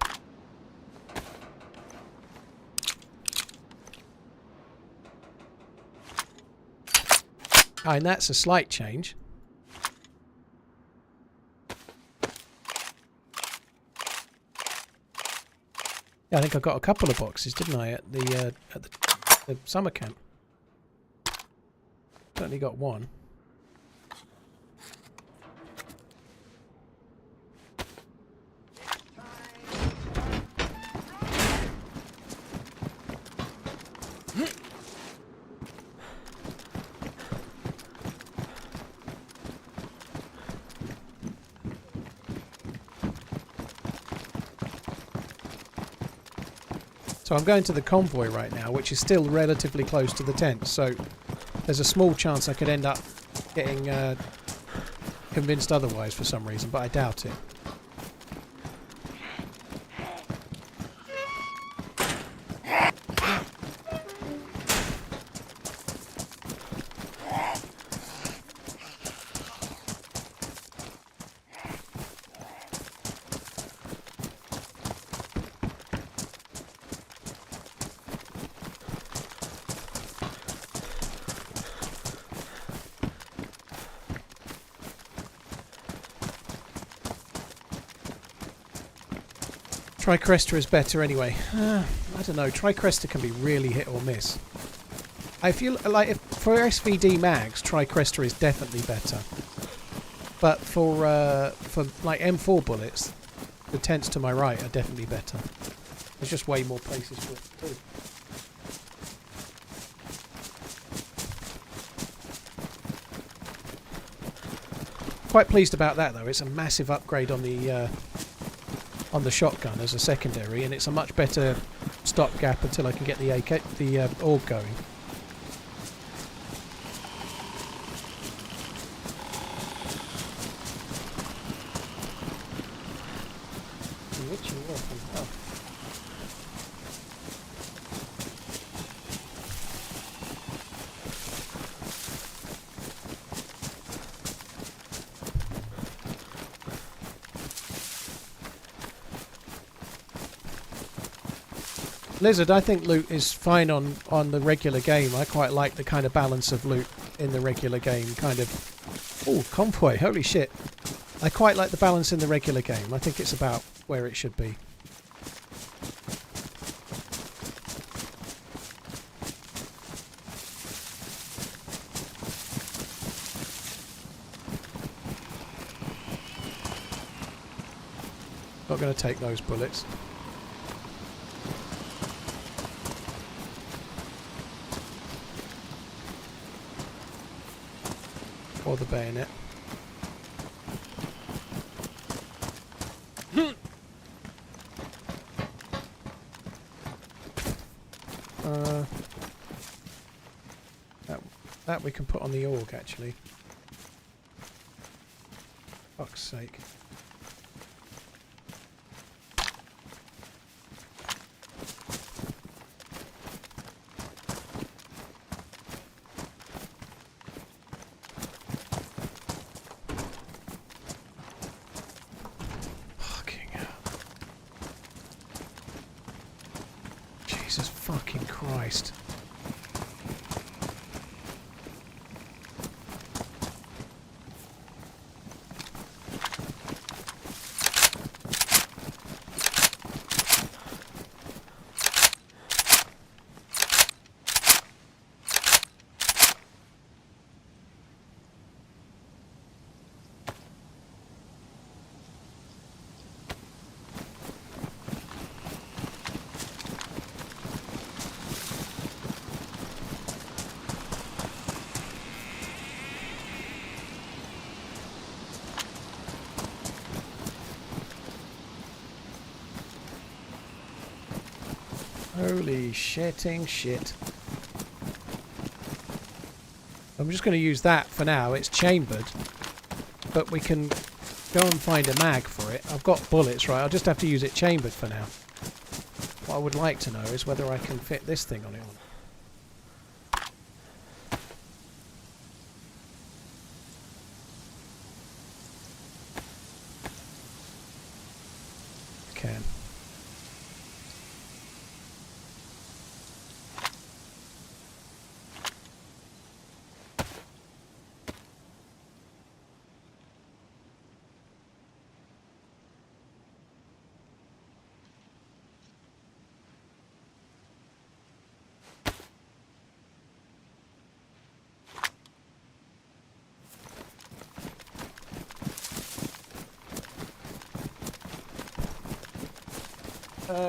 Ah, and that's a slight change. Yeah, I think I got a couple of boxes, didn't I, at the summer camp? Certainly got one. So I'm going to the convoy right now, which is still relatively close to the tent. So there's a small chance I could end up getting convinced otherwise for some reason, but I doubt it. Tricresta is better anyway. I don't know. Tricresta can be really hit or miss. I feel like for SVD mags, Tricresta is definitely better. But for like M4 bullets, the tents to my right are definitely better. There's just way more places for it too. Quite pleased about that though. It's a massive upgrade on the shotgun as a secondary, and it's a much better stopgap until I can get the AUG going. Lizard, I think loot is fine on the regular game. I quite like the kind of balance of loot in the regular game. Kind of... Oh, Convoy, holy shit. I quite like the balance in the regular game. I think it's about where it should be. Not going to take those bullets. Or the bayonet. That we can put on the AUG actually. Fuck's sake. Jesus fucking Christ. Holy shitting shit. I'm just going to use that for now. It's chambered. But we can go and find a mag for it. I've got bullets, right? I'll just have to use it chambered for now. What I would like to know is whether I can fit this thing on it. Can.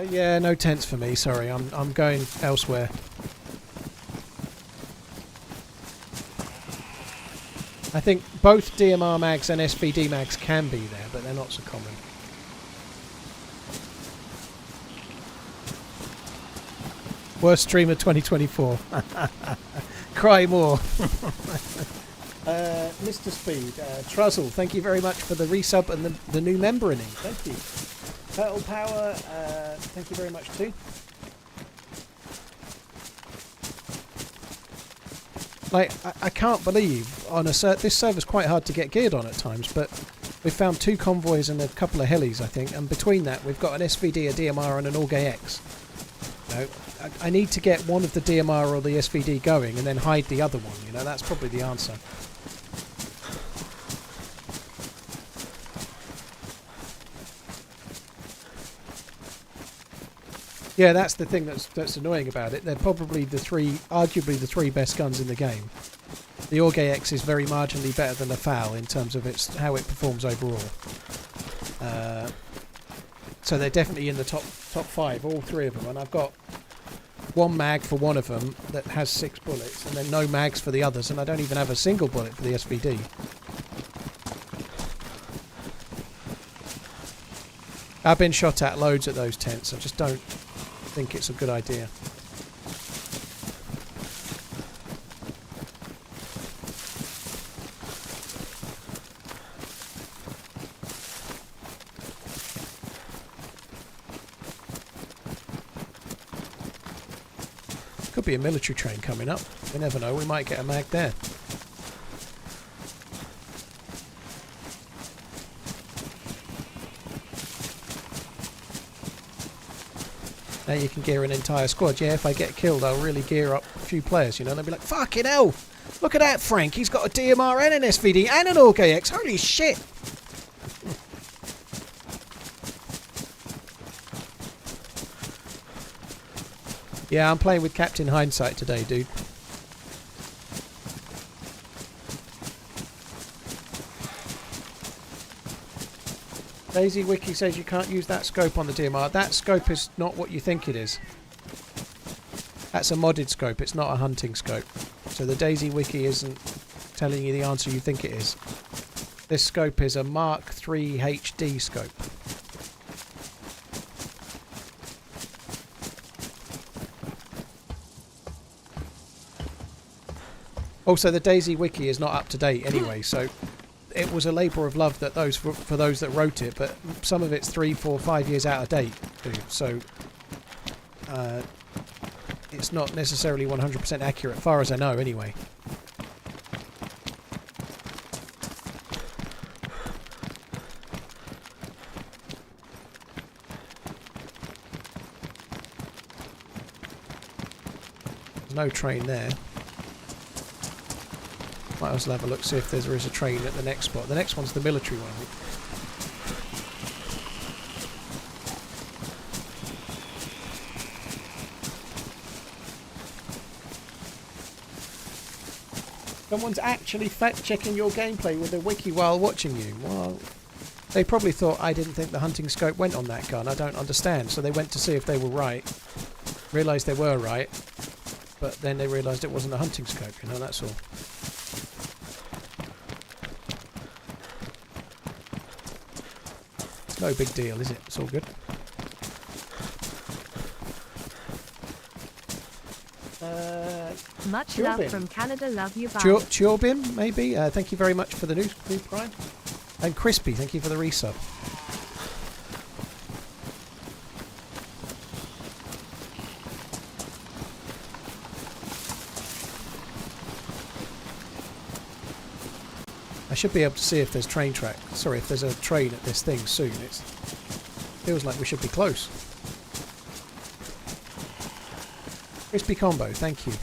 Yeah, no tents for me. Sorry, I'm going elsewhere. I think both DMR mags and SVD mags can be there, but they're not so common. Worst streamer 2024. Cry more. Mr. Speed, Truzzle, thank you very much for the resub and the new member inning. Thank you. Turtle Power, thank you very much too. Like, I can't believe on this server's quite hard to get geared on at times, but we've found 2 convoys and a couple of helis, I think, and between that we've got an SVD, a DMR and an Orgay X. You know, I need to get one of the DMR or the SVD going and then hide the other one, you know, that's probably the answer. Yeah, that's the thing that's annoying about it. They're probably arguably the three best guns in the game. The Orgay X is very marginally better than the FAL in terms of how it performs overall. So they're definitely in the top 5, all 3 of them. And I've got 1 mag for one of them that has 6 bullets, and then no mags for the others, and I don't even have a single bullet for the SVD. I've been shot at loads at those tents. I just don't think it's a good idea. Could be a military train coming up. We never know. We might get a mag there. Now you can gear an entire squad. Yeah, if I get killed, I'll really gear up a few players, you know. They'll be like, fucking hell! Look at that, Frank! He's got a DMR and an SVD and an Orgay X! Holy shit! Yeah, I'm playing with Captain Hindsight today, dude. DayZ Wiki says you can't use that scope on the DMR. That scope is not what you think it is. That's a modded scope, it's not a hunting scope. So the DayZ Wiki isn't telling you the answer you think it is. This scope is a Mark III HD scope. Also, the DayZ Wiki is not up to date anyway, so it was a labour of love that for those that wrote it, but some of it's 3, 4, 5 years out of date, dude. So it's not necessarily 100% accurate, as far as I know, anyway. There's no train there. Might as well have a look, see if there is a train at the next spot. The next one's the military one, I think. Someone's actually fact-checking your gameplay with a wiki while watching you. Well, they probably thought I didn't think the hunting scope went on that gun. I don't understand. So they went to see if they were right. Realised they were right. But then they realised it wasn't a hunting scope, you know, that's all. No big deal, is it? It's all good. Much Churbin. love from Canada, love you, bye. Churbin, maybe? Thank you very much for the new prime. And Crispy, thank you for the resub. I should be able to see if there's train track. Sorry, if there's a train at this thing soon. It feels like we should be close. Crispy combo, thank you.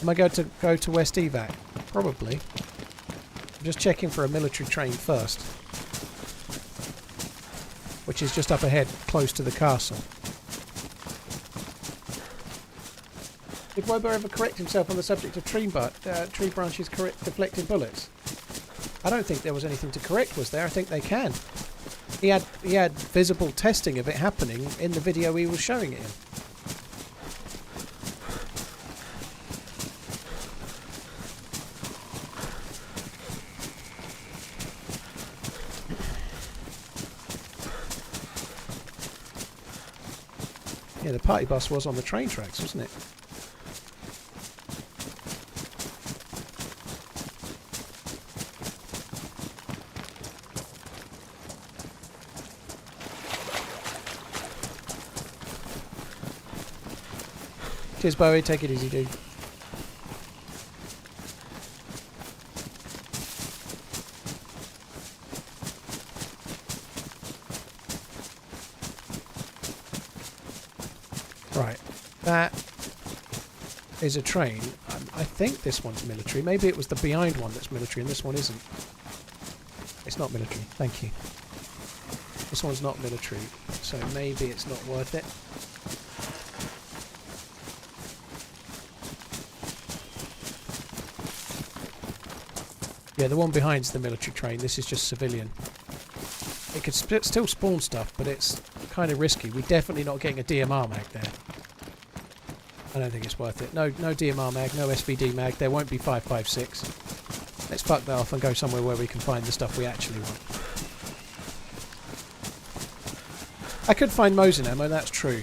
Am I going to go to West Evac? Probably. I'm just checking for a military train first, which is just up ahead, close to the castle. Did Wobo ever correct himself on the subject of tree branches deflecting bullets? I don't think there was anything to correct, was there? I think they can. He had visible testing of it happening in the video he was showing it in. Yeah, the party bus was on the train tracks, wasn't it? Cheers, Bowie. Take it easy, dude. Right. That is a train. I think this one's military. Maybe it was the behind one that's military and this one isn't. It's not military. Thank you. This one's not military, so maybe it's not worth it. Yeah, the one behind's the military train. This is just civilian. It could still spawn stuff, but it's kind of risky. We're definitely not getting a DMR mag there. I don't think it's worth it. No DMR mag, no SVD mag. There won't be 5.56. Let's fuck that off and go somewhere where we can find the stuff we actually want. I could find Mosin ammo, that's true.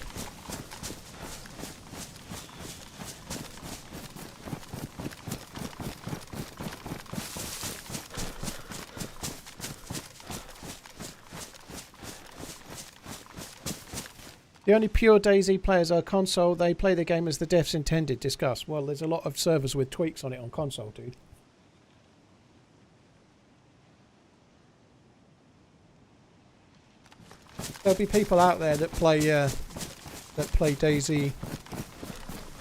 The only pure DayZ players are console. They play the game as the devs intended. Discuss. Well, there's a lot of servers with tweaks on it on console, dude. There'll be people out there that play DayZ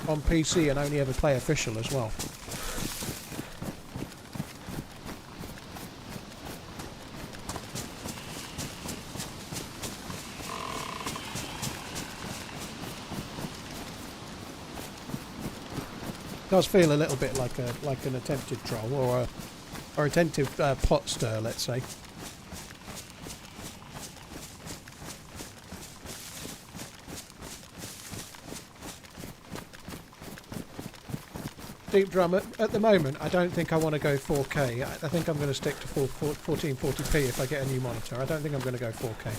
on PC and only ever play official as well. Does feel a little bit like an attempted troll or attempted pot stir, let's say. Deep drum at the moment. I don't think I want to go 4K. I think I'm going to stick to 1440p if I get a new monitor. I don't think I'm going to go 4K.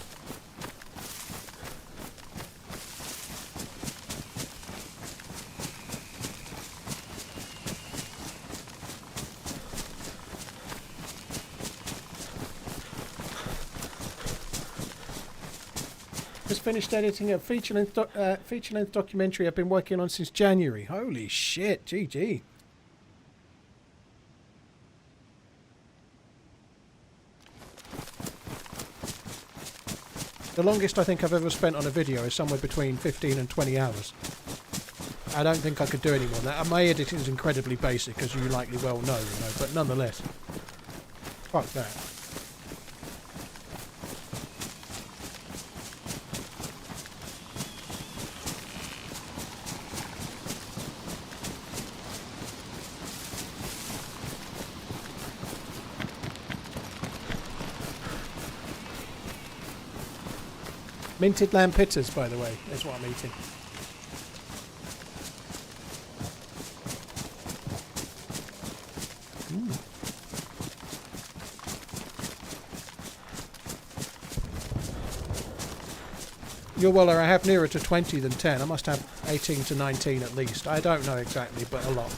Just finished editing a feature-length documentary I've been working on since January. Holy shit, GG. The longest I think I've ever spent on a video is somewhere between 15 and 20 hours. I don't think I could do any more than that. My editing is incredibly basic, as you likely well know, but nonetheless. Fuck that. Minted lamb pitters, by the way, is what I'm eating. You're Waller, I have nearer to 20 than 10. I must have 18 to 19 at least. I don't know exactly, but a lot.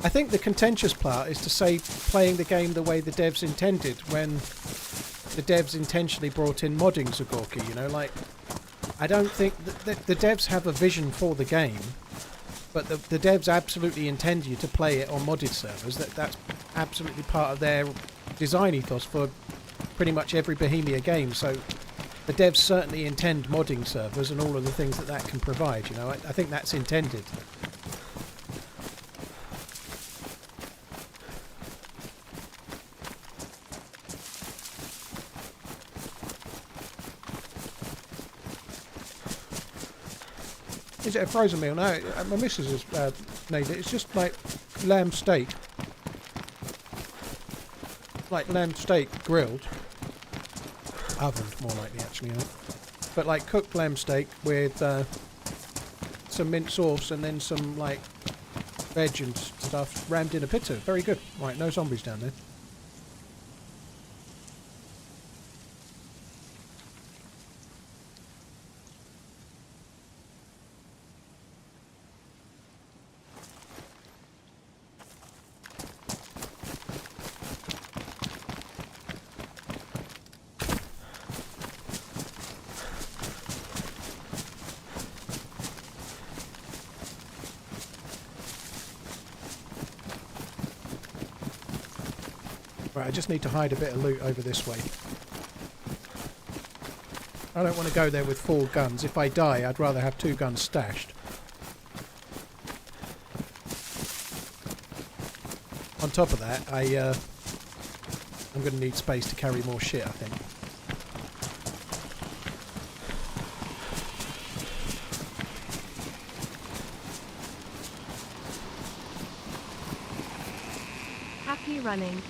I think the contentious part is to say playing the game the way the devs intended when the devs intentionally brought in modding Zagorki, you know, like, I don't think that the devs have a vision for the game, but the devs absolutely intend you to play it on modded servers. That's absolutely part of their design ethos for pretty much every Bohemia game, so the devs certainly intend modding servers and all of the things that can provide, you know, I think that's intended. Is it a frozen meal? No, my missus has made it. It's just like lamb steak. Like lamb steak grilled. Ovened, more likely, actually. You know? But like cooked lamb steak with some mint sauce and then some like veg and stuff rammed in a pita. Very good. Right, no zombies down there. Right, I just need to hide a bit of loot over this way. I don't want to go there with 4 guns. If I die, I'd rather have 2 guns stashed. On top of that, I'm going to need space to carry more shit, I think. Happy running.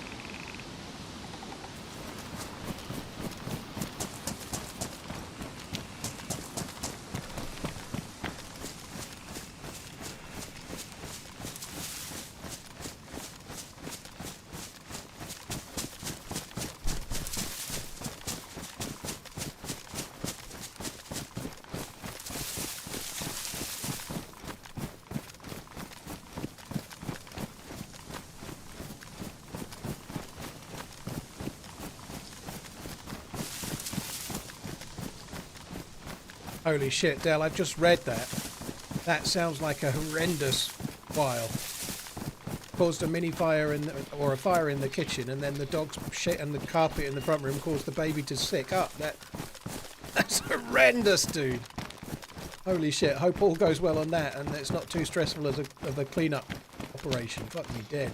Holy shit, Dale, I've just read that. That sounds like a horrendous file. Caused a mini fire or a fire in the kitchen, and then the dog's shit and the carpet in the front room caused the baby to sick up. That's horrendous, dude. Holy shit, hope all goes well on that and it's not too stressful as of a clean-up operation. Fuck me dead.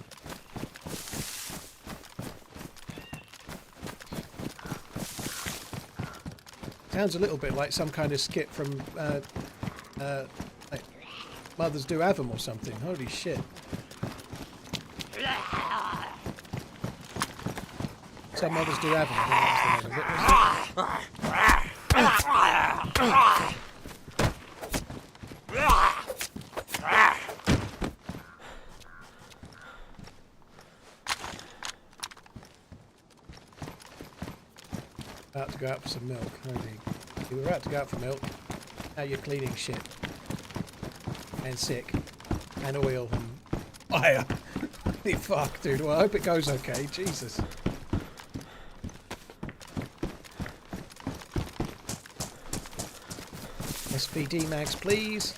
Sounds a little bit like some kind of skit from like Mothers Do Have 'Em or something. Holy shit. Some Mothers Do Have 'Em, I think that's the name of it. About to go out for some milk. You were about to go out for milk. Now you're cleaning shit. And sick. And oil and fire. Holy fuck, dude. Well, I hope it goes okay. Jesus. SVD mags, please.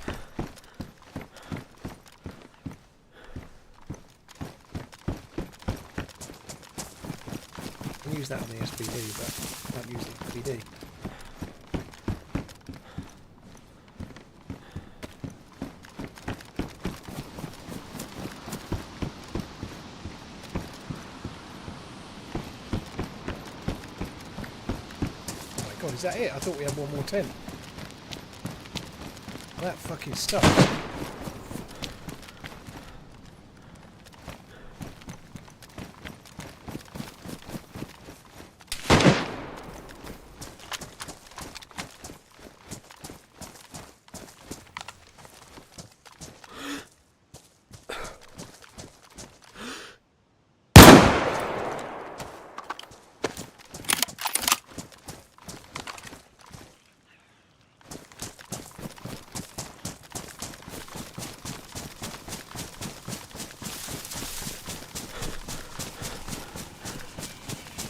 I can use that on the SVD, but I can't use the PD. Oh my god, is that it? I thought we had one more tent. That fucking stuff.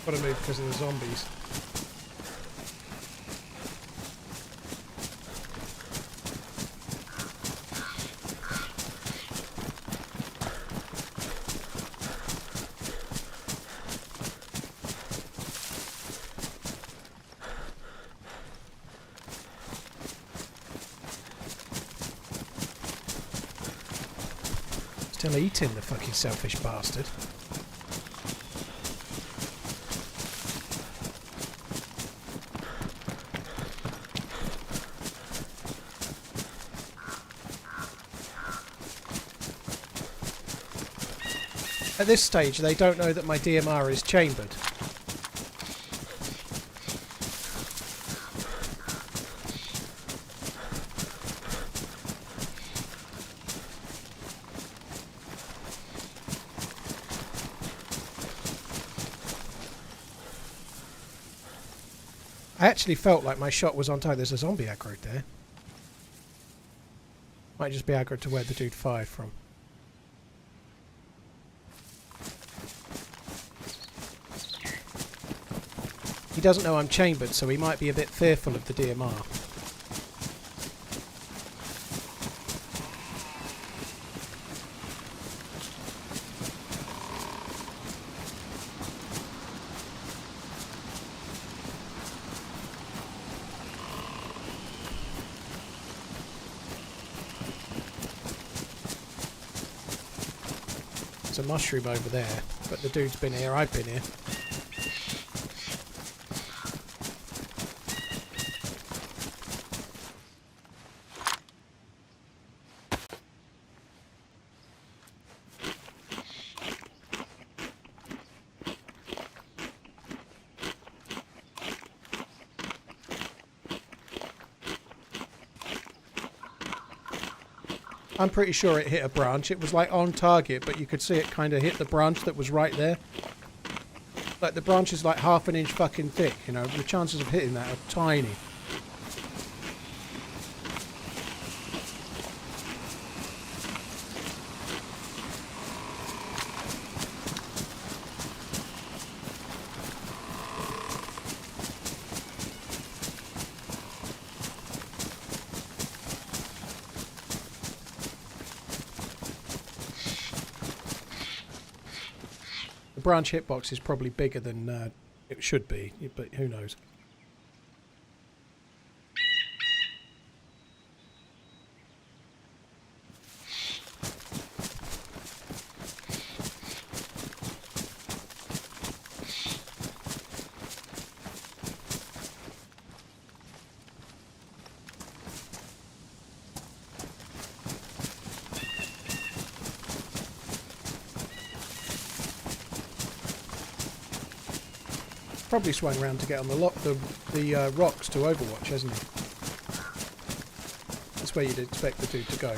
Gotta move because of the zombies. Still eating, the fucking selfish bastard. At this stage, they don't know that my DMR is chambered. I actually felt like my shot was on time. There's a zombie aggroed there. Might just be aggroed to where the dude fired from. He doesn't know I'm chambered, so he might be a bit fearful of the DMR. There's a mushroom over there, but the dude's been here, I've been here. I'm pretty sure it hit a branch. It was like on target, but you could see it kind of hit the branch that was right there. Like the branch is like half an inch fucking thick, you know. The chances of hitting that are tiny. The branch hitbox is probably bigger than it should be, but who knows. Probably swung around to get on the rocks to Overwatch, hasn't he? That's where you'd expect the dude to go.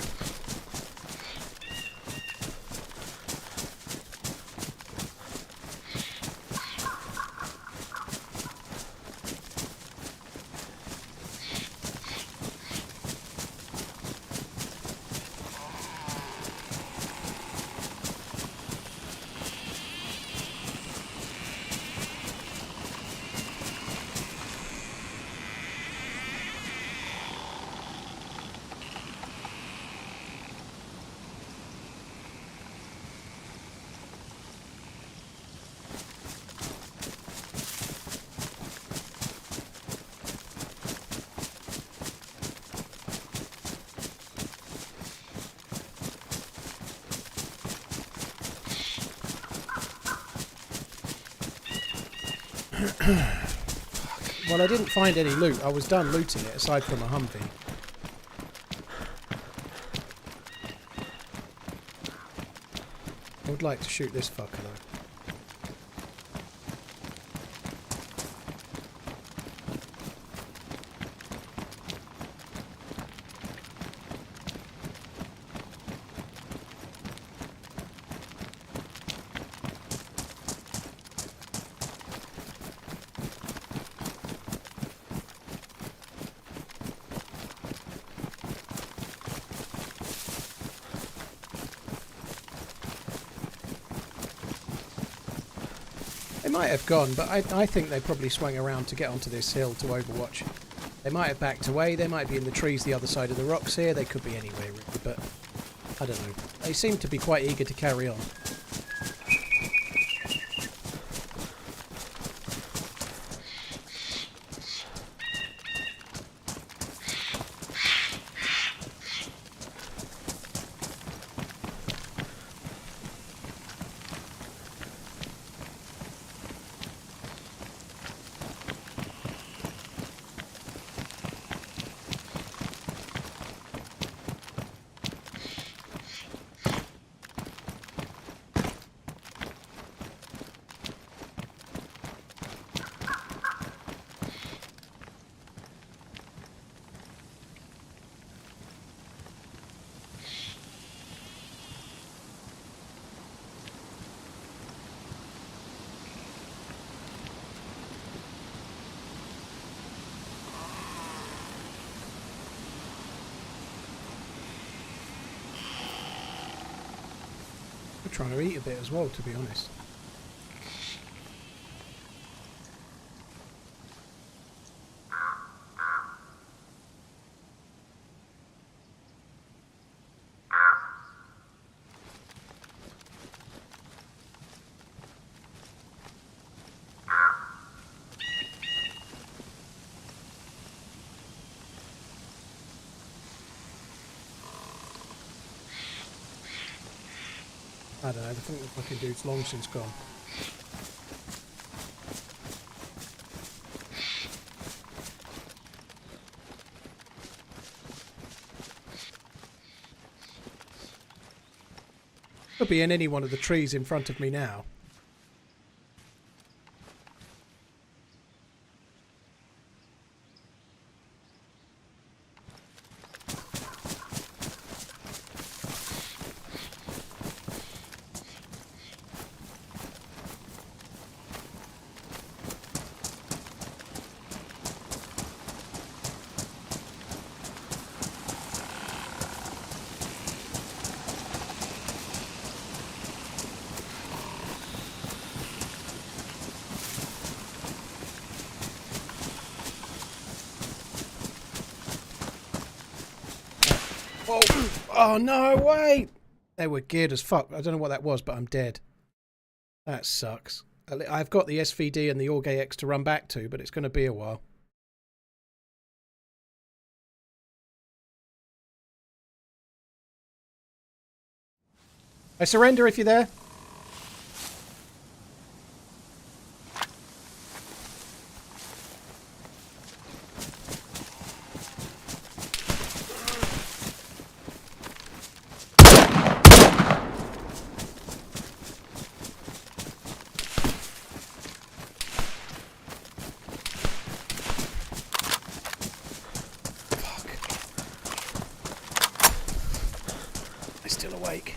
Well, I didn't find any loot. I was done looting it, aside from a Humvee. I would like to shoot this fucker, though. Might have gone, but I think they probably swung around to get onto this hill to Overwatch. They might have backed away, they might be in the trees the other side of the rocks here, they could be anywhere really, but I don't know. They seem to be quite eager to carry on. I'm trying to eat a bit as well, to be honest. I don't know, I think the fucking dude's long since gone. Could be in any one of the trees in front of me now. Oh no, wait! They were geared as fuck. I don't know what that was, but I'm dead. That sucks. I've got the SVD and the AUG-X to run back to, but it's going to be a while. I surrender if you're there. Still awake.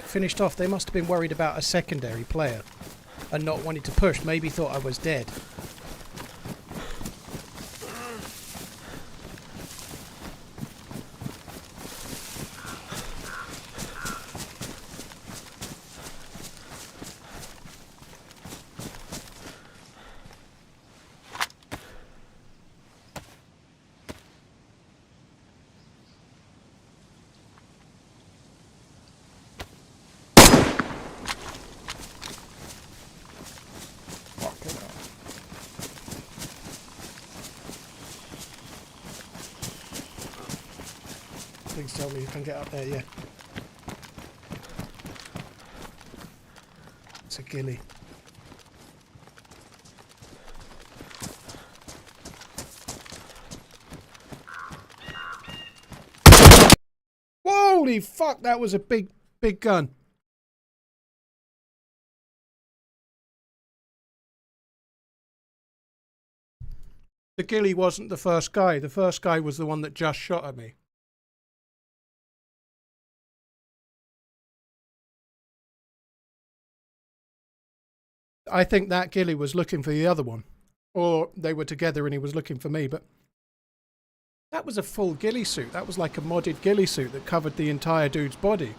Finished off. They must have been worried about a secondary player and not wanting to push. Maybe thought I was dead. Please tell me you can get up there, yeah. It's a ghillie. Holy fuck, that was a big gun. The ghillie wasn't the first guy. The first guy was the one that just shot at me. I think that ghillie was looking for the other one. Or they were together and he was looking for me, but that was a full ghillie suit. That was like a modded ghillie suit that covered the entire dude's body.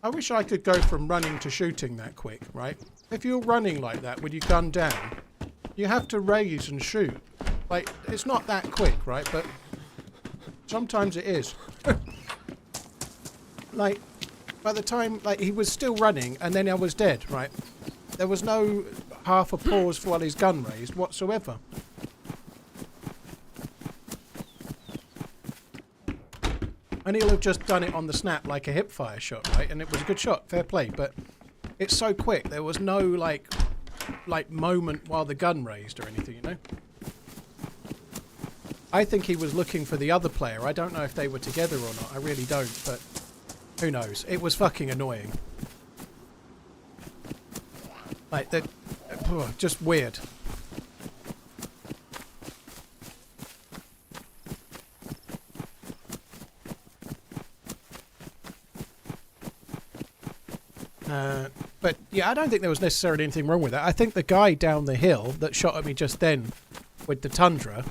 I wish I could go from running to shooting that quick, right? If you're running like that with your gun down, you have to raise and shoot. Like, it's not that quick, right? But sometimes it is. Like, By the time, like, he was still running, and then I was dead, right? There was no half a pause while his gun raised whatsoever. And he'll have just done it on the snap like a hipfire shot, right? And it was a good shot, fair play, but it's so quick. There was no, like moment while the gun raised or anything, you know? I think he was looking for the other player. I don't know if they were together or not. I really don't, but who knows? It was fucking annoying. Like, that, just weird. But yeah, I don't think there was necessarily anything wrong with that. I think the guy down the hill that shot at me just then with the Tundra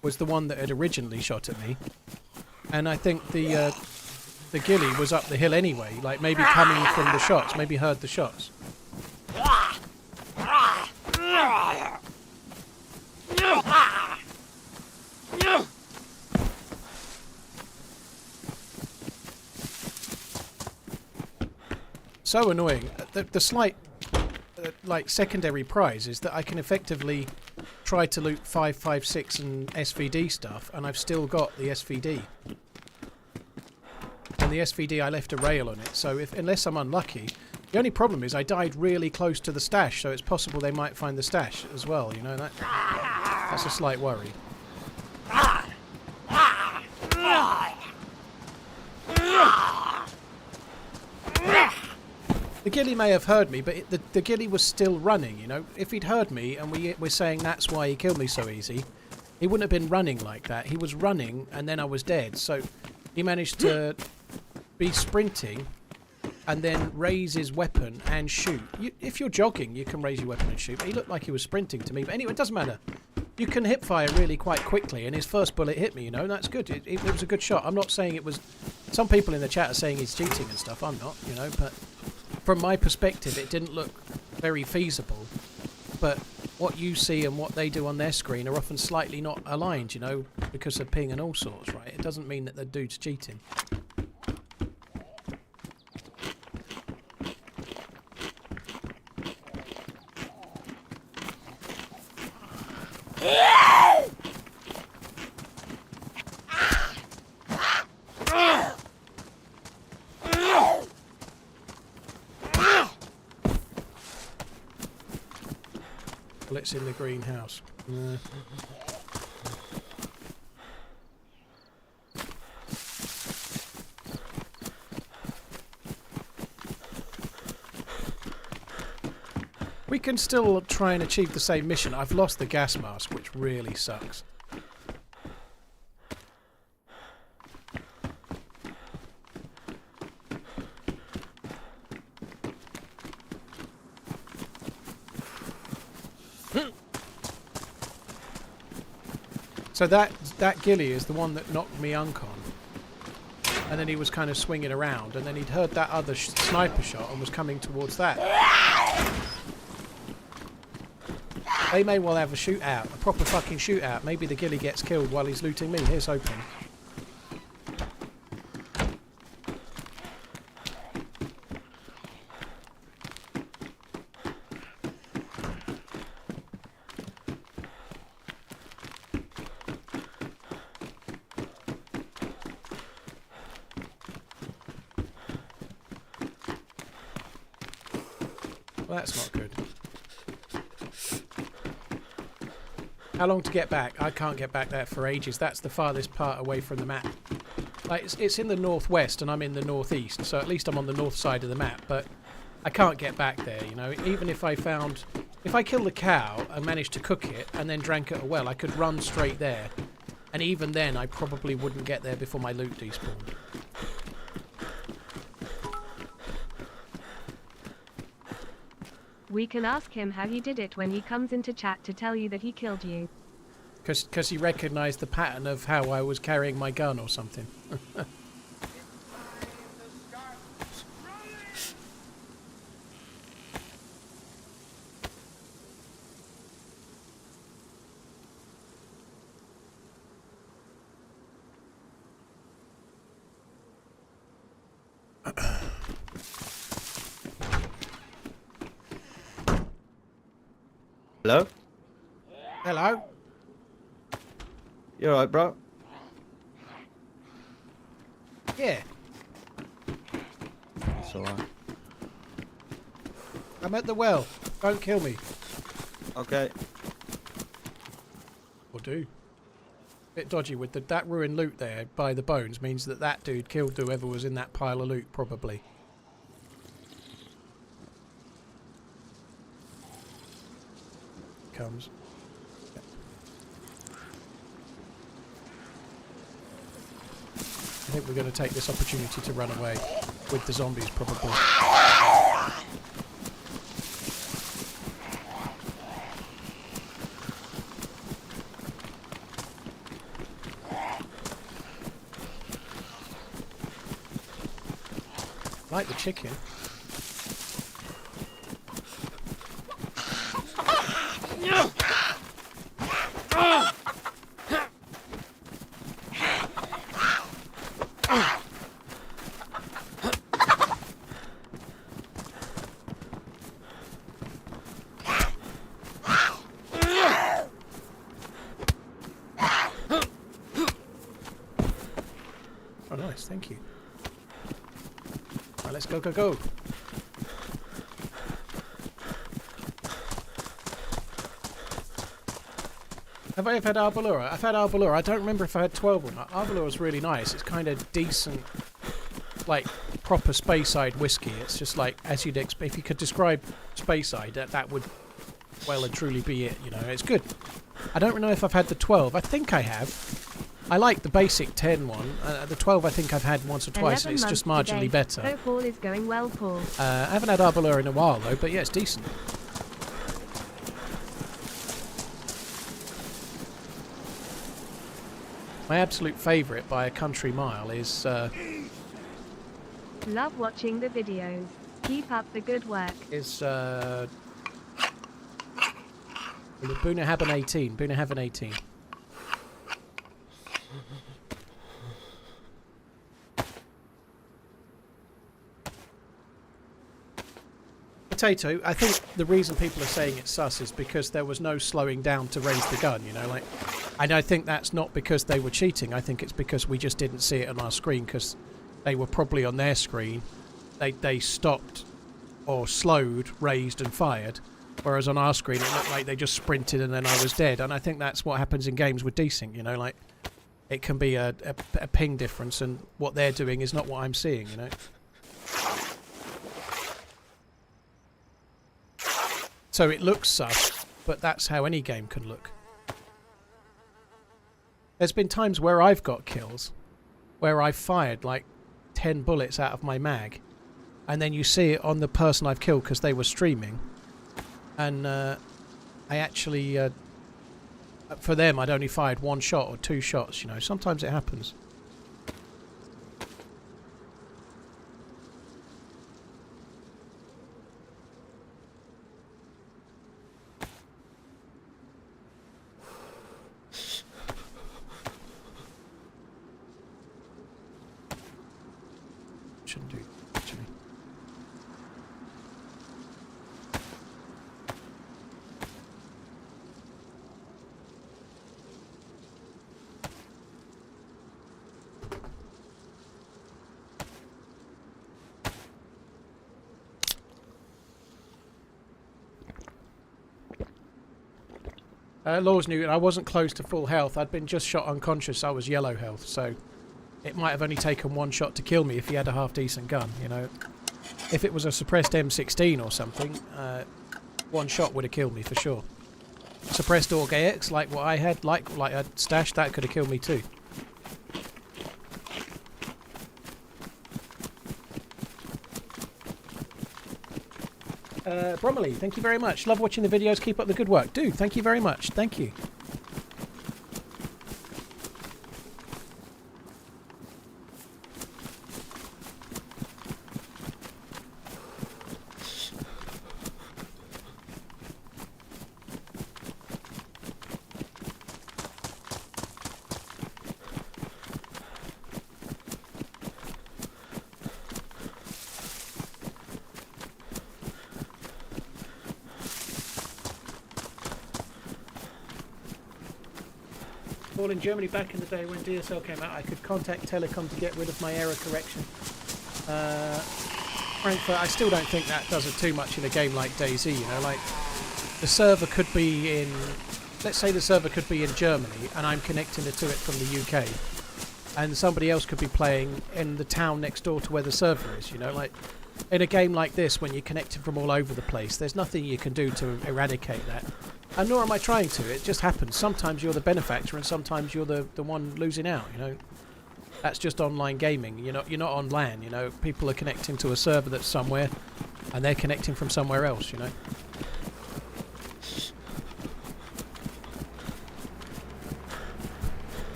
was the one that had originally shot at me. And I think the ghillie was up the hill anyway, like maybe coming from the shots, maybe heard the shots. So annoying. The slight, like, secondary prize is that I can effectively try to loot 5.56 and SVD stuff, and I've still got the SVD. And the SVD, I left a rail on it, so unless I'm unlucky, the only problem is I died really close to the stash, so it's possible they might find the stash as well, you know, that's a slight worry. The ghillie may have heard me, but the ghillie was still running, you know. If he'd heard me and we're saying that's why he killed me so easy, he wouldn't have been running like that. He was running and then I was dead. So he managed to be sprinting and then raise his weapon and shoot. If you're jogging, you can raise your weapon and shoot. But he looked like he was sprinting to me. But anyway, it doesn't matter. You can hip fire really quite quickly, and his first bullet hit me, you know, and that's good. It was a good shot. I'm not saying it was... Some people in the chat are saying he's cheating and stuff. I'm not, you know, but... From my perspective, it didn't look very feasible, but what you see and what they do on their screen are often slightly not aligned, you know, because of ping and all sorts, right? It doesn't mean that the dude's cheating. Bullets in the greenhouse. We can still try and achieve the same mission. I've lost the gas mask, which really sucks. So that ghillie is the one that knocked me uncon. And then he was kind of swinging around, and then he'd heard that other sniper shot and was coming towards that. They may well have a shootout, a proper fucking shootout. Maybe the ghillie gets killed while he's looting me. Here's hoping. Well, that's not good. How long to get back? I can't get back there for ages. That's the farthest part away from the map. Like, it's in the northwest and I'm in the northeast, so at least I'm on the north side of the map, but I can't get back there, you know. Even if I killed a cow and managed to cook it and then drank it at a well, I could run straight there. And even then, I probably wouldn't get there before my loot despawned. We can ask him how he did it when he comes into chat to tell you that he killed you. Because he recognised the pattern of how I was carrying my gun or something. Hello? Hello? You alright, bro? Yeah, It's alright. I'm at the well. Don't kill me. Okay. Or do. Bit dodgy with that ruined loot there by the bones means that dude killed whoever was in that pile of loot, probably. Comes. I think we're going to take this opportunity to run away with the zombies, probably. Like the chicken. Oh, nice, thank you. Right, let's go, go, go. Have I ever had Arbolura? I've had Arbolura. I don't remember if I had 12 or not. Arbolura is really nice. It's kind of decent, like, proper Speyside whiskey. It's just like, as you'd expect, if you could describe Speyside, that would well and truly be it, you know. It's good. I don't know if I've had the 12. I think I have. I like the basic 10 one. The 12 I think I've had once or twice, and it's just marginally better. Hope all is going well, Paul. I haven't had Arbolura in a while, though, but yeah, it's decent. My absolute favourite by a country mile is... Love watching the videos. Keep up the good work. Bunahaven 18. Bunahaven 18. Potato, I think the reason people are saying it's sus is because there was no slowing down to raise the gun, you know, like, and I think that's not because they were cheating. I think it's because we just didn't see it on our screen, because they were probably on their screen. They stopped or slowed, raised and fired, whereas on our screen it looked like they just sprinted and then I was dead. And I think that's what happens in games with desync, you know, like, it can be a ping difference, and what they're doing is not what I'm seeing, you know. So it looks sus, but that's how any game can look. There's been times where I've got kills, where I've fired like 10 bullets out of my mag, and then you see it on the person I've killed because they were streaming, and I actually, for them, I'd only fired 1 shot or 2 shots, you know. Sometimes it happens. Shouldn't do, actually. Laws Newton, I wasn't close to full health. I'd been just shot unconscious. I was yellow health, so it might have only taken 1 shot to kill me if he had a half-decent gun, you know. If it was a suppressed M16 or something, 1 shot would have killed me for sure. Suppressed Aug AX, like what I had, like a stash, that could have killed me too. Bromley, thank you very much. Love watching the videos. Keep up the good work. Dude, thank you very much. Thank you. Well, in Germany back in the day when DSL came out, I could contact Telecom to get rid of my error correction. Frankfurt, I still don't think that does it too much in a game like DayZ, you know, like the server could be in, let's say the server could be in Germany and I'm connecting to it from the UK, and somebody else could be playing in the town next door to where the server is, you know, like in a game like this when you're connected from all over the place, there's nothing you can do to eradicate that. And nor am I trying to, it just happens. Sometimes you're the benefactor and sometimes you're the one losing out, you know. That's just online gaming. You're not on LAN, you know. People are connecting to a server that's somewhere and they're connecting from somewhere else, you know.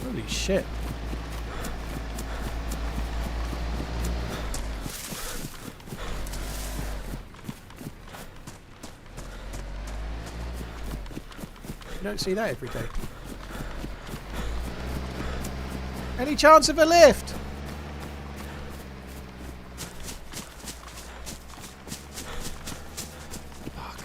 Holy shit. You don't see that every day. Any chance of a lift? Fuck.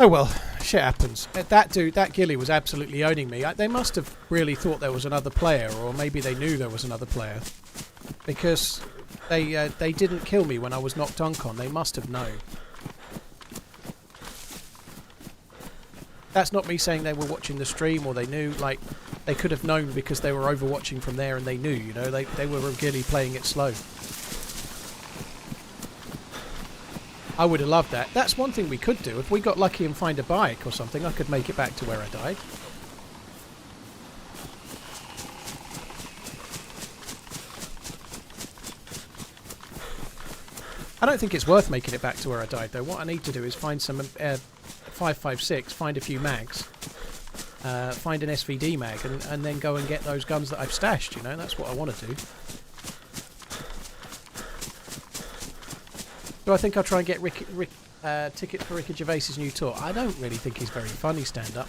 Oh well. Shit happens. That dude, that ghillie was absolutely owning me. They must have really thought there was another player, or maybe they knew there was another player, because they didn't kill me when I was knocked uncon. They must have known. That's not me saying they were watching the stream or they knew. Like, they could have known because they were overwatching from there and they knew. You know, they were a ghillie playing it slow. I would have loved that. That's one thing we could do. If we got lucky and find a bike or something, I could make it back to where I died. I don't think it's worth making it back to where I died, though. What I need to do is find some 5.56, find a few mags, find an SVD mag, and then go and get those guns that I've stashed, you know? That's what I want to do. Do I think I'll try and get ticket for Ricky Gervais's new tour? I don't really think he's very funny stand-up.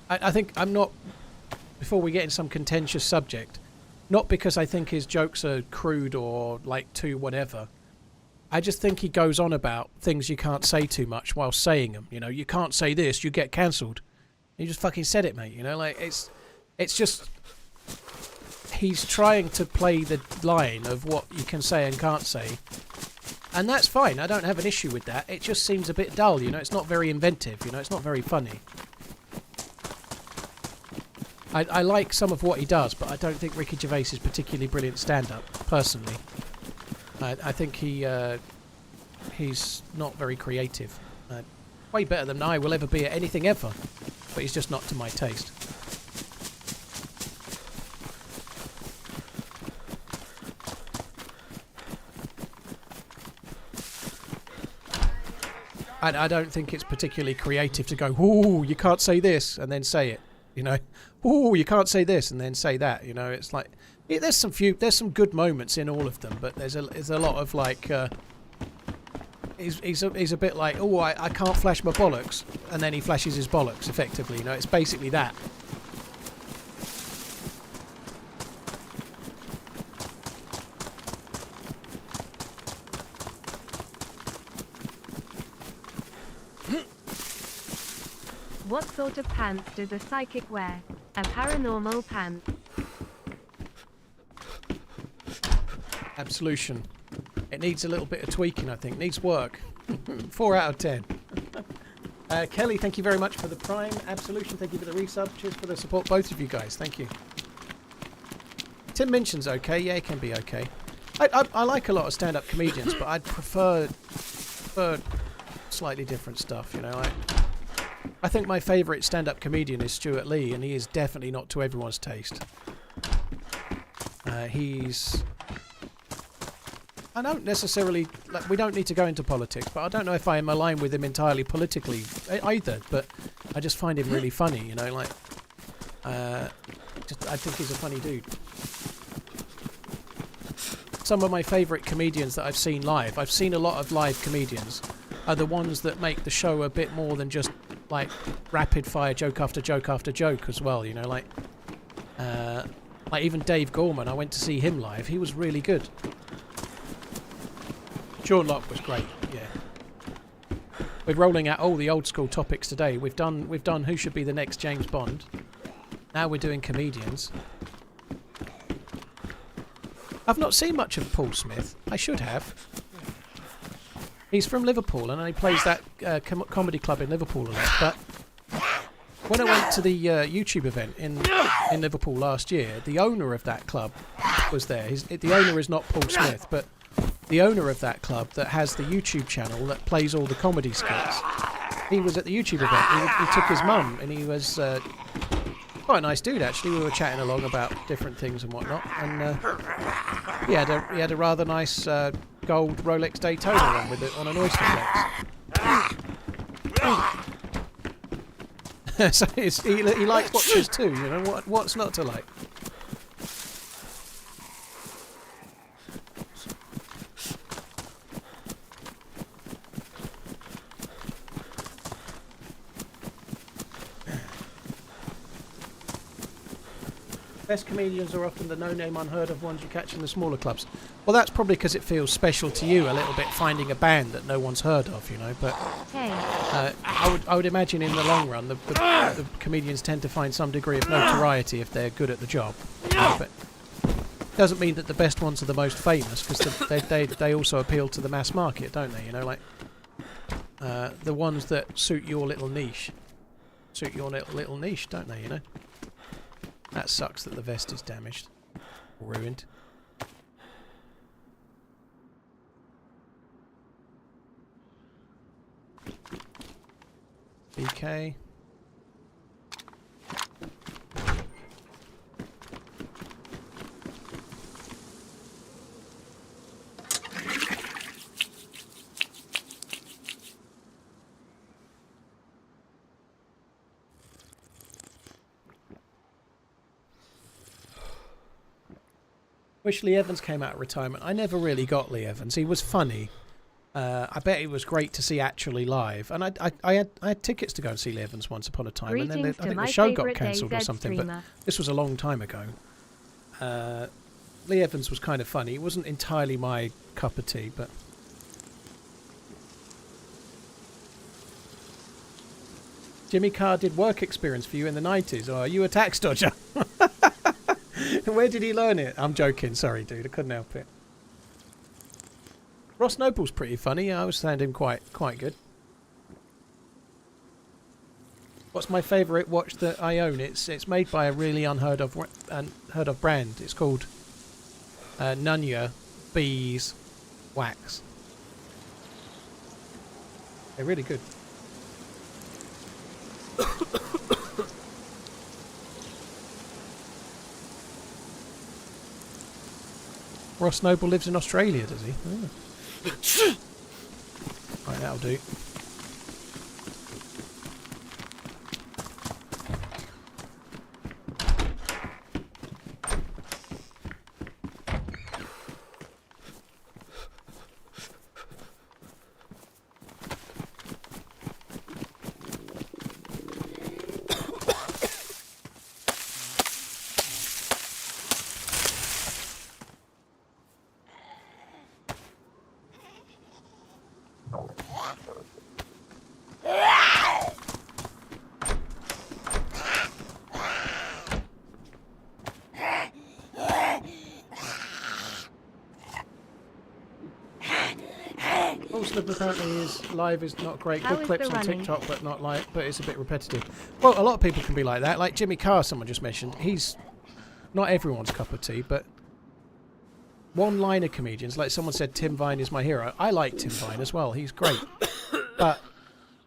I think I'm not... Before we get in some contentious subject, not because I think his jokes are crude or, like, too whatever. I just think he goes on about things you can't say too much while saying them. You know, you can't say this, you get cancelled. You just fucking said it, mate. You know, like, it's just... He's trying to play the line of what you can say and can't say. And that's fine. I don't have an issue with that. It just seems a bit dull, you know. It's not very inventive, you know. It's not very funny. I like some of what he does, but I don't think Ricky Gervais is particularly brilliant stand-up, personally. I think he's not very creative. Way better than I will ever be at anything ever. But he's just not to my taste. I don't think it's particularly creative to go, ooh, you can't say this, and then say it, you know. Ooh, you can't say this, and then say that, you know. It's like, there's some good moments in all of them, but there's a lot of like, he's a bit like, oh, I can't flash my bollocks, and then he flashes his bollocks, effectively, you know. It's basically that. What sort of pants does a psychic wear? A paranormal pants. Absolution. It needs a little bit of tweaking, I think. Needs work. 4 out of 10. Kelly, thank you very much for the Prime. Absolution, thank you for the resub. Cheers for the support, both of you guys. Thank you. Tim Minchin's okay. Yeah, it can be okay. I like a lot of stand-up comedians, but I'd prefer slightly different stuff, you know. I think my favourite stand-up comedian is Stuart Lee, and he is definitely not to everyone's taste. I don't necessarily... Like, we don't need to go into politics, but I don't know if I am aligned with him entirely politically either, but I just find him really funny, you know, like... I think he's a funny dude. Some of my favourite comedians that I've seen live... I've seen a lot of live comedians. are the ones that make the show a bit more than just like rapid fire joke after joke after joke as well. You know, like even Dave Gorman. I went to see him live. He was really good. Sean Locke was great. Yeah. We're rolling out all the old school topics today. We've done who should be the next James Bond. Now we're doing comedians. I've not seen much of Paul Smith. I should have. He's from Liverpool and he plays that comedy club in Liverpool a lot. But when I went to the YouTube event in Liverpool last year, the owner of that club was there. The owner is not Paul Smith, but the owner of that club that has the YouTube channel that plays all the comedy skits. He was at the YouTube event. He took his mum and he was quite a nice dude actually. We were chatting along about different things and whatnot, and he had a rather nice gold Rolex Daytona on with it on an oyster flex. So he likes watches too. You know what's not to like. Best comedians are often the no-name, unheard-of ones you catch in the smaller clubs. Well, that's probably because it feels special to you a little bit, finding a band that no one's heard of, you know. But I would imagine in the long run, the comedians tend to find some degree of notoriety if they're good at the job. But doesn't mean that the best ones are the most famous, because they also appeal to the mass market, don't they? You know, like the ones that suit your little niche, don't they? You know. That sucks that the vest is damaged. Ruined. BK. Wish Lee Evans came out of retirement. I never really got Lee Evans. He was funny. I bet it was great to see actually live. And I had tickets to go and see Lee Evans once upon a time. Greetings and then I think my the show got favourite cancelled or DayZ something. streamer. But this was a long time ago. Lee Evans was kind of funny. It wasn't entirely my cup of tea, but... Jimmy Carr did work experience for you in the 90s. Or are you a tax dodger? Where did he learn it? I'm joking. Sorry, dude. I couldn't help it. Ross Noble's pretty funny. I always found him quite good. What's my favourite watch that I own? It's made by a really unheard of brand. It's called Nunya Bees Wax. They're really good. Ross Noble lives in Australia, does he? Oh. Right, that'll do. Apparently his live is not great. Good clips on TikTok, but not like. But it's a bit repetitive. Well, a lot of people can be like that. Like Jimmy Carr, someone just mentioned. He's not everyone's cup of tea, but one-liner comedians, like someone said, Tim Vine is my hero. I like Tim Vine as well. He's great. But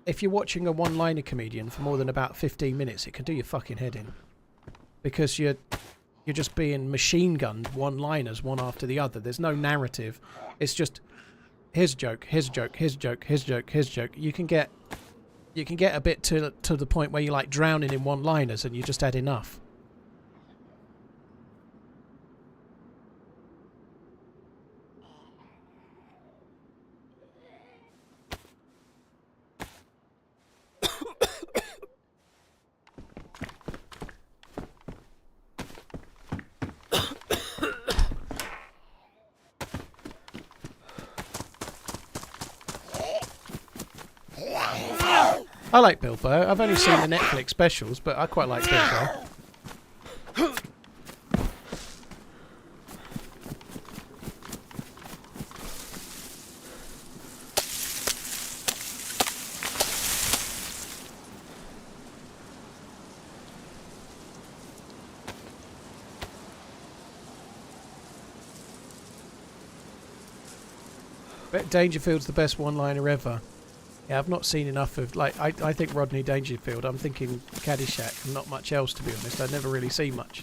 if you're watching a one-liner comedian for more than about 15 minutes, it can do your fucking head in, because you're just being machine gunned one-liners one after the other. There's no narrative. It's just. Here's a joke, here's a joke, here's a joke, here's a joke, here's a joke. You can get a bit to the point where you're like drowning in one-liners and you just had enough. I like Bill Burr. I've only seen the Netflix specials, but I quite like Bill Burr. Bet Dangerfield's the best one-liner ever. Yeah, I've not seen enough of... Like, I think Rodney Dangerfield. I'm thinking Caddyshack and not much else, to be honest. I never really see much.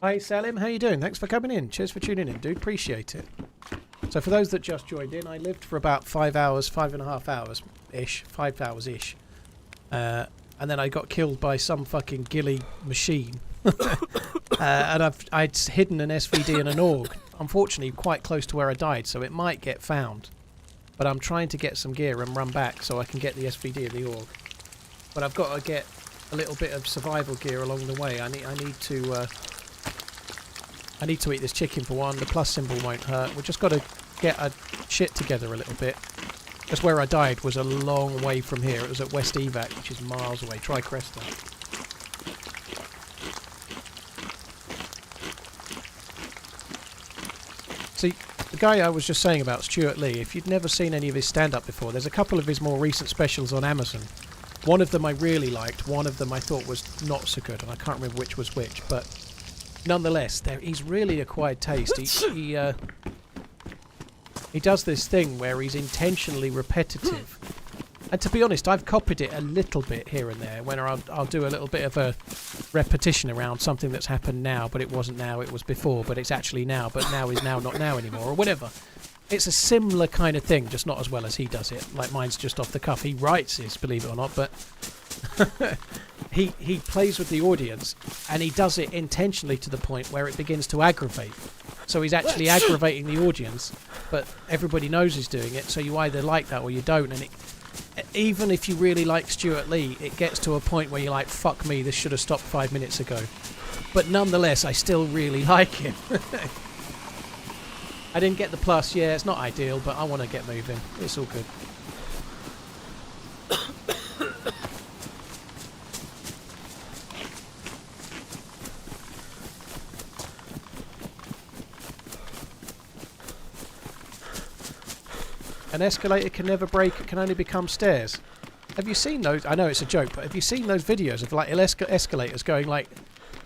Hi Salim, how you doing? Thanks for coming in. Cheers for tuning in, dude. Appreciate it. So for those that just joined in, I lived for about 5 hours, 5.5 hours-ish, 5 hours-ish. And then I got killed by some fucking ghillie machine. And I'd hidden an SVD and an AUG. Unfortunately, quite close to where I died, so it might get found. But I'm trying to get some gear and run back so I can get the SVD and the AUG. But I've got to get a little bit of survival gear along the way. I need to eat this chicken for one. The plus symbol won't hurt. We've just got to get our shit together a little bit. Just where I died was a long way from here. It was at West Evac, which is miles away. Try Cresta. See, the guy I was just saying about, Stuart Lee, if you'd never seen any of his stand-up before, there's a couple of his more recent specials on Amazon. One of them I really liked. One of them I thought was not so good, and I can't remember which was which, but... Nonetheless, he's really acquired taste. He does this thing where he's intentionally repetitive. And to be honest, I've copied it a little bit here and there, when I'll do a little bit of a repetition around something that's happened now, but it wasn't now, it was before, but it's actually now, but now is now not now anymore, or whatever. It's a similar kind of thing, just not as well as he does it. Like mine's just off the cuff. He writes this, believe it or not, but... He plays with the audience, and he does it intentionally to the point where it begins to aggravate. So he's actually aggravating the audience, but everybody knows he's doing it, so you either like that or you don't. And even if you really like Stuart Lee, it gets to a point where you're like, fuck me, this should have stopped 5 minutes ago. But nonetheless, I still really like him. I didn't get the plus, yeah, it's not ideal, but I want to get moving. It's all good. An escalator can never break, it can only become stairs. Have you seen those? I know it's a joke, but have you seen those videos of like escalators going like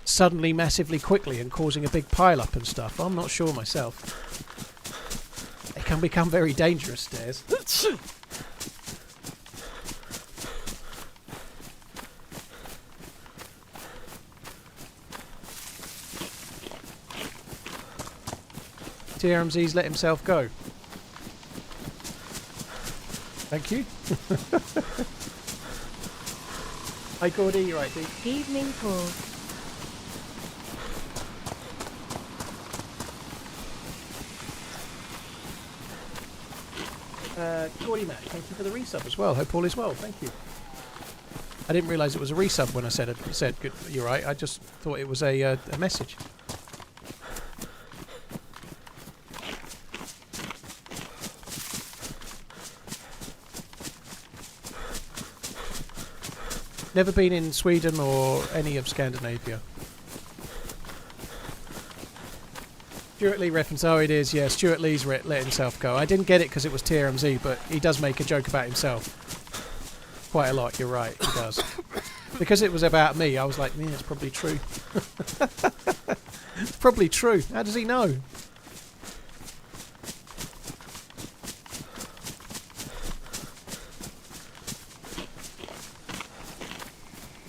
suddenly massively quickly and causing a big pile up and stuff? I'm not sure myself. They can become very dangerous stairs. TRMZ's let himself go. Thank you. Hi Gordy, you're right, dude. Evening Paul. Gordy Matt, thank you for the resub as well. Hope all is well, thank you. I didn't realise it was a resub when I said good, you're right. I just thought it was a message. Never been in Sweden or any of Scandinavia. Stuart Lee reference, oh it is, yeah, Stuart Lee's let himself go. I didn't get it because it was TRMZ, but he does make a joke about himself. Quite a lot, you're right, he does. Because it was about me, I was like, yeah, it's probably true. It's probably true. How does he know?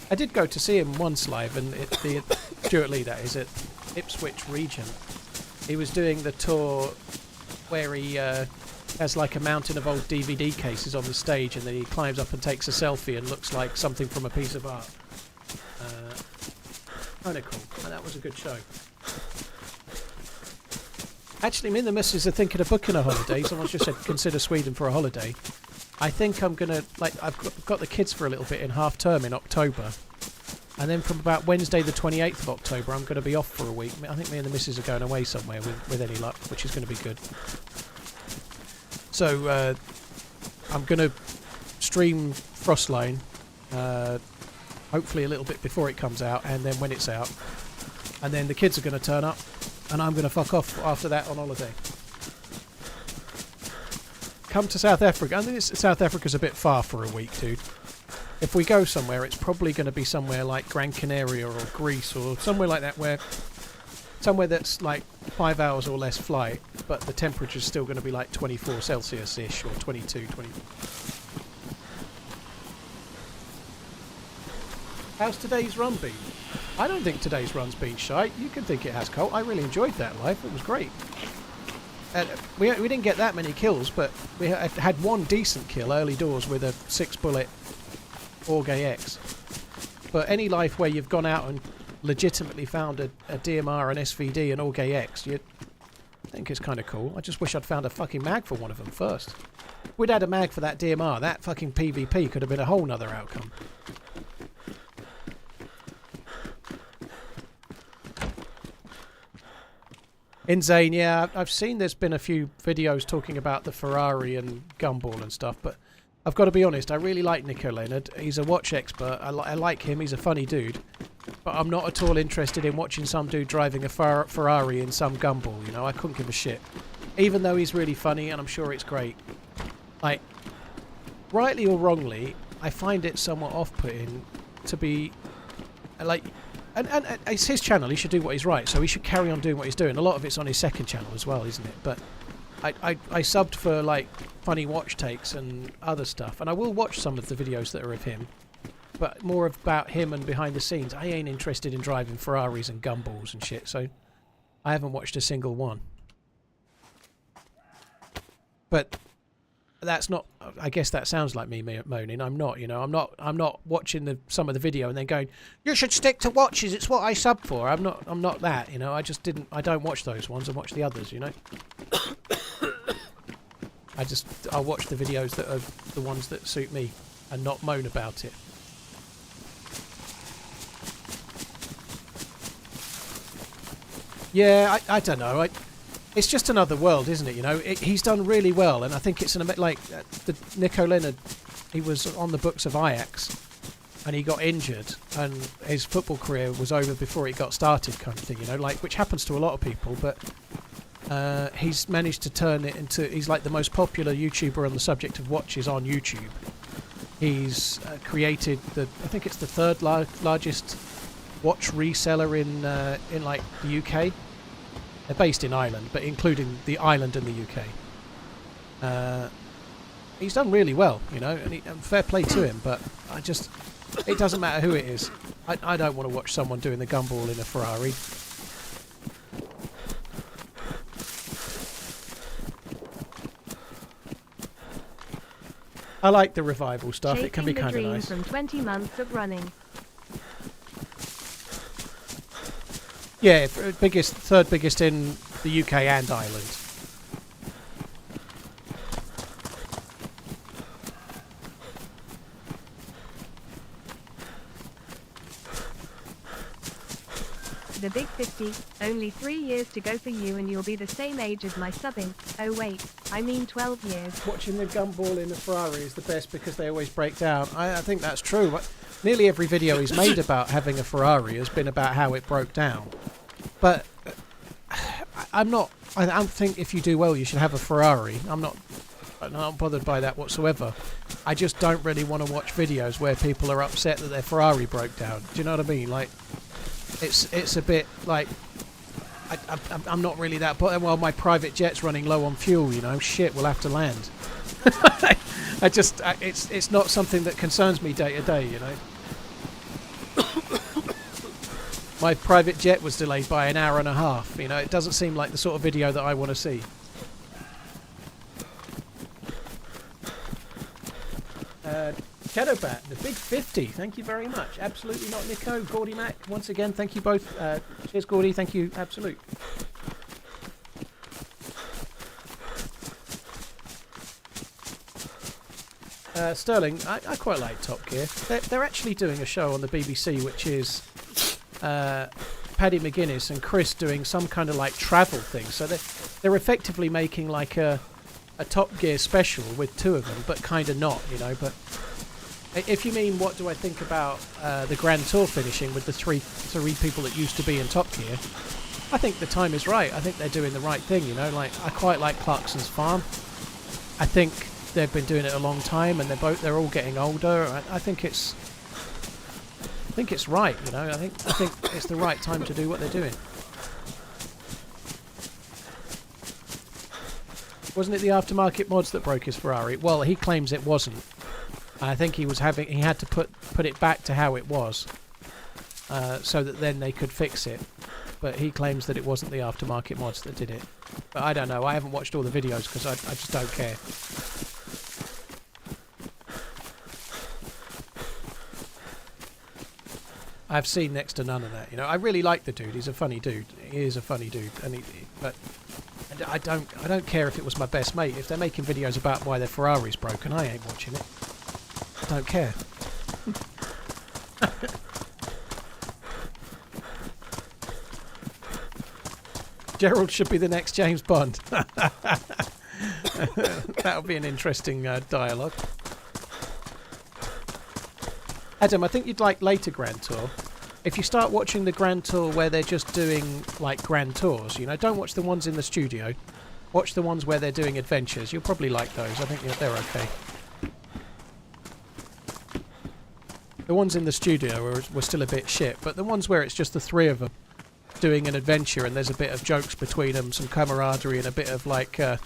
I did go to see him once live, and the Stuart Lee, that is, at Ipswich Regent. He was doing the tour where he has like a mountain of old DVD cases on the stage, and then he climbs up and takes a selfie and looks like something from a piece of art. Kind of cool. And that was a good show. Actually, me and the missus are thinking of booking a holiday. Someone just said consider Sweden for a holiday. I think I'm gonna I've got the kids for a little bit in half term in October, and then from about Wednesday the 28th of October I'm going to be off for a week. I think me and the missus are going away somewhere with any luck, which is going to be good. So I'm going to stream Frostline, hopefully a little bit before it comes out, and then when it's out, and then the kids are going to turn up, and I'm going to fuck off after that on holiday. Come to South Africa. I think South Africa's a bit far for a week, dude. If we go somewhere, it's probably going to be somewhere like Gran Canaria or Greece or somewhere like that, somewhere that's like 5 hours or less flight, but the temperature's still going to be like 24 Celsius-ish or 22, 20. How's today's run been? I don't think today's run's been shite. You can think it has, Colt. I really enjoyed that live. It was great. We didn't get that many kills, but we had one decent kill early doors with a 6-bullet Org AX. But any life where you've gone out and legitimately found a DMR, an SVD, an Org AX, I think it's kind of cool. I just wish I'd found a fucking mag for one of them first. If we'd had a mag for that DMR, that fucking PvP could have been a whole nother outcome. Insane, yeah, I've seen there's been a few videos talking about the Ferrari and Gumball and stuff, but I've got to be honest, I really like Nico Leonard. He's a watch expert. I like him. He's a funny dude. But I'm not at all interested in watching some dude driving a Ferrari in some Gumball, you know? I couldn't give a shit. Even though he's really funny, and I'm sure it's great. Like, rightly or wrongly, I find it somewhat off-putting to be, like... And it's his channel, he should do what he's right, so he should carry on doing what he's doing. A lot of it's on his second channel as well, isn't it? But I subbed for, like, funny watch takes and other stuff, and I will watch some of the videos that are of him, but more about him and behind the scenes. I ain't interested in driving Ferraris and Gumballs and shit, so I haven't watched a single one. But that's not... I guess that sounds like me moaning. I'm not, you know. I'm not watching some of the video and then going, you should stick to watches, it's what I sub for. I'm not that, you know. I don't watch those ones. I watch the others, you know. I'll watch the videos that are the ones that suit me and not moan about it. Yeah, I don't know. It's just another world, isn't it? You know, he's done really well, and I think it's like the Nico Leonard. He was on the books of Ajax, and he got injured, and his football career was over before it got started, kind of thing. You know, like which happens to a lot of people, but he's managed to turn it into. He's like the most popular YouTuber on the subject of watches on YouTube. He's created I think it's the third largest watch reseller in like the UK. They're based in Ireland, but including the island and the UK. He's done really well, you know, and fair play to him, but it doesn't matter who it is. I don't want to watch someone doing the gumball in a Ferrari. I like the revival stuff. It can be kind of nice. From 20 months of running. Yeah, third biggest in the UK and Ireland. The Big 50, only 3 years to go for you and you'll be the same age as my subbing. Oh wait, I mean 12 years. Watching the gumball in the Ferrari is the best because they always break down. I think that's true. But nearly every video he's made about having a Ferrari has been about how it broke down. But I don't think if you do well you should have a Ferrari. I'm not bothered by that whatsoever. I just don't really want to watch videos where people are upset that their Ferrari broke down. Do you know what I mean? Like, it's a bit like I'm not really that. But well, my private jet's running low on fuel. You know, shit, we'll have to land. It's not something that concerns me day to day. You know. my private jet was delayed by an hour and a half. You know, it doesn't seem like the sort of video that I want to see. Shadowbat, the big 50. Thank you very much. Absolutely not Nico. Gordy Mac, once again, thank you both. Cheers, Gordy. Thank you. Absolute. Sterling, I quite like Top Gear. They're actually doing a show on the BBC, which is Paddy McGuinness and Chris doing some kind of like travel thing. So they're effectively making like a Top Gear special with two of them, but kind of not, you know. But if you mean what do I think about the Grand Tour finishing with the three people that used to be in Top Gear, I think the time is right. I think they're doing the right thing, you know. Like, I quite like Clarkson's Farm. I think they've been doing it a long time, and they're all getting older. I think it's right, you know. I think it's the right time to do what they're doing. Wasn't it the aftermarket mods that broke his Ferrari? Well, he claims it wasn't. I think he had to put it back to how it was, so that then they could fix it. But he claims that it wasn't the aftermarket mods that did it. But I don't know. I haven't watched all the videos because I just don't care. I've seen next to none of that. You know, I really like the dude. He's a funny dude. He is a funny dude, but I don't care if it was my best mate. If they're making videos about why their Ferrari's broken, I ain't watching it. I don't care. Gerald should be the next James Bond. That would be an interesting dialogue. Adam, I think you'd like later Grand Tour. If you start watching the Grand Tour where they're just doing like Grand Tours, you know, don't watch the ones in the studio. Watch the ones where they're doing adventures. You'll probably like those. I think they're okay. The ones in the studio were still a bit shit, but the ones where it's just the three of them doing an adventure and there's a bit of jokes between them, some camaraderie and a bit of like I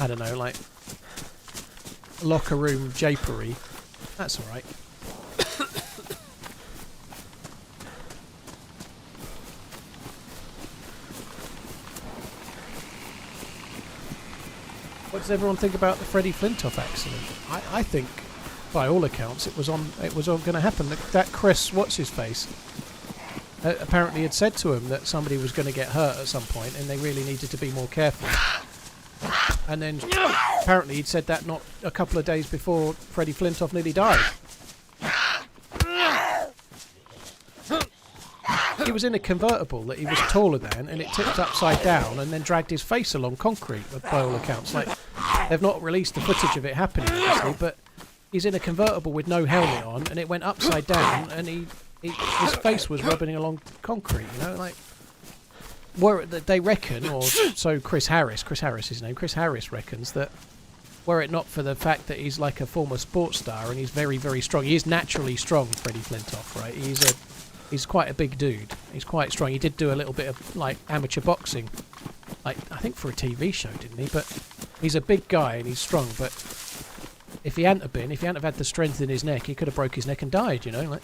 don't know, like locker room japery. That's all right. What does everyone think about the Freddie Flintoff accident? I think, by all accounts, it was all going to happen. That Chris, what's his face, apparently had said to him that somebody was going to get hurt at some point, and they really needed to be more careful. And then apparently he'd said that not a couple of days before Freddie Flintoff nearly died. He was in a convertible that he was taller than, and it tipped upside down and then dragged his face along concrete, by all accounts. Like, they've not released the footage of it happening, obviously, but he's in a convertible with no helmet on, and it went upside down, and his face was rubbing along concrete, you know, like... They reckon, or so Chris Harris is his name, Chris Harris reckons that were it not for the fact that he's like a former sports star and he's very, very strong, he is naturally strong, Freddie Flintoff, right? He's quite a big dude. He's quite strong. He did do a little bit of like amateur boxing, like I think for a TV show, didn't he? But he's a big guy and he's strong. But if he hadn't have had the strength in his neck, he could have broke his neck and died. You know, like.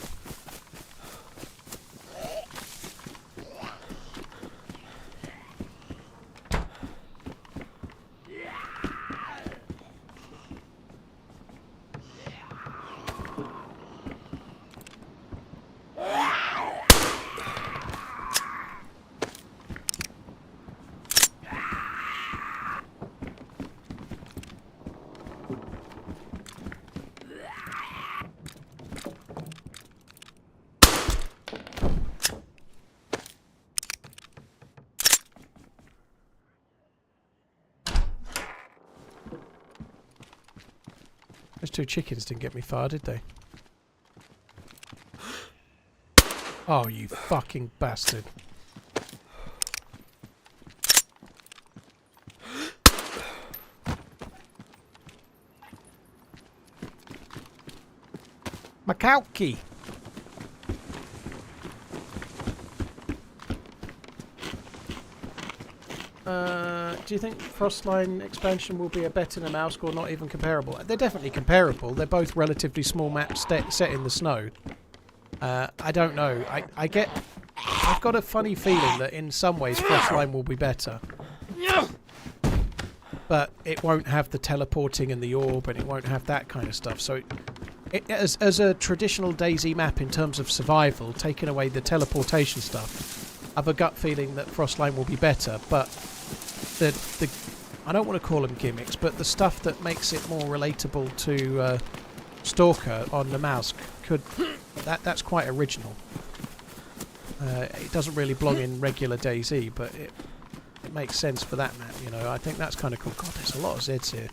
Those two chickens didn't get me far, did they? Oh, you fucking bastard. Makauki! Do you think Frostline expansion will be a better than Mouse or not even comparable? They're definitely comparable. They're both relatively small maps set in the snow. I don't know. I've got a funny feeling that in some ways Frostline will be better. But it won't have the teleporting and the orb, and it won't have that kind of stuff. So as a traditional DayZ map in terms of survival, taking away the teleportation stuff, I've a gut feeling that Frostline will be better. But the I don't want to call them gimmicks, but the stuff that makes it more relatable to Stalker on the mouse that's quite original. It doesn't really belong in regular DayZ, but it makes sense for that map, you know. I think that's kind of cool. God, there's a lot of Zeds here.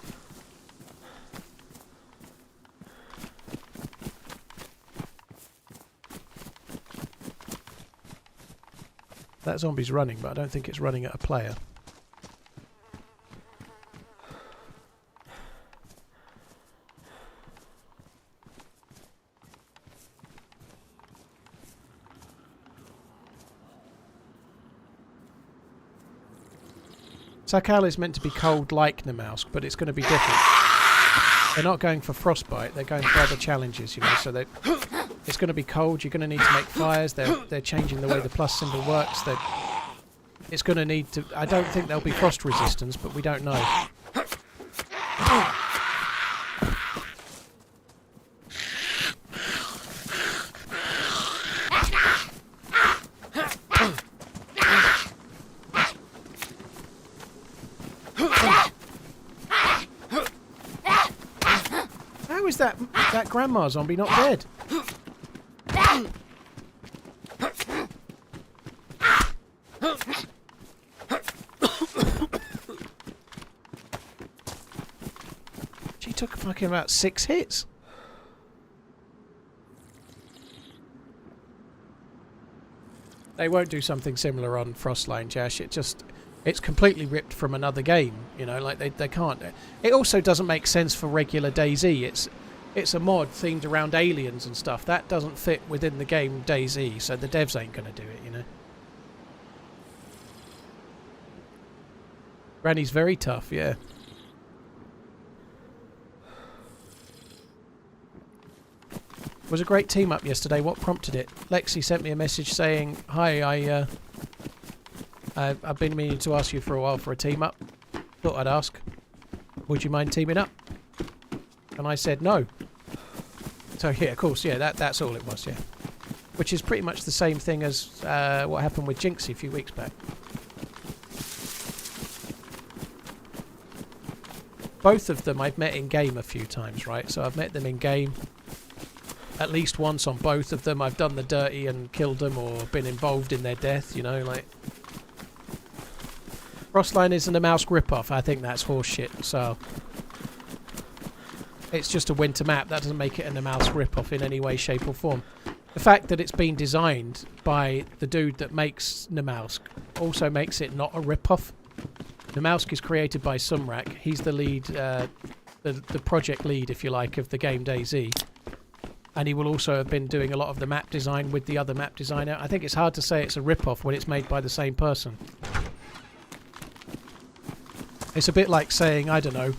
That zombie's running, but I don't think it's running at a player. Sakal is meant to be cold like Namalsk, but it's going to be different. They're not going for frostbite, they're going for other challenges, you know, so it's going to be cold, you're going to need to make fires, they're changing the way the plus symbol works, it's going to need to... I don't think there'll be frost resistance, but we don't know. How is that grandma zombie not dead? She took fucking about 6 hits. They won't do something similar on Frostline, Jash. It's completely ripped from another game, you know, like they can't. It also doesn't make sense for regular DayZ. It's a mod themed around aliens and stuff. That doesn't fit within the game DayZ, so the devs ain't going to do it, you know. Granny's very tough, yeah. Was a great team up yesterday. What prompted it? Lexi sent me a message saying, "Hi, I've been meaning to ask you for a while for a team up. Thought I'd ask. Would you mind teaming up?" And I said no. So yeah, of course, yeah, that's all it was, yeah. Which is pretty much the same thing as what happened with Jinxie a few weeks back. Both of them I've met in game a few times, right? So I've met them in game at least once on both of them. I've done the dirty and killed them or been involved in their death, you know, like... Frostline isn't a mouse rip-off. I think that's horseshit, so... It's just a winter map. That doesn't make it a mouse rip-off in any way, shape or form. The fact that it's been designed by the dude that makes Namalsk also makes it not a rip-off. Namalsk is created by Sumrak. He's the lead, the project lead, if you like, of the game DayZ. And he will also have been doing a lot of the map design with the other map designer. I think it's hard to say it's a rip-off when it's made by the same person. It's a bit like saying, I don't know,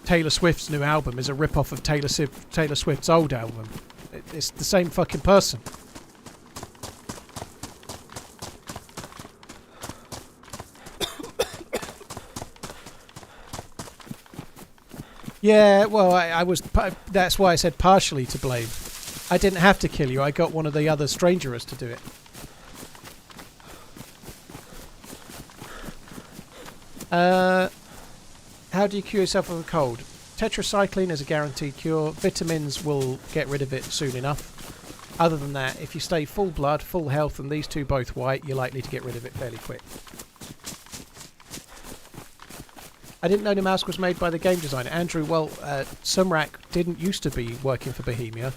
Taylor Swift's new album is a rip-off of Taylor Swift's old album. It's the same fucking person. Yeah, well, I was... That's why I said partially to blame. I didn't have to kill you. I got one of the other strangerers to do it. How do you cure yourself of a cold? Tetracycline is a guaranteed cure. Vitamins will get rid of it soon enough. Other than that, if you stay full blood, full health, and these two both white, you're likely to get rid of it fairly quick. I didn't know Namalsk was made by the game designer. Andrew, well, Sumrak didn't used to be working for Bohemia.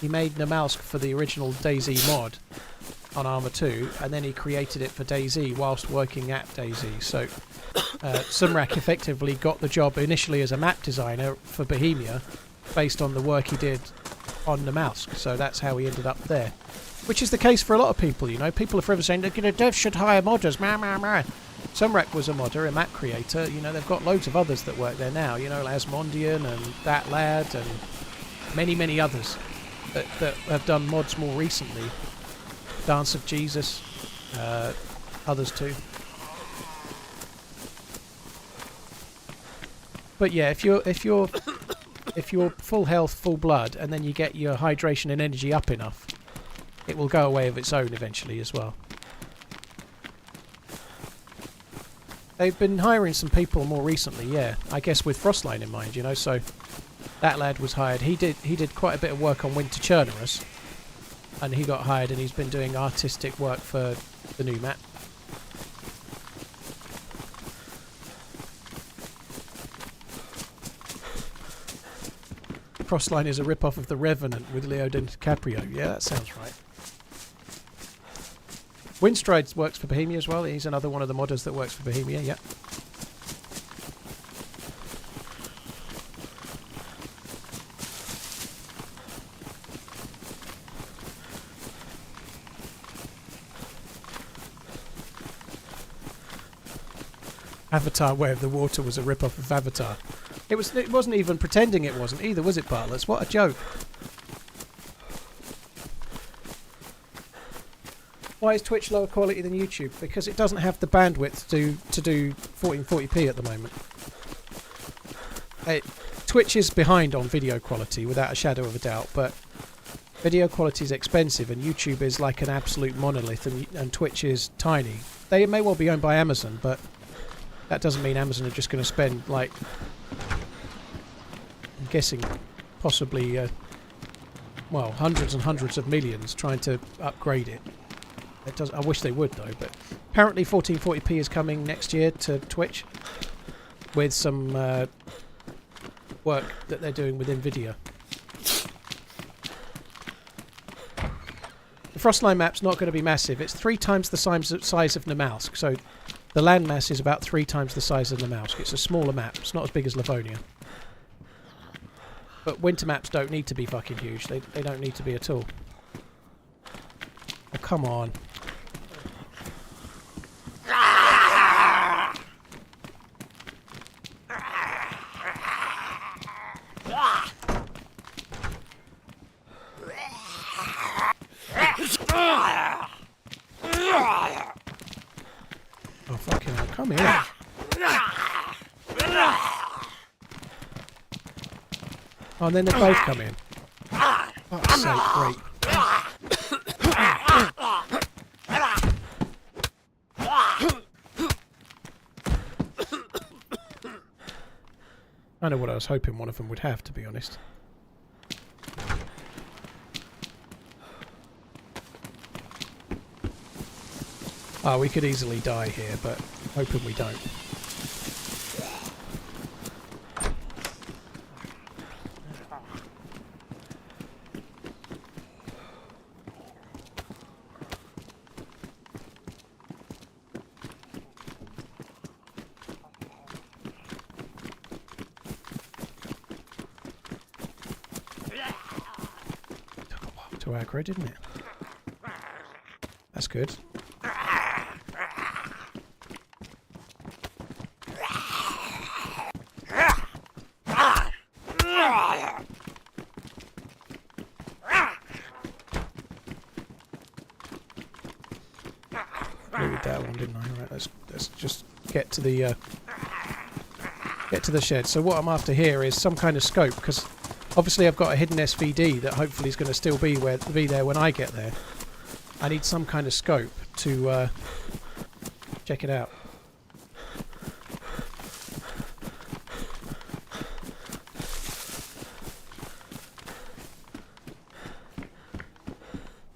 He made Namalsk for the original DayZ mod on Arma 2, and then he created it for DayZ whilst working at DayZ. So Sumrak effectively got the job initially as a map designer for Bohemia based on the work he did on Namalsk. So that's how he ended up there. Which is the case for a lot of people, you know. People are forever saying, the devs should hire modders, Sumrak was a modder, a map creator. You know, they've got loads of others that work there now. You know, Asmondian and That Lad and many, many others. that have done mods more recently. Dance of Jesus, others too. But yeah, if you're full health, full blood, and then you get your hydration and energy up enough, it will go away of its own eventually as well. They've been hiring some people more recently, yeah. I guess with Frostline in mind, you know. So that lad was hired. He did quite a bit of work on Winter Chernarus, and he got hired, and he's been doing artistic work for the new map. Frostline is a rip-off of The Revenant with Leo DiCaprio. Yeah, that sounds right. Windstride works for Bohemia as well. He's another one of the modders that works for Bohemia, yeah. Avatar Way of the Water was a rip-off of Avatar. It wasn't even pretending it wasn't either, was it, Bartlett? What a joke. Why is Twitch lower quality than YouTube? Because it doesn't have the bandwidth to do 1440p at the moment. Twitch is behind on video quality without a shadow of a doubt, but video quality is expensive and YouTube is like an absolute monolith and Twitch is tiny. They may well be owned by Amazon, but that doesn't mean Amazon are just going to spend, like, I'm guessing, possibly, well, hundreds and hundreds of millions trying to upgrade it. I wish they would, though, but apparently 1440p is coming next year to Twitch with some work that they're doing with NVIDIA. The Frostline map's not going to be massive. It's 3 times the size of Namalsk, so the landmass is about 3 times the size of Namalsk. It's a smaller map. It's not as big as Livonia. But winter maps don't need to be fucking huge. They don't need to be at all. Oh, come on. Oh, fucking hell. Come here. Oh, and then they both come in. Fuck's sake, great. I know what I was hoping one of them would have, to be honest. Oh, we could easily die here, but hoping we don't. Took a while to aggro, didn't it? That's good. That one, didn't I? Right, let's just get to the shed. So what I'm after here is some kind of scope, because obviously I've got a hidden SVD that hopefully is going to still be there when I get there. I need some kind of scope to check it out.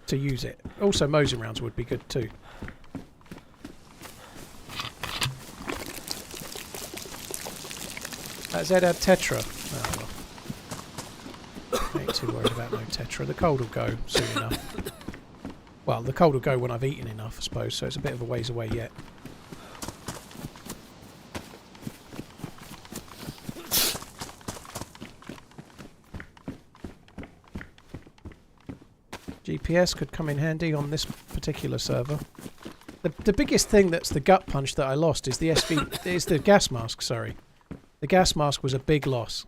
To use it. Also, Mosing rounds would be good too. Zed had Tetra. Oh, well. Ain't too worried about no Tetra. The cold will go soon enough. Well, the cold will go when I've eaten enough, I suppose, so it's a bit of a ways away yet. GPS could come in handy on this particular server. The biggest thing that's the gut punch that I lost is the is the gas mask, sorry. The gas mask was a big loss.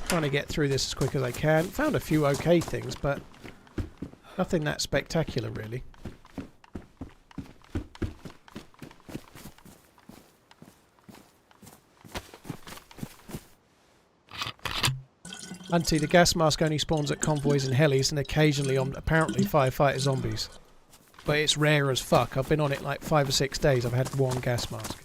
Trying to get through this as quick as I can. Found a few okay things, but nothing that spectacular really. Hunty, the gas mask only spawns at convoys and helis and occasionally on apparently firefighter zombies. But it's rare as fuck. I've been on it like 5 or 6 days. I've had one gas mask.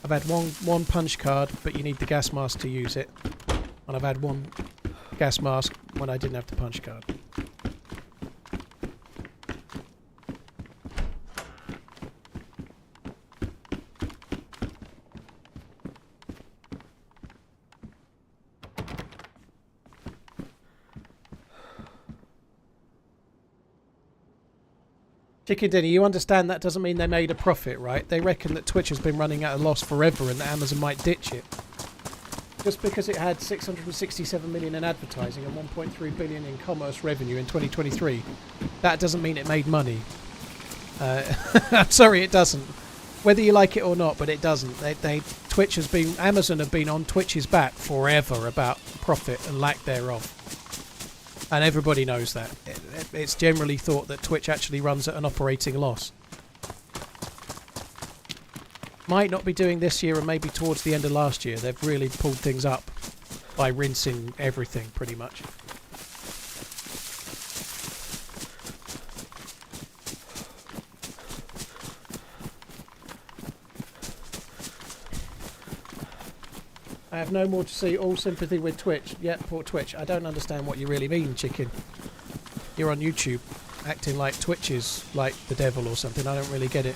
I've had one punch card, but you need the gas mask to use it. And I've had one gas mask when I didn't have the punch card. Chicken Dinner, you understand that doesn't mean they made a profit, right? They reckon that Twitch has been running at a loss forever and that Amazon might ditch it. Just because it had 667 million in advertising and 1.3 billion in commerce revenue in 2023, that doesn't mean it made money. I'm sorry, it doesn't. Whether you like it or not, but it doesn't. Amazon have been on Twitch's back forever about profit and lack thereof. And everybody knows that. It's generally thought that Twitch actually runs at an operating loss. Might not be doing this year and maybe towards the end of last year. They've really pulled things up by rinsing everything pretty much. I have no more to say. All sympathy with Twitch. Yep, poor Twitch. I don't understand what you really mean, chicken. You're on YouTube acting like Twitch is like the devil or something. I don't really get it.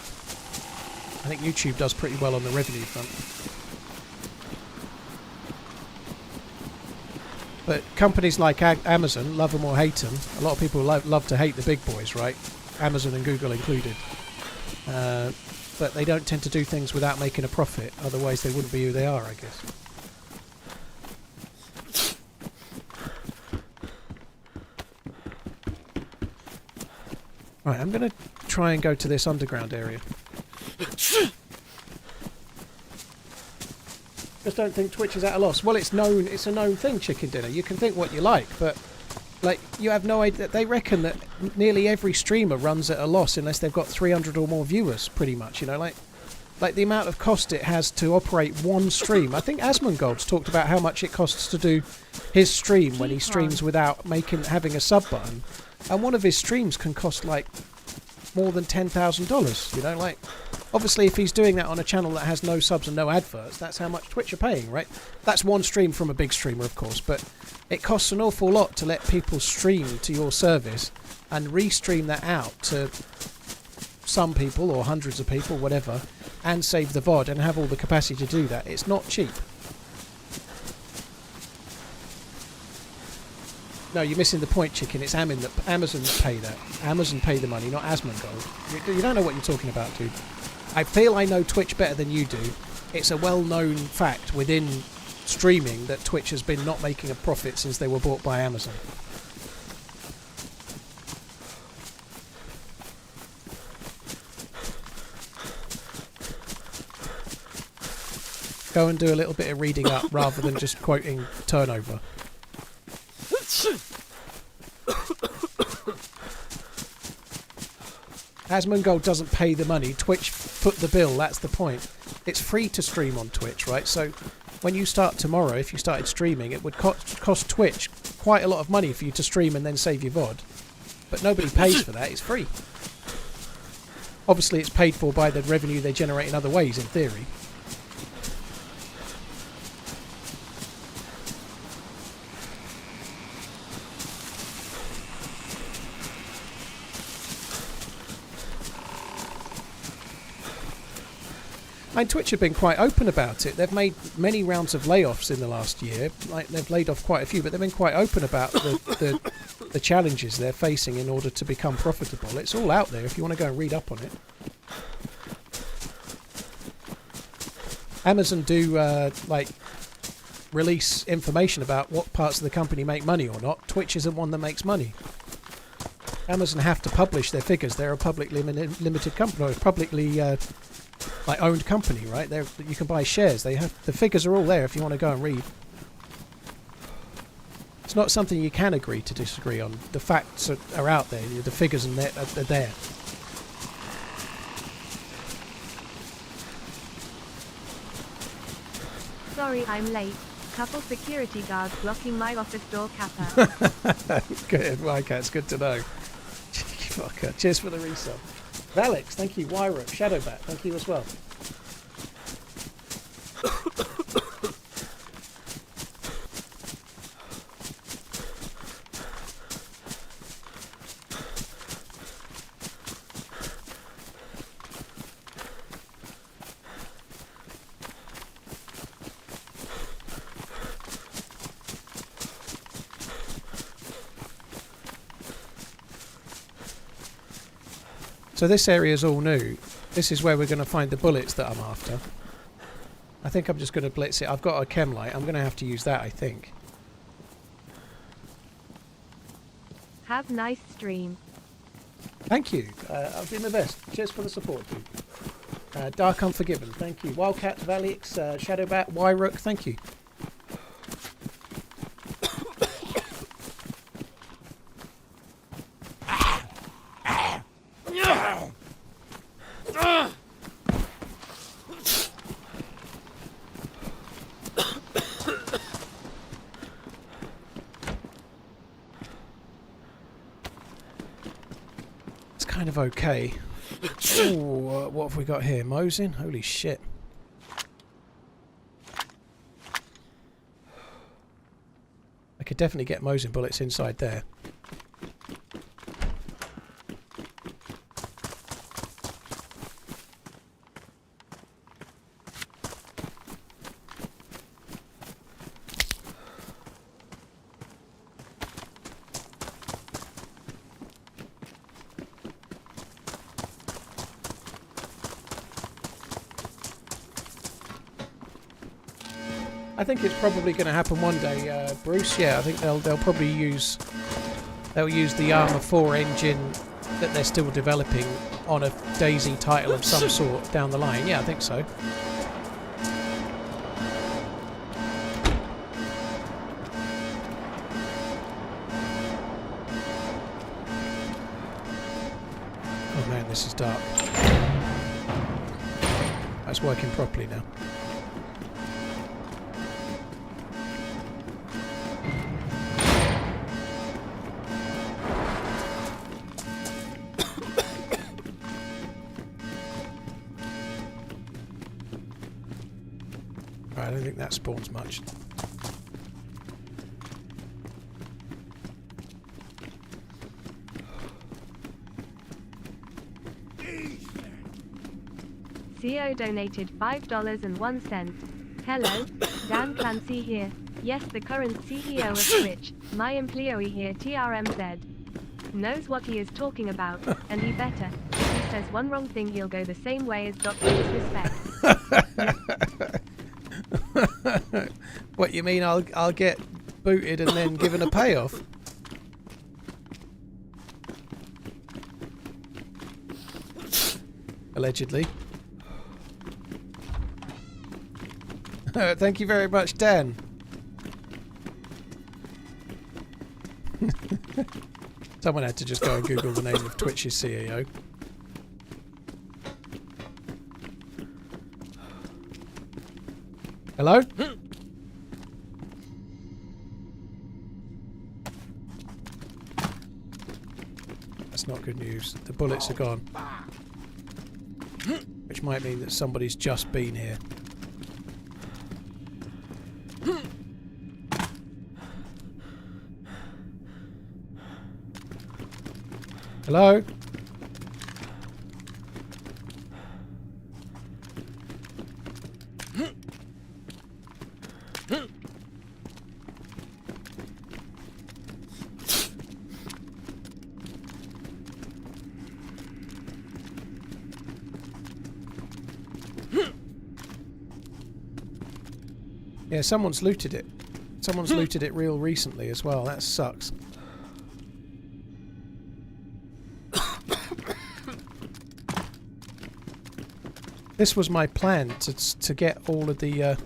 I think YouTube does pretty well on the revenue front. But companies like Amazon, love them or hate them, a lot of people love to hate the big boys, right? Amazon and Google included. But they don't tend to do things without making a profit. Otherwise they wouldn't be who they are, I guess. Right, I'm going to try and go to this underground area. Just don't think Twitch is at a loss. Well, it's known. It's a known thing, Chicken Dinner. You can think what you like, but like you have no idea. They reckon that nearly every streamer runs at a loss unless they've got 300 or more viewers. Pretty much, you know, like the amount of cost it has to operate one stream. I think Asmongold's talked about how much it costs to do his stream when he streams without having a sub button. And one of his streams can cost like more than $10,000, you know, like obviously if he's doing that on a channel that has no subs and no adverts, that's how much Twitch are paying, right? That's one stream from a big streamer, of course, but it costs an awful lot to let people stream to your service and restream that out to some people or hundreds of people, whatever, and save the VOD and have all the capacity to do that. It's not cheap. No, you're missing the point, Chicken. It's Amazon pay that. Amazon pay the money, not Asmongold. You don't know what you're talking about, dude. I feel I know Twitch better than you do. It's a well-known fact within streaming that Twitch has been not making a profit since they were bought by Amazon. Go and do a little bit of reading up rather than just quoting turnover. Asmongold doesn't pay the money. Twitch put the bill. That's the point. It's free to stream on Twitch, right? So when you start tomorrow, if you started streaming, it would cost Twitch quite a lot of money for you to stream and then save your VOD. But nobody pays for that. It's free. Obviously, it's paid for by the revenue they generate in other ways, in theory. And Twitch have been quite open about it. They've made many rounds of layoffs in the last year. Like they've laid off quite a few, but they've been quite open about the challenges they're facing in order to become profitable. It's all out there if you want to go and read up on it. Amazon do like release information about what parts of the company make money or not. Twitch isn't one that makes money. Amazon have to publish their figures. They're a publicly limited company, or publicly like owned company, right? You can buy shares. The figures are all there if you want to go and read. It's not something you can agree to disagree on. The facts are out there. The figures are there. Sorry I'm late. Couple security guards blocking my office door kappa. Good, Wycat, it's good to know. Cheeky fucker. Cheers for the resub. Valix, thank you. Wyrook, Shadowbat, thank you as well. So this area is all new. This is where we're going to find the bullets that I'm after. I think I'm just going to blitz it. I've got a chem light. I'm going to have to use that, I think. Have nice stream. Thank you. I'll do my best. Cheers for the support, dude. Dark Unforgiven, thank you. Wildcat, Valix, Shadowbat, Wyrook, thank you. Kind of okay. Ooh, what have we got here? Mosin? Holy shit. I could definitely get Mosin bullets inside there. I think it's probably going to happen one day, Bruce. Yeah, I think they'll probably use the Armour 4 engine that they're still developing on a DayZ title of some sort down the line. Yeah, I think so. Oh man, this is dark. That's working properly now. I don't think that spawns much. CO donated $5.01. Hello, Dan Clancy here. Yes, the current CEO of Twitch, my employee here, TRMZ. Knows what he is talking about, and he better. If he says one wrong thing, he'll go the same way as Dr. Disrespect. What you mean? I'll get booted and then given a payoff? Allegedly. Thank you very much, Dan. Someone had to just go and Google the name of Twitch's CEO. Hello? That's not good news. The bullets are gone. Which might mean that somebody's just been here. Hello? Yeah, someone's looted it. Someone's looted it real recently as well. That sucks. This was my plan to get all of the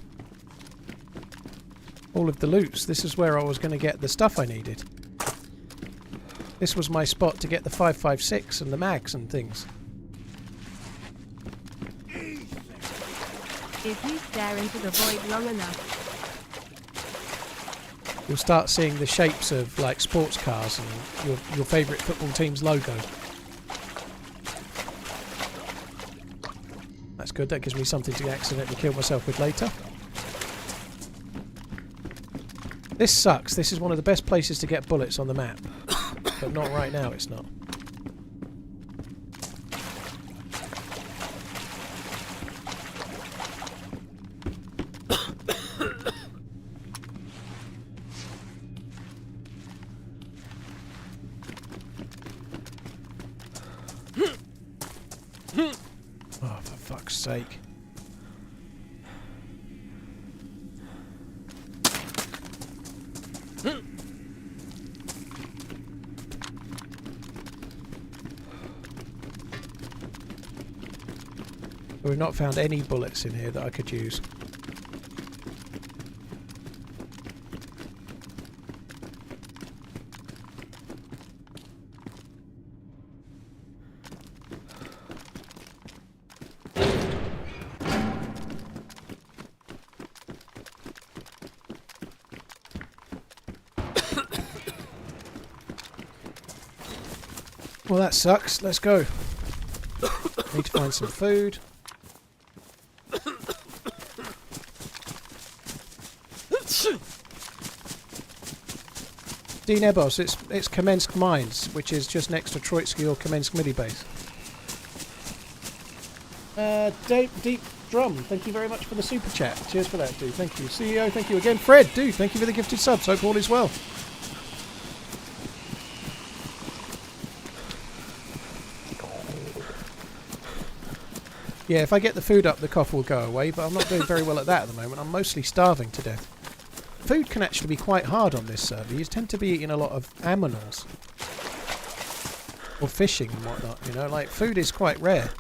loots. This is where I was going to get the stuff I needed. This was my spot to get the 5.56 and the mags and things. If you stare into the void long enough, You'll start seeing the shapes of like sports cars and your favourite football team's logo. That's good, that gives me something to accidentally kill myself with later. This sucks, this is one of the best places to get bullets on the map. But not right now, it's not. Oh, for fuck's sake. We've not found any bullets in here that I could use. Well, that sucks. Let's go. Need to find some food. D Nebos, it's Kamensk Mines, which is just next to Troitsky or Kamensk Midi Base. Deep Drum, thank you very much for the super chat. Cheers for that, dude. Thank you. CEO, thank you again. Fred, dude, thank you for the gifted subs. Hope all is well. Yeah, if I get the food up, the cough will go away, but I'm not doing very well at that at the moment. I'm mostly starving to death. Food can actually be quite hard on this server. You tend to be eating a lot of aminals. Or fishing and whatnot, you know, like food is quite rare.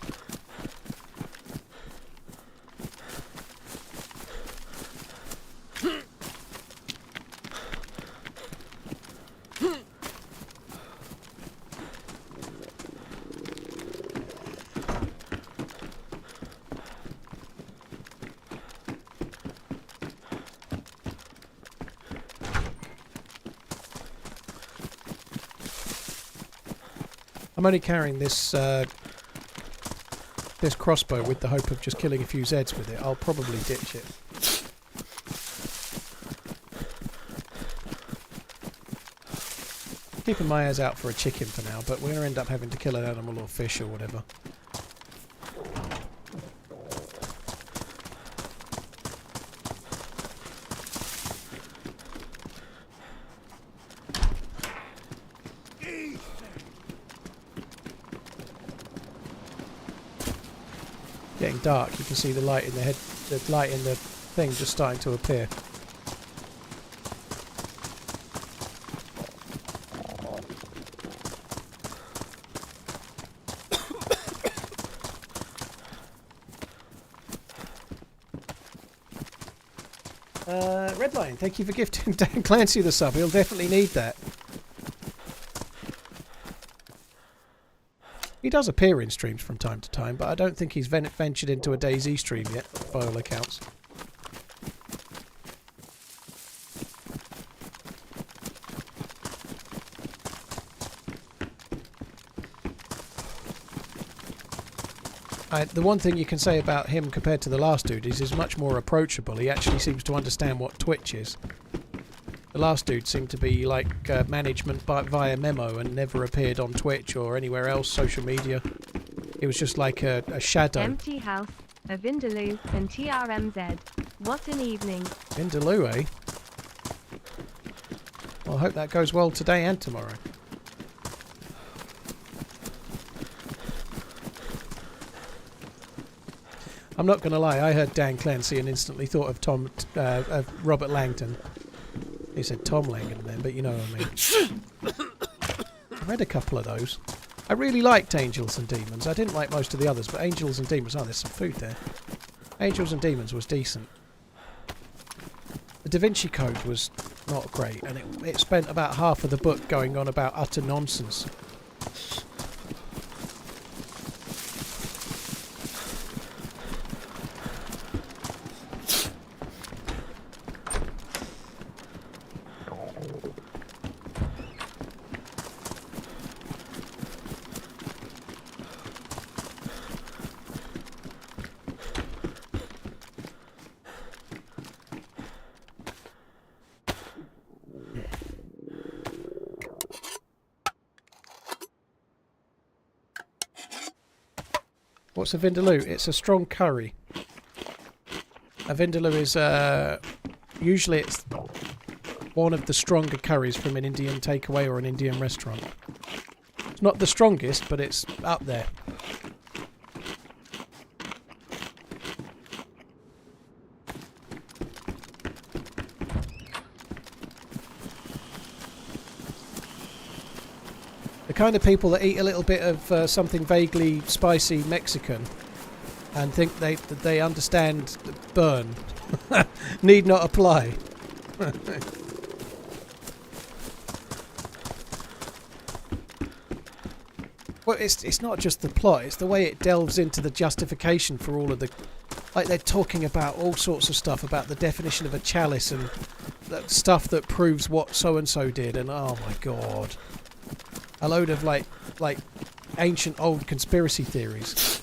I'm only carrying this this crossbow with the hope of just killing a few Zeds with it. I'll probably ditch it. Keeping my eyes out for a chicken for now, but we're going to end up having to kill an animal or fish or whatever. Getting dark, you can see the light in the head, the light in the thing just starting to appear. Redline, thank you for gifting Dan Clancy the sub. He'll definitely need that. He does appear in streams from time to time, but I don't think he's ventured into a DayZ stream yet, by all accounts. The one thing you can say about him compared to the last dude is he's much more approachable. He actually seems to understand what Twitch is. The last dude seemed to be like management via memo and never appeared on Twitch or anywhere else, social media. It was just like a shadow. Empty House, a Vindaloo, and TRMZ. What an evening. Vindaloo, eh? Well, I hope that goes well today and tomorrow. I'm not going to lie, I heard Dan Clancy and instantly thought of Robert Langton. He said Tom Langton then, but you know what I mean. I read a couple of those. I really liked Angels and Demons. I didn't like most of the others, but Angels and Demons... Oh, there's some food there. Angels and Demons was decent. The Da Vinci Code was not great, and it spent about half of the book going on about utter nonsense. What's a vindaloo? It's a strong curry. A vindaloo is usually it's one of the stronger curries from an Indian takeaway or an Indian restaurant. It's not the strongest, but it's up there. The kind of people that eat a little bit of something vaguely spicy Mexican and think that they understand burn need not apply. Well, it's not just the plot, it's the way it delves into the justification for all of the... Like, they're talking about all sorts of stuff, about the definition of a chalice and that stuff that proves what so-and-so did, and oh my god. A load of, like ancient old conspiracy theories.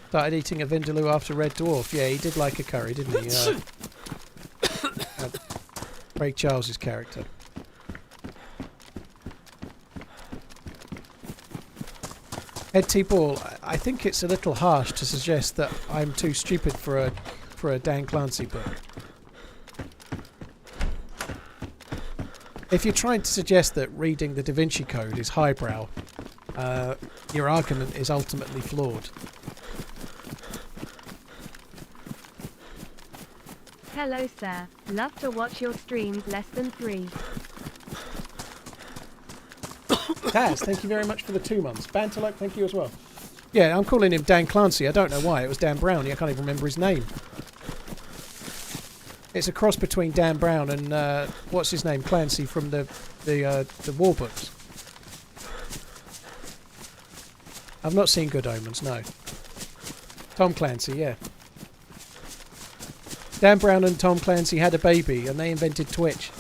Started eating a vindaloo after Red Dwarf. Yeah, he did like a curry, didn't he? Craig Charles's character. Ed T. Ball, I think it's a little harsh to suggest that I'm too stupid for a Dan Clancy book. If you're trying to suggest that reading the Da Vinci Code is highbrow, your argument is ultimately flawed. Hello sir, love to watch your streams less than 3. Taz, thank you very much for the 2 months. Banterluck, thank you as well. Yeah, I'm calling him Dan Clancy. I don't know why. It was Dan Brown. I can't even remember his name. It's a cross between Dan Brown and what's his name, Clancy from the war books. I've not seen Good Omens, no. Tom Clancy, yeah. Dan Brown and Tom Clancy had a baby and they invented Twitch.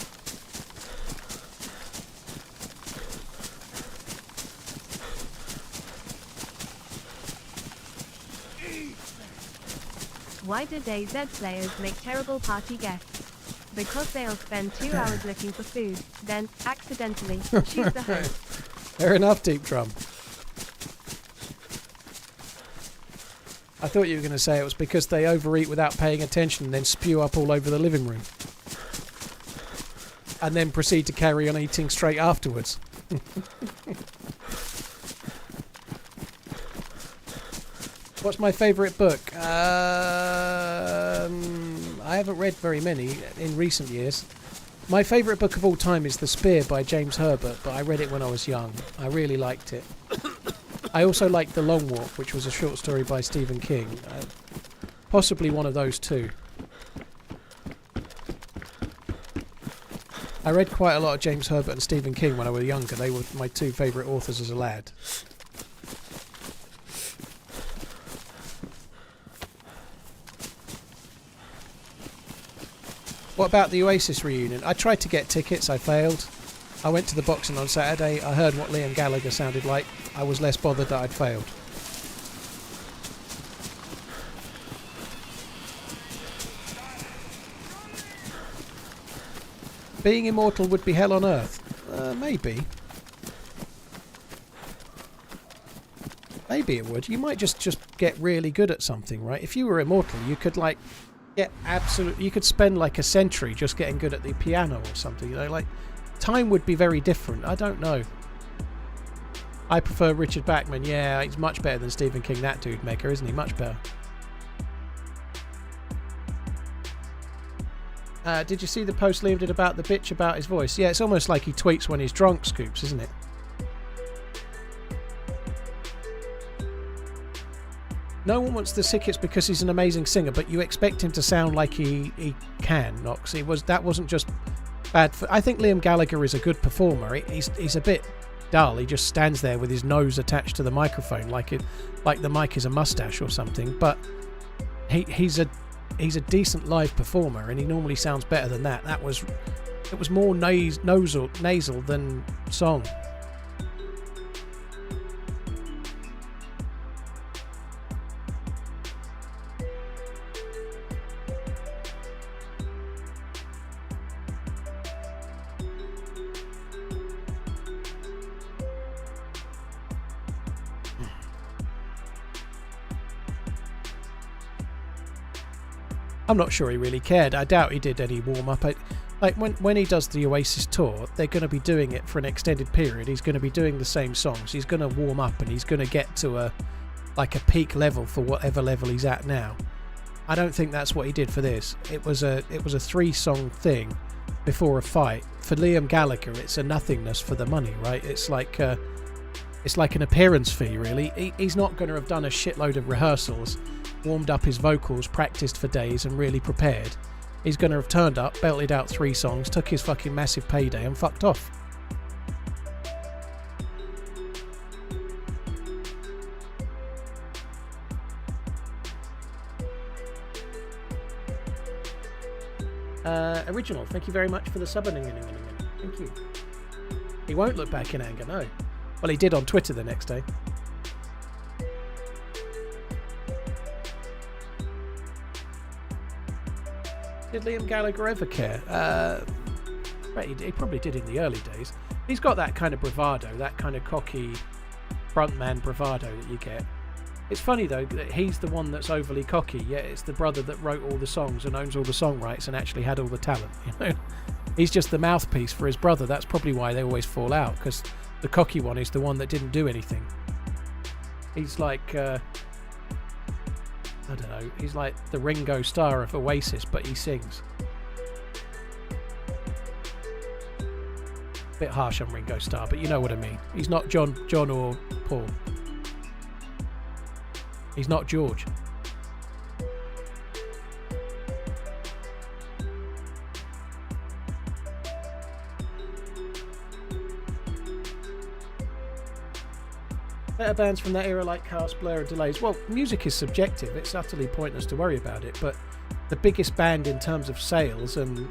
Why do DayZ players make terrible party guests? Because they'll spend 2 hours looking for food, then, accidentally, shoot the host. Fair enough, Deep Drum. I thought you were going to say it was because they overeat without paying attention and then spew up all over the living room. And then proceed to carry on eating straight afterwards. What's my favourite book? I haven't read very many in recent years. My favourite book of all time is The Spear by James Herbert, but I read it when I was young. I really liked it. I also liked The Long Walk, which was a short story by Stephen King. Possibly one of those two. I read quite a lot of James Herbert and Stephen King when I was younger. They were my 2 favourite authors as a lad. What about the Oasis reunion? I tried to get tickets, I failed. I went to the boxing on Saturday, I heard what Liam Gallagher sounded like. I was less bothered that I'd failed. Being immortal would be hell on earth. Maybe. Maybe it would. You might just get really good at something, right? If you were immortal, you could like get you could spend like a century just getting good at the piano or something, you know, like time would be very different. I don't know. I prefer Richard Bachman. Yeah, he's much better than Stephen King, that dude, Mecca, isn't he? Much better. Did you see the post Liam did about the bitch about his voice? Yeah, it's almost like he tweets when he's drunk, Scoops, isn't it? No one wants the Sickets because he's an amazing singer, but you expect him to sound like he can, Nox. That wasn't just bad. I think Liam Gallagher is a good performer. He's a bit dull. He just stands there with his nose attached to the microphone like the mic is a mustache or something. But he's a decent live performer, and he normally sounds better than that. It was more nasal than song. I'm not sure he really cared. I doubt he did any warm-up. Like when he does the Oasis tour, they're going to be doing it for an extended period. He's going to be doing the same songs. He's going to warm up, and he's going to get to a peak level for whatever level he's at now. I don't think that's what he did for this. It was a 3-song thing before a fight. For Liam Gallagher, it's a nothingness for the money, right? It's like an appearance fee, really. He's not going to have done a shitload of rehearsals, warmed up his vocals, practiced for days, and really prepared. He's going to have turned up, belted out 3 songs, took his fucking massive payday, and fucked off. Original, thank you very much for the subbing. Thank you. He won't look back in anger, no. Well, he did on Twitter the next day. Did Liam Gallagher ever care? He probably did in the early days. He's got that kind of bravado, that kind of cocky frontman bravado that you get. It's funny though that he's the one that's overly cocky, yet it's the brother that wrote all the songs and owns all the song rights and actually had all the talent. You know, he's just the mouthpiece for his brother. That's probably why they always fall out, because the cocky one is the one that didn't do anything. He's like I don't know, he's like the Ringo Starr of Oasis, but he sings. Bit harsh on Ringo Starr, but you know what I mean. He's not John or Paul. He's not George. Better bands from that era like Cast, Blur and Delays. Well, music is subjective. It's utterly pointless to worry about it. But the biggest band in terms of sales and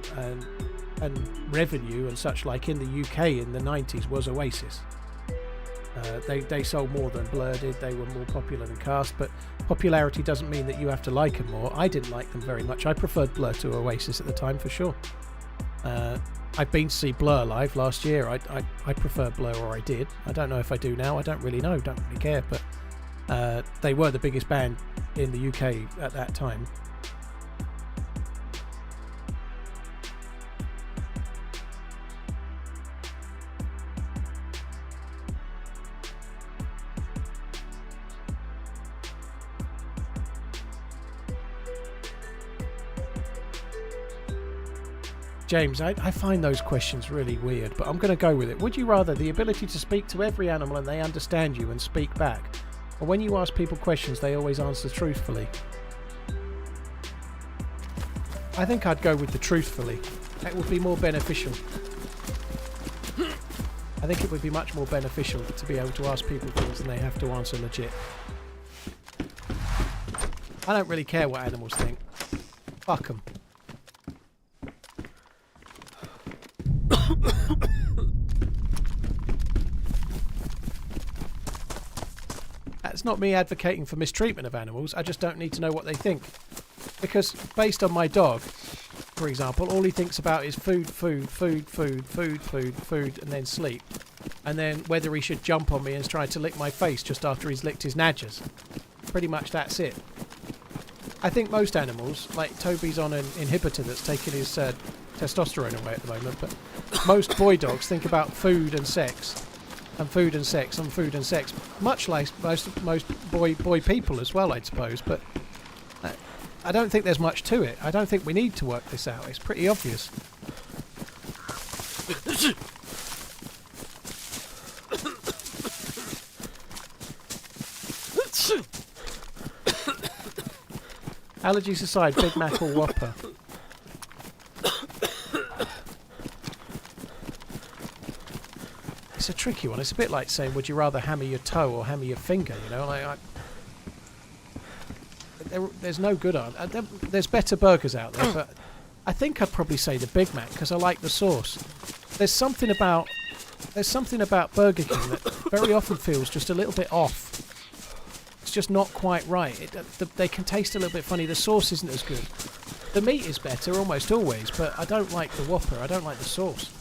revenue and such like in the UK in the 90s was Oasis. They sold more than Blur did. They were more popular than Cast, but popularity doesn't mean that you have to like them more. I didn't like them very much. I preferred Blur to Oasis at the time for sure. I've been to see Blur live last year. I prefer Blur, or I did. I don't know if I do now. I don't really know. Don't really care. But they were the biggest band in the UK at that time. James, I find those questions really weird, but I'm going to go with it. Would you rather the ability to speak to every animal and they understand you and speak back, or when you ask people questions they always answer truthfully? I think I'd go with the truthfully. That would be more beneficial. I think it would be much more beneficial to be able to ask people things than they have to answer legit. I don't really care what animals think. Fuck them. It's not me advocating for mistreatment of animals. I just don't need to know what they think. Because based on my dog, for example, all he thinks about is food, and then sleep. And then whether he should jump on me and try to lick my face just after he's licked his nadgers. Pretty much that's it. I think most animals, like Toby's on an inhibitor that's taking his testosterone away at the moment, but most boy dogs think about food and sex. And food and sex and food and sex, much like most boy people as well, I'd suppose. But I don't think there's much to it. I don't think we need to work this out. It's pretty obvious. Allergies aside, Big Mac or Whopper? It's a tricky one. It's a bit like saying, would you rather hammer your toe or hammer your finger? You know, like there's no good answer. There's better burgers out there, but I think I'd probably say the Big Mac because I like the sauce. There's something about Burger King that very often feels just a little bit off. It's just not quite right. They can taste a little bit funny. The sauce isn't as good. The meat is better almost always, but I don't like the Whopper. I don't like the sauce.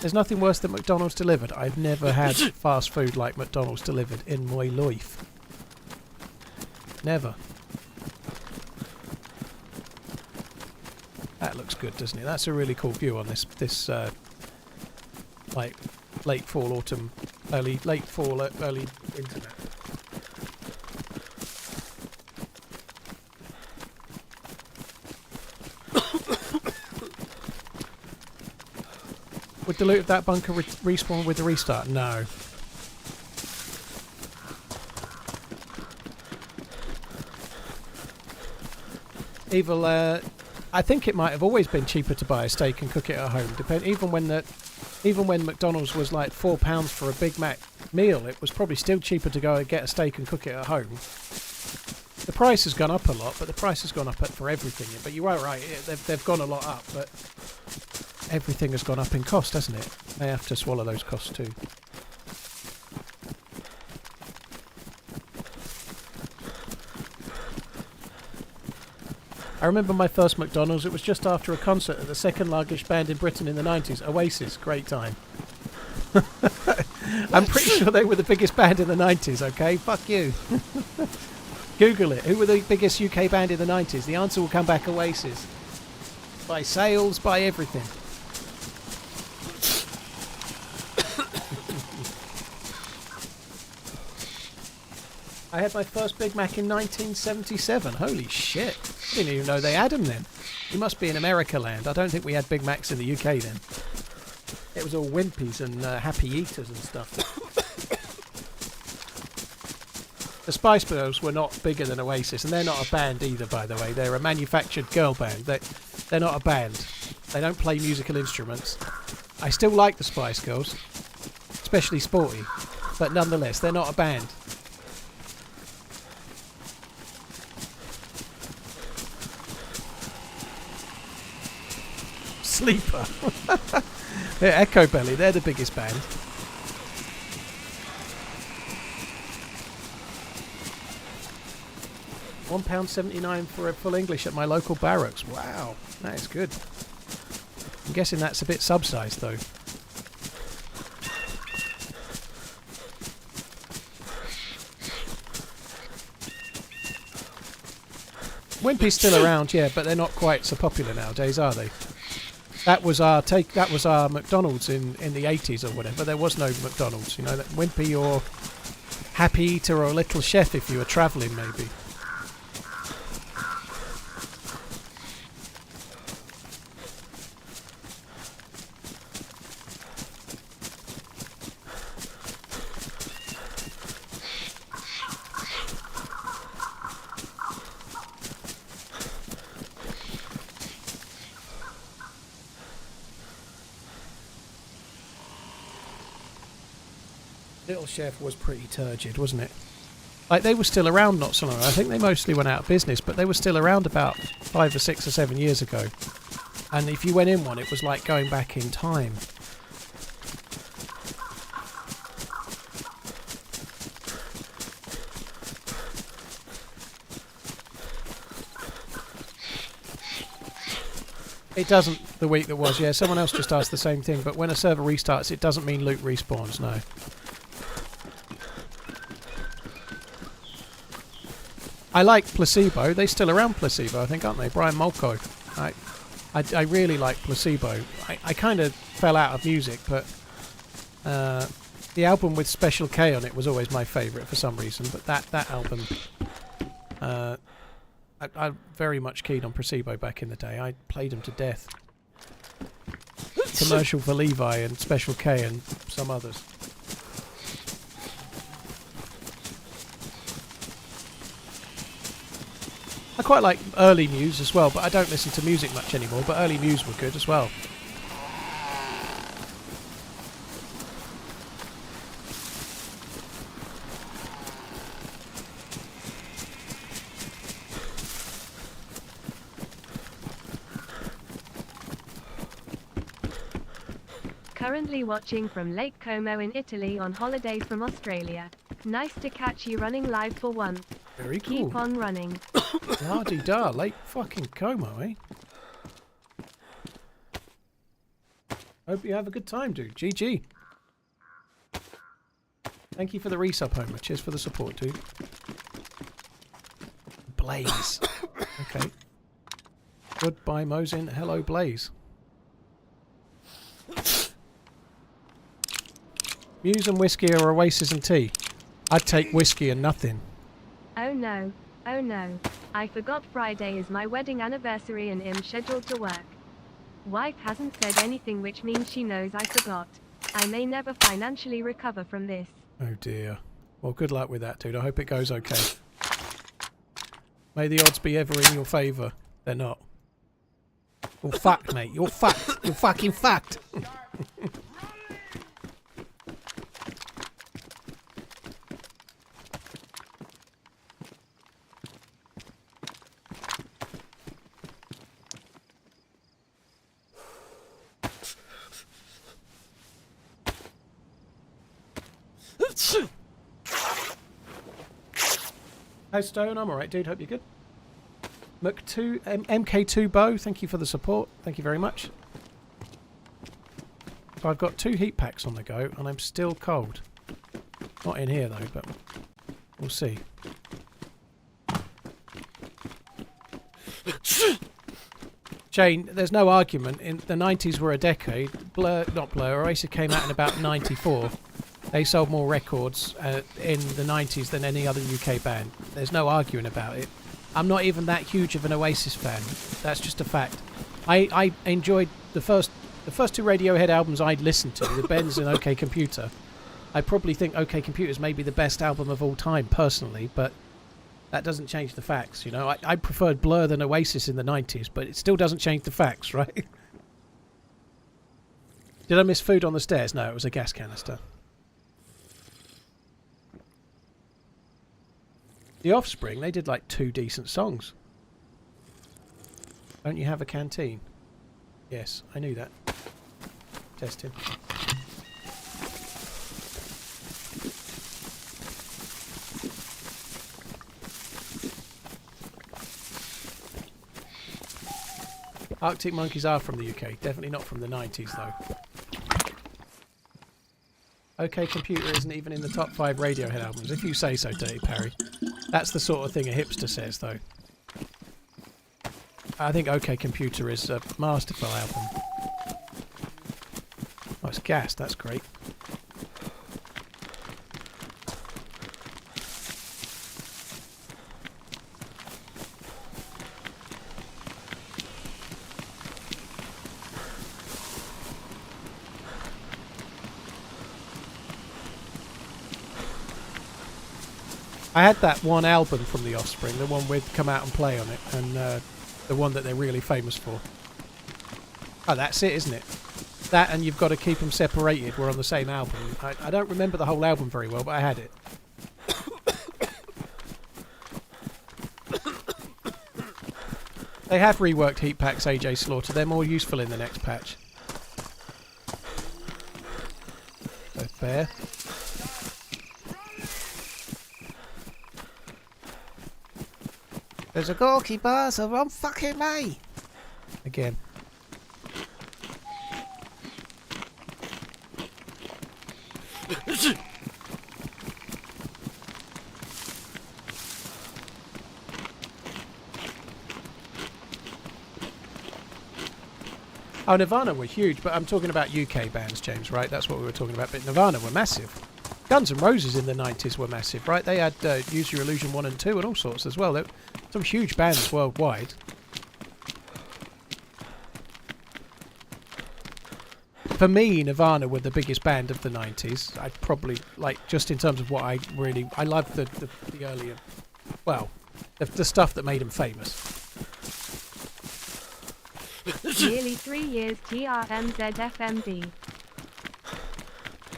There's nothing worse than McDonald's delivered. I've never had fast food like McDonald's delivered in my life. Never. That looks good, doesn't it? That's a really cool view on this like late fall, autumn, early winter. Would the loot of that bunker respawn with the restart? No. Evil, I think it might have always been cheaper to buy a steak and cook it at home. Even when McDonald's was like £4 for a Big Mac meal, it was probably still cheaper to go and get a steak and cook it at home. The price has gone up a lot, but the price has gone up for everything. But you are right, they've gone a lot up, but everything has gone up in cost, hasn't it? They have to swallow those costs too. I remember my first McDonald's. It was just after a concert at the second largest band in Britain in the 90s, Oasis. Great time. I'm pretty sure they were the biggest band in the 90s, okay? Fuck you. Google it. Who were the biggest UK band in the 90s? The answer will come back Oasis. By sales, by everything. I had my first Big Mac in 1977. Holy shit. I didn't even know they had them then. You must be in America land. I don't think we had Big Macs in the UK then. It was all Wimpies and Happy Eaters and stuff. The Spice Girls were not bigger than Oasis, and they're not a band either, by the way. They're a manufactured girl band. They're not a band. They don't play musical instruments. I still like the Spice Girls, especially Sporty, but nonetheless, they're not a band. Sleeper. Yeah, Echo Belly, they're the biggest band. £1.79 for a full English at my local barracks. Wow, that is good. I'm guessing that's a bit subsidised though. Wimpy's still around, yeah, but they're not quite so popular nowadays, are they? That was our McDonald's in the 80s or whatever. There was no McDonald's, you know, that Wimpy or Happy Eater or Little Chef if you were travelling maybe. Little Chef was pretty turgid, wasn't it? Like, they were still around not so long ago. I think they mostly went out of business, but they were still around about 5 or 6 or 7 years ago. And if you went in one, it was like going back in time. It doesn't the week that was, yeah. Someone else just asked the same thing, but when a server restarts, it doesn't mean loot respawns, no. I like Placebo. They're still around, Placebo, I think, aren't they? Brian Molko. I really like Placebo. I kind of fell out of music, but the album with Special K on it was always my favourite for some reason. But that album, I'm very much keen on Placebo back in the day. I played them to death. Commercial for Levi and Special K and some others. I quite like early Muse as well, but I don't listen to music much anymore, but early Muse were good as well. Currently watching from Lake Como in Italy on holiday from Australia. Nice to catch you running live for once. Very cool. Keep on running. La-di-da, Lake fucking Como, eh? Hope you have a good time, dude. GG. Thank you for the resub, Homer. Cheers for the support, dude. Blaze. Okay. Goodbye, Mosin. Hello, Blaze. Muse and whiskey or Oasis and tea? I'd take whiskey and nothing. Oh no, oh no. I forgot Friday is my wedding anniversary and am scheduled to work. Wife hasn't said anything, which means she knows I forgot. I may never financially recover from this. Oh dear. Well, good luck with that, dude. I hope it goes okay. May the odds be ever in your favour. They're not. You're fucked, mate. You're fucked. You're fucking fucked. Hi Stone, I'm alright dude, hope you're good. MK2 Bow, thank you for the support, thank you very much. So I've got 2 heat packs on the go and I'm still cold. Not in here though, but we'll see. Shane, there's no argument. In the 90s were a decade. Oasis came out in about 94. They sold more records in the 90s than any other UK band. There's no arguing about it. I'm not even that huge of an Oasis fan. That's just a fact. I enjoyed the first 2 Radiohead albums I'd listened to, the Benz and OK Computer. I probably think OK Computer is maybe the best album of all time, personally, but that doesn't change the facts, you know. I preferred Blur than Oasis in the 90s, but it still doesn't change the facts, right? Did I miss food on the stairs? No, it was a gas canister. The Offspring, they did like 2 decent songs. Don't you have a canteen? Yes, I knew that. Testing. Arctic Monkeys are from the UK, definitely not from the 90s though. OK Computer isn't even in the top 5 Radiohead albums, if you say so, Dirty Parry. That's the sort of thing a hipster says, though. I think OK Computer is a masterful album. Oh, it's gas, that's great. I had that one album from The Offspring, the one with Come Out and Play on it, and the one that they're really famous for. Oh, that's it, isn't it? That and You've Got to Keep 'Em Separated were on the same album. I don't remember the whole album very well, but I had it. They have reworked heat packs, AJ Slaughter. They're more useful in the next patch. So fair. There's a goalkeeper, so run fucking me! Again. Oh, Nirvana were huge, but I'm talking about UK bands, James, right? That's what we were talking about. But Nirvana were massive. Guns N' Roses in the 90s were massive, right? They had Use Your Illusion 1 and 2 and all sorts as well. There were some huge bands worldwide. For me, Nirvana were the biggest band of the 90s. I'd probably, like, just in terms of what I loved the earlier, well, the stuff that made them famous. Nearly 3 years TRMZ FMD.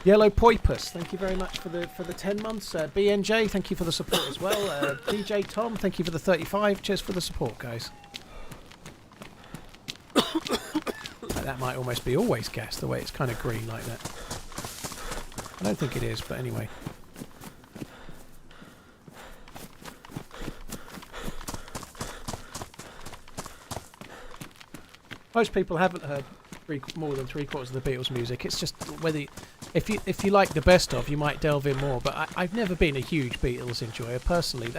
Yellow Poipus, thank you very much for the 10 months. BNJ, thank you for the support as well. DJ Tom, thank you for the 35. Cheers for the support, guys. That might almost be always gas, the way it's kind of green like that. I don't think it is, but anyway. Most people haven't heard more than 3/4 of the Beatles music. It's just whether if you like the best of, you might delve in more. But I've never been a huge Beatles enjoyer personally.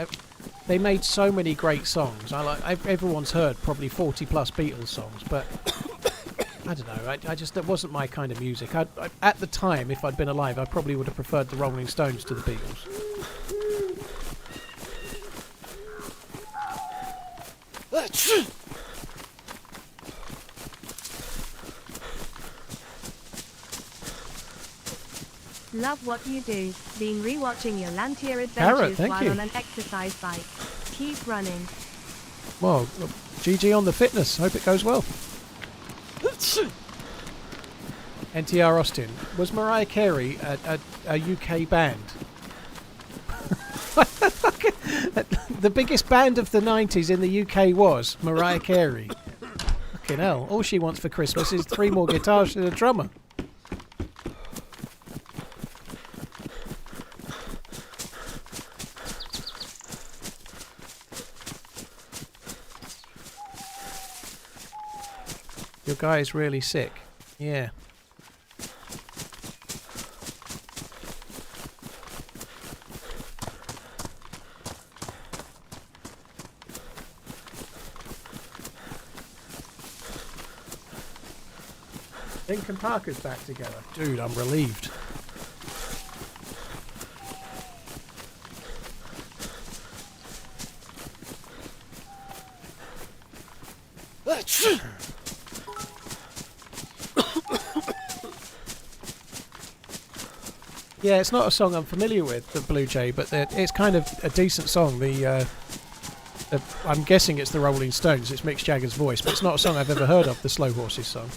They made so many great songs. Everyone's heard probably 40 plus Beatles songs, but I don't know. I just, that wasn't my kind of music. At the time, if I'd been alive, I probably would have preferred the Rolling Stones to the Beatles. Love what you do. Been rewatching your Lantier Carrot, adventures thank while you. on an exercise bike. Keep running. Well, GG on the fitness. Hope it goes well. NTR Austin. Was Mariah Carey a UK band? The biggest band of the 90s in the UK was Mariah Carey. Fucking hell. All she wants for Christmas is 3 more guitars and a drummer. Your guy is really sick. Yeah. Linkin Park is back together. Dude, I'm relieved. Yeah, it's not a song I'm familiar with, the Blue Jay, but it's kind of a decent song. I'm guessing it's the Rolling Stones. It's Mick Jagger's voice, but it's not a song I've ever heard of, the Slow Horses song.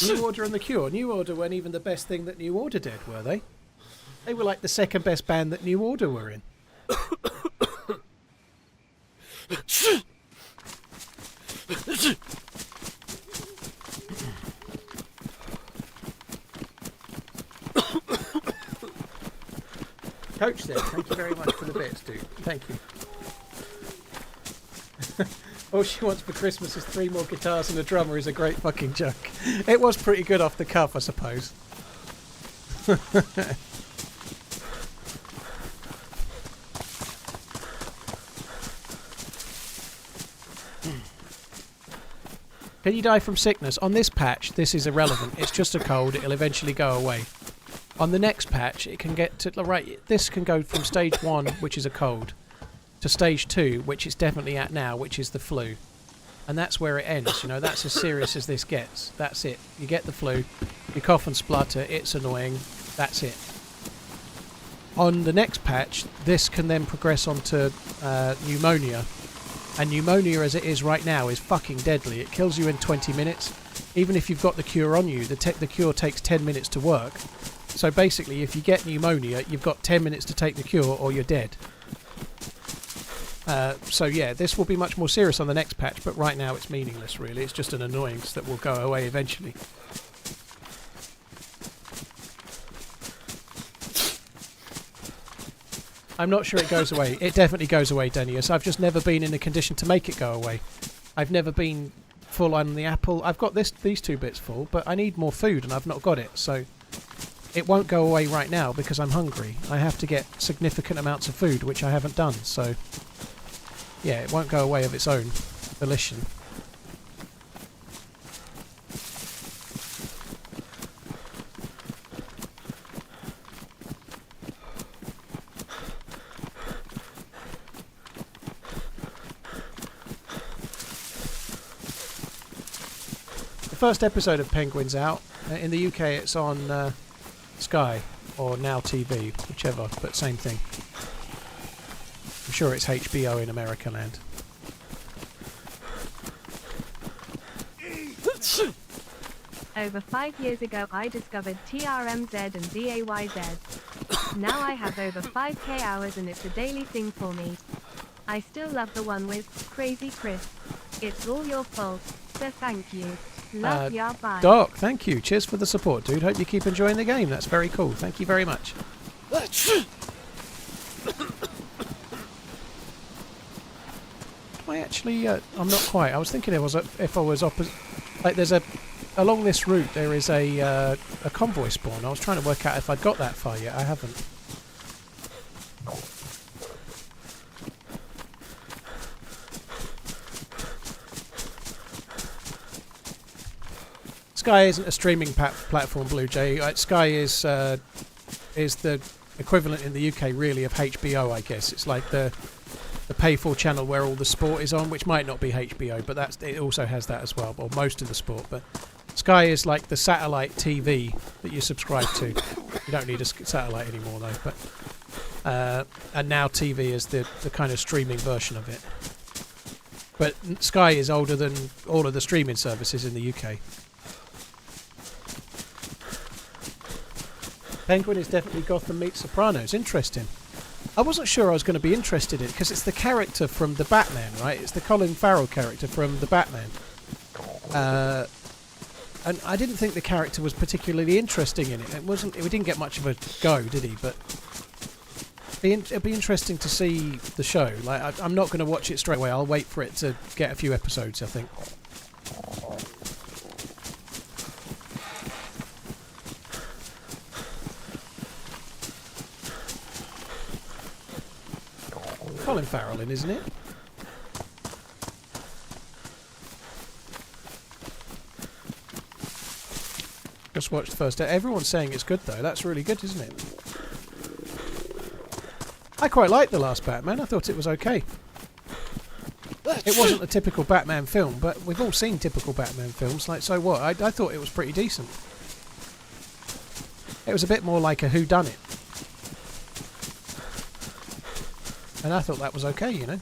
New Order and The Cure. New Order weren't even the best thing that New Order did, were they? They were like the second best band that New Order were in. Coach said, thank you very much for the bits, dude. Thank you. All she wants for Christmas is 3 more guitars and a drummer is a great fucking joke. It was pretty good off the cuff, I suppose. Can you die from sickness? On this patch, this is irrelevant. It's just a cold. It'll eventually go away. On the next patch, it can get to... Right, this can go from stage 1, which is a cold, to stage 2, which it's definitely at now, which is the flu. And that's where it ends, you know, that's as serious as this gets. That's it. You get the flu, you cough and splutter, it's annoying, that's it. On the next patch, this can then progress onto pneumonia. And pneumonia as it is right now is fucking deadly. It kills you in 20 minutes. Even if you've got the cure on you, the cure takes 10 minutes to work. So basically, if you get pneumonia, you've got 10 minutes to take the cure or you're dead. So yeah, this will be much more serious on the next patch, but right now it's meaningless really. It's just an annoyance that will go away eventually. I'm not sure it goes away. It definitely goes away, Denius. I've just never been in a condition to make it go away. I've never been full on the apple. I've got these 2 bits full, but I need more food and I've not got it. So it won't go away right now because I'm hungry. I have to get significant amounts of food, which I haven't done. So yeah, it won't go away of its own volition. The first episode of Penguin's out. In the UK it's on Sky or Now TV, whichever, but same thing. I'm sure it's HBO in America land. Over 5 years ago I discovered TRMZ and DayZ. Now I have over 5k hours and it's a daily thing for me. I still love the one with Crazy Chris. It's all your fault, so thank you. Love ya, bye. Doc, thank you. Cheers for the support, dude. Hope you keep enjoying the game. That's very cool. Thank you very much. I actually, I'm not quite. I was thinking if I was opposite. Like, there's along this route there is a convoy spawn. I was trying to work out if I'd got that far yet. I haven't. Sky isn't a streaming platform, Blue Jay. Sky is the equivalent in the UK, really, of HBO, I guess. It's like the pay-for channel where all the sport is on, which might not be HBO, but it also has that as well, or most of the sport. But Sky is like the satellite TV that you subscribe to. You don't need a satellite anymore, though. But and Now TV is the kind of streaming version of it. But Sky is older than all of the streaming services in the UK. Penguin is definitely Gotham meets Sopranos. Interesting. I wasn't sure I was going to be interested in it because it's the character from the Batman, right? It's the Colin Farrell character from the Batman. And I didn't think the character was particularly interesting in it. We didn't get much of a go, did he? But it'd be interesting to see the show. Like, I'm not going to watch it straight away. I'll wait for it to get a few episodes, I think. Colin Farrell in, isn't it? Just watched the first. Everyone's saying it's good though. That's really good, isn't it? I quite liked the last Batman. I thought it was okay. It wasn't a typical Batman film, but we've all seen typical Batman films. Like, so what? I thought it was pretty decent. It was a bit more like a whodunit. And I thought that was okay, you know.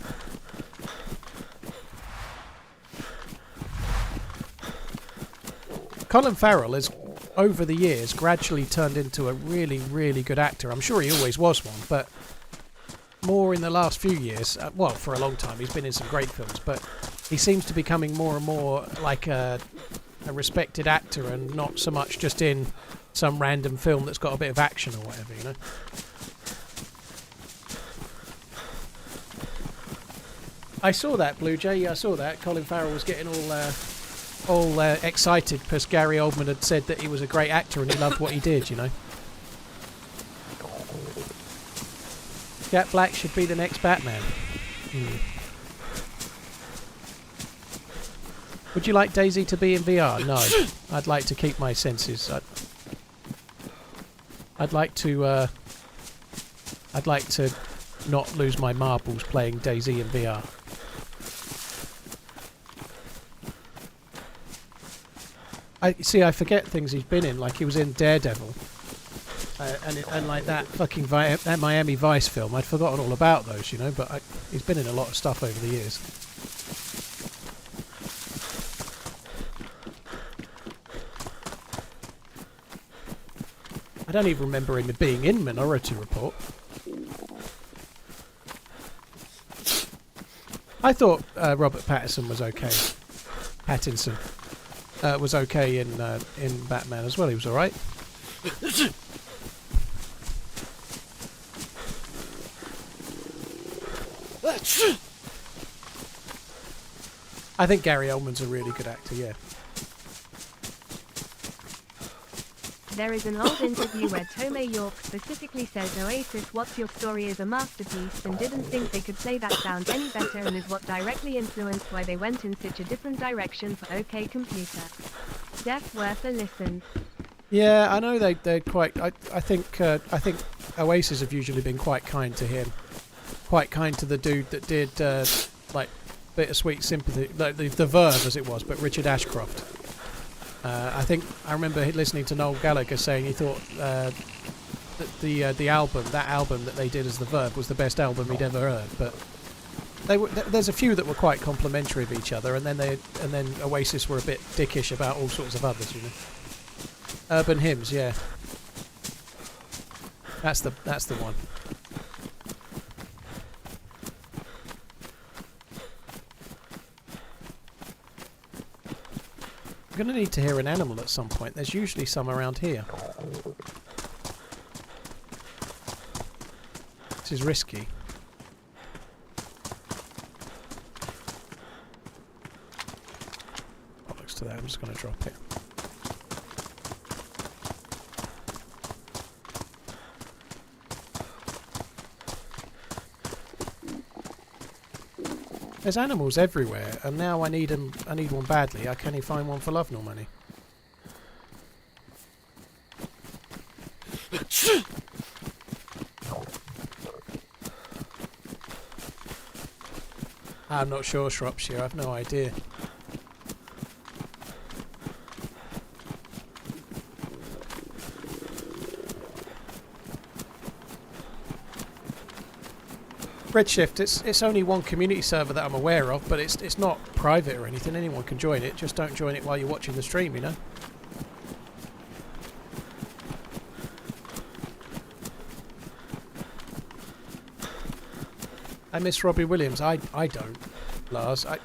Colin Farrell has, over the years, gradually turned into a really, really good actor. I'm sure he always was one, but more in the last few years. Well, for a long time, he's been in some great films, but he seems to be becoming more and more like a respected actor and not so much just in some random film that's got a bit of action or whatever, you know. I saw that, Blue Jay. I saw that. Colin Farrell was getting all excited because Gary Oldman had said that he was a great actor and he loved what he did, you know. Jack Black should be the next Batman. Would you like DayZ to be in VR? No. I'd like to keep my senses. I'd like to not lose my marbles playing DayZ in VR. I forget things he's been in, like he was in Daredevil, and like that fucking that Miami Vice film. I'd forgotten all about those, you know, but he's been in a lot of stuff over the years. I don't even remember him being in Minority Report. I thought Robert Pattinson was okay. Was okay in Batman as well. He was all right. I think Gary Oldman's a really good actor, yeah. There is an old interview where Tomei York specifically says Oasis What's Your Story is a masterpiece and didn't think they could play that sound any better and is what directly influenced why they went in such a different direction for OK Computer. Def worth a listen. Yeah, I know they're quite... I think Oasis have usually been quite kind to him. Quite kind to the dude that did, like, Bittersweet Sympathy, like the Verve as it was, but Richard Ashcroft. I remember listening to Noel Gallagher saying he thought that the album that they did as the Verve was the best album he'd ever heard. But there's a few that were quite complimentary of each other, and then Oasis were a bit dickish about all sorts of others, you know. Urban Hymns, yeah. That's the one. I'm going to need to hear an animal at some point. There's usually some around here. This is risky. Bollocks to that, I'm just going to drop it. There's animals everywhere, and now I need one badly. I can't even find one for love nor money. I'm not sure, Shropshire. I've no idea. Redshift, it's only one community server that I'm aware of, but it's not private or anything. Anyone can join it. Just don't join it while you're watching the stream, you know. I miss Robbie Williams. I don't, Lars. I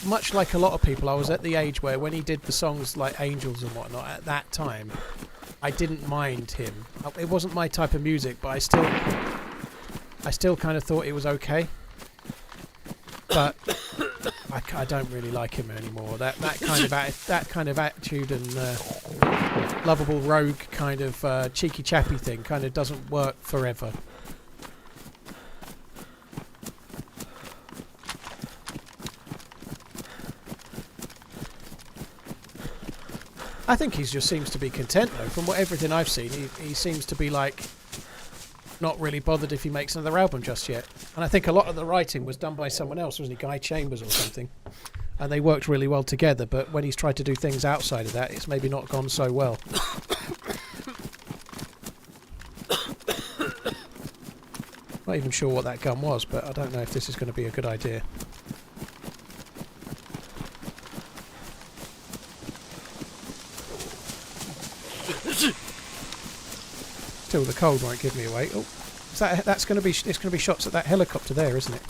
much like a lot of people, I was at the age where when he did the songs like Angels and whatnot, at that time, I didn't mind him. It wasn't my type of music, but I still kind of thought it was okay, but I don't really like him anymore. That kind of attitude and lovable rogue kind of cheeky chappy thing kind of doesn't work forever. I think he just seems to be content though. From everything I've seen, he seems to be like not really bothered if he makes another album just yet. And I think a lot of the writing was done by someone else, wasn't it? Guy Chambers or something. And they worked really well together, but when he's tried to do things outside of that, it's maybe not gone so well. Not even sure what that gun was, but I don't know if this is going to be a good idea. Still, the cold won't give me away. Oh, it's going to be shots at that helicopter there, isn't it?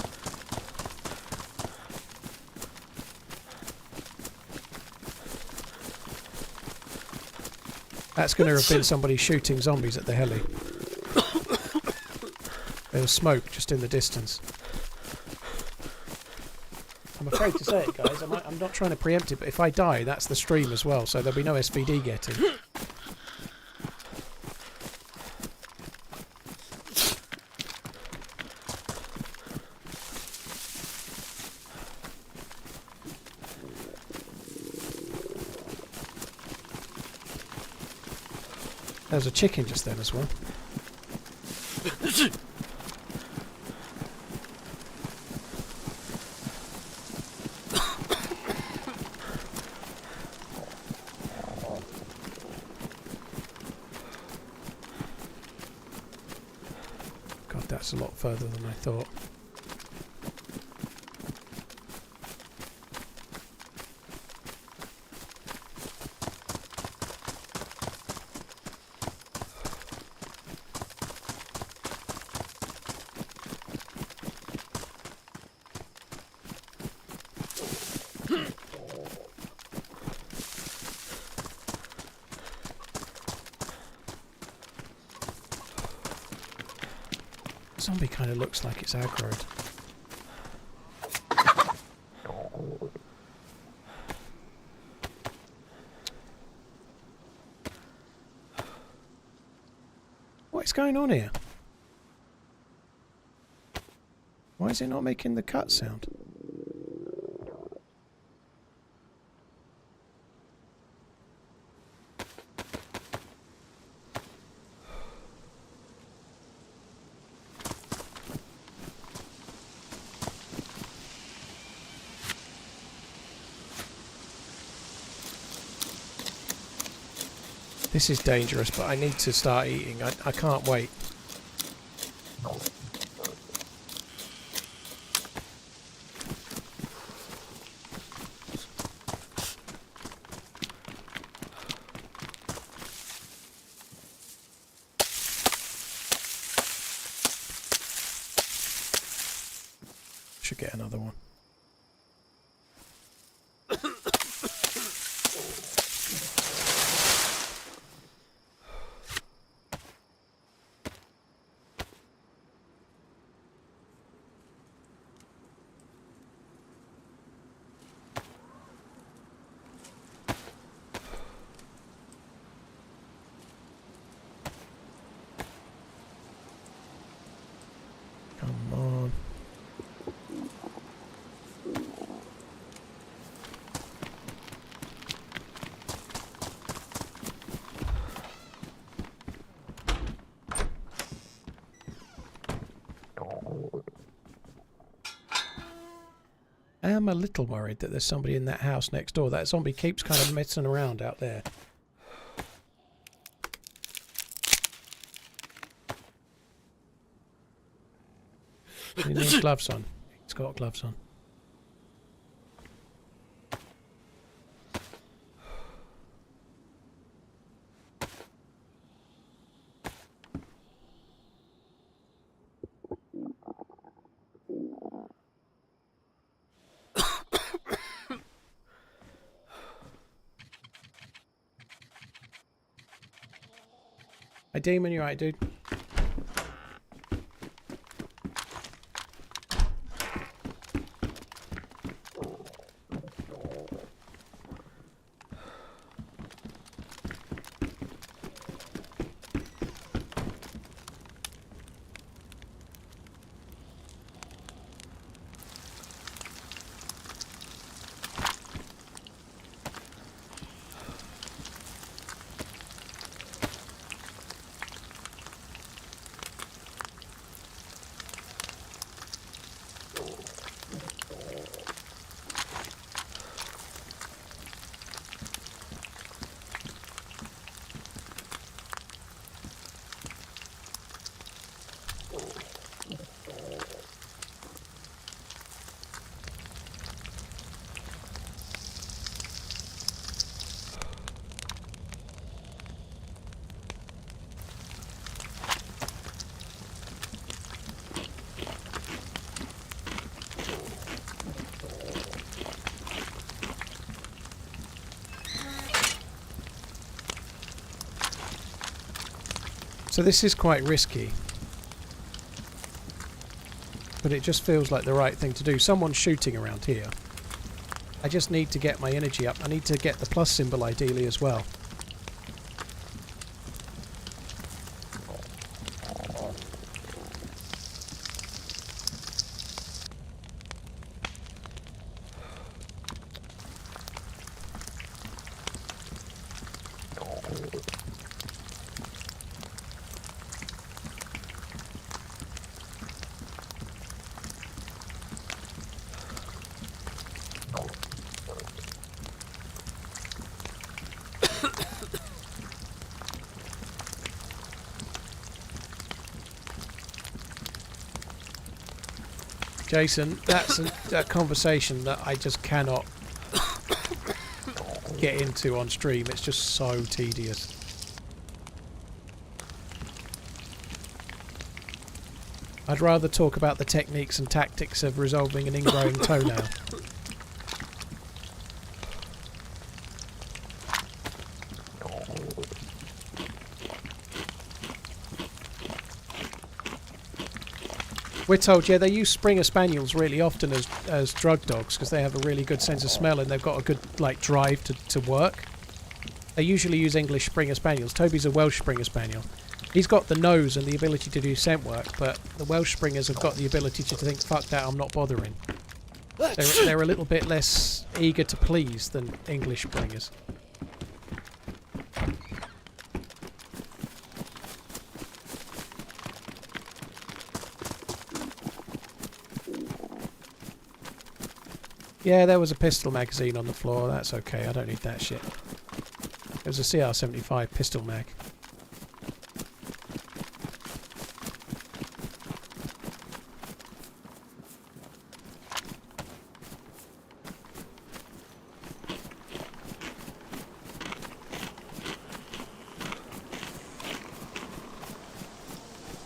That's going to have been somebody shooting zombies at the heli. There was smoke just in the distance. I'm afraid to say it, guys. I'm not trying to preempt it, but if I die, that's the stream as well, so there'll be no SVD getting. There was a chicken just then as well. God, that's a lot further than I thought. Zombie kind of looks like it's aggroed. What is going on here? Why is it not making the cut sound? This is dangerous, but I need to start eating. I can't wait. Should get another one. Come on. I am a little worried that there's somebody in that house next door. That zombie keeps kind of messing around out there. He needs gloves on. He's got gloves on. Hey Demon, you right, dude? So this is quite risky, but it just feels like the right thing to do. Someone's shooting around here. I just need to get my energy up. I need to get the plus symbol ideally as well. Jason, that's a conversation that I just cannot get into on stream. It's just so tedious. I'd rather talk about the techniques and tactics of resolving an ingrowing toenail. We're told, yeah, they use Springer Spaniels really often as drug dogs because they have a really good sense of smell and they've got a good like drive to work. They usually use English Springer Spaniels. Toby's a Welsh Springer Spaniel. He's got the nose and the ability to do scent work, but the Welsh Springers have got the ability to think, fuck that, I'm not bothering. They're a little bit less eager to please than English Springers. Yeah, there was a pistol magazine on the floor. That's okay. I don't need that shit. It was a CR75 pistol mag.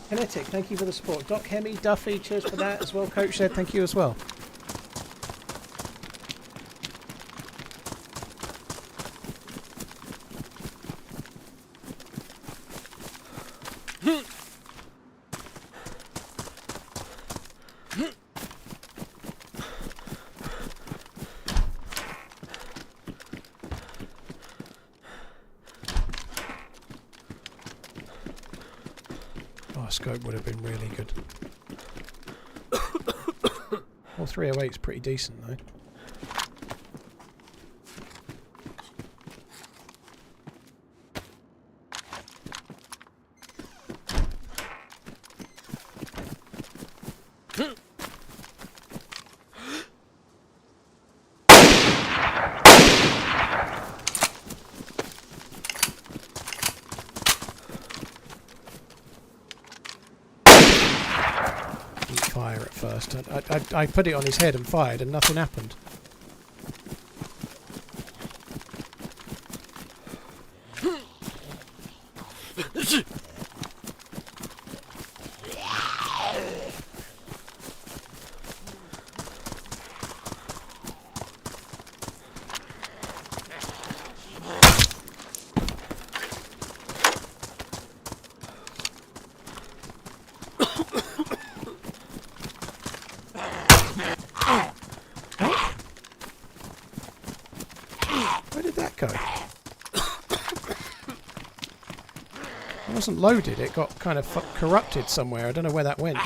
Kinetic, thank you for the support. Doc Hemi, Duffy, cheers for that as well. Coach said thank you as well. Scope would have been really good. Well, 308's pretty decent though. Fire at first. I put it on his head and fired and nothing happened. It wasn't loaded, it got kind of corrupted somewhere. I don't know where that went.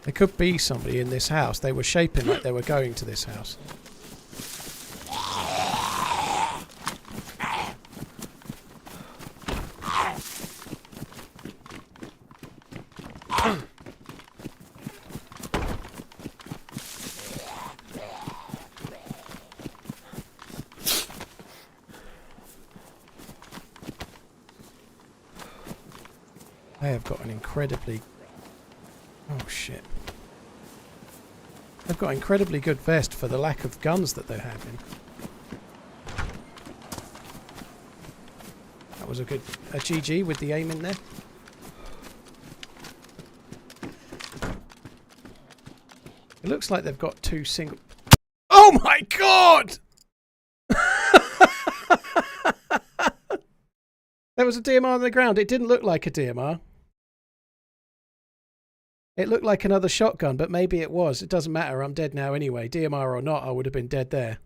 There could be somebody in this house. They were shaping like they were going to this house. They have got an incredibly... Oh shit. They've got an incredibly good vest for the lack of guns that they're having. That was a GG with the aim in there. It looks like they've got two single... Oh my god! There was a DMR on the ground. It didn't look like a DMR. It looked like another shotgun, but maybe it was. It doesn't matter. I'm dead now anyway. DMR or not, I would have been dead there.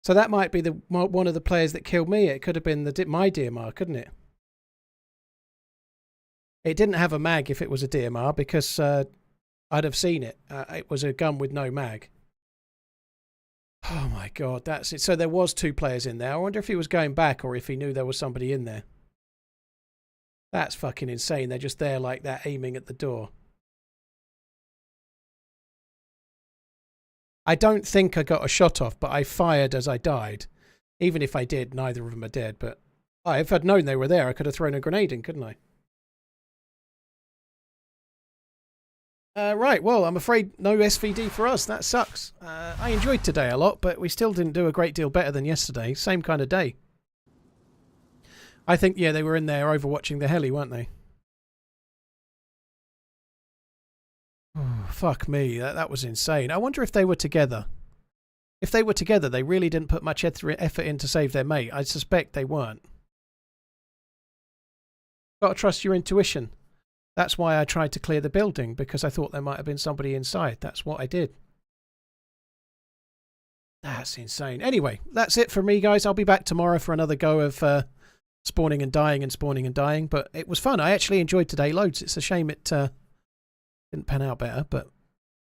So that might be the one of the players that killed me. It could have been my DMR, couldn't it? It didn't have a mag if it was a DMR because I'd have seen it. It was a gun with no mag. Oh my god, that's it. So there was two players in there. I wonder if he was going back or if he knew there was somebody in there. That's fucking insane. They're just there like that, aiming at the door. I don't think I got a shot off, but I fired as I died. Even if I did, neither of them are dead. But if I'd known they were there, I could have thrown a grenade in, couldn't I? Right, well, I'm afraid no SVD for us. That sucks. I enjoyed today a lot, but we still didn't do a great deal better than yesterday. Same kind of day. I think, yeah, they were in there overwatching the heli, weren't they? Oh, fuck me. That was insane. I wonder if they were together. If they were together, they really didn't put much effort in to save their mate. I suspect they weren't. Got to trust your intuition. That's why I tried to clear the building, because I thought there might have been somebody inside. That's what I did. That's insane. Anyway, that's it for me, guys. I'll be back tomorrow for another go of spawning and dying and spawning and dying. But it was fun. I actually enjoyed today loads. It's a shame it didn't pan out better, but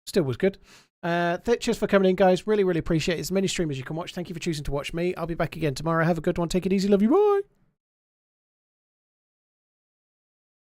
still was good. Cheers for coming in, guys. Really, really appreciate it. As many streamers you can watch. Thank you for choosing to watch me. I'll be back again tomorrow. Have a good one. Take it easy. Love you. Bye.